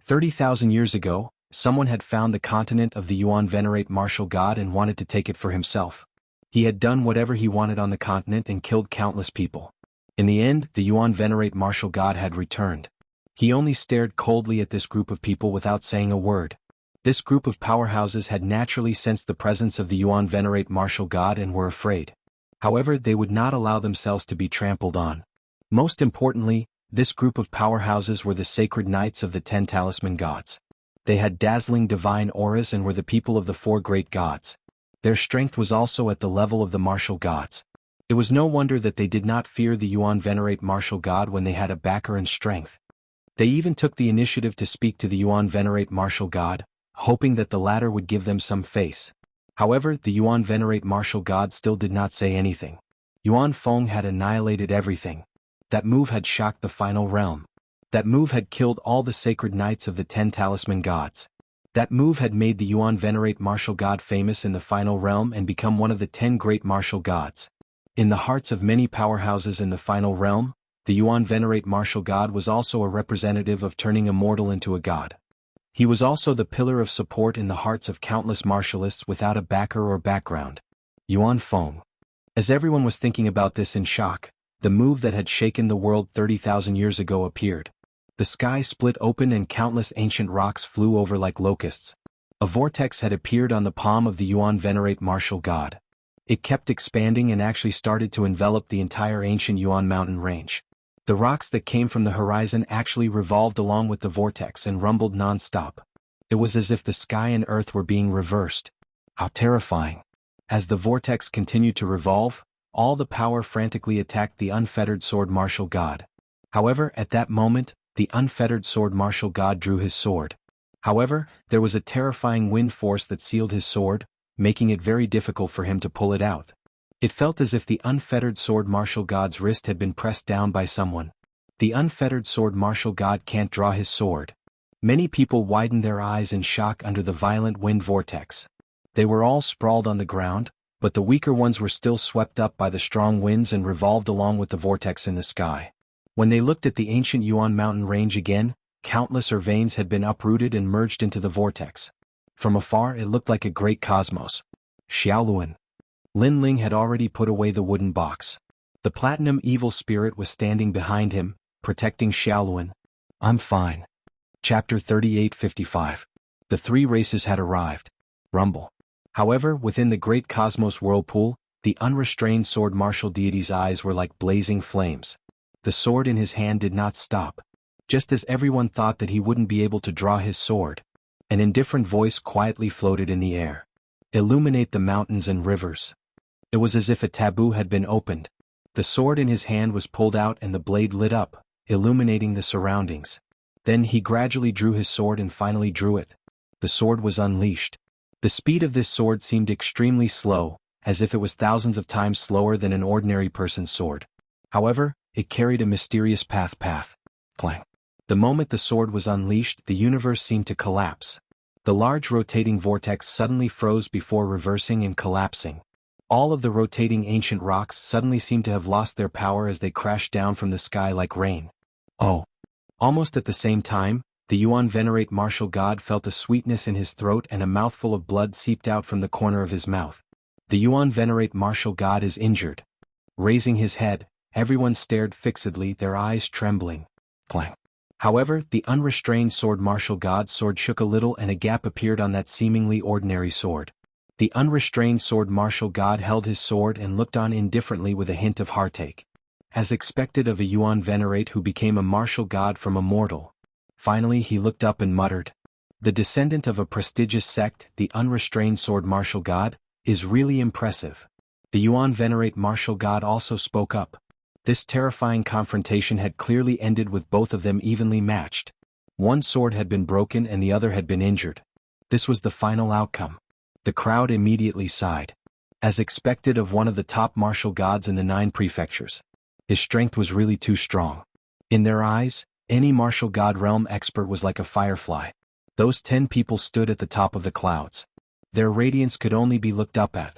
30,000 years ago, someone had found the continent of the Yuan Venerate martial god and wanted to take it for himself. He had done whatever he wanted on the continent and killed countless people. In the end, the Yuan Venerate martial god had returned. He only stared coldly at this group of people without saying a word. This group of powerhouses had naturally sensed the presence of the Yuan Venerate martial god and were afraid. However, they would not allow themselves to be trampled on. Most importantly, this group of powerhouses were the sacred knights of the 10 talisman gods. They had dazzling divine auras and were the people of the 4 great gods. Their strength was also at the level of the martial gods. It was no wonder that they did not fear the Yuan Venerate martial god when they had a backer and strength. They even took the initiative to speak to the Yuan Venerate martial god, hoping that the latter would give them some face. However, the Yuan Venerate martial god still did not say anything. Yuan Feng had annihilated everything. That move had shocked the final realm. That move had killed all the sacred knights of the 10 talisman gods. That move had made the Yuan Venerate martial god famous in the final realm and become one of the 10 great martial gods. In the hearts of many powerhouses in the final realm, the Yuan Venerate martial god was also a representative of turning a mortal into a god. He was also the pillar of support in the hearts of countless martialists without a backer or background. Yuan Feng. As everyone was thinking about this in shock, the move that had shaken the world 30,000 years ago appeared. The sky split open and countless ancient rocks flew over like locusts. A vortex had appeared on the palm of the Yuan Venerate martial god. It kept expanding and actually started to envelop the entire ancient Yuan mountain range. The rocks that came from the horizon actually revolved along with the vortex and rumbled non-stop. It was as if the sky and earth were being reversed. How terrifying. As the vortex continued to revolve, all the power frantically attacked the unfettered sword martial god. However, at that moment, the unfettered sword martial god drew his sword. However, there was a terrifying wind force that sealed his sword, making it very difficult for him to pull it out. It felt as if the unfettered sword martial god's wrist had been pressed down by someone. The unfettered sword martial god can't draw his sword. Many people widened their eyes in shock under the violent wind vortex. They were all sprawled on the ground, but the weaker ones were still swept up by the strong winds and revolved along with the vortex in the sky. When they looked at the ancient Yuan mountain range again, countless veins had been uprooted and merged into the vortex. From afar it looked like a great cosmos. Xiaoluan. Lin Ling had already put away the wooden box. The platinum evil spirit was standing behind him, protecting Xiaoluan. I'm fine. Chapter 38:55. The three races had arrived. Rumble. However, within the great cosmos whirlpool, the unrestrained sword martial deity's eyes were like blazing flames. The sword in his hand did not stop. Just as everyone thought that he wouldn't be able to draw his sword, an indifferent voice quietly floated in the air. Illuminate the mountains and rivers. It was as if a taboo had been opened. The sword in his hand was pulled out and the blade lit up, illuminating the surroundings. Then he gradually drew his sword and finally drew it. The sword was unleashed. The speed of this sword seemed extremely slow, as if it was thousands of times slower than an ordinary person's sword. However, it carried a mysterious path. Clang. The moment the sword was unleashed, the universe seemed to collapse. The large rotating vortex suddenly froze before reversing and collapsing. All of the rotating ancient rocks suddenly seemed to have lost their power as they crashed down from the sky like rain. Oh! Almost at the same time, the Yuan venerate martial god felt a sweetness in his throat and a mouthful of blood seeped out from the corner of his mouth. The Yuan venerate martial god is injured. Raising his head, everyone stared fixedly, their eyes trembling. Clang. However, the unrestrained sword martial god's sword shook a little and a gap appeared on that seemingly ordinary sword. The unrestrained sword martial god held his sword and looked on indifferently with a hint of heartache. As expected of a Yuan venerate who became a martial god from a mortal. Finally he looked up and muttered. The descendant of a prestigious sect, the unrestrained sword martial god, is really impressive. The Yuan venerate martial god also spoke up. This terrifying confrontation had clearly ended with both of them evenly matched. One sword had been broken and the other had been injured. This was the final outcome. The crowd immediately sighed. As expected of one of the top martial gods in the 9 prefectures. His strength was really too strong. In their eyes, any martial god realm expert was like a firefly. Those 10 people stood at the top of the clouds. Their radiance could only be looked up at.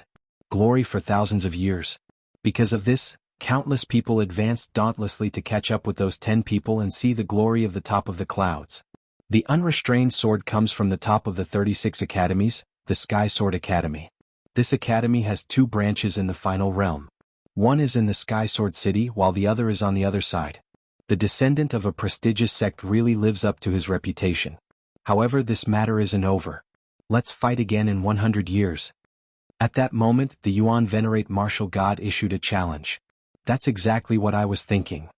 Glory for thousands of years. Because of this, countless people advanced dauntlessly to catch up with those 10 people and see the glory of the top of the clouds. The unrestrained sword comes from the top of the 36 academies, the Sky Sword Academy. This academy has 2 branches in the final realm. One is in the Sky Sword City while the other is on the other side. The descendant of a prestigious sect really lives up to his reputation. However, this matter isn't over. Let's fight again in 100 years. At that moment, the Yuan venerate martial god issued a challenge. That's exactly what I was thinking.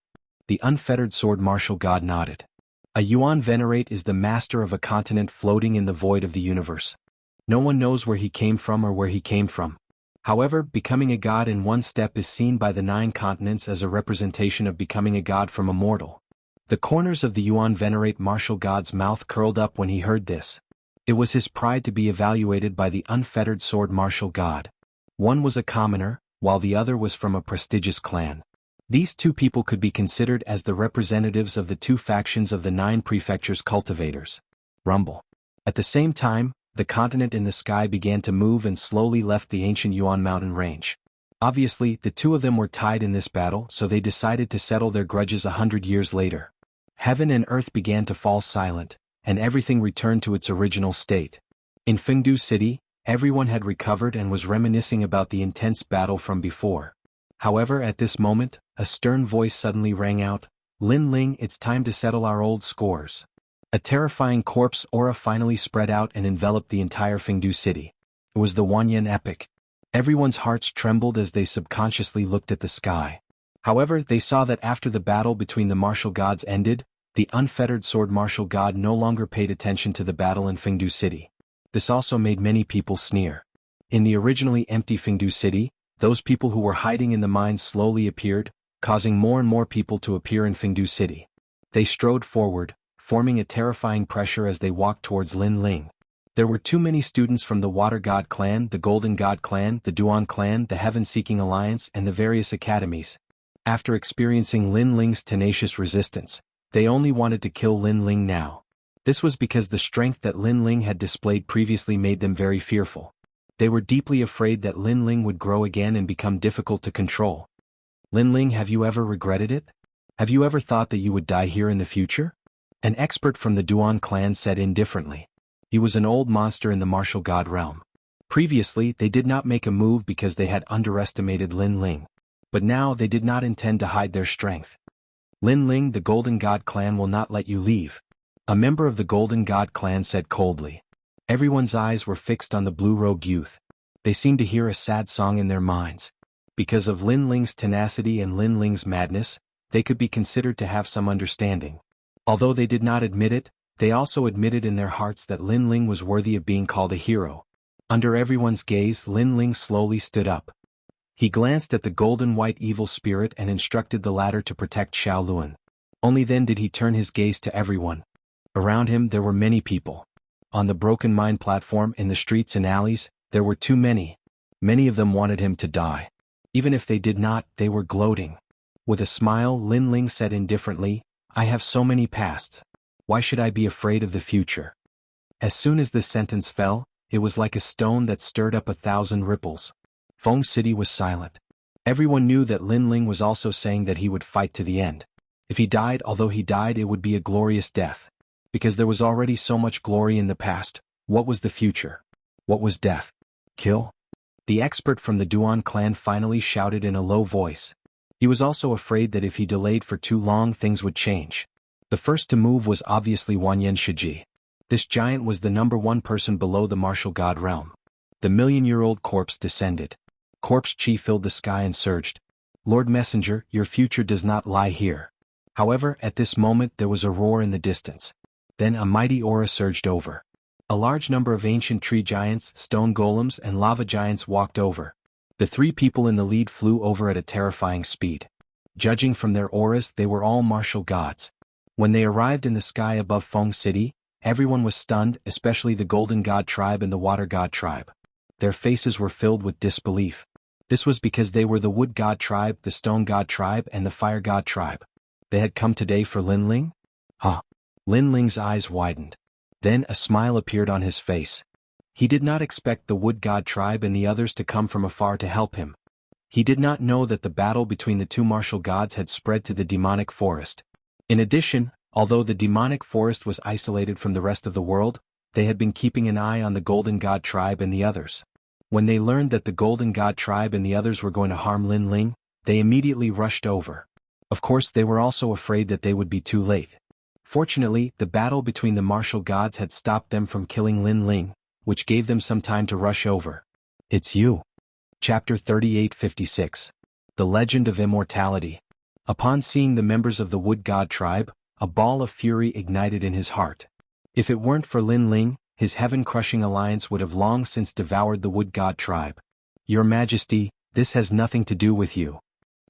The unfettered sword martial god nodded. A Yuan venerate is the master of a continent floating in the void of the universe. No one knows where he came from or where he came from. However, becoming a god in one step is seen by the 9 continents as a representation of becoming a god from a mortal. The corners of the Yuan venerate martial god's mouth curled up when he heard this. It was his pride to be evaluated by the unfettered sword martial god. One was a commoner, while the other was from a prestigious clan. These 2 people could be considered as the representatives of the 2 factions of the 9 prefectures' cultivators. Rumble. At the same time, the continent in the sky began to move and slowly left the ancient Yuan mountain range. Obviously, the 2 of them were tied in this battle, so they decided to settle their grudges 100 years later. Heaven and earth began to fall silent, and everything returned to its original state. In Fengdu City, everyone had recovered and was reminiscing about the intense battle from before. However, at this moment, a stern voice suddenly rang out, "Lin Ling, it's time to settle our old scores." A terrifying corpse aura finally spread out and enveloped the entire Fengdu city. It was the Wanyan epic. Everyone's hearts trembled as they subconsciously looked at the sky. However, they saw that after the battle between the martial gods ended, the unfettered sword martial god no longer paid attention to the battle in Fengdu city. This also made many people sneer. In the originally empty Fengdu city, those people who were hiding in the mines slowly appeared, causing more and more people to appear in Fengdu city. They strode forward, forming a terrifying pressure as they walked towards Lin Ling. There were too many students from the Water God clan, the Golden God clan, the Duan clan, the Heaven-Seeking Alliance, and the various academies. After experiencing Lin Ling's tenacious resistance, they only wanted to kill Lin Ling now. This was because the strength that Lin Ling had displayed previously made them very fearful. They were deeply afraid that Lin Ling would grow again and become difficult to control. Lin Ling, have you ever regretted it? Have you ever thought that you would die here in the future? An expert from the Duan clan said indifferently. He was an old monster in the martial god realm. Previously, they did not make a move because they had underestimated Lin Ling. But now they did not intend to hide their strength. Lin Ling, the Golden God clan will not let you leave. A member of the Golden God clan said coldly. Everyone's eyes were fixed on the blue-robed youth. They seemed to hear a sad song in their minds. Because of Lin Ling's tenacity and Lin Ling's madness, they could be considered to have some understanding. Although they did not admit it, they also admitted in their hearts that Lin Ling was worthy of being called a hero. Under everyone's gaze, Lin Ling slowly stood up. He glanced at the golden white evil spirit and instructed the latter to protect Xiao Luan. Only then did he turn his gaze to everyone. Around him there were many people. On the broken mine platform, in the streets and alleys, there were too many. Many of them wanted him to die. Even if they did not, they were gloating. With a smile, Lin Ling said indifferently, I have so many pasts. Why should I be afraid of the future? As soon as this sentence fell, it was like a stone that stirred up 1,000 ripples. Feng City was silent. Everyone knew that Lin Ling was also saying that he would fight to the end. If he died, although he died, it would be a glorious death. Because there was already so much glory in the past, what was the future? What was death? Kill? The expert from the Duan clan finally shouted in a low voice. He was also afraid that if he delayed for too long things would change. The first to move was obviously Wanyan Shiji. This giant was the #1 person below the martial god realm. The million-year-old corpse descended. Corpse chi filled the sky and surged. Lord Messenger, your future does not lie here. However, at this moment there was a roar in the distance. Then a mighty aura surged over. A large number of ancient tree giants, stone golems and lava giants walked over. The 3 people in the lead flew over at a terrifying speed. Judging from their auras, they were all martial gods. When they arrived in the sky above Feng City, everyone was stunned, especially the Golden God tribe and the Water God tribe. Their faces were filled with disbelief. This was because they were the Wood God tribe, the Stone God tribe and the Fire God tribe. They had come today for Lin Ling? Huh. Lin Ling's eyes widened. Then a smile appeared on his face. He did not expect the Wood God tribe and the others to come from afar to help him. He did not know that the battle between the 2 martial gods had spread to the demonic forest. In addition, although the demonic forest was isolated from the rest of the world, they had been keeping an eye on the Golden God tribe and the others. When they learned that the Golden God tribe and the others were going to harm Lin Ling, they immediately rushed over. Of course, they were also afraid that they would be too late. Fortunately, the battle between the martial gods had stopped them from killing Lin Ling, which gave them some time to rush over. It's you. Chapter 3856. The Legend of Immortality. Upon seeing the members of the Wood God tribe, a ball of fury ignited in his heart. If it weren't for Lin Ling, his heaven-crushing alliance would have long since devoured the Wood God tribe. Your Majesty, this has nothing to do with you.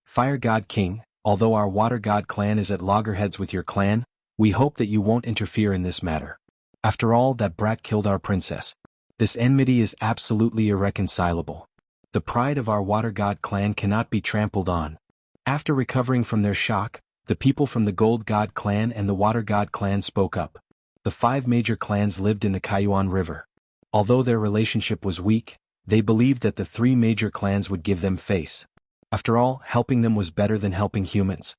Fire God King, although our Water God clan is at loggerheads with your clan, we hope that you won't interfere in this matter. After all, that brat killed our princess. This enmity is absolutely irreconcilable. The pride of our Water God clan cannot be trampled on. After recovering from their shock, the people from the Gold God clan and the Water God clan spoke up. The 5 major clans lived in the Kaiyuan River. Although their relationship was weak, they believed that the 3 major clans would give them face. After all, helping them was better than helping humans.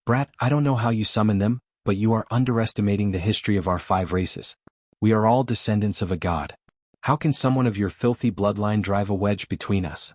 Brat, I don't know how you summon them, but you are underestimating the history of our 5 races. We are all descendants of a god. How can someone of your filthy bloodline drive a wedge between us?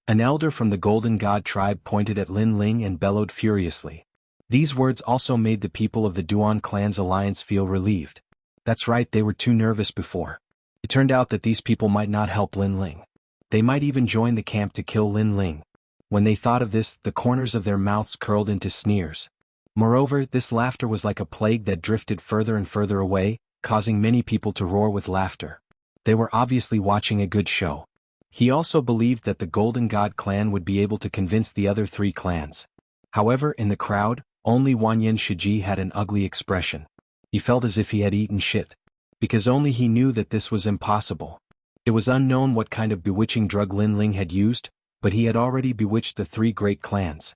An elder from the Golden God tribe pointed at Lin Ling and bellowed furiously. These words also made the people of the Duan clan's alliance feel relieved. That's right, they were too nervous before. It turned out that these people might not help Lin Ling. They might even join the camp to kill Lin Ling. When they thought of this, the corners of their mouths curled into sneers. Moreover, this laughter was like a plague that drifted further and further away, causing many people to roar with laughter. They were obviously watching a good show. He also believed that the Golden God clan would be able to convince the other 3 clans. However, in the crowd, only Wanyan Shiji had an ugly expression. He felt as if he had eaten shit. Because only he knew that this was impossible. It was unknown what kind of bewitching drug Lin Ling had used, but he had already bewitched the 3 great clans.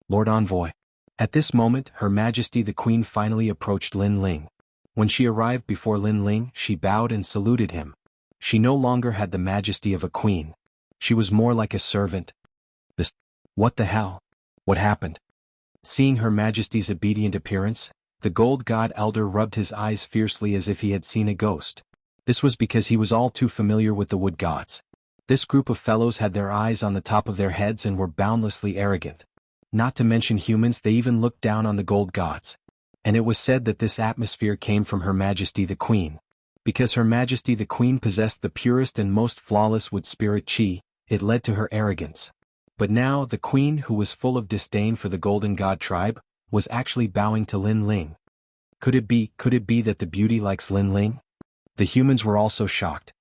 Lord Envoy. At this moment, Her Majesty the Queen finally approached Lin Ling. When she arrived before Lin Ling, she bowed and saluted him. She no longer had the majesty of a queen. She was more like a servant. What the hell? What happened? Seeing Her Majesty's obedient appearance, the gold god elder rubbed his eyes fiercely as if he had seen a ghost. This was because he was all too familiar with the wood gods. This group of fellows had their eyes on the top of their heads and were boundlessly arrogant. Not to mention humans, they even looked down on the gold gods. And it was said that this atmosphere came from Her Majesty the Queen. Because Her Majesty the Queen possessed the purest and most flawless wood spirit chi, it led to her arrogance. But now the Queen, who was full of disdain for the Golden God tribe, was actually bowing to Lin Ling. Could it be that the beauty likes Lin Ling? The humans were also shocked.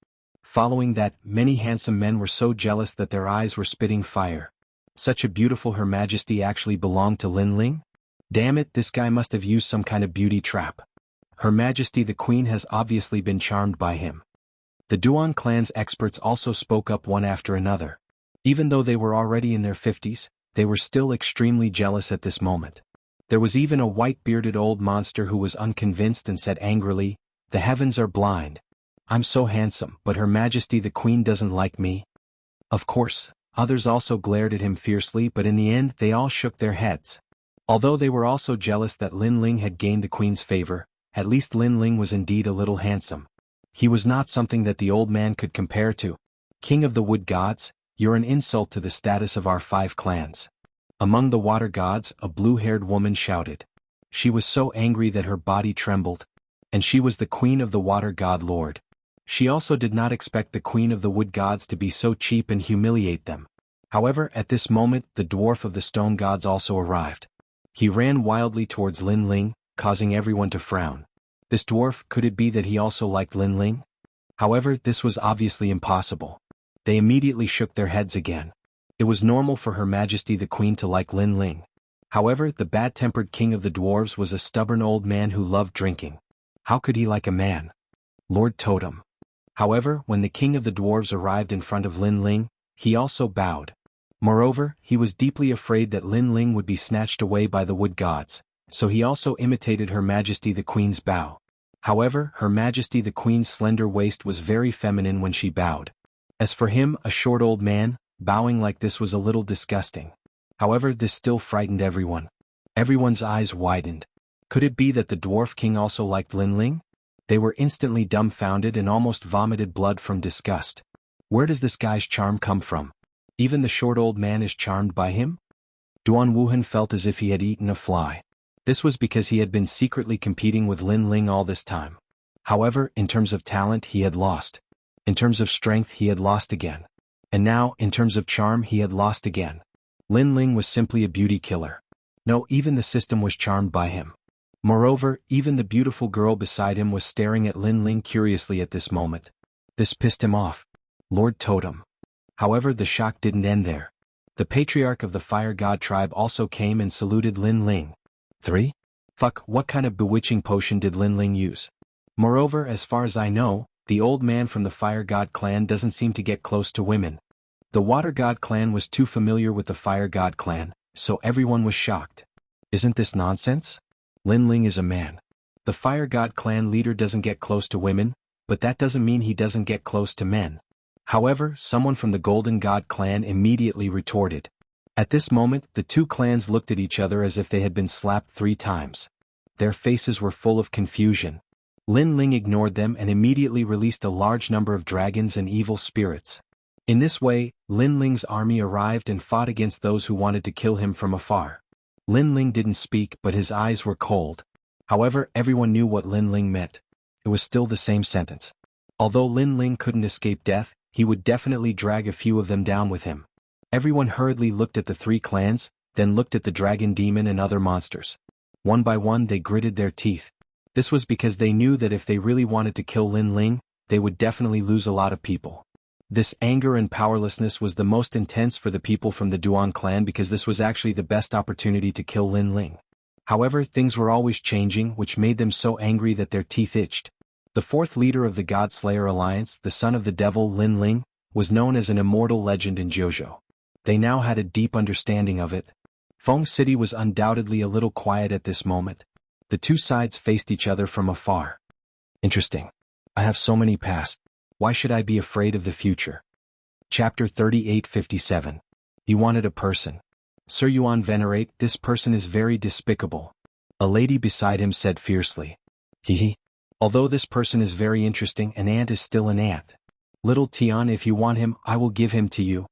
Following that, many handsome men were so jealous that their eyes were spitting fire. Such a beautiful Her Majesty actually belonged to Lin Ling? Damn it, this guy must have used some kind of beauty trap. Her Majesty the Queen has obviously been charmed by him. The Duan clan's experts also spoke up one after another. Even though they were already in their 50s, they were still extremely jealous at this moment. There was even a white-bearded old monster who was unconvinced and said angrily, "The heavens are blind. I'm so handsome, but Her Majesty the Queen doesn't like me." Of course, others also glared at him fiercely, but in the end they all shook their heads. Although they were also jealous that Lin Ling had gained the Queen's favor, at least Lin Ling was indeed a little handsome. He was not something that the old man could compare to. "King of the wood gods, you're an insult to the status of our 5 clans." Among the water gods, a blue-haired woman shouted. She was so angry that her body trembled. And she was the Queen of the Water God Lord. She also did not expect the Queen of the Wood Gods to be so cheap and humiliate them. However, at this moment, the dwarf of the stone gods also arrived. He ran wildly towards Lin Ling, causing everyone to frown. This dwarf, could it be that he also liked Lin Ling? However, this was obviously impossible. They immediately shook their heads again. It was normal for Her Majesty the Queen to like Lin Ling. However, the bad-tempered king of the dwarves was a stubborn old man who loved drinking. How could he like a man? Lord Totem. However, when the king of the dwarves arrived in front of Lin Ling, he also bowed. Moreover, he was deeply afraid that Lin Ling would be snatched away by the wood gods, so he also imitated Her Majesty the Queen's bow. However, Her Majesty the Queen's slender waist was very feminine when she bowed. As for him, a short old man, bowing like this was a little disgusting. However, this still frightened everyone. Everyone's eyes widened. Could it be that the dwarf king also liked Lin Ling? They were instantly dumbfounded and almost vomited blood from disgust. Where does this guy's charm come from? Even the short old man is charmed by him? Duan Wuhan felt as if he had eaten a fly. This was because he had been secretly competing with Lin Ling all this time. However, in terms of talent he had lost. In terms of strength he had lost again. And now, in terms of charm he had lost again. Lin Ling was simply a beauty killer. No, even the system was charmed by him. Moreover, even the beautiful girl beside him was staring at Lin Ling curiously at this moment. This pissed him off. Lord Totem. However, the shock didn't end there. The patriarch of the fire god tribe also came and saluted Lin Ling. 3? Fuck, what kind of bewitching potion did Lin Ling use? Moreover, as far as I know, the old man from the fire god clan doesn't seem to get close to women. The water god clan was too familiar with the fire god clan, so everyone was shocked. Isn't this nonsense? Lin Ling is a man. The fire god clan leader doesn't get close to women, but that doesn't mean he doesn't get close to men. However, someone from the golden god clan immediately retorted. At this moment, the two clans looked at each other as if they had been slapped 3 times. Their faces were full of confusion. Lin Ling ignored them and immediately released a large number of dragons and evil spirits. In this way, Lin Ling's army arrived and fought against those who wanted to kill him from afar. Lin Ling didn't speak, but his eyes were cold. However, everyone knew what Lin Ling meant. It was still the same sentence. Although Lin Ling couldn't escape death, he would definitely drag a few of them down with him. Everyone hurriedly looked at the 3 clans, then looked at the dragon demon and other monsters. One by one they gritted their teeth. This was because they knew that if they really wanted to kill Lin Ling, they would definitely lose a lot of people. This anger and powerlessness was the most intense for the people from the Duan clan because this was actually the best opportunity to kill Lin Ling. However, things were always changing, which made them so angry that their teeth itched. The 4th leader of the God Slayer Alliance, the son of the devil Lin Ling, was known as an immortal legend in Jianghu. They now had a deep understanding of it. Feng City was undoubtedly a little quiet at this moment. The 2 sides faced each other from afar. Interesting. I have so many past. Why should I be afraid of the future? Chapter 3857. He wanted a person. Sir Yuan Venerate, this person is very despicable. A lady beside him said fiercely. Hee. Although this person is very interesting, an ant is still an ant. Little Tian, if you want him, I will give him to you.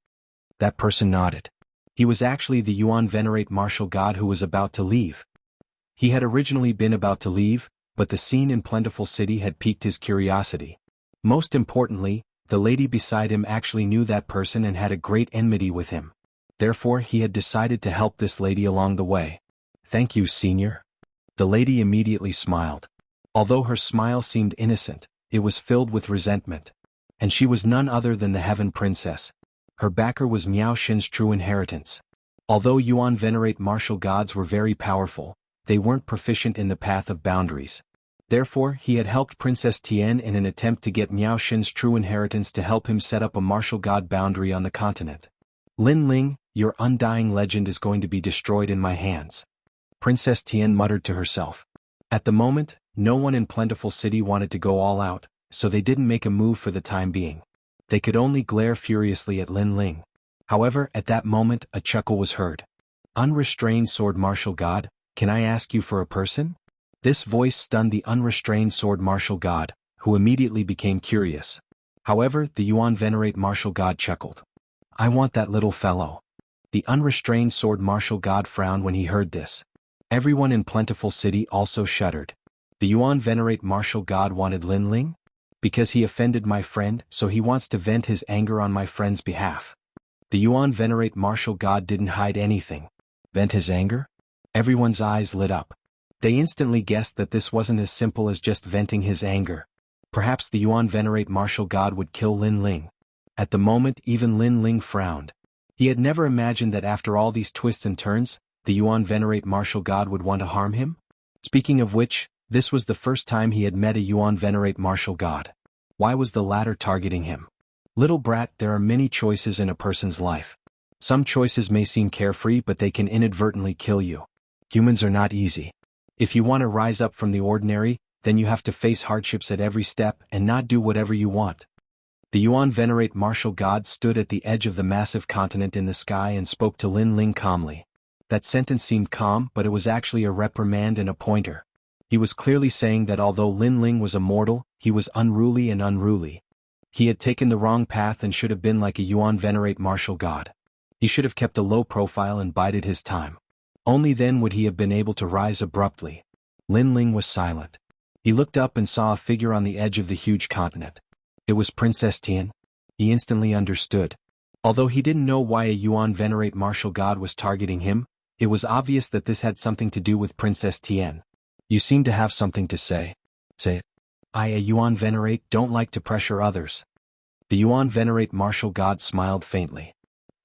That person nodded. He was actually the Yuan Venerate martial god who was about to leave. He had originally been about to leave, but the scene in Plentiful City had piqued his curiosity. Most importantly, the lady beside him actually knew that person and had a great enmity with him. Therefore he had decided to help this lady along the way. Thank you, senior. The lady immediately smiled. Although her smile seemed innocent, it was filled with resentment. And she was none other than the Heaven Princess. Her backer was Miao Xin's true inheritance. Although Yuan Venerate martial gods were very powerful, they weren't proficient in the path of boundaries. Therefore, he had helped Princess Tian in an attempt to get Miao Xin's true inheritance to help him set up a martial god boundary on the continent. Lin Ling, your undying legend is going to be destroyed in my hands. Princess Tian muttered to herself. At the moment, no one in Plentiful City wanted to go all out, so they didn't make a move for the time being. They could only glare furiously at Lin Ling. However, at that moment, a chuckle was heard. Unrestrained sword martial god, can I ask you for a person? This voice stunned the unrestrained sword martial god, who immediately became curious. However, the Yuan Venerate martial god chuckled. I want that little fellow. The unrestrained sword martial god frowned when he heard this. Everyone in Plentiful City also shuddered. The Yuan Venerate martial god wanted Lin Ling? Because he offended my friend, so he wants to vent his anger on my friend's behalf. The Yuan Venerate martial god didn't hide anything. Vent his anger? Everyone's eyes lit up. They instantly guessed that this wasn't as simple as just venting his anger. Perhaps the Yuan Venerate martial god would kill Lin Ling. At the moment, even Lin Ling frowned. He had never imagined that after all these twists and turns, the Yuan Venerate martial god would want to harm him. Speaking of which, this was the first time he had met a Yuan Venerate martial god. Why was the latter targeting him? Little brat, there are many choices in a person's life. Some choices may seem carefree, but they can inadvertently kill you. Humans are not easy. If you want to rise up from the ordinary, then you have to face hardships at every step and not do whatever you want. The Yuan Venerate martial god stood at the edge of the massive continent in the sky and spoke to Lin Ling calmly. That sentence seemed calm, but it was actually a reprimand and a pointer. He was clearly saying that although Lin Ling was a mortal, he was unruly and unruly. He had taken the wrong path and should have been like a Yuan Venerate martial god. He should have kept a low profile and bided his time. Only then would he have been able to rise abruptly. Lin Ling was silent. He looked up and saw a figure on the edge of the huge continent. It was Princess Tian. He instantly understood. Although he didn't know why a Yuan Venerate martial god was targeting him, it was obvious that this had something to do with Princess Tian. You seem to have something to say. Say it. I, a Yuan Venerate, don't like to pressure others. The Yuan Venerate martial god smiled faintly.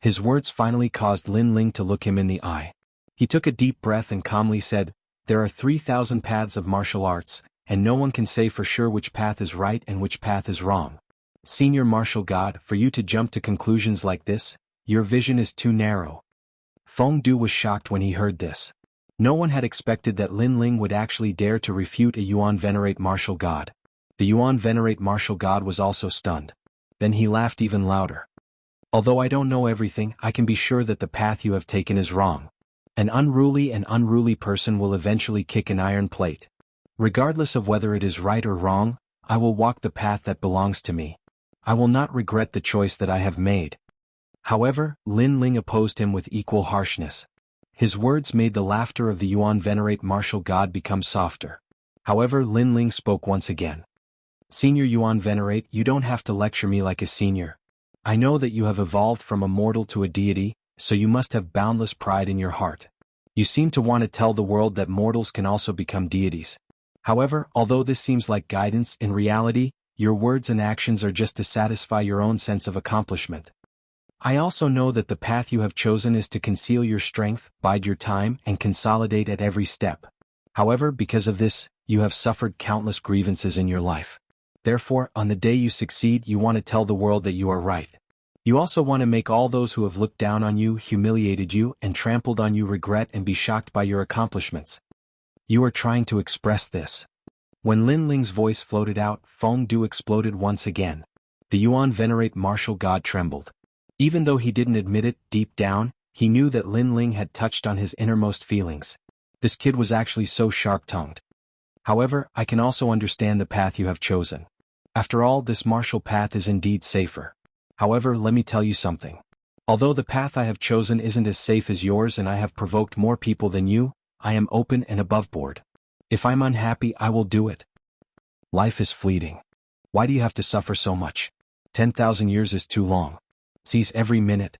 His words finally caused Lin Ling to look him in the eye. He took a deep breath and calmly said, there are 3,000 paths of martial arts, and no one can say for sure which path is right and which path is wrong. Senior martial god, for you to jump to conclusions like this, your vision is too narrow. Feng Du was shocked when he heard this. No one had expected that Lin Ling would actually dare to refute a Yuan Venerate martial god. The Yuan Venerate martial god was also stunned. Then he laughed even louder. Although I don't know everything, I can be sure that the path you have taken is wrong. An unruly person will eventually kick an iron plate. Regardless of whether it is right or wrong, I will walk the path that belongs to me. I will not regret the choice that I have made. However, Lin Ling opposed him with equal harshness. His words made the laughter of the Yuan Venerate martial god become softer. However, Lin Ling spoke once again. Senior Yuan Venerate, you don't have to lecture me like a senior. I know that you have evolved from a mortal to a deity, so you must have boundless pride in your heart. You seem to want to tell the world that mortals can also become deities. However, although this seems like guidance, in reality, your words and actions are just to satisfy your own sense of accomplishment. I also know that the path you have chosen is to conceal your strength, bide your time, and consolidate at every step. However, because of this, you have suffered countless grievances in your life. Therefore, on the day you succeed, you want to tell the world that you are right. You also want to make all those who have looked down on you, humiliated you, and trampled on you regret and be shocked by your accomplishments. You are trying to express this. When Lin Ling's voice floated out, Feng Du exploded once again. The Yuan Venerate martial god trembled. Even though he didn't admit it, deep down, he knew that Lin Ling had touched on his innermost feelings. This kid was actually so sharp-tongued. However, I can also understand the path you have chosen. After all, this martial path is indeed safer. However, let me tell you something. Although the path I have chosen isn't as safe as yours and I have provoked more people than you, I am open and above board. If I'm unhappy, I will do it. Life is fleeting. Why do you have to suffer so much? 10,000 years is too long. Seize every minute.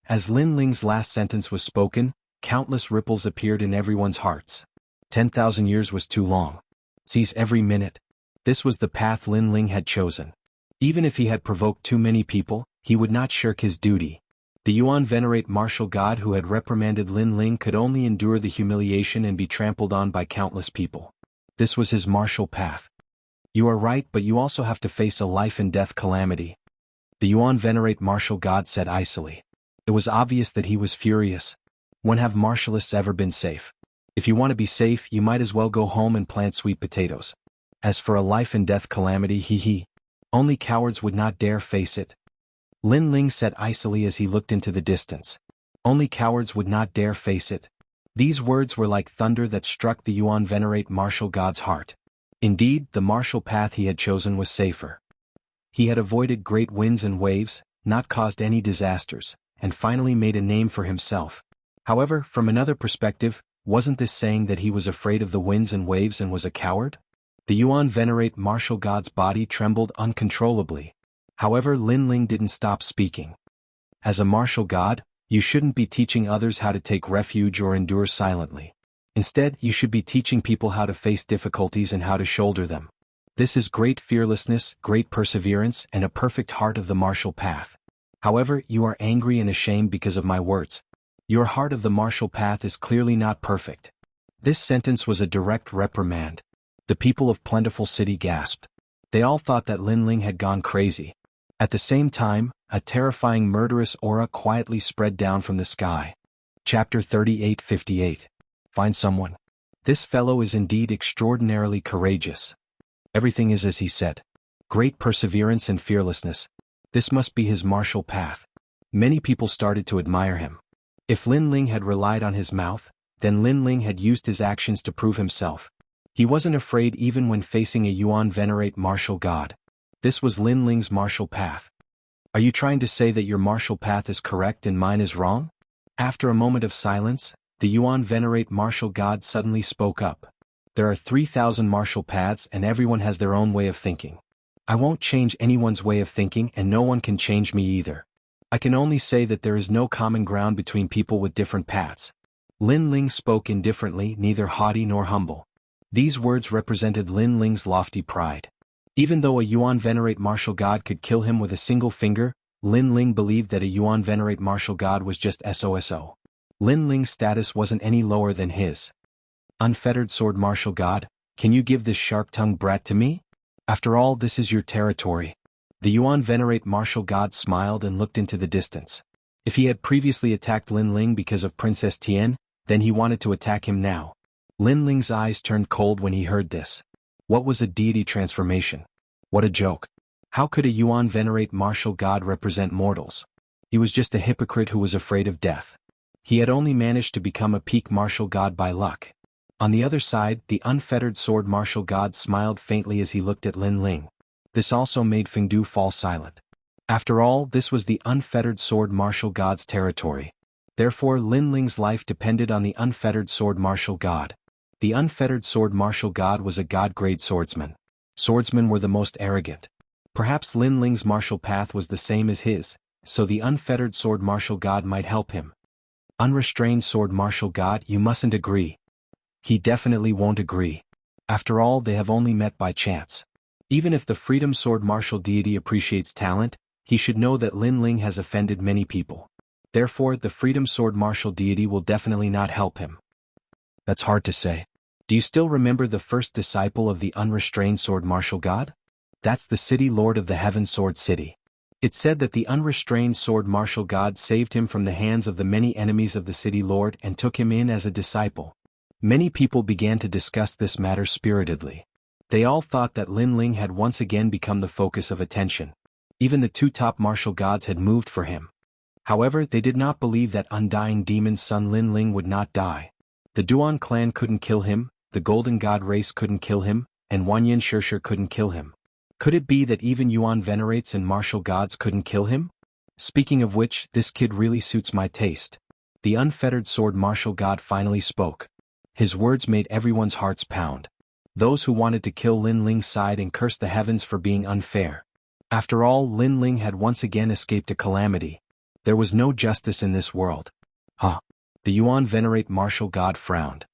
As Lin Ling's last sentence was spoken, countless ripples appeared in everyone's hearts. 10,000 years was too long. Seize every minute. This was the path Lin Ling had chosen. Even if he had provoked too many people, he would not shirk his duty. The Yuan Venerate martial god who had reprimanded Lin Ling could only endure the humiliation and be trampled on by countless people. This was his martial path. You are right, but you also have to face a life-and-death calamity. The Yuan Venerate martial god said icily. It was obvious that he was furious. When have martialists ever been safe? If you want to be safe, you might as well go home and plant sweet potatoes. As for a life-and-death calamity, only cowards would not dare face it. Lin Ling said icily as he looked into the distance. Only cowards would not dare face it. These words were like thunder that struck the Yuan Venerate martial god's heart. Indeed, the martial path he had chosen was safer. He had avoided great winds and waves, not caused any disasters, and finally made a name for himself. However, from another perspective, wasn't this saying that he was afraid of the winds and waves and was a coward? The Yuan Venerate martial god's body trembled uncontrollably. However, Lin Ling didn't stop speaking. As a martial god, you shouldn't be teaching others how to take refuge or endure silently. Instead, you should be teaching people how to face difficulties and how to shoulder them. This is great fearlessness, great perseverance, and a perfect heart of the martial path. However, you are angry and ashamed because of my words. Your heart of the martial path is clearly not perfect. This sentence was a direct reprimand. The people of Plentiful City gasped. They all thought that Lin Ling had gone crazy. At the same time, a terrifying murderous aura quietly spread down from the sky. Chapter 38:58. Find someone. This fellow is indeed extraordinarily courageous. Everything is as he said. Great perseverance and fearlessness. This must be his martial path. Many people started to admire him. If Lin Ling had relied on his mouth, then Lin Ling had used his actions to prove himself. He wasn't afraid even when facing a Yuan Venerate martial god. This was Lin Ling's martial path. Are you trying to say that your martial path is correct and mine is wrong? After a moment of silence, the Yuan Venerate martial god suddenly spoke up. There are 3,000 martial paths and everyone has their own way of thinking. I won't change anyone's way of thinking and no one can change me either. I can only say that there is no common ground between people with different paths. Lin Ling spoke indifferently, neither haughty nor humble. These words represented Lin Ling's lofty pride. Even though a Yuan Venerate martial god could kill him with a single finger, Lin Ling believed that a Yuan Venerate martial god was just SOSO. Lin Ling's status wasn't any lower than his. Unfettered sword martial god, can you give this sharp-tongued brat to me? After all, this is your territory. The Yuan Venerate martial god smiled and looked into the distance. If he had previously attacked Lin Ling because of Princess Tian, then he wanted to attack him now. Lin Ling's eyes turned cold when he heard this. What was a deity transformation? What a joke. How could a Yuan Venerate martial god represent mortals? He was just a hypocrite who was afraid of death. He had only managed to become a peak martial god by luck. On the other side, the unfettered sword martial god smiled faintly as he looked at Lin Ling. This also made Feng Du fall silent. After all, this was the unfettered sword martial god's territory. Therefore, Lin Ling's life depended on the unfettered sword martial god. The unfettered sword martial god was a god-grade swordsman. Swordsmen were the most arrogant. Perhaps Lin Ling's martial path was the same as his, so the unfettered sword martial god might help him. Unrestrained sword martial god, you mustn't agree. He definitely won't agree. After all, they have only met by chance. Even if the freedom sword martial deity appreciates talent, he should know that Lin Ling has offended many people. Therefore, the freedom sword martial deity will definitely not help him. That's hard to say. Do you still remember the first disciple of the unrestrained sword martial god? That's the city lord of the Heaven Sword City. It said that the unrestrained sword martial god saved him from the hands of the many enemies of the city lord and took him in as a disciple. Many people began to discuss this matter spiritedly. They all thought that Lin Ling had once again become the focus of attention. Even the two top martial gods had moved for him. However, they did not believe that undying demon's son Lin Ling would not die. The Duan clan couldn't kill him, the Golden God race couldn't kill him, and Wanyan Shirshir couldn't kill him. Could it be that even Yuan venerates and martial gods couldn't kill him? Speaking of which, this kid really suits my taste. The unfettered sword martial god finally spoke. His words made everyone's hearts pound. Those who wanted to kill Lin Ling sighed and cursed the heavens for being unfair. After all, Lin Ling had once again escaped a calamity. There was no justice in this world. The Yuan venerate martial god frowned.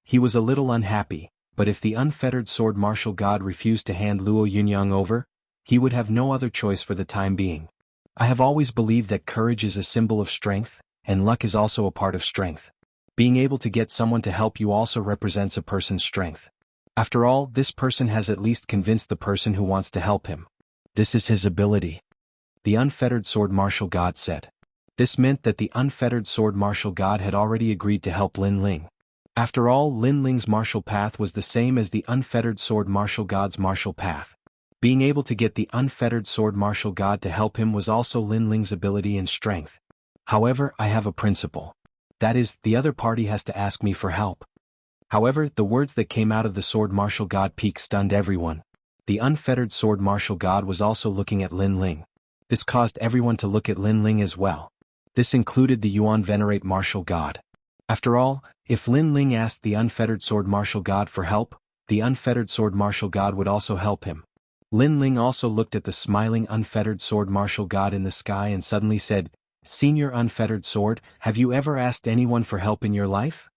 He was a little unhappy, but if the unfettered sword martial god refused to hand Luo Yunyang over, he would have no other choice for the time being. I have always believed that courage is a symbol of strength, and luck is also a part of strength. Being able to get someone to help you also represents a person's strength. After all, this person has at least convinced the person who wants to help him. This is his ability. The unfettered sword martial god said. This meant that the unfettered sword martial god had already agreed to help Lin Ling. After all, Lin Ling's martial path was the same as the unfettered sword martial god's martial path. Being able to get the unfettered sword martial god to help him was also Lin Ling's ability and strength. However, I have a principle. That is, the other party has to ask me for help. However, the words that came out of the sword martial god peak stunned everyone. The unfettered sword martial god was also looking at Lin Ling. This caused everyone to look at Lin Ling as well. This included the Yuan venerate martial god. After all, if Lin Ling asked the unfettered sword martial god for help, the unfettered sword martial god would also help him. Lin Ling also looked at the smiling unfettered sword martial god in the sky and suddenly said, "Senior unfettered sword, have you ever asked anyone for help in your life?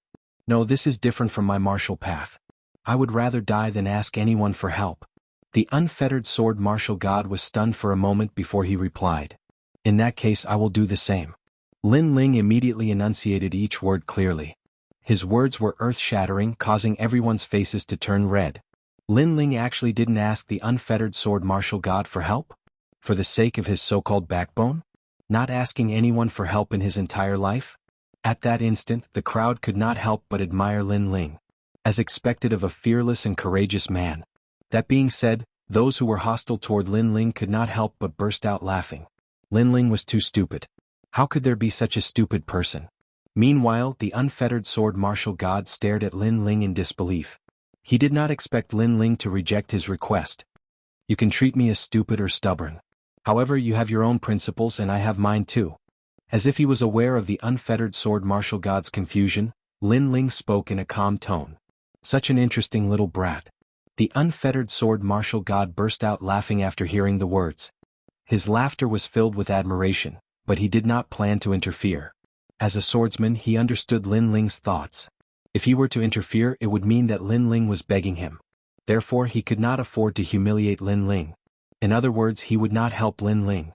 No, this is different from my martial path. I would rather die than ask anyone for help." The unfettered sword martial god was stunned for a moment before he replied. "In that case I will do the same." Lin Ling immediately enunciated each word clearly. His words were earth-shattering, causing everyone's faces to turn red. Lin Ling actually didn't ask the unfettered sword martial god for help? For the sake of his so-called backbone? Not asking anyone for help in his entire life? At that instant, the crowd could not help but admire Lin Ling, as expected of a fearless and courageous man. That being said, those who were hostile toward Lin Ling could not help but burst out laughing. Lin Ling was too stupid. How could there be such a stupid person? Meanwhile, the unfettered sword martial god stared at Lin Ling in disbelief. He did not expect Lin Ling to reject his request. "You can treat me as stupid or stubborn. However, you have your own principles and I have mine too." As if he was aware of the unfettered sword martial god's confusion, Lin Ling spoke in a calm tone. "Such an interesting little brat." The unfettered sword martial god burst out laughing after hearing the words. His laughter was filled with admiration, but he did not plan to interfere. As a swordsman, he understood Lin Ling's thoughts. If he were to interfere, it would mean that Lin Ling was begging him. Therefore, he could not afford to humiliate Lin Ling. In other words, he would not help Lin Ling.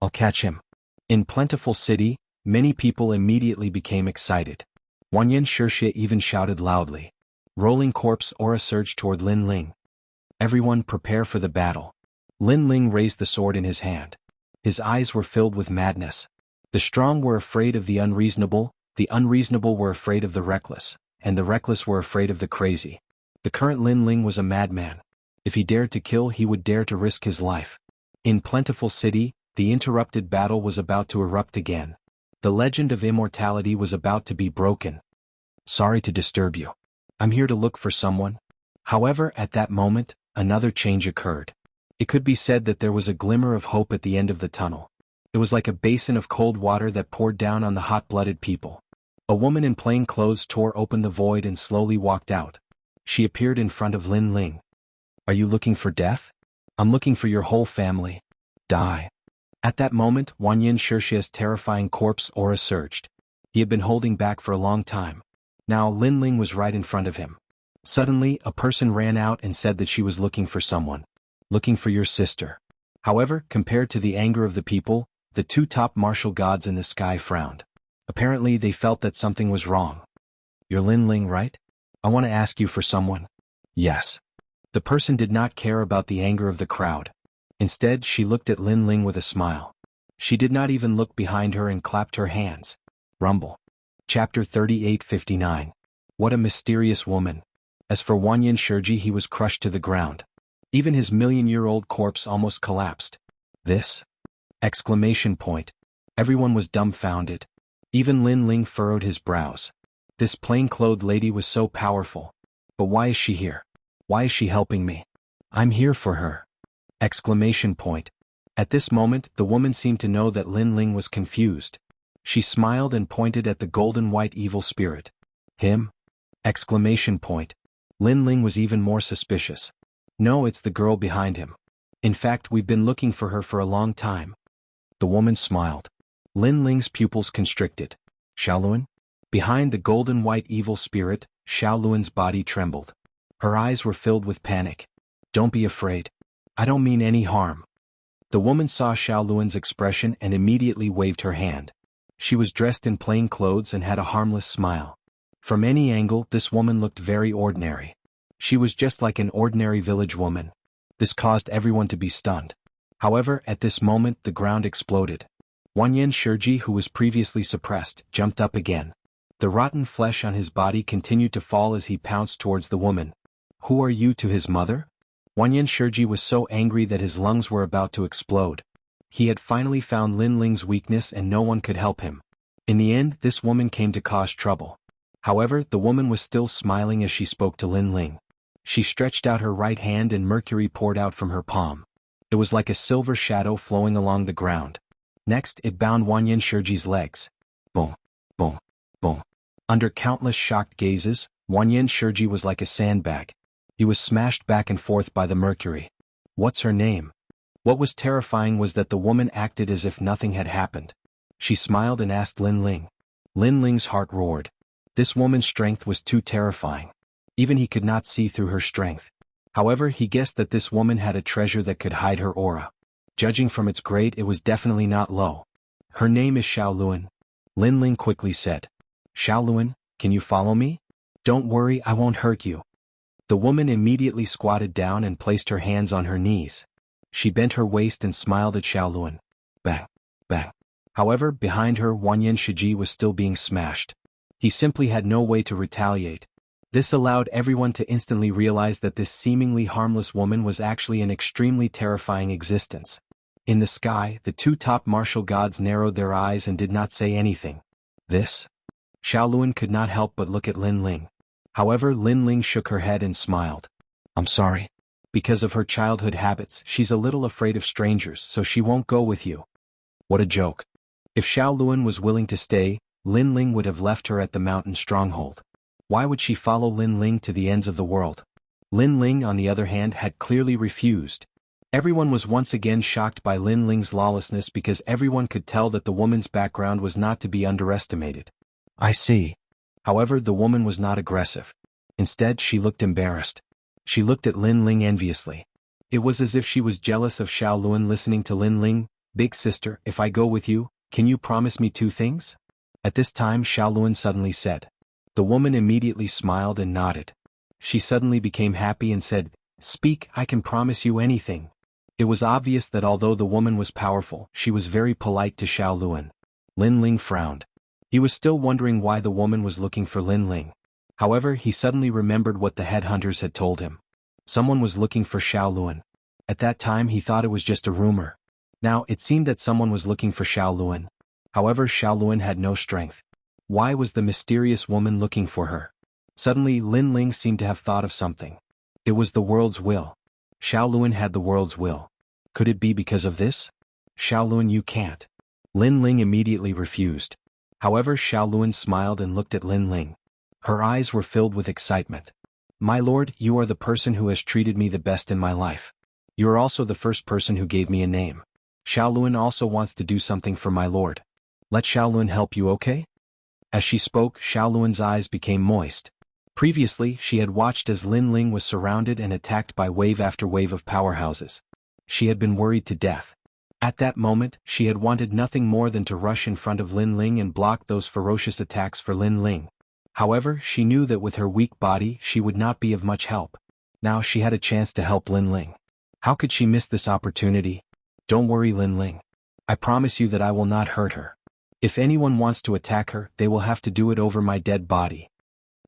"I'll catch him." In Plentiful City, many people immediately became excited. Wanyan Shirshia even shouted loudly. Rolling corpse aura surged toward Lin Ling. "Everyone prepare for the battle." Lin Ling raised the sword in his hand. His eyes were filled with madness. The strong were afraid of the unreasonable were afraid of the reckless, and the reckless were afraid of the crazy. The current Lin Ling was a madman. If he dared to kill, he would dare to risk his life. In Plentiful City, the interrupted battle was about to erupt again. The legend of immortality was about to be broken. "Sorry to disturb you. I'm here to look for someone." However, at that moment, another change occurred. It could be said that there was a glimmer of hope at the end of the tunnel. It was like a basin of cold water that poured down on the hot-blooded people. A woman in plain clothes tore open the void and slowly walked out. She appeared in front of Lin Ling. "Are you looking for death? I'm looking for your whole family. Die." At that moment, Wanyan Shirshia's terrifying corpse aura surged. He had been holding back for a long time. Now Lin Ling was right in front of him. Suddenly, a person ran out and said that she was looking for someone. "Looking for your sister." However, compared to the anger of the people, the two top martial gods in the sky frowned. Apparently, they felt that something was wrong. "You're Lin Ling, right? I want to ask you for someone." "Yes." The person did not care about the anger of the crowd. Instead, she looked at Lin Ling with a smile. She did not even look behind her and clapped her hands. Rumble. Chapter 38:59. What a mysterious woman. As for Wanyan Shiji, he was crushed to the ground. Even his million-year-old corpse almost collapsed. This? Exclamation point. Everyone was dumbfounded. Even Lin Ling furrowed his brows. This plain-clothed lady was so powerful. But why is she here? Why is she helping me? I'm here for her. Exclamation point. At this moment, the woman seemed to know that Lin Ling was confused. She smiled and pointed at the golden white evil spirit. Him? Exclamation point. Lin Ling was even more suspicious. No, it's the girl behind him. In fact, we've been looking for her for a long time. The woman smiled. Lin Ling's pupils constricted. Xiaoluan? Behind the golden white evil spirit, Xiaoluan's body trembled. Her eyes were filled with panic. Don't be afraid. I don't mean any harm. The woman saw Xiaoluan's expression and immediately waved her hand. She was dressed in plain clothes and had a harmless smile. From any angle, this woman looked very ordinary. She was just like an ordinary village woman. This caused everyone to be stunned. However, at this moment the ground exploded. Wanyan Shiji, who was previously suppressed, jumped up again. The rotten flesh on his body continued to fall as he pounced towards the woman. Who are you to his mother? Wanyan Shiji was so angry that his lungs were about to explode. He had finally found Lin Ling's weakness and no one could help him. In the end, this woman came to cause trouble. However, the woman was still smiling as she spoke to Lin Ling. She stretched out her right hand and mercury poured out from her palm. It was like a silver shadow flowing along the ground. Next, it bound Wanyan Shiji's legs. Boom, boom, boom. Under countless shocked gazes, Wanyan Shiji was like a sandbag. He was smashed back and forth by the mercury. What's her name? What was terrifying was that the woman acted as if nothing had happened. She smiled and asked Lin Ling. Lin Ling's heart roared. This woman's strength was too terrifying. Even he could not see through her strength. However, he guessed that this woman had a treasure that could hide her aura. Judging from its grade, it was definitely not low. Her name is Xiaoluan. Lin Ling quickly said. Xiaoluan, can you follow me? Don't worry, I won't hurt you. The woman immediately squatted down and placed her hands on her knees. She bent her waist and smiled at Xiaoluan. Bang, bang. However, behind her, Wanyan Shiji was still being smashed. He simply had no way to retaliate. This allowed everyone to instantly realize that this seemingly harmless woman was actually an extremely terrifying existence. In the sky, the two top martial gods narrowed their eyes and did not say anything. This? Xiaoluan could not help but look at Lin Ling. However, Lin Ling shook her head and smiled. I'm sorry. Because of her childhood habits, she's a little afraid of strangers, so she won't go with you. What a joke. If Xiaoluan was willing to stay, Lin Ling would have left her at the mountain stronghold. Why would she follow Lin Ling to the ends of the world? Lin Ling, on the other hand, had clearly refused. Everyone was once again shocked by Lin Ling's lawlessness because everyone could tell that the woman's background was not to be underestimated. I see. However, the woman was not aggressive. Instead, she looked embarrassed. She looked at Lin Ling enviously. It was as if she was jealous of Xiaoluan listening to Lin Ling. Big sister, if I go with you, can you promise me two things? At this time, Xiaoluan suddenly said. The woman immediately smiled and nodded. She suddenly became happy and said, Speak, I can promise you anything. It was obvious that although the woman was powerful, she was very polite to Xiaoluan. Lin Ling frowned. He was still wondering why the woman was looking for Lin Ling. However, he suddenly remembered what the headhunters had told him. Someone was looking for Xiaoluan. At that time he thought it was just a rumor. Now, it seemed that someone was looking for Xiaoluan. However, Xiaoluan had no strength. Why was the mysterious woman looking for her? Suddenly, Lin Ling seemed to have thought of something. It was the world's will. Xiaoluan had the world's will. Could it be because of this? Xiaoluan, you can't. Lin Ling immediately refused. However, Xiaoluan smiled and looked at Lin Ling. Her eyes were filled with excitement. My lord, you are the person who has treated me the best in my life. You are also the first person who gave me a name. Xiaoluan also wants to do something for my lord. Let Xiaoluan help you, okay? As she spoke, Xiaoluan's eyes became moist. Previously, she had watched as Lin Ling was surrounded and attacked by wave after wave of powerhouses. She had been worried to death. At that moment, she had wanted nothing more than to rush in front of Lin Ling and block those ferocious attacks for Lin Ling. However, she knew that with her weak body, she would not be of much help. Now she had a chance to help Lin Ling. How could she miss this opportunity? Don't worry, Lin Ling. I promise you that I will not hurt her. If anyone wants to attack her, they will have to do it over my dead body.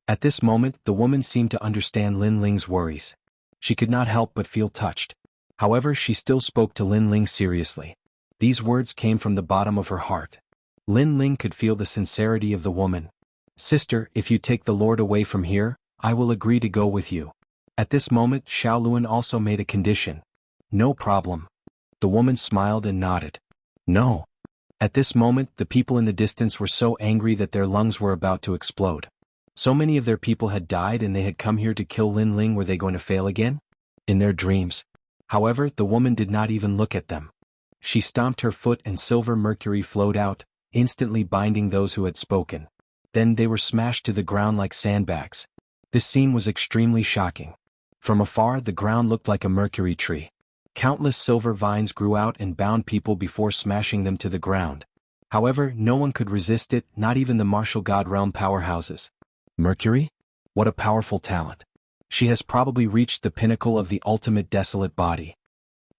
At this moment, the woman seemed to understand Lin Ling's worries. She could not help but feel touched. However, she still spoke to Lin Ling seriously. These words came from the bottom of her heart. Lin Ling could feel the sincerity of the woman. "Sister, if you take the Lord away from here, I will agree to go with you." At this moment, Xiaoluan also made a condition. "No problem." The woman smiled and nodded. "No." At this moment, the people in the distance were so angry that their lungs were about to explode. So many of their people had died and they had come here to kill Lin Ling. Were they going to fail again? In their dreams. However, the woman did not even look at them. She stomped her foot and silver mercury flowed out, instantly binding those who had spoken. Then they were smashed to the ground like sandbags. This scene was extremely shocking. From afar, the ground looked like a mercury tree. Countless silver vines grew out and bound people before smashing them to the ground. However, no one could resist it, not even the martial god realm powerhouses. Mercury? What a powerful talent. She has probably reached the pinnacle of the ultimate desolate body.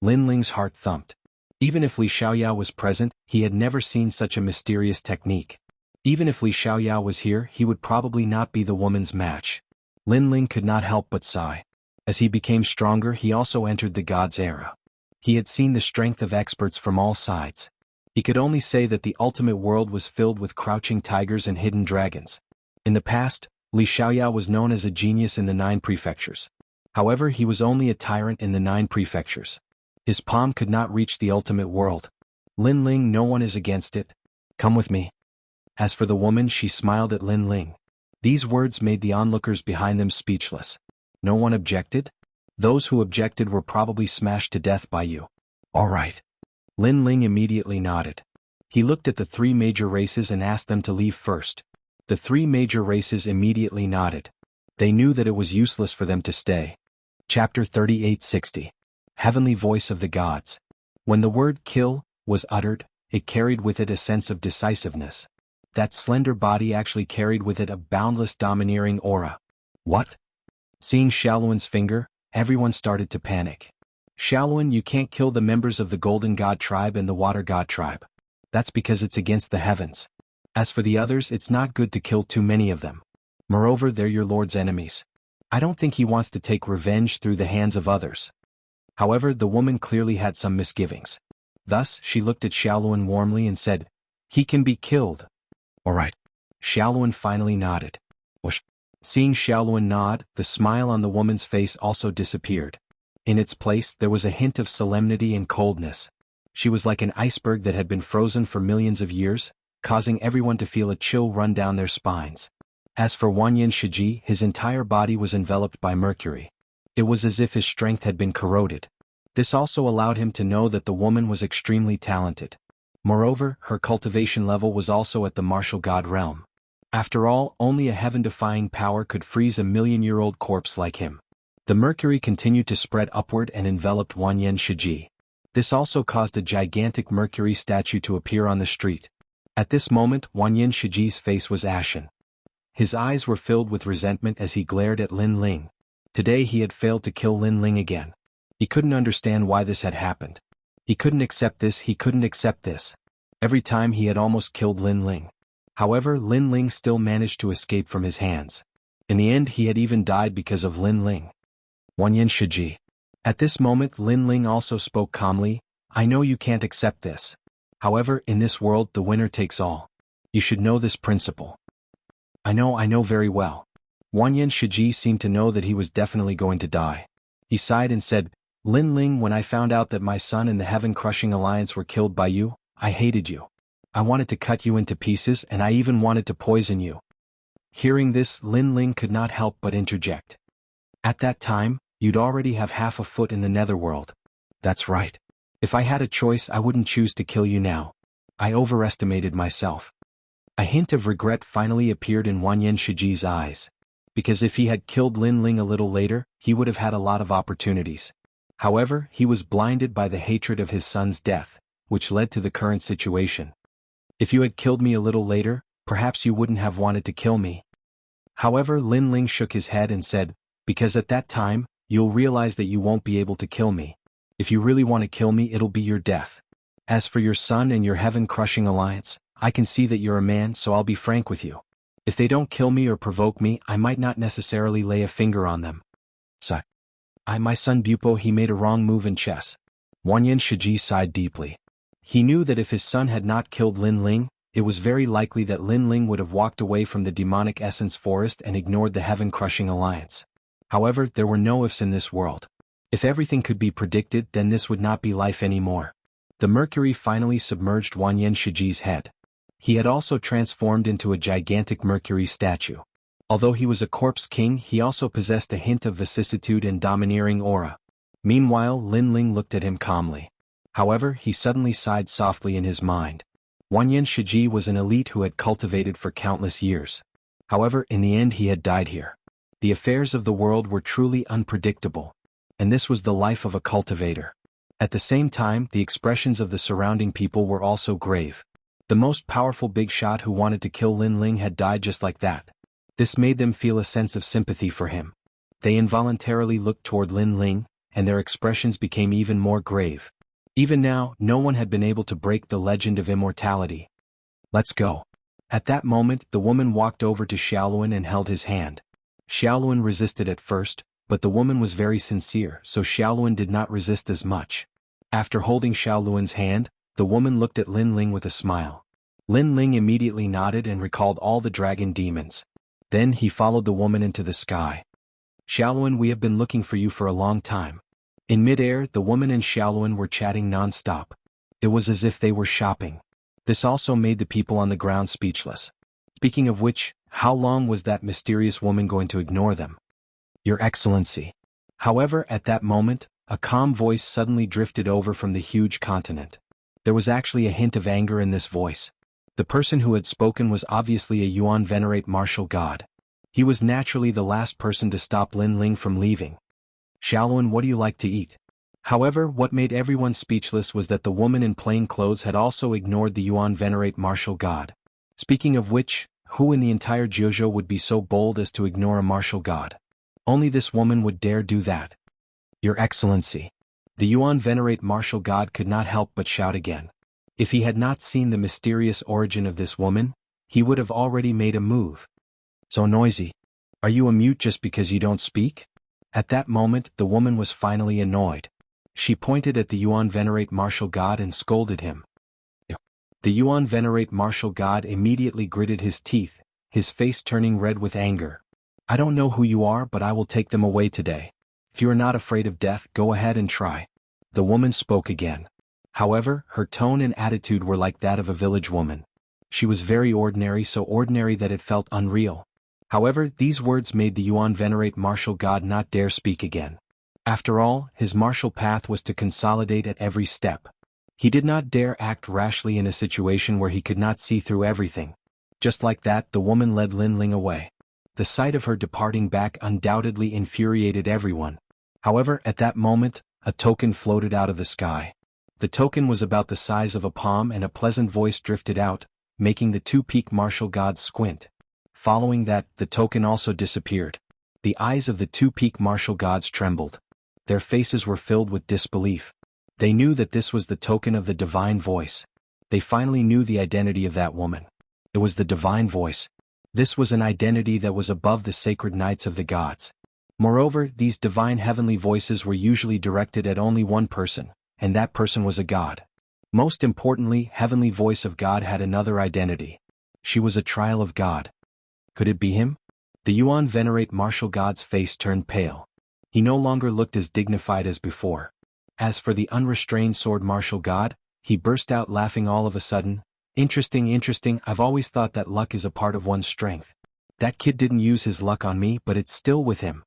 Lin Ling's heart thumped. Even if Li Xiaoyao was present, he had never seen such a mysterious technique. Even if Li Xiaoyao was here, he would probably not be the woman's match. Lin Ling could not help but sigh. As he became stronger, he also entered the god's era. He had seen the strength of experts from all sides. He could only say that the ultimate world was filled with crouching tigers and hidden dragons. In the past, Li Xiaoyao was known as a genius in the 9 prefectures. However, he was only a tyrant in the 9 prefectures. His palm could not reach the ultimate world. Lin Ling, no one is against it. Come with me. As for the woman, she smiled at Lin Ling. These words made the onlookers behind them speechless. No one objected? Those who objected were probably smashed to death by you. All right. Lin Ling immediately nodded. He looked at the 3 major races and asked them to leave first. The 3 major races immediately nodded. They knew that it was useless for them to stay. Chapter 3860. Heavenly Voice of the Gods. When the word kill was uttered, it carried with it a sense of decisiveness. That slender body actually carried with it a boundless domineering aura. What? Seeing Xiaoluan's finger, everyone started to panic. Xiaoluan, you can't kill the members of the Golden God tribe and the Water God tribe. That's because it's against the heavens. As for the others, it's not good to kill too many of them. Moreover, they're your lord's enemies. I don't think he wants to take revenge through the hands of others. However, the woman clearly had some misgivings. Thus, she looked at Xiaoluan warmly and said, "He can be killed." All right. Xiaoluan finally nodded. Whoosh. Seeing Xiaoluan nod, the smile on the woman's face also disappeared. In its place, there was a hint of solemnity and coldness. She was like an iceberg that had been frozen for millions of years, causing everyone to feel a chill run down their spines. As for Wanyan Shiji, his entire body was enveloped by mercury. It was as if his strength had been corroded. This also allowed him to know that the woman was extremely talented. Moreover, her cultivation level was also at the martial god realm. After all, only a heaven-defying power could freeze a million-year-old corpse like him. The mercury continued to spread upward and enveloped Wanyan Shiji. This also caused a gigantic mercury statue to appear on the street. At this moment, Wanyan Shiji's face was ashen. His eyes were filled with resentment as he glared at Lin Ling. Today he had failed to kill Lin Ling again. He couldn't understand why this had happened. He couldn't accept this, he couldn't accept this. Every time he had almost killed Lin Ling. However, Lin Ling still managed to escape from his hands. In the end, he had even died because of Lin Ling. Wanyan Shiji. At this moment, Lin Ling also spoke calmly, "I know you can't accept this. However, in this world, the winner takes all. You should know this principle." I know very well. Wanyan Shiji seemed to know that he was definitely going to die. He sighed and said, "Lin Ling, when I found out that my son and the Heaven-Crushing Alliance were killed by you, I hated you. I wanted to cut you into pieces and I even wanted to poison you." Hearing this, Lin Ling could not help but interject. "At that time, you'd already have half a foot in the netherworld." "That's right. If I had a choice, I wouldn't choose to kill you now. I overestimated myself." A hint of regret finally appeared in Wanyan Shiji's eyes. Because if he had killed Lin Ling a little later, he would have had a lot of opportunities. However, he was blinded by the hatred of his son's death, which led to the current situation. "If you had killed me a little later, perhaps you wouldn't have wanted to kill me." However, Lin Ling shook his head and said, "Because at that time, you'll realize that you won't be able to kill me. If you really want to kill me, it'll be your death. As for your son and your heaven-crushing alliance, I can see that you're a man, so I'll be frank with you. If they don't kill me or provoke me, I might not necessarily lay a finger on them. So, my son Bupo, he made a wrong move in chess. Wanyan Shiji sighed deeply. He knew that if his son had not killed Lin Ling, it was very likely that Lin Ling would have walked away from the demonic essence forest and ignored the heaven-crushing alliance. However, there were no ifs in this world. If everything could be predicted, then this would not be life anymore. The mercury finally submerged Wanyan Shiji's head. He had also transformed into a gigantic mercury statue. Although he was a corpse king, he also possessed a hint of vicissitude and domineering aura. Meanwhile, Lin Ling looked at him calmly. However, he suddenly sighed softly in his mind. Wanyan Shiji was an elite who had cultivated for countless years. However, in the end he had died here. The affairs of the world were truly unpredictable. And this was the life of a cultivator. At the same time, the expressions of the surrounding people were also grave. The most powerful big shot who wanted to kill Lin Ling had died just like that. This made them feel a sense of sympathy for him. They involuntarily looked toward Lin Ling, and their expressions became even more grave. Even now, no one had been able to break the legend of immortality. Let's go. At that moment, the woman walked over to Xiaoluan and held his hand. Xiaoluan resisted at first, but the woman was very sincere, so Xiaoluan did not resist as much. After holding Xiaoluan's hand, the woman looked at Lin Ling with a smile. Lin Ling immediately nodded and recalled all the dragon demons. Then he followed the woman into the sky. Xiaoluan, we have been looking for you for a long time. In midair, the woman and Xiaoluan were chatting non-stop. It was as if they were shopping. This also made the people on the ground speechless. Speaking of which, how long was that mysterious woman going to ignore them? Your Excellency. However, at that moment, a calm voice suddenly drifted over from the huge continent. There was actually a hint of anger in this voice. The person who had spoken was obviously a Yuan Venerate martial god. He was naturally the last person to stop Lin Ling from leaving. Xiaoluan, what do you like to eat? However, what made everyone speechless was that the woman in plain clothes had also ignored the Yuan Venerate martial god. Speaking of which, who in the entire Jiuzhou would be so bold as to ignore a martial god? Only this woman would dare do that. Your Excellency. The Yuan Venerate martial god could not help but shout again. If he had not seen the mysterious origin of this woman, he would have already made a move. So noisy. Are you a mute just because you don't speak? At that moment, the woman was finally annoyed. She pointed at the Yuan Venerate martial god and scolded him. The Yuan Venerate martial god immediately gritted his teeth, his face turning red with anger. I don't know who you are, but I will take them away today. If you are not afraid of death, go ahead and try. The woman spoke again. However, her tone and attitude were like that of a village woman. She was very ordinary, so ordinary that it felt unreal. However, these words made the Yuan Venerate martial god not dare speak again. After all, his martial path was to consolidate at every step. He did not dare act rashly in a situation where he could not see through everything. Just like that, the woman led Lin Ling away. The sight of her departing back undoubtedly infuriated everyone. However, at that moment, a token floated out of the sky. The token was about the size of a palm and a pleasant voice drifted out, making the two-peak martial gods squint. Following that, the token also disappeared. The eyes of the two-peak martial gods trembled. Their faces were filled with disbelief. They knew that this was the token of the divine voice. They finally knew the identity of that woman. It was the divine voice. This was an identity that was above the sacred knights of the gods. Moreover, these divine heavenly voices were usually directed at only one person, and that person was a god. Most importantly, heavenly voice of God had another identity. She was a trial of God. Could it be him? The Yuan Venerate martial god's face turned pale. He no longer looked as dignified as before. As for the unrestrained sword martial god, he burst out laughing all of a sudden. Interesting, I've always thought that luck is a part of one's strength. That kid didn't use his luck on me, but it's still with him.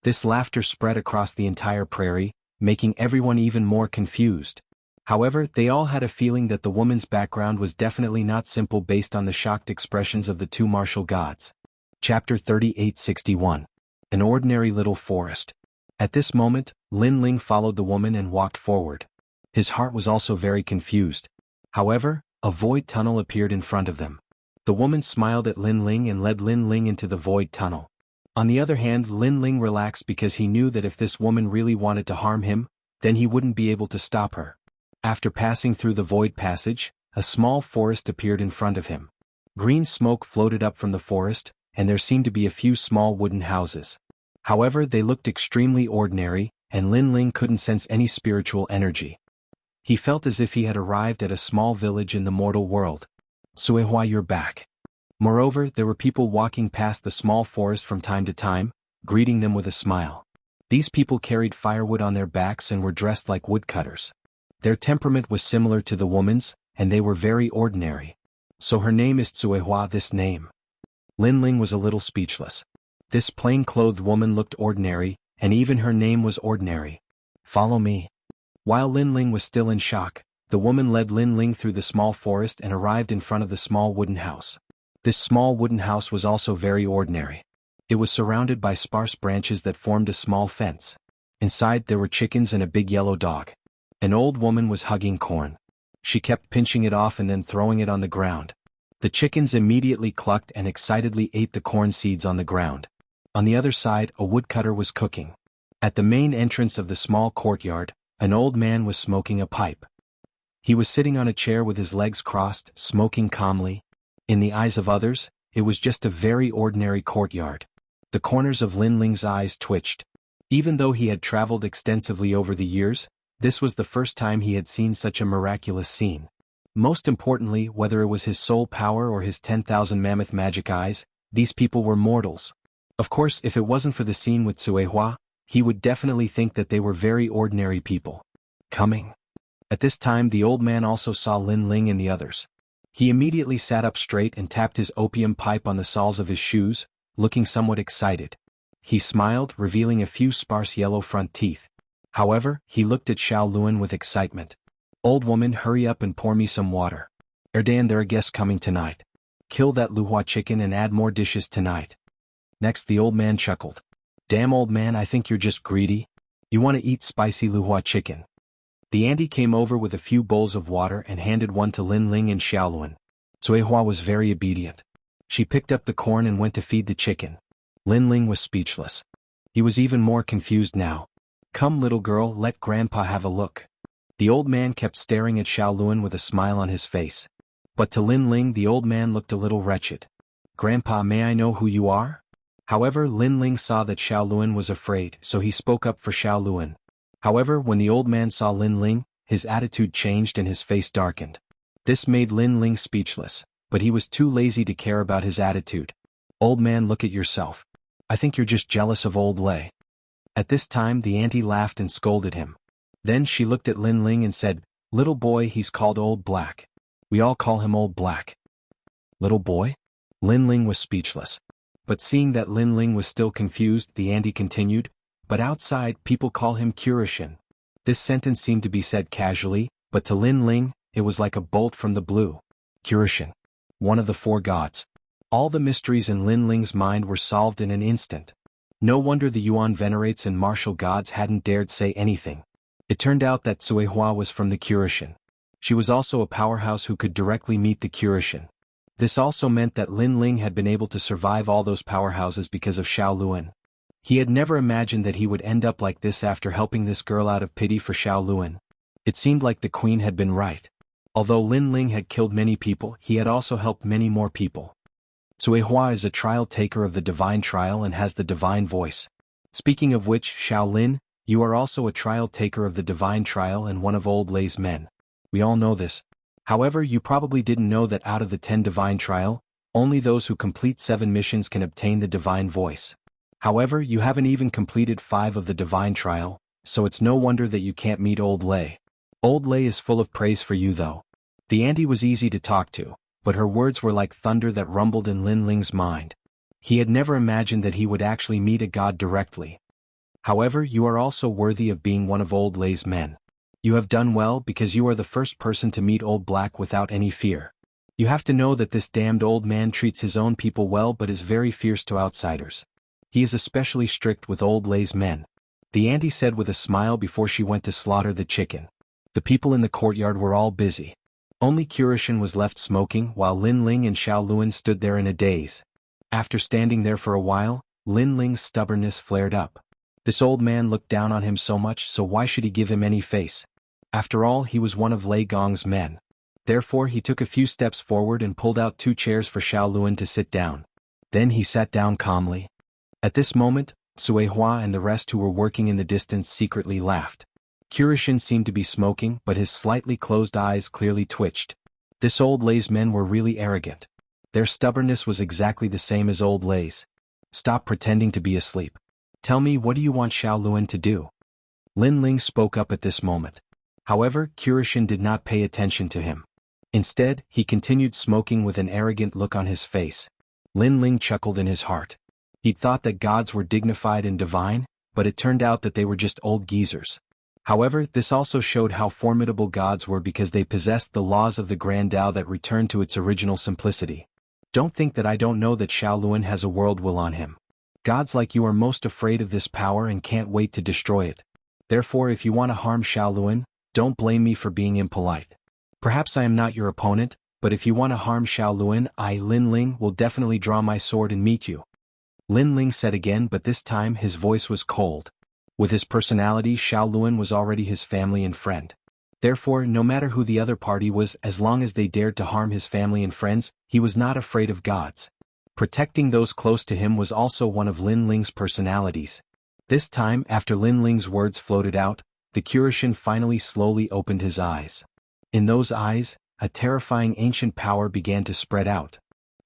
This laughter spread across the entire prairie, making everyone even more confused. However, they all had a feeling that the woman's background was definitely not simple based on the shocked expressions of the two martial gods. Chapter 3861. An ordinary little forest. At this moment, Lin Ling followed the woman and walked forward. His heart was also very confused. However, a void tunnel appeared in front of them. The woman smiled at Lin Ling and led Lin Ling into the void tunnel. On the other hand, Lin Ling relaxed because he knew that if this woman really wanted to harm him, then he wouldn't be able to stop her. After passing through the void passage, a small forest appeared in front of him. Green smoke floated up from the forest, and there seemed to be a few small wooden houses. However, they looked extremely ordinary, and Lin Ling couldn't sense any spiritual energy. He felt as if he had arrived at a small village in the mortal world. Suihua, you're back. Moreover, there were people walking past the small forest from time to time, greeting them with a smile. These people carried firewood on their backs and were dressed like woodcutters. Their temperament was similar to the woman's, and they were very ordinary. So her name is Tsuehua, this name. Lin Ling was a little speechless. This plain-clothed woman looked ordinary, and even her name was ordinary. Follow me. While Lin Ling was still in shock, the woman led Lin Ling through the small forest and arrived in front of the small wooden house. This small wooden house was also very ordinary. It was surrounded by sparse branches that formed a small fence. Inside there were chickens and a big yellow dog. An old woman was hugging corn. She kept pinching it off and then throwing it on the ground. The chickens immediately clucked and excitedly ate the corn seeds on the ground. On the other side, a woodcutter was cooking. At the main entrance of the small courtyard, an old man was smoking a pipe. He was sitting on a chair with his legs crossed, smoking calmly. In the eyes of others, it was just a very ordinary courtyard. The corners of Lin Ling's eyes twitched. Even though he had traveled extensively over the years, this was the first time he had seen such a miraculous scene. Most importantly, whether it was his soul power or his 10,000 mammoth magic eyes, these people were mortals. Of course, if it wasn't for the scene with Tsuehua, he would definitely think that they were very ordinary people. Coming. At this time the old man also saw Lin Ling and the others. He immediately sat up straight and tapped his opium pipe on the soles of his shoes, looking somewhat excited. He smiled, revealing a few sparse yellow front teeth. However, he looked at Xiao Luan with excitement. Old woman, hurry up and pour me some water. Erdan, there are guests coming tonight. Kill that Luhua chicken and add more dishes tonight. Next the old man chuckled. Damn old man, I think you're just greedy. You want to eat spicy Luhua chicken. The auntie came over with a few bowls of water and handed one to Lin Ling and Xiao Luan. Tsuehua was very obedient. She picked up the corn and went to feed the chicken. Lin Ling was speechless. He was even more confused now. Come little girl, let grandpa have a look. The old man kept staring at Xiao Luan with a smile on his face. But to Lin Ling the old man looked a little wretched. Grandpa, may I know who you are? However, Lin Ling saw that Xiao Luan was afraid, so he spoke up for Xiao Luan. However, when the old man saw Lin Ling, his attitude changed and his face darkened. This made Lin Ling speechless, but he was too lazy to care about his attitude. Old man, look at yourself. I think you're just jealous of old Lei. At this time the auntie laughed and scolded him. Then she looked at Lin Ling and said, little boy, he's called Old Black. We all call him Old Black. Little boy? Lin Ling was speechless. But seeing that Lin Ling was still confused, the auntie continued, but outside people call him Kurishin. This sentence seemed to be said casually, but to Lin Ling, it was like a bolt from the blue. Kurishin. One of the four gods. All the mysteries in Lin Ling's mind were solved in an instant. No wonder the Yuan venerates and martial gods hadn't dared say anything. It turned out that Tsuehua was from the Kurishin. She was also a powerhouse who could directly meet the Kurishin. This also meant that Lin Ling had been able to survive all those powerhouses because of Xiao Luan. He had never imagined that he would end up like this after helping this girl out of pity for Xiao Luan. It seemed like the queen had been right. Although Lin Ling had killed many people, he had also helped many more people. Tsuehua is a trial taker of the divine trial and has the divine voice. Speaking of which, Xiao Lin, you are also a trial taker of the divine trial and one of old Lei's men. We all know this. However, you probably didn't know that out of the 10 divine trial, only those who complete 7 missions can obtain the divine voice. However, you haven't even completed 5 of the divine trial, so it's no wonder that you can't meet old Lei. Old Lei is full of praise for you though. The auntie was easy to talk to, but her words were like thunder that rumbled in Lin Ling's mind. He had never imagined that he would actually meet a god directly. However, you are also worthy of being one of old Lei's men. You have done well because you are the first person to meet Old Black without any fear. You have to know that this damned old man treats his own people well but is very fierce to outsiders. He is especially strict with old Lei's men. The auntie said with a smile before she went to slaughter the chicken. The people in the courtyard were all busy. Only Kurishin was left smoking while Lin Ling and Xiao Luan stood there in a daze. After standing there for a while, Lin Ling's stubbornness flared up. This old man looked down on him so much, so why should he give him any face? After all, he was one of Lei Gong's men. Therefore he took a few steps forward and pulled out 2 chairs for Xiao Luan to sit down. Then he sat down calmly. At this moment, Sui Hua and the rest who were working in the distance secretly laughed. Kurishin seemed to be smoking, but his slightly closed eyes clearly twitched. This old Lei's men were really arrogant. Their stubbornness was exactly the same as old Lei's. Stop pretending to be asleep. Tell me, what do you want Xiao Luan to do? Lin Ling spoke up at this moment. However, Kurishin did not pay attention to him. Instead, he continued smoking with an arrogant look on his face. Lin Ling chuckled in his heart. He'd thought that gods were dignified and divine, but it turned out that they were just old geezers. However, this also showed how formidable gods were because they possessed the laws of the Grand Tao that returned to its original simplicity. Don't think that I don't know that Xiao Luan has a world will on him. Gods like you are most afraid of this power and can't wait to destroy it. Therefore, if you want to harm Xiao Luan, don't blame me for being impolite. Perhaps I am not your opponent, but if you want to harm Xiao Luan, I, Lin Ling, will definitely draw my sword and meet you. Lin Ling said again, but this time his voice was cold. With his personality, Xiao Luan was already his family and friend. Therefore, no matter who the other party was, as long as they dared to harm his family and friends, he was not afraid of gods. Protecting those close to him was also one of Lin Ling's personalities. This time, after Lin Ling's words floated out, the Kurishin finally slowly opened his eyes. In those eyes, a terrifying ancient power began to spread out.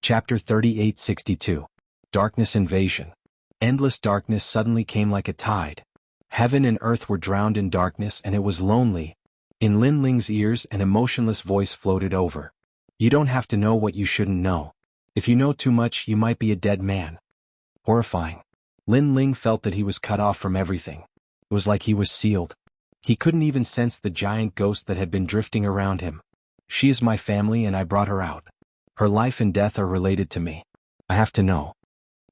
Chapter 3862. Darkness Invasion. Endless darkness suddenly came like a tide. Heaven and earth were drowned in darkness and it was lonely. In Lin Ling's ears an emotionless voice floated over. You don't have to know what you shouldn't know. If you know too much, you might be a dead man. Horrifying. Lin Ling felt that he was cut off from everything. It was like he was sealed. He couldn't even sense the giant ghost that had been drifting around him. She is my family and I brought her out. Her life and death are related to me. I have to know.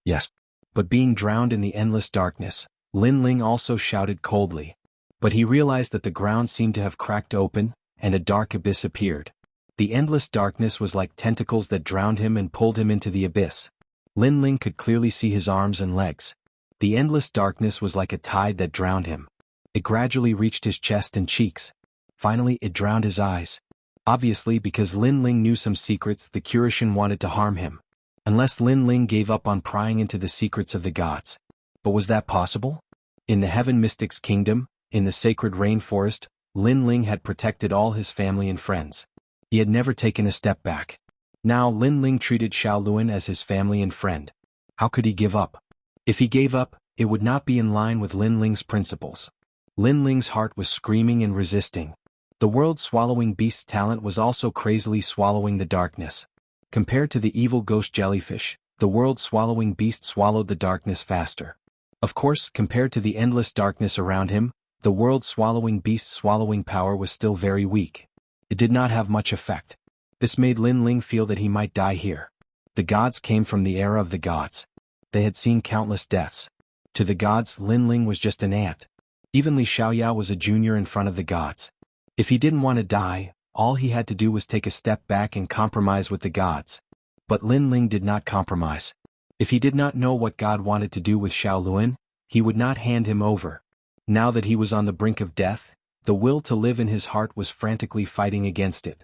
Yes. But being drowned in the endless darkness, Lin Ling also shouted coldly. But he realized that the ground seemed to have cracked open, and a dark abyss appeared. The endless darkness was like tentacles that drowned him and pulled him into the abyss. Lin Ling could clearly see his arms and legs. The endless darkness was like a tide that drowned him. It gradually reached his chest and cheeks. Finally, it drowned his eyes. Obviously, because Lin Ling knew some secrets, the Kurishin wanted to harm him. Unless Lin Ling gave up on prying into the secrets of the gods. But was that possible? In the Heaven Mystic's kingdom, in the sacred rainforest, Lin Ling had protected all his family and friends. He had never taken a step back. Now Lin Ling treated Xiao Luan as his family and friend. How could he give up? If he gave up, it would not be in line with Lin Ling's principles. Lin Ling's heart was screaming and resisting. The world-swallowing beast's talent was also crazily swallowing the darkness. Compared to the evil ghost jellyfish, the world-swallowing beast swallowed the darkness faster. Of course, compared to the endless darkness around him, the world-swallowing beast's swallowing power was still very weak. It did not have much effect. This made Lin Ling feel that he might die here. The gods came from the era of the gods. They had seen countless deaths. To the gods, Lin Ling was just an ant. Even Li Xiaoyao was a junior in front of the gods. If he didn't want to die, all he had to do was take a step back and compromise with the gods. But Lin Ling did not compromise. If he did not know what God wanted to do with Xiao Luan, he would not hand him over. Now that he was on the brink of death, the will to live in his heart was frantically fighting against it.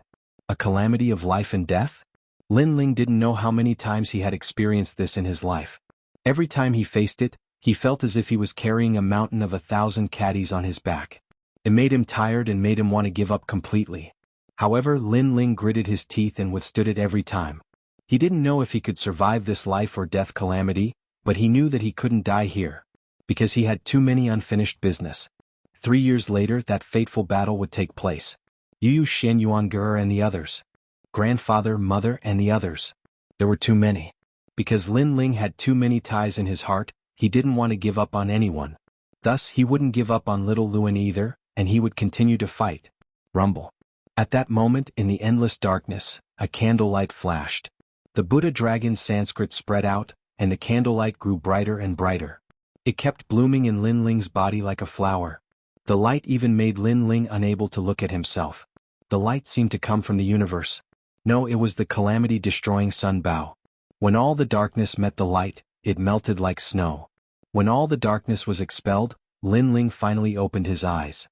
A calamity of life and death? Lin Ling didn't know how many times he had experienced this in his life. Every time he faced it, he felt as if he was carrying a mountain of 1,000 caddies on his back. It made him tired and made him want to give up completely. However, Lin Ling gritted his teeth and withstood it every time. He didn't know if he could survive this life or death calamity, but he knew that he couldn't die here. Because he had too many unfinished business. 3 years later, that fateful battle would take place. Yu Xianyuangur and the others. Grandfather, mother, and the others. There were too many. Because Lin Ling had too many ties in his heart, he didn't want to give up on anyone. Thus, he wouldn't give up on little Luan either, and he would continue to fight. Rumble. At that moment, in the endless darkness, a candlelight flashed. The Buddha dragon's Sanskrit spread out, and the candlelight grew brighter and brighter. It kept blooming in Lin Ling's body like a flower. The light even made Lin Ling unable to look at himself. The light seemed to come from the universe. No, it was the calamity-destroying sun bao. When all the darkness met the light, it melted like snow. When all the darkness was expelled, Lin Ling finally opened his eyes.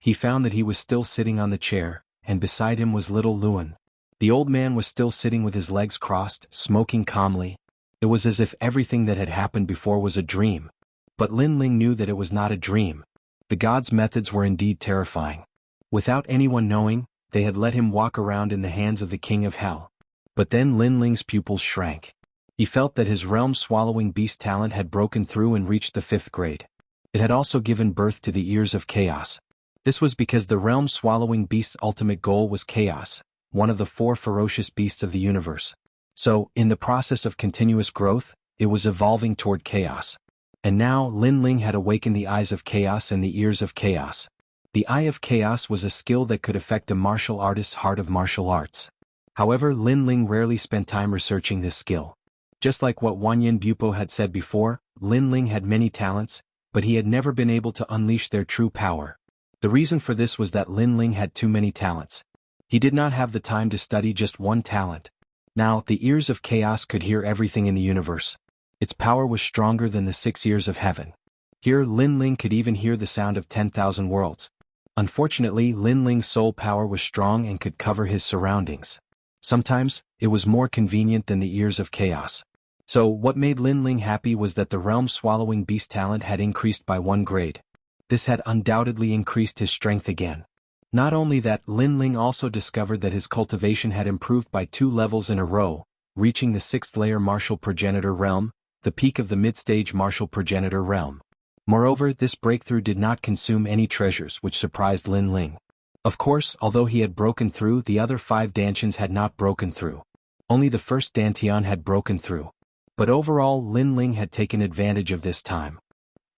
He found that he was still sitting on the chair, and beside him was little Luan. The old man was still sitting with his legs crossed, smoking calmly. It was as if everything that had happened before was a dream. But Lin Ling knew that it was not a dream. The god's methods were indeed terrifying. Without anyone knowing, they had let him walk around in the hands of the king of hell. But then Lin Ling's pupils shrank. He felt that his realm-swallowing beast talent had broken through and reached the 5th grade. It had also given birth to the ears of chaos. This was because the realm-swallowing beast's ultimate goal was chaos, one of the 4 ferocious beasts of the universe. So, in the process of continuous growth, it was evolving toward chaos. And now Lin Ling had awakened the eyes of chaos and the ears of chaos. The Eye of Chaos was a skill that could affect a martial artist's heart of martial arts. However, Lin Ling rarely spent time researching this skill. Just like what Wanyan Bupo had said before, Lin Ling had many talents, but he had never been able to unleash their true power. The reason for this was that Lin Ling had too many talents. He did not have the time to study just one talent. Now, the ears of chaos could hear everything in the universe. Its power was stronger than the 6 ears of heaven. Here, Lin Ling could even hear the sound of 10,000 worlds. Unfortunately, Lin Ling's soul power was strong and could cover his surroundings. Sometimes, it was more convenient than the ears of chaos. So, what made Lin Ling happy was that the realm-swallowing beast talent had increased by 1 grade. This had undoubtedly increased his strength again. Not only that, Lin Ling also discovered that his cultivation had improved by 2 levels in a row, reaching the 6th layer martial progenitor realm, the peak of the mid-stage martial progenitor realm. Moreover, this breakthrough did not consume any treasures, which surprised Lin Ling. Of course, although he had broken through, the other 5 Dantians had not broken through. Only the first Dantian had broken through. But overall, Lin Ling had taken advantage of this time.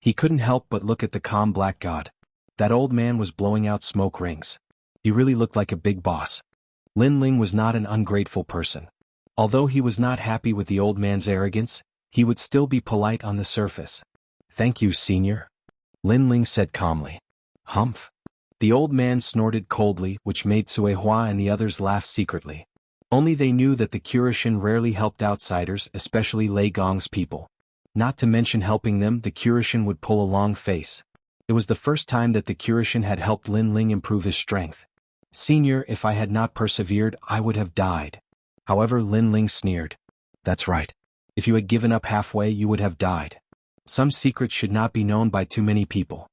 He couldn't help but look at the calm black god. That old man was blowing out smoke rings. He really looked like a big boss. Lin Ling was not an ungrateful person. Although he was not happy with the old man's arrogance, he would still be polite on the surface. "Thank you, senior," Lin Ling said calmly. "Humph." The old man snorted coldly, which made Sui Hua and the others laugh secretly. Only they knew that the Curishin rarely helped outsiders, especially Lei Gong's people. Not to mention helping them, the Curishin would pull a long face. It was the first time that the Curishin had helped Lin Ling improve his strength. "Senior, if I had not persevered, I would have died." However, Lin Ling sneered. "That's right. If you had given up halfway, you would have died. Some secrets should not be known by too many people,"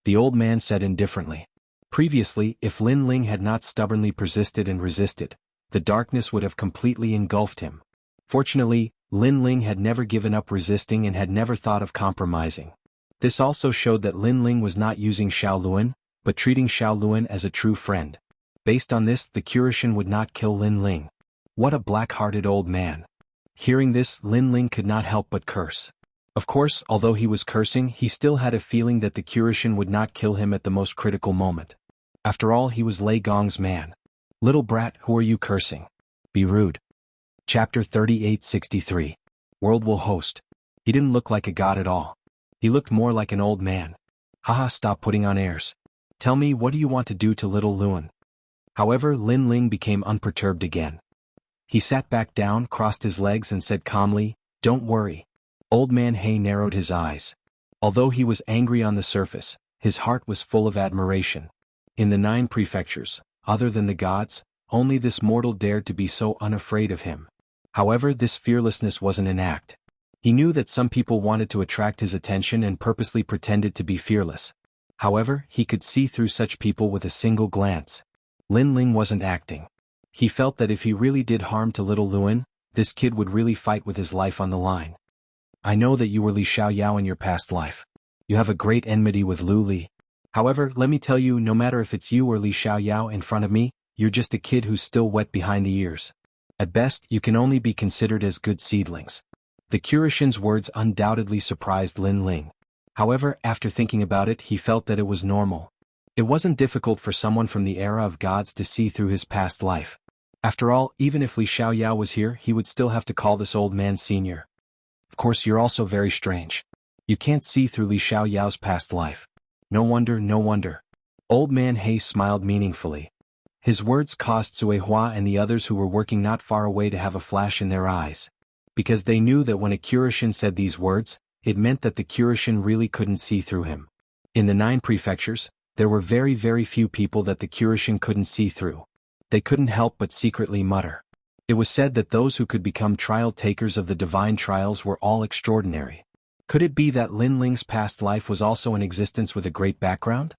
the old man said indifferently. Previously, if Lin Ling had not stubbornly persisted and resisted, the darkness would have completely engulfed him. Fortunately, Lin Ling had never given up resisting and had never thought of compromising. This also showed that Lin Ling was not using Xiao Luan, but treating Xiao Luan as a true friend. Based on this, the Curishin would not kill Lin Ling. What a black-hearted old man. Hearing this, Lin Ling could not help but curse. Of course, although he was cursing, he still had a feeling that the Curishin would not kill him at the most critical moment. After all, he was Lei Gong's man. "Little brat, who are you cursing? Be rude." Chapter 3863. World will host. He didn't look like a god at all. He looked more like an old man. "Haha, stop putting on airs. Tell me, what do you want to do to little Luan?" However, Lin Ling became unperturbed again. He sat back down, crossed his legs and said calmly, "Don't worry." Old man He narrowed his eyes. Although he was angry on the surface, his heart was full of admiration. In the 9 prefectures, other than the gods, only this mortal dared to be so unafraid of him. However, this fearlessness wasn't an act. He knew that some people wanted to attract his attention and purposely pretended to be fearless. However, he could see through such people with a single glance. Lin Ling wasn't acting. He felt that if he really did harm to little Luan, this kid would really fight with his life on the line. "I know that you were Li Xiaoyao in your past life. You have a great enmity with Lu Li. However, let me tell you, no matter if it's you or Li Xiaoyao in front of me, you're just a kid who's still wet behind the ears. At best, you can only be considered as good seedlings." The Curishin's words undoubtedly surprised Lin Ling. However, after thinking about it, he felt that it was normal. It wasn't difficult for someone from the era of gods to see through his past life. After all, even if Li Xiaoyao was here, he would still have to call this old man senior. "Of course, you're also very strange. You can't see through Li Xiaoyao's past life. No wonder, no wonder." Old man He smiled meaningfully. His words caused Sui Hua and the others who were working not far away to have a flash in their eyes. Because they knew that when a Curishin said these words, it meant that the Curishin really couldn't see through him. In the 9 prefectures, there were very few people that the Kurishin couldn't see through. They couldn't help but secretly mutter. It was said that those who could become trial takers of the divine trials were all extraordinary. Could it be that Lin Ling's past life was also an existence with a great background?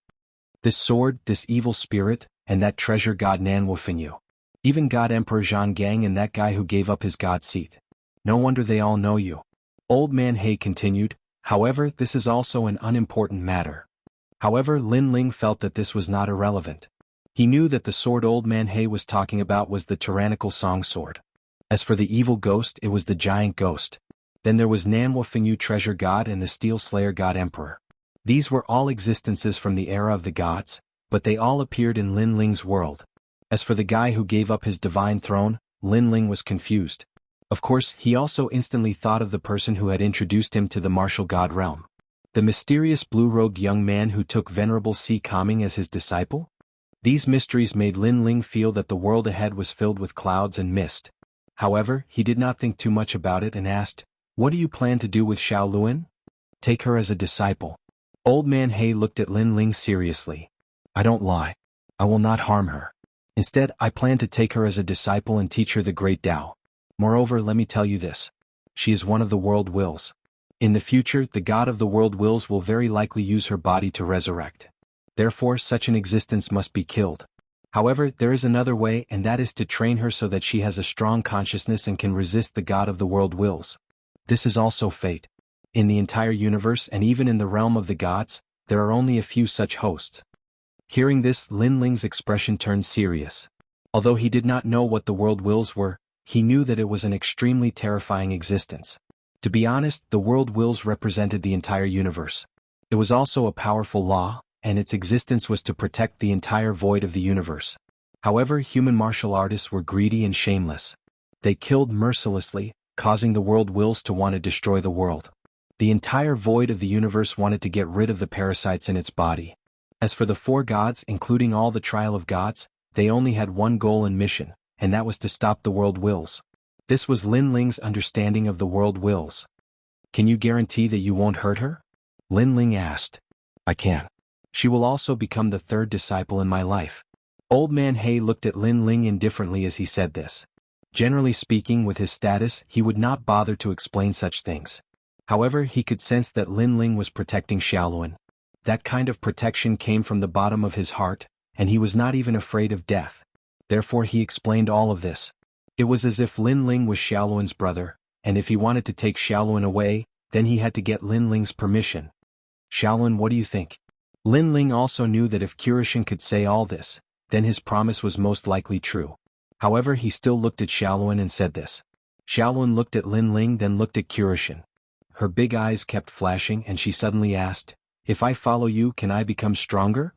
This sword, this evil spirit, and that treasure god Nan Wufenyu. Even God Emperor Zhang Gang and that guy who gave up his god seat. No wonder they all know you. Old Man He continued, however, this is also an unimportant matter. However, Lin Ling felt that this was not irrelevant. He knew that the sword Old Man He was talking about was the tyrannical song sword. As for the evil ghost, it was the giant ghost. Then there was Nan Wufenyu treasure god and the steel slayer god emperor. These were all existences from the era of the gods, but they all appeared in Lin Ling's world. As for the guy who gave up his divine throne, Lin Ling was confused. Of course, he also instantly thought of the person who had introduced him to the martial god realm. The mysterious blue-robed young man who took Venerable Si Kaming as his disciple? These mysteries made Lin Ling feel that the world ahead was filled with clouds and mist. However, he did not think too much about it and asked, "What do you plan to do with Xiao Luan?" "Take her as a disciple." Old Man He looked at Lin Ling seriously. "I don't lie. I will not harm her. Instead, I plan to take her as a disciple and teach her the great Tao. Moreover, let me tell you this. She is one of the world wills. In the future, the god of the world wills will very likely use her body to resurrect. Therefore, such an existence must be killed. However, there is another way, and that is to train her so that she has a strong consciousness and can resist the god of the world wills. This is also fate. In the entire universe and even in the realm of the gods, there are only a few such hosts." Hearing this, Lin Ling's expression turned serious. Although he did not know what the world wills were, he knew that it was an extremely terrifying existence. To be honest, the world wills represented the entire universe. It was also a powerful law, and its existence was to protect the entire void of the universe. However, human martial artists were greedy and shameless. They killed mercilessly, causing the world wills to want to destroy the world. The entire void of the universe wanted to get rid of the parasites in its body. As for the four gods, including all the trial of gods, they only had one goal and mission, and that was to stop the world wills. This was Lin Ling's understanding of the world wills. "Can you guarantee that you won't hurt her?" Lin Ling asked. "I can. She will also become the third disciple in my life." Old Man He looked at Lin Ling indifferently as he said this. Generally speaking, with his status, he would not bother to explain such things. However, he could sense that Lin Ling was protecting Xiaoluan. That kind of protection came from the bottom of his heart, and he was not even afraid of death. Therefore he explained all of this. It was as if Lin Ling was Xiaoluan's brother, and if he wanted to take Xiaoluan away, then he had to get Lin Ling's permission. "Xiaoluan, what do you think?" Lin Ling also knew that if Kurishin could say all this, then his promise was most likely true. However, he still looked at Xiaoluan and said this. Xiaoluan looked at Lin Ling, then looked at Kurishin. Her big eyes kept flashing and she suddenly asked, "If I follow you, can I become stronger?"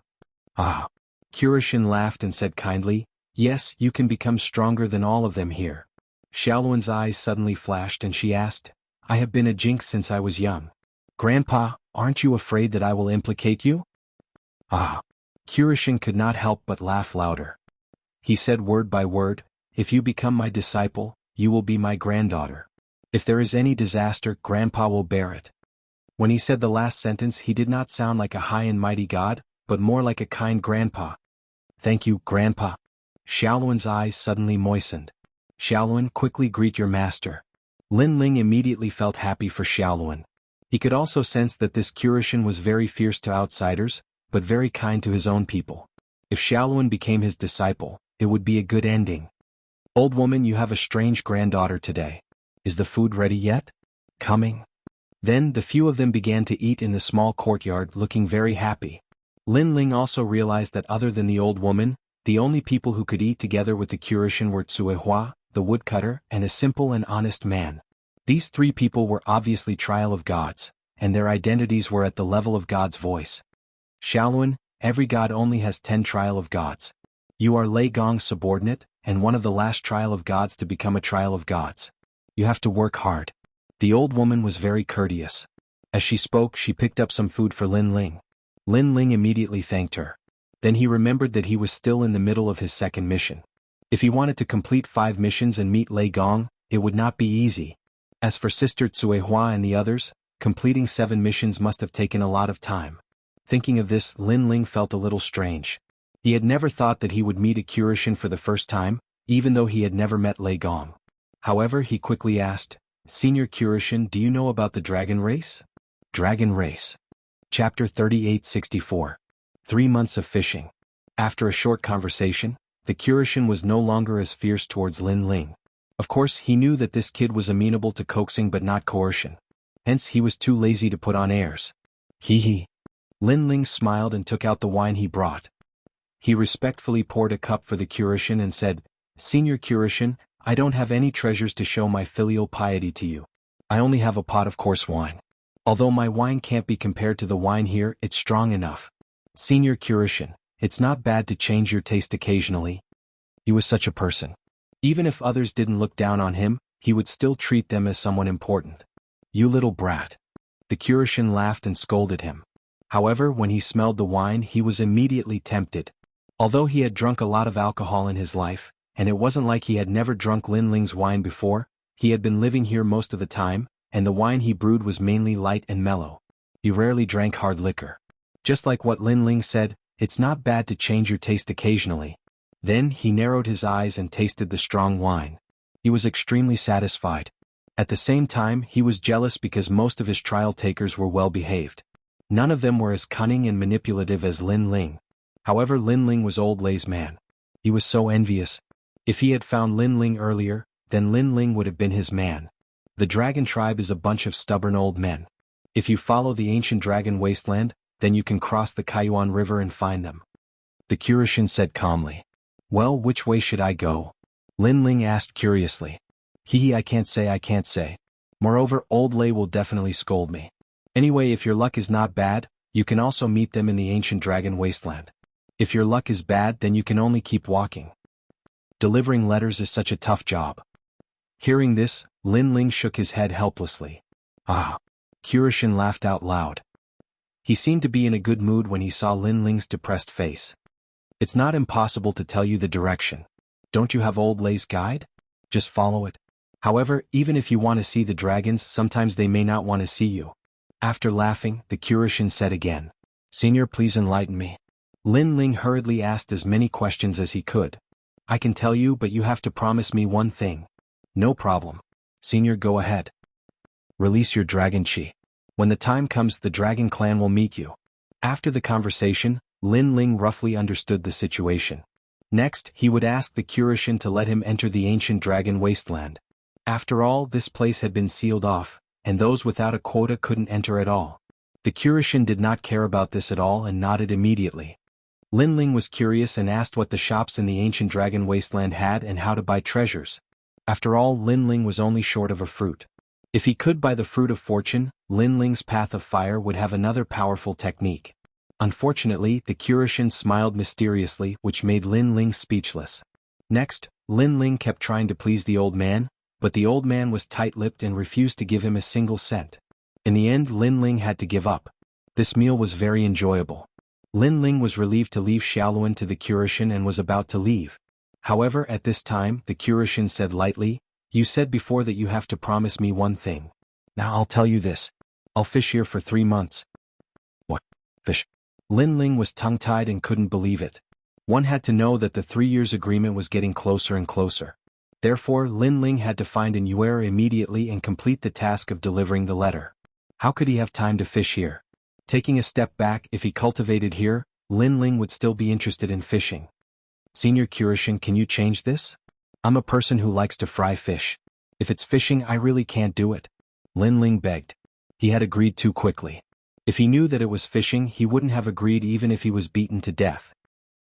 "Ah." Kurishin laughed and said kindly, "Yes, you can become stronger than all of them here." Xiaoluan's eyes suddenly flashed and she asked, "I have been a jinx since I was young. Grandpa, aren't you afraid that I will implicate you?" "Ah." Kurishin could not help but laugh louder. He said word by word, "If you become my disciple, you will be my granddaughter. If there is any disaster, Grandpa will bear it." When he said the last sentence, he did not sound like a high and mighty god, but more like a kind grandpa. "Thank you, Grandpa." Xiaoluan's eyes suddenly moistened. "Xiaoluan, quickly greet your master." Lin Ling immediately felt happy for Xiaoluan. He could also sense that this Kurishin was very fierce to outsiders, but very kind to his own people. If Xiaoluan became his disciple, it would be a good ending. "Old woman, you have a strange granddaughter today. Is the food ready yet?" "Coming." Then the few of them began to eat in the small courtyard, looking very happy. Lin Ling also realized that other than the old woman, the only people who could eat together with the Kurishin were Tsuehua, the woodcutter, and a simple and honest man. These three people were obviously trial of gods, and their identities were at the level of God's voice. "Xiaoluan, every god only has 10 trial of gods. You are Lei Gong's subordinate, and one of the last trial of gods to become a trial of gods. You have to work hard." The old woman was very courteous. As she spoke, she picked up some food for Lin Ling. Lin Ling immediately thanked her. Then he remembered that he was still in the middle of his second mission. If he wanted to complete 5 missions and meet Lei Gong, it would not be easy. As for Sister Tsuehua and the others, completing 7 missions must have taken a lot of time. Thinking of this, Lin Ling felt a little strange. He had never thought that he would meet a Curishan for the first time, even though he had never met Lei Gong. However, he quickly asked, "Senior Curishan, do you know about the dragon race?" Dragon Race. Chapter 3864. 3 months of fishing. After a short conversation, the Curishan was no longer as fierce towards Lin Ling. Of course, he knew that this kid was amenable to coaxing but not coercion. Hence, he was too lazy to put on airs. Hee. Lin Ling smiled and took out the wine he brought. He respectfully poured a cup for the Curishan and said, "Senior Curishan, I don't have any treasures to show my filial piety to you. I only have a pot of coarse wine. Although my wine can't be compared to the wine here, it's strong enough. Senior Curishan, it's not bad to change your taste occasionally." He was such a person. Even if others didn't look down on him, he would still treat them as someone important. "You little brat." The Curishan laughed and scolded him. However, when he smelled the wine, he was immediately tempted. Although he had drunk a lot of alcohol in his life, and it wasn't like he had never drunk Lin Ling's wine before, he had been living here most of the time, and the wine he brewed was mainly light and mellow. He rarely drank hard liquor. Just like what Lin Ling said, it's not bad to change your taste occasionally. Then he narrowed his eyes and tasted the strong wine. He was extremely satisfied. At the same time, he was jealous because most of his trial takers were well behaved. None of them were as cunning and manipulative as Lin Ling. However, Lin Ling was old Lei's man. He was so envious. If he had found Lin Ling earlier, then Lin Ling would have been his man. The dragon tribe is a bunch of stubborn old men. If you follow the ancient dragon wasteland, then you can cross the Kaiyuan River and find them. The Curishan said calmly. "Well, which way should I go?" Lin Ling asked curiously. I can't say. Moreover, old Lei will definitely scold me. Anyway, if your luck is not bad, you can also meet them in the ancient dragon wasteland. If your luck is bad, then you can only keep walking. Delivering letters is such a tough job. Hearing this, Lin Ling shook his head helplessly. Ah. Curishan laughed out loud. He seemed to be in a good mood when he saw Lin Ling's depressed face. "It's not impossible to tell you the direction. Don't you have old Lei's guide? Just follow it. However, even if you want to see the dragons, sometimes they may not want to see you." After laughing, the Curishan said again, "Senior, please enlighten me." Lin Ling hurriedly asked as many questions as he could. "I can tell you, but you have to promise me one thing." "No problem. Senior, go ahead. Release your dragon chi. When the time comes, the dragon clan will meet you." After the conversation, Lin Ling roughly understood the situation. Next, he would ask the Curishan to let him enter the ancient dragon wasteland. After all, this place had been sealed off, and those without a quota couldn't enter at all. The Curishan did not care about this at all and nodded immediately. Lin Ling was curious and asked what the shops in the ancient dragon wasteland had and how to buy treasures. After all, Lin Ling was only short of a fruit. If he could buy the fruit of fortune, Lin Ling's path of fire would have another powerful technique. Unfortunately, the Curishan smiled mysteriously, which made Lin Ling speechless. Next, Lin Ling kept trying to please the old man, but the old man was tight-lipped and refused to give him a single cent. In the end, Lin Ling had to give up. This meal was very enjoyable. Lin Ling was relieved to leave Xiaoluan to the Curishan and was about to leave. However, at this time, the Curishan said lightly, "You said before that you have to promise me one thing. Now I'll tell you this. I'll fish here for 3 months. What? Fish? Lin Ling was tongue-tied and couldn't believe it. One had to know that the 3 years agreement was getting closer and closer. Therefore, Lin Ling had to find an Yuer immediately and complete the task of delivering the letter. How could he have time to fish here? Taking a step back, if he cultivated here, Lin Ling would still be interested in fishing. Senior Curishan, can you change this? I'm a person who likes to fry fish. If it's fishing, I really can't do it. Lin Ling begged. He had agreed too quickly. If he knew that it was fishing, he wouldn't have agreed even if he was beaten to death.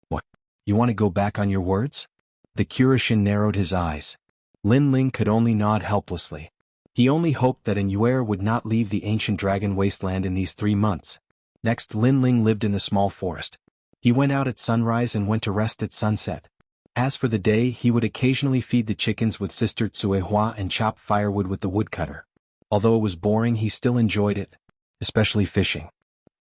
What? You want to go back on your words? The Curishan narrowed his eyes. Lin Ling could only nod helplessly. He only hoped that an Yuer would not leave the ancient dragon wasteland in these 3 months. Next, Lin Ling lived in a small forest. He went out at sunrise and went to rest at sunset. As for the day, he would occasionally feed the chickens with Sister Tsuehua and chop firewood with the woodcutter. Although it was boring, he still enjoyed it, especially fishing.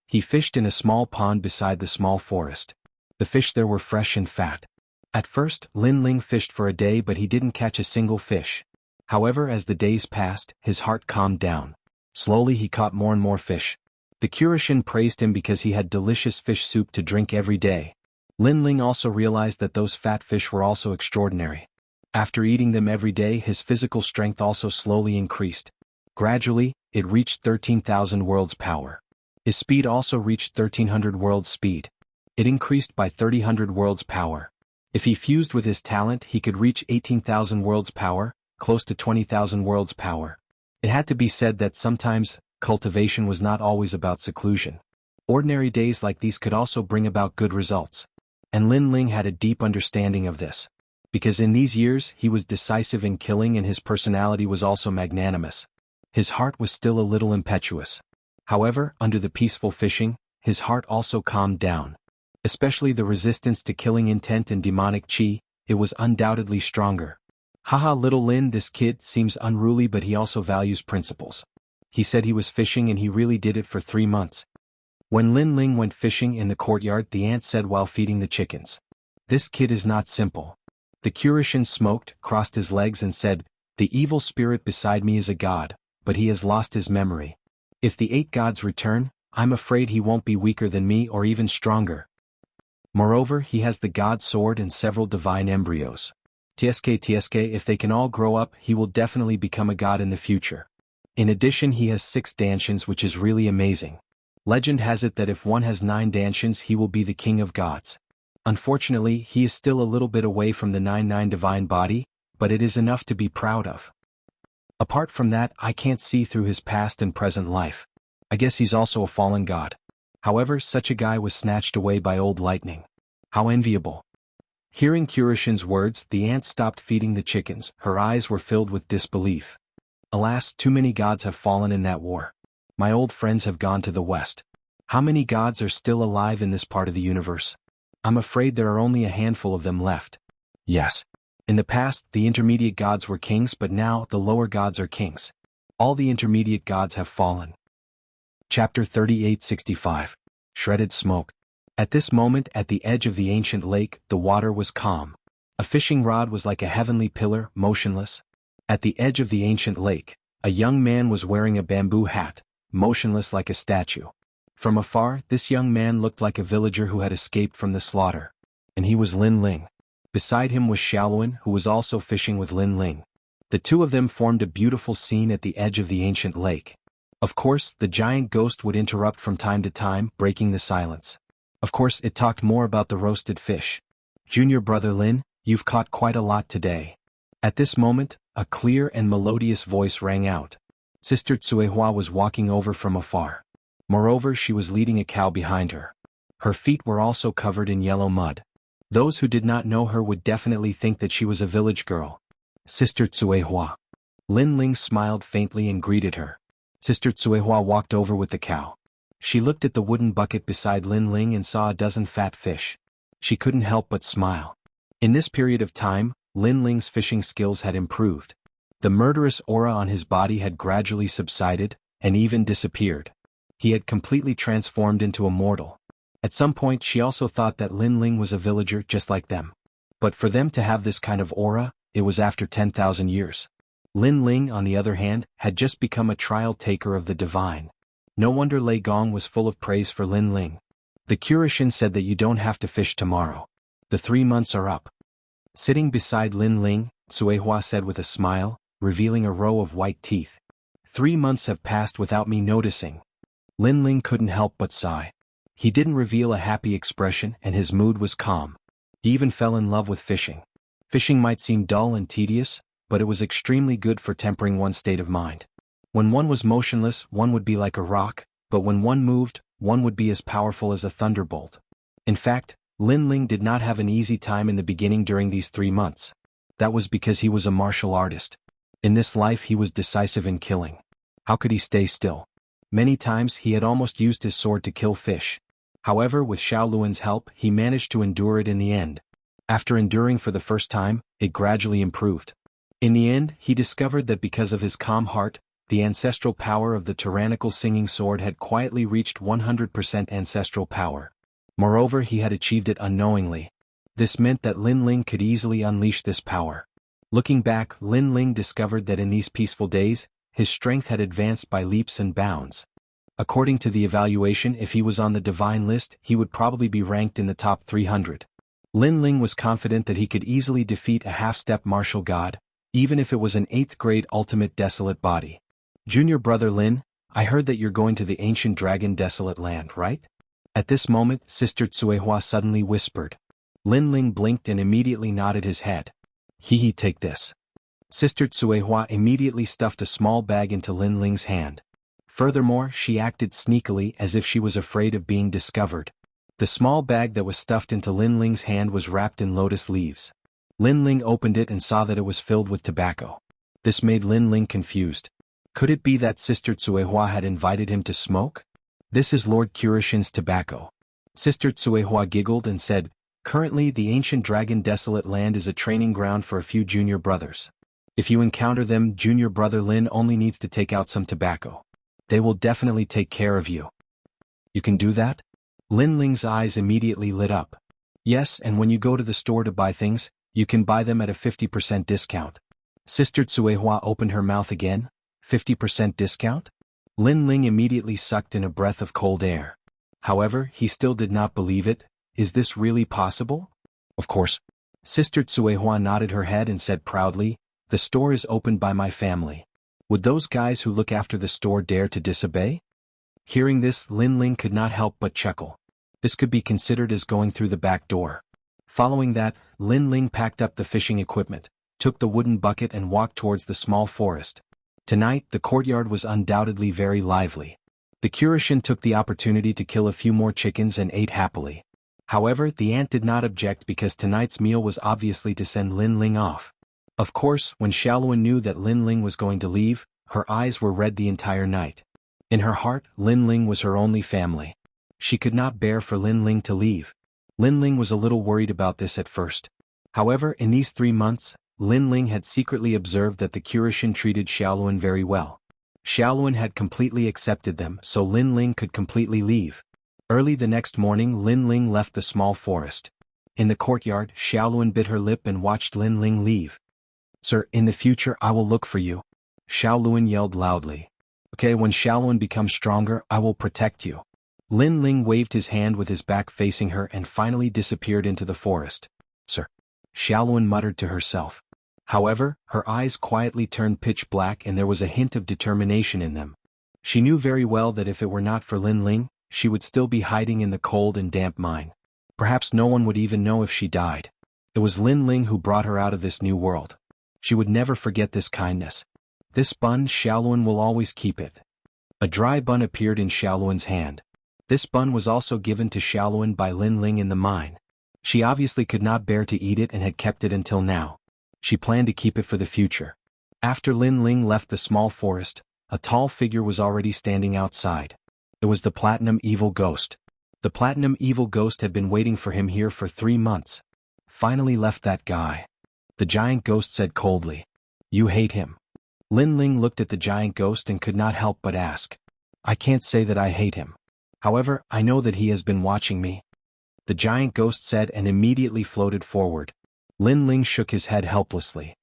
He fished in a small pond beside the small forest. The fish there were fresh and fat. At first, Lin Ling fished for a day, but he didn't catch a single fish. However, as the days passed, his heart calmed down. Slowly he caught more and more fish. The Kurashin praised him because he had delicious fish soup to drink every day. Lin Ling also realized that those fat fish were also extraordinary. After eating them every day, his physical strength also slowly increased. Gradually, it reached 13,000 worlds power. His speed also reached 1300 worlds speed. It increased by 3000 worlds power. If he fused with his talent, he could reach 18,000 worlds power, close to 20,000 worlds power. It had to be said that sometimes, cultivation was not always about seclusion. Ordinary days like these could also bring about good results. And Lin Ling had a deep understanding of this. Because in these years he was decisive in killing and his personality was also magnanimous. His heart was still a little impetuous. However, under the peaceful fishing, his heart also calmed down. Especially the resistance to killing intent and demonic chi, it was undoubtedly stronger. Haha, little Lin, this kid seems unruly, but he also values principles. He said he was fishing and he really did it for 3 months. When Lin Ling went fishing in the courtyard, the aunt said while feeding the chickens, "This kid is not simple." The Kurashin smoked, crossed his legs and said, "The evil spirit beside me is a god, but he has lost his memory. If the 8 gods return, I'm afraid he won't be weaker than me or even stronger. Moreover, he has the god sword and several divine embryos. Tsk, if they can all grow up, he will definitely become a god in the future. In addition, he has 6 danshins, which is really amazing. Legend has it that if one has 9 danshins, he will be the king of gods. Unfortunately, he is still a little bit away from the 9 divine body, but it is enough to be proud of. Apart from that, I can't see through his past and present life. I guess he's also a fallen god. However, such a guy was snatched away by old lightning. How enviable." Hearing Kurashin's words, the aunt stopped feeding the chickens. Her eyes were filled with disbelief. Alas, too many gods have fallen in that war. My old friends have gone to the west. How many gods are still alive in this part of the universe? I'm afraid there are only a handful of them left. Yes. In the past, the intermediate gods were kings, but now the lower gods are kings. All the intermediate gods have fallen. Chapter 3865. Shredded Smoke. At this moment, at the edge of the ancient lake, the water was calm. A fishing rod was like a heavenly pillar, motionless. At the edge of the ancient lake, a young man was wearing a bamboo hat, motionless like a statue. From afar, this young man looked like a villager who had escaped from the slaughter. And he was Lin Ling. Beside him was Xiaoluan, who was also fishing with Lin Ling. The two of them formed a beautiful scene at the edge of the ancient lake. Of course, the giant ghost would interrupt from time to time, breaking the silence. Of course, it talked more about the roasted fish. "Junior brother Lin, you've caught quite a lot today." At this moment, a clear and melodious voice rang out. Sister Tsuehua was walking over from afar. Moreover, she was leading a cow behind her. Her feet were also covered in yellow mud. Those who did not know her would definitely think that she was a village girl. "Sister Tsuehua." Lin Ling smiled faintly and greeted her. Sister Tsuehua walked over with the cow. She looked at the wooden bucket beside Lin Ling and saw a dozen fat fish. She couldn't help but smile. In this period of time, Lin Ling's fishing skills had improved. The murderous aura on his body had gradually subsided, and even disappeared. He had completely transformed into a mortal. At some point she also thought that Lin Ling was a villager just like them. But for them to have this kind of aura, it was after 10,000 years. Lin Ling, on the other hand, had just become a trial taker of the divine. No wonder Lei Gong was full of praise for Lin Ling. The Kurashin said that you don't have to fish tomorrow. The 3 months are up. Sitting beside Lin Ling, Tsuehua said with a smile, revealing a row of white teeth. 3 months have passed without me noticing. Lin Ling couldn't help but sigh. He didn't reveal a happy expression and his mood was calm. He even fell in love with fishing. Fishing might seem dull and tedious, but it was extremely good for tempering one's state of mind. When one was motionless, one would be like a rock, but when one moved, one would be as powerful as a thunderbolt. In fact, Lin Ling did not have an easy time in the beginning during these 3 months. That was because he was a martial artist. In this life he was decisive in killing. How could he stay still? Many times he had almost used his sword to kill fish. However, with Xiaoluan's help, he managed to endure it in the end. After enduring for the first time, it gradually improved. In the end, he discovered that because of his calm heart, the ancestral power of the tyrannical singing sword had quietly reached 100% ancestral power. Moreover, he had achieved it unknowingly. This meant that Lin Ling could easily unleash this power. Looking back, Lin Ling discovered that in these peaceful days, his strength had advanced by leaps and bounds. According to the evaluation, if he was on the divine list, he would probably be ranked in the top 300. Lin Ling was confident that he could easily defeat a half-step martial god, even if it was an 8th grade ultimate desolate body. Junior brother Lin, I heard that you're going to the ancient dragon desolate land, right? At this moment, Sister Tsuehua suddenly whispered. Lin Ling blinked and immediately nodded his head. Hee, take this. Sister Tsuehua immediately stuffed a small bag into Lin Ling's hand. Furthermore, she acted sneakily as if she was afraid of being discovered. The small bag that was stuffed into Lin Ling's hand was wrapped in lotus leaves. Lin Ling opened it and saw that it was filled with tobacco. This made Lin Ling confused. Could it be that Sister Tsuehua had invited him to smoke? This is Lord Kurishin's tobacco. Sister Tsuehua giggled and said, currently the ancient dragon desolate land is a training ground for a few junior brothers. If you encounter them, junior brother Lin only needs to take out some tobacco. They will definitely take care of you. You can do that? Lin Ling's eyes immediately lit up. Yes, and when you go to the store to buy things, you can buy them at a 50% discount. Sister Tsuehua opened her mouth again. 50% discount? Lin Ling immediately sucked in a breath of cold air. However, he still did not believe it. Is this really possible? Of course. Sister Tsuehua nodded her head and said proudly, the store is opened by my family. Would those guys who look after the store dare to disobey? Hearing this, Lin Ling could not help but chuckle. This could be considered as going through the back door. Following that, Lin Ling packed up the fishing equipment, took the wooden bucket and walked towards the small forest. Tonight, the courtyard was undoubtedly very lively. The Kurishin took the opportunity to kill a few more chickens and ate happily. However, the ant did not object because tonight's meal was obviously to send Lin Ling off. Of course, when Xiaoluan knew that Lin Ling was going to leave, her eyes were red the entire night. In her heart, Lin Ling was her only family. She could not bear for Lin Ling to leave. Lin Ling was a little worried about this at first. However, in these 3 months, Lin Ling had secretly observed that the Kurishin treated Xiaoluan very well. Xiaoluan had completely accepted them, so Lin Ling could completely leave. Early the next morning, Lin Ling left the small forest. In the courtyard, Xiaoluan bit her lip and watched Lin Ling leave. Sir, in the future I will look for you. Xiaoluan yelled loudly. Okay, when Xiaoluan becomes stronger, I will protect you. Lin Ling waved his hand with his back facing her and finally disappeared into the forest. Sir. Xiaoluan muttered to herself. However, her eyes quietly turned pitch black and there was a hint of determination in them. She knew very well that if it were not for Lin Ling, she would still be hiding in the cold and damp mine. Perhaps no one would even know if she died. It was Lin Ling who brought her out of this new world. She would never forget this kindness. This bun, Xiaoluan will always keep it. A dry bun appeared in Xiaoluan's hand. This bun was also given to Xiaoluan by Lin Ling in the mine. She obviously could not bear to eat it and had kept it until now. She planned to keep it for the future. After Lin Ling left the small forest, a tall figure was already standing outside. It was the Platinum Evil Ghost. The Platinum Evil Ghost had been waiting for him here for 3 months. Finally left that guy. The giant ghost said coldly. You hate him. Lin Ling looked at the giant ghost and could not help but ask. I can't say that I hate him. However, I know that he has been watching me. The giant ghost said and immediately floated forward. Lin Ling shook his head helplessly.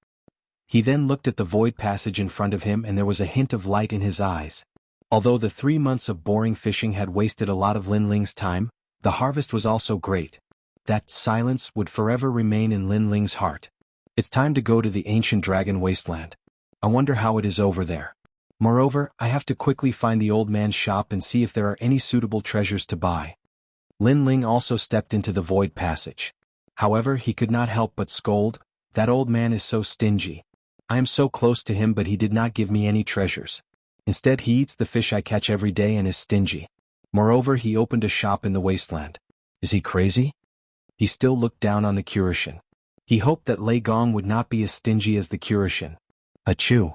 He then looked at the void passage in front of him and there was a hint of light in his eyes. Although the 3 months of boring fishing had wasted a lot of Lin Ling's time, the harvest was also great. That silence would forever remain in Lin Ling's heart. It's time to go to the ancient dragon wasteland. I wonder how it is over there. Moreover, I have to quickly find the old man's shop and see if there are any suitable treasures to buy. Lin Ling also stepped into the void passage. However, he could not help but scold, that old man is so stingy. I am so close to him but he did not give me any treasures. Instead he eats the fish I catch every day and is stingy. Moreover, he opened a shop in the wasteland. Is he crazy? He still looked down on the Kurishin. He hoped that Lei Gong would not be as stingy as the Kurishin. Achoo.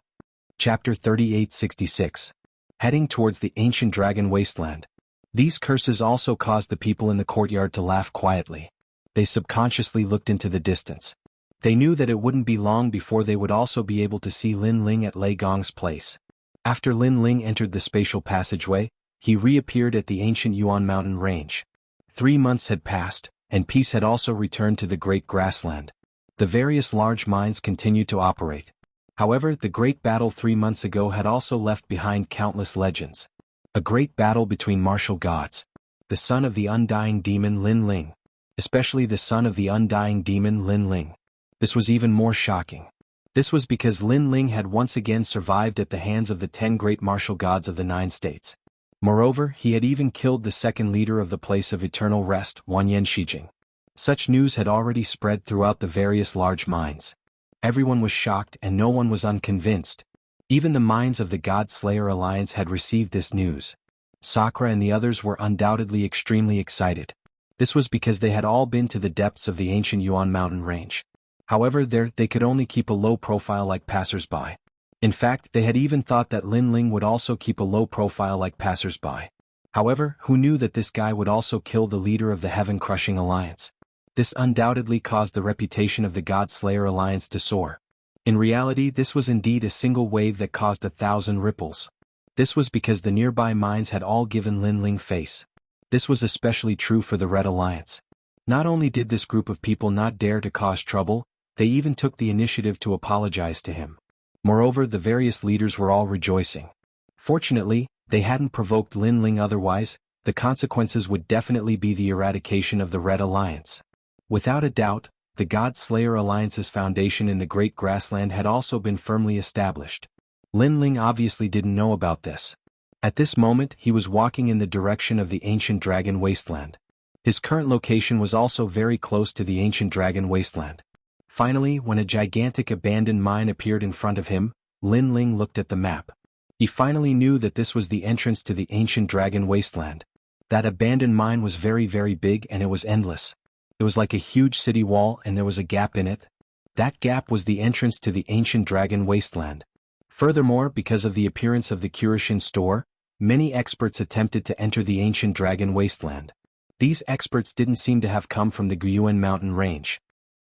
Chapter 3866. Heading towards the ancient dragon wasteland. These curses also caused the people in the courtyard to laugh quietly. They subconsciously looked into the distance. They knew that it wouldn't be long before they would also be able to see Lin Ling at Lei Gong's place. After Lin Ling entered the spatial passageway, he reappeared at the ancient Yuan mountain range. 3 months had passed, and peace had also returned to the great grassland. The various large mines continued to operate. However, the great battle 3 months ago had also left behind countless legends. A great battle between martial gods. The son of the undying demon Lin Ling. Especially the son of the undying demon Lin Ling. This was even more shocking. This was because Lin Ling had once again survived at the hands of the 10 great martial gods of the 9 states. Moreover, he had even killed the second leader of the place of eternal rest, Wanyan Shijing. Such news had already spread throughout the various large mines. Everyone was shocked and no one was unconvinced. Even the mines of the God Slayer Alliance had received this news. Sakura and the others were undoubtedly extremely excited. This was because they had all been to the depths of the ancient Yuan mountain range. However, there they could only keep a low profile like passers-by. In fact, they had even thought that Lin Ling would also keep a low profile like passers-by. However, who knew that this guy would also kill the leader of the Heaven-Crushing Alliance? This undoubtedly caused the reputation of the God Slayer Alliance to soar. In reality, this was indeed a single wave that caused 1,000 ripples. This was because the nearby mines had all given Lin Ling face. This was especially true for the Red Alliance. Not only did this group of people not dare to cause trouble, they even took the initiative to apologize to him. Moreover, the various leaders were all rejoicing. Fortunately, they hadn't provoked Lin Ling, otherwise, the consequences would definitely be the eradication of the Red Alliance. Without a doubt, the God Slayer Alliance's foundation in the Great Grassland had also been firmly established. Lin Ling obviously didn't know about this. At this moment, he was walking in the direction of the ancient Dragon Wasteland. His current location was also very close to the ancient Dragon Wasteland. Finally, when a gigantic abandoned mine appeared in front of him, Lin Ling looked at the map. He finally knew that this was the entrance to the ancient Dragon Wasteland. That abandoned mine was very, very big and it was endless. It was like a huge city wall and there was a gap in it. That gap was the entrance to the ancient Dragon Wasteland. Furthermore, because of the appearance of the Kurishin store, many experts attempted to enter the ancient Dragon Wasteland. These experts didn't seem to have come from the Guyuan mountain range.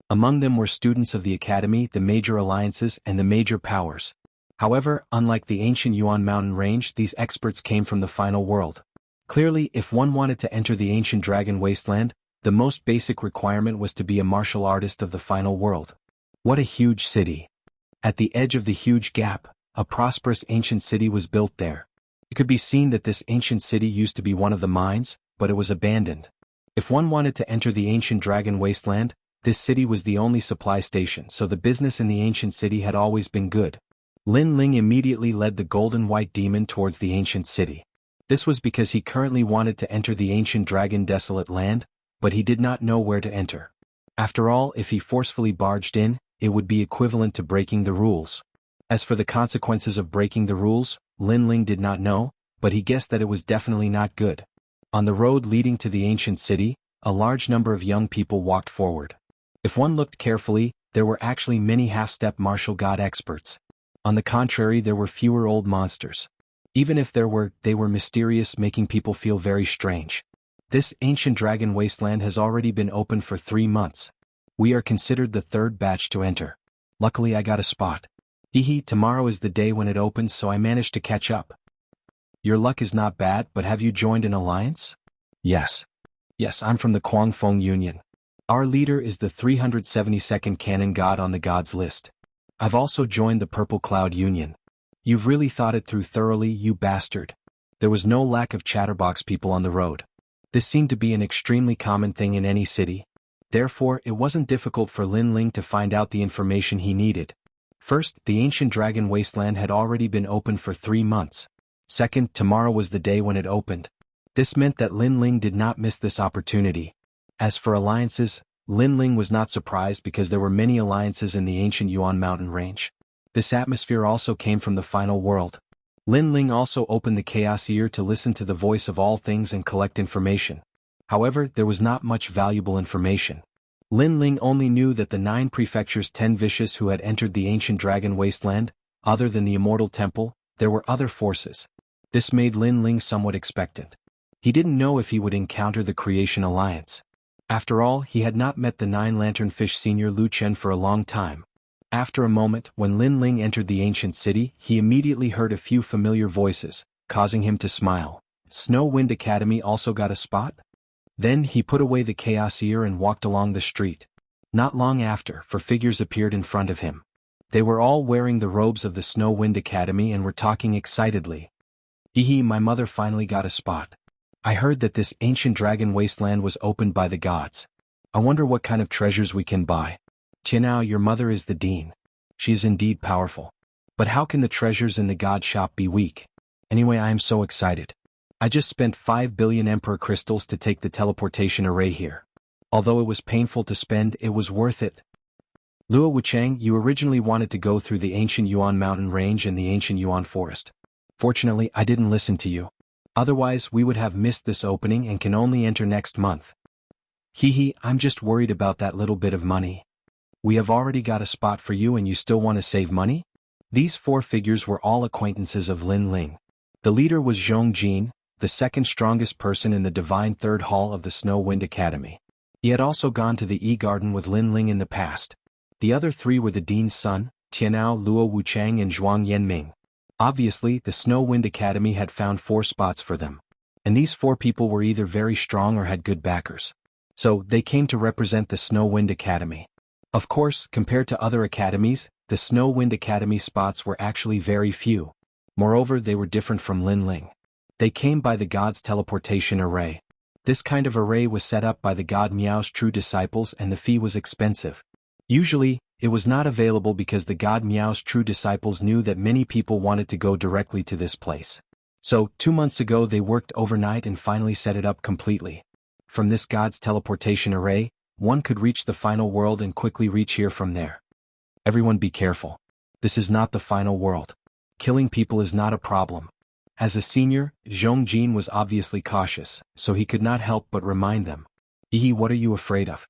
Among them were students of the academy, the major alliances, and the major powers. However, unlike the ancient Yuan mountain range, these experts came from the final world. Clearly, if one wanted to enter the ancient Dragon Wasteland, the most basic requirement was to be a martial artist of the final world. What a huge city! At the edge of the huge gap, a prosperous ancient city was built there. It could be seen that this ancient city used to be one of the mines, but it was abandoned. If one wanted to enter the ancient Dragon Wasteland, this city was the only supply station, so the business in the ancient city had always been good. Lin Ling immediately led the golden white demon towards the ancient city. This was because he currently wanted to enter the ancient dragon desolate land, but he did not know where to enter. After all, if he forcefully barged in, it would be equivalent to breaking the rules. As for the consequences of breaking the rules, Lin Ling did not know, but he guessed that it was definitely not good. On the road leading to the ancient city, a large number of young people walked forward. If one looked carefully, there were actually many half-step martial god experts. On the contrary, there were fewer old monsters. Even if there were, they were mysterious, making people feel very strange. This ancient dragon wasteland has already been open for 3 months. We are considered the 3rd batch to enter. Luckily I got a spot. Hehe, tomorrow is the day when it opens, so I managed to catch up. Your luck is not bad, but have you joined an alliance? Yes. Yes, I'm from the Guangfeng Union. Our leader is the 372nd canon god on the gods list. I've also joined the Purple Cloud Union. You've really thought it through thoroughly, you bastard. There was no lack of chatterbox people on the road. This seemed to be an extremely common thing in any city. Therefore, it wasn't difficult for Lin Ling to find out the information he needed. First, the ancient dragon wasteland had already been open for 3 months. Second, tomorrow was the day when it opened. This meant that Lin Ling did not miss this opportunity. As for alliances, Lin Ling was not surprised because there were many alliances in the ancient Yuan mountain range. This atmosphere also came from the final world. Lin Ling also opened the chaos ear to listen to the voice of all things and collect information. However, there was not much valuable information. Lin Ling only knew that the 9 prefectures 10 vicious who had entered the ancient dragon wasteland, other than the Immortal Temple, there were other forces. This made Lin Ling somewhat expectant. He didn't know if he would encounter the Creation Alliance. After all, he had not met the 9 Lanternfish Senior Lu Chen for a long time. After a moment, when Lin Ling entered the ancient city, he immediately heard a few familiar voices, causing him to smile. Snow Wind Academy also got a spot? Then he put away the chaos ear and walked along the street. Not long after, 4 figures appeared in front of him. They were all wearing the robes of the Snow Wind Academy and were talking excitedly. Hee, my mother finally got a spot. I heard that this ancient dragon wasteland was opened by the gods. I wonder what kind of treasures we can buy. Qianao, your mother is the dean. She is indeed powerful. But how can the treasures in the god shop be weak? Anyway, I am so excited. I just spent 5 billion Emperor crystals to take the teleportation array here. Although it was painful to spend, it was worth it. Luo Wuchang, you originally wanted to go through the ancient Yuan mountain range and the ancient Yuan forest. Fortunately, I didn't listen to you. Otherwise, we would have missed this opening and can only enter next month. Hee, I'm just worried about that little bit of money. We have already got a spot for you and you still want to save money? These 4 figures were all acquaintances of Lin Ling. The leader was Zhong Jin, the second strongest person in the Divine Third Hall of the Snow Wind Academy. He had also gone to the E-Garden with Lin Ling in the past. The other 3 were the Dean's son, Tianao, Luo Wuchang and Zhuang Yanming. Obviously, the Snow Wind Academy had found 4 spots for them. And these 4 people were either very strong or had good backers. So, they came to represent the Snow Wind Academy. Of course, compared to other academies, the Snow Wind Academy spots were actually very few. Moreover, they were different from Lin Ling. They came by the god's teleportation array. This kind of array was set up by the god Miao's true disciples and the fee was expensive. Usually, it was not available because the god Miao's true disciples knew that many people wanted to go directly to this place. So, 2 months ago they worked overnight and finally set it up completely. From this god's teleportation array, one could reach the final world and quickly reach here from there. Everyone be careful. This is not the final world. Killing people is not a problem. As a senior, Zhong Jin was obviously cautious, so he could not help but remind them. What are you afraid of?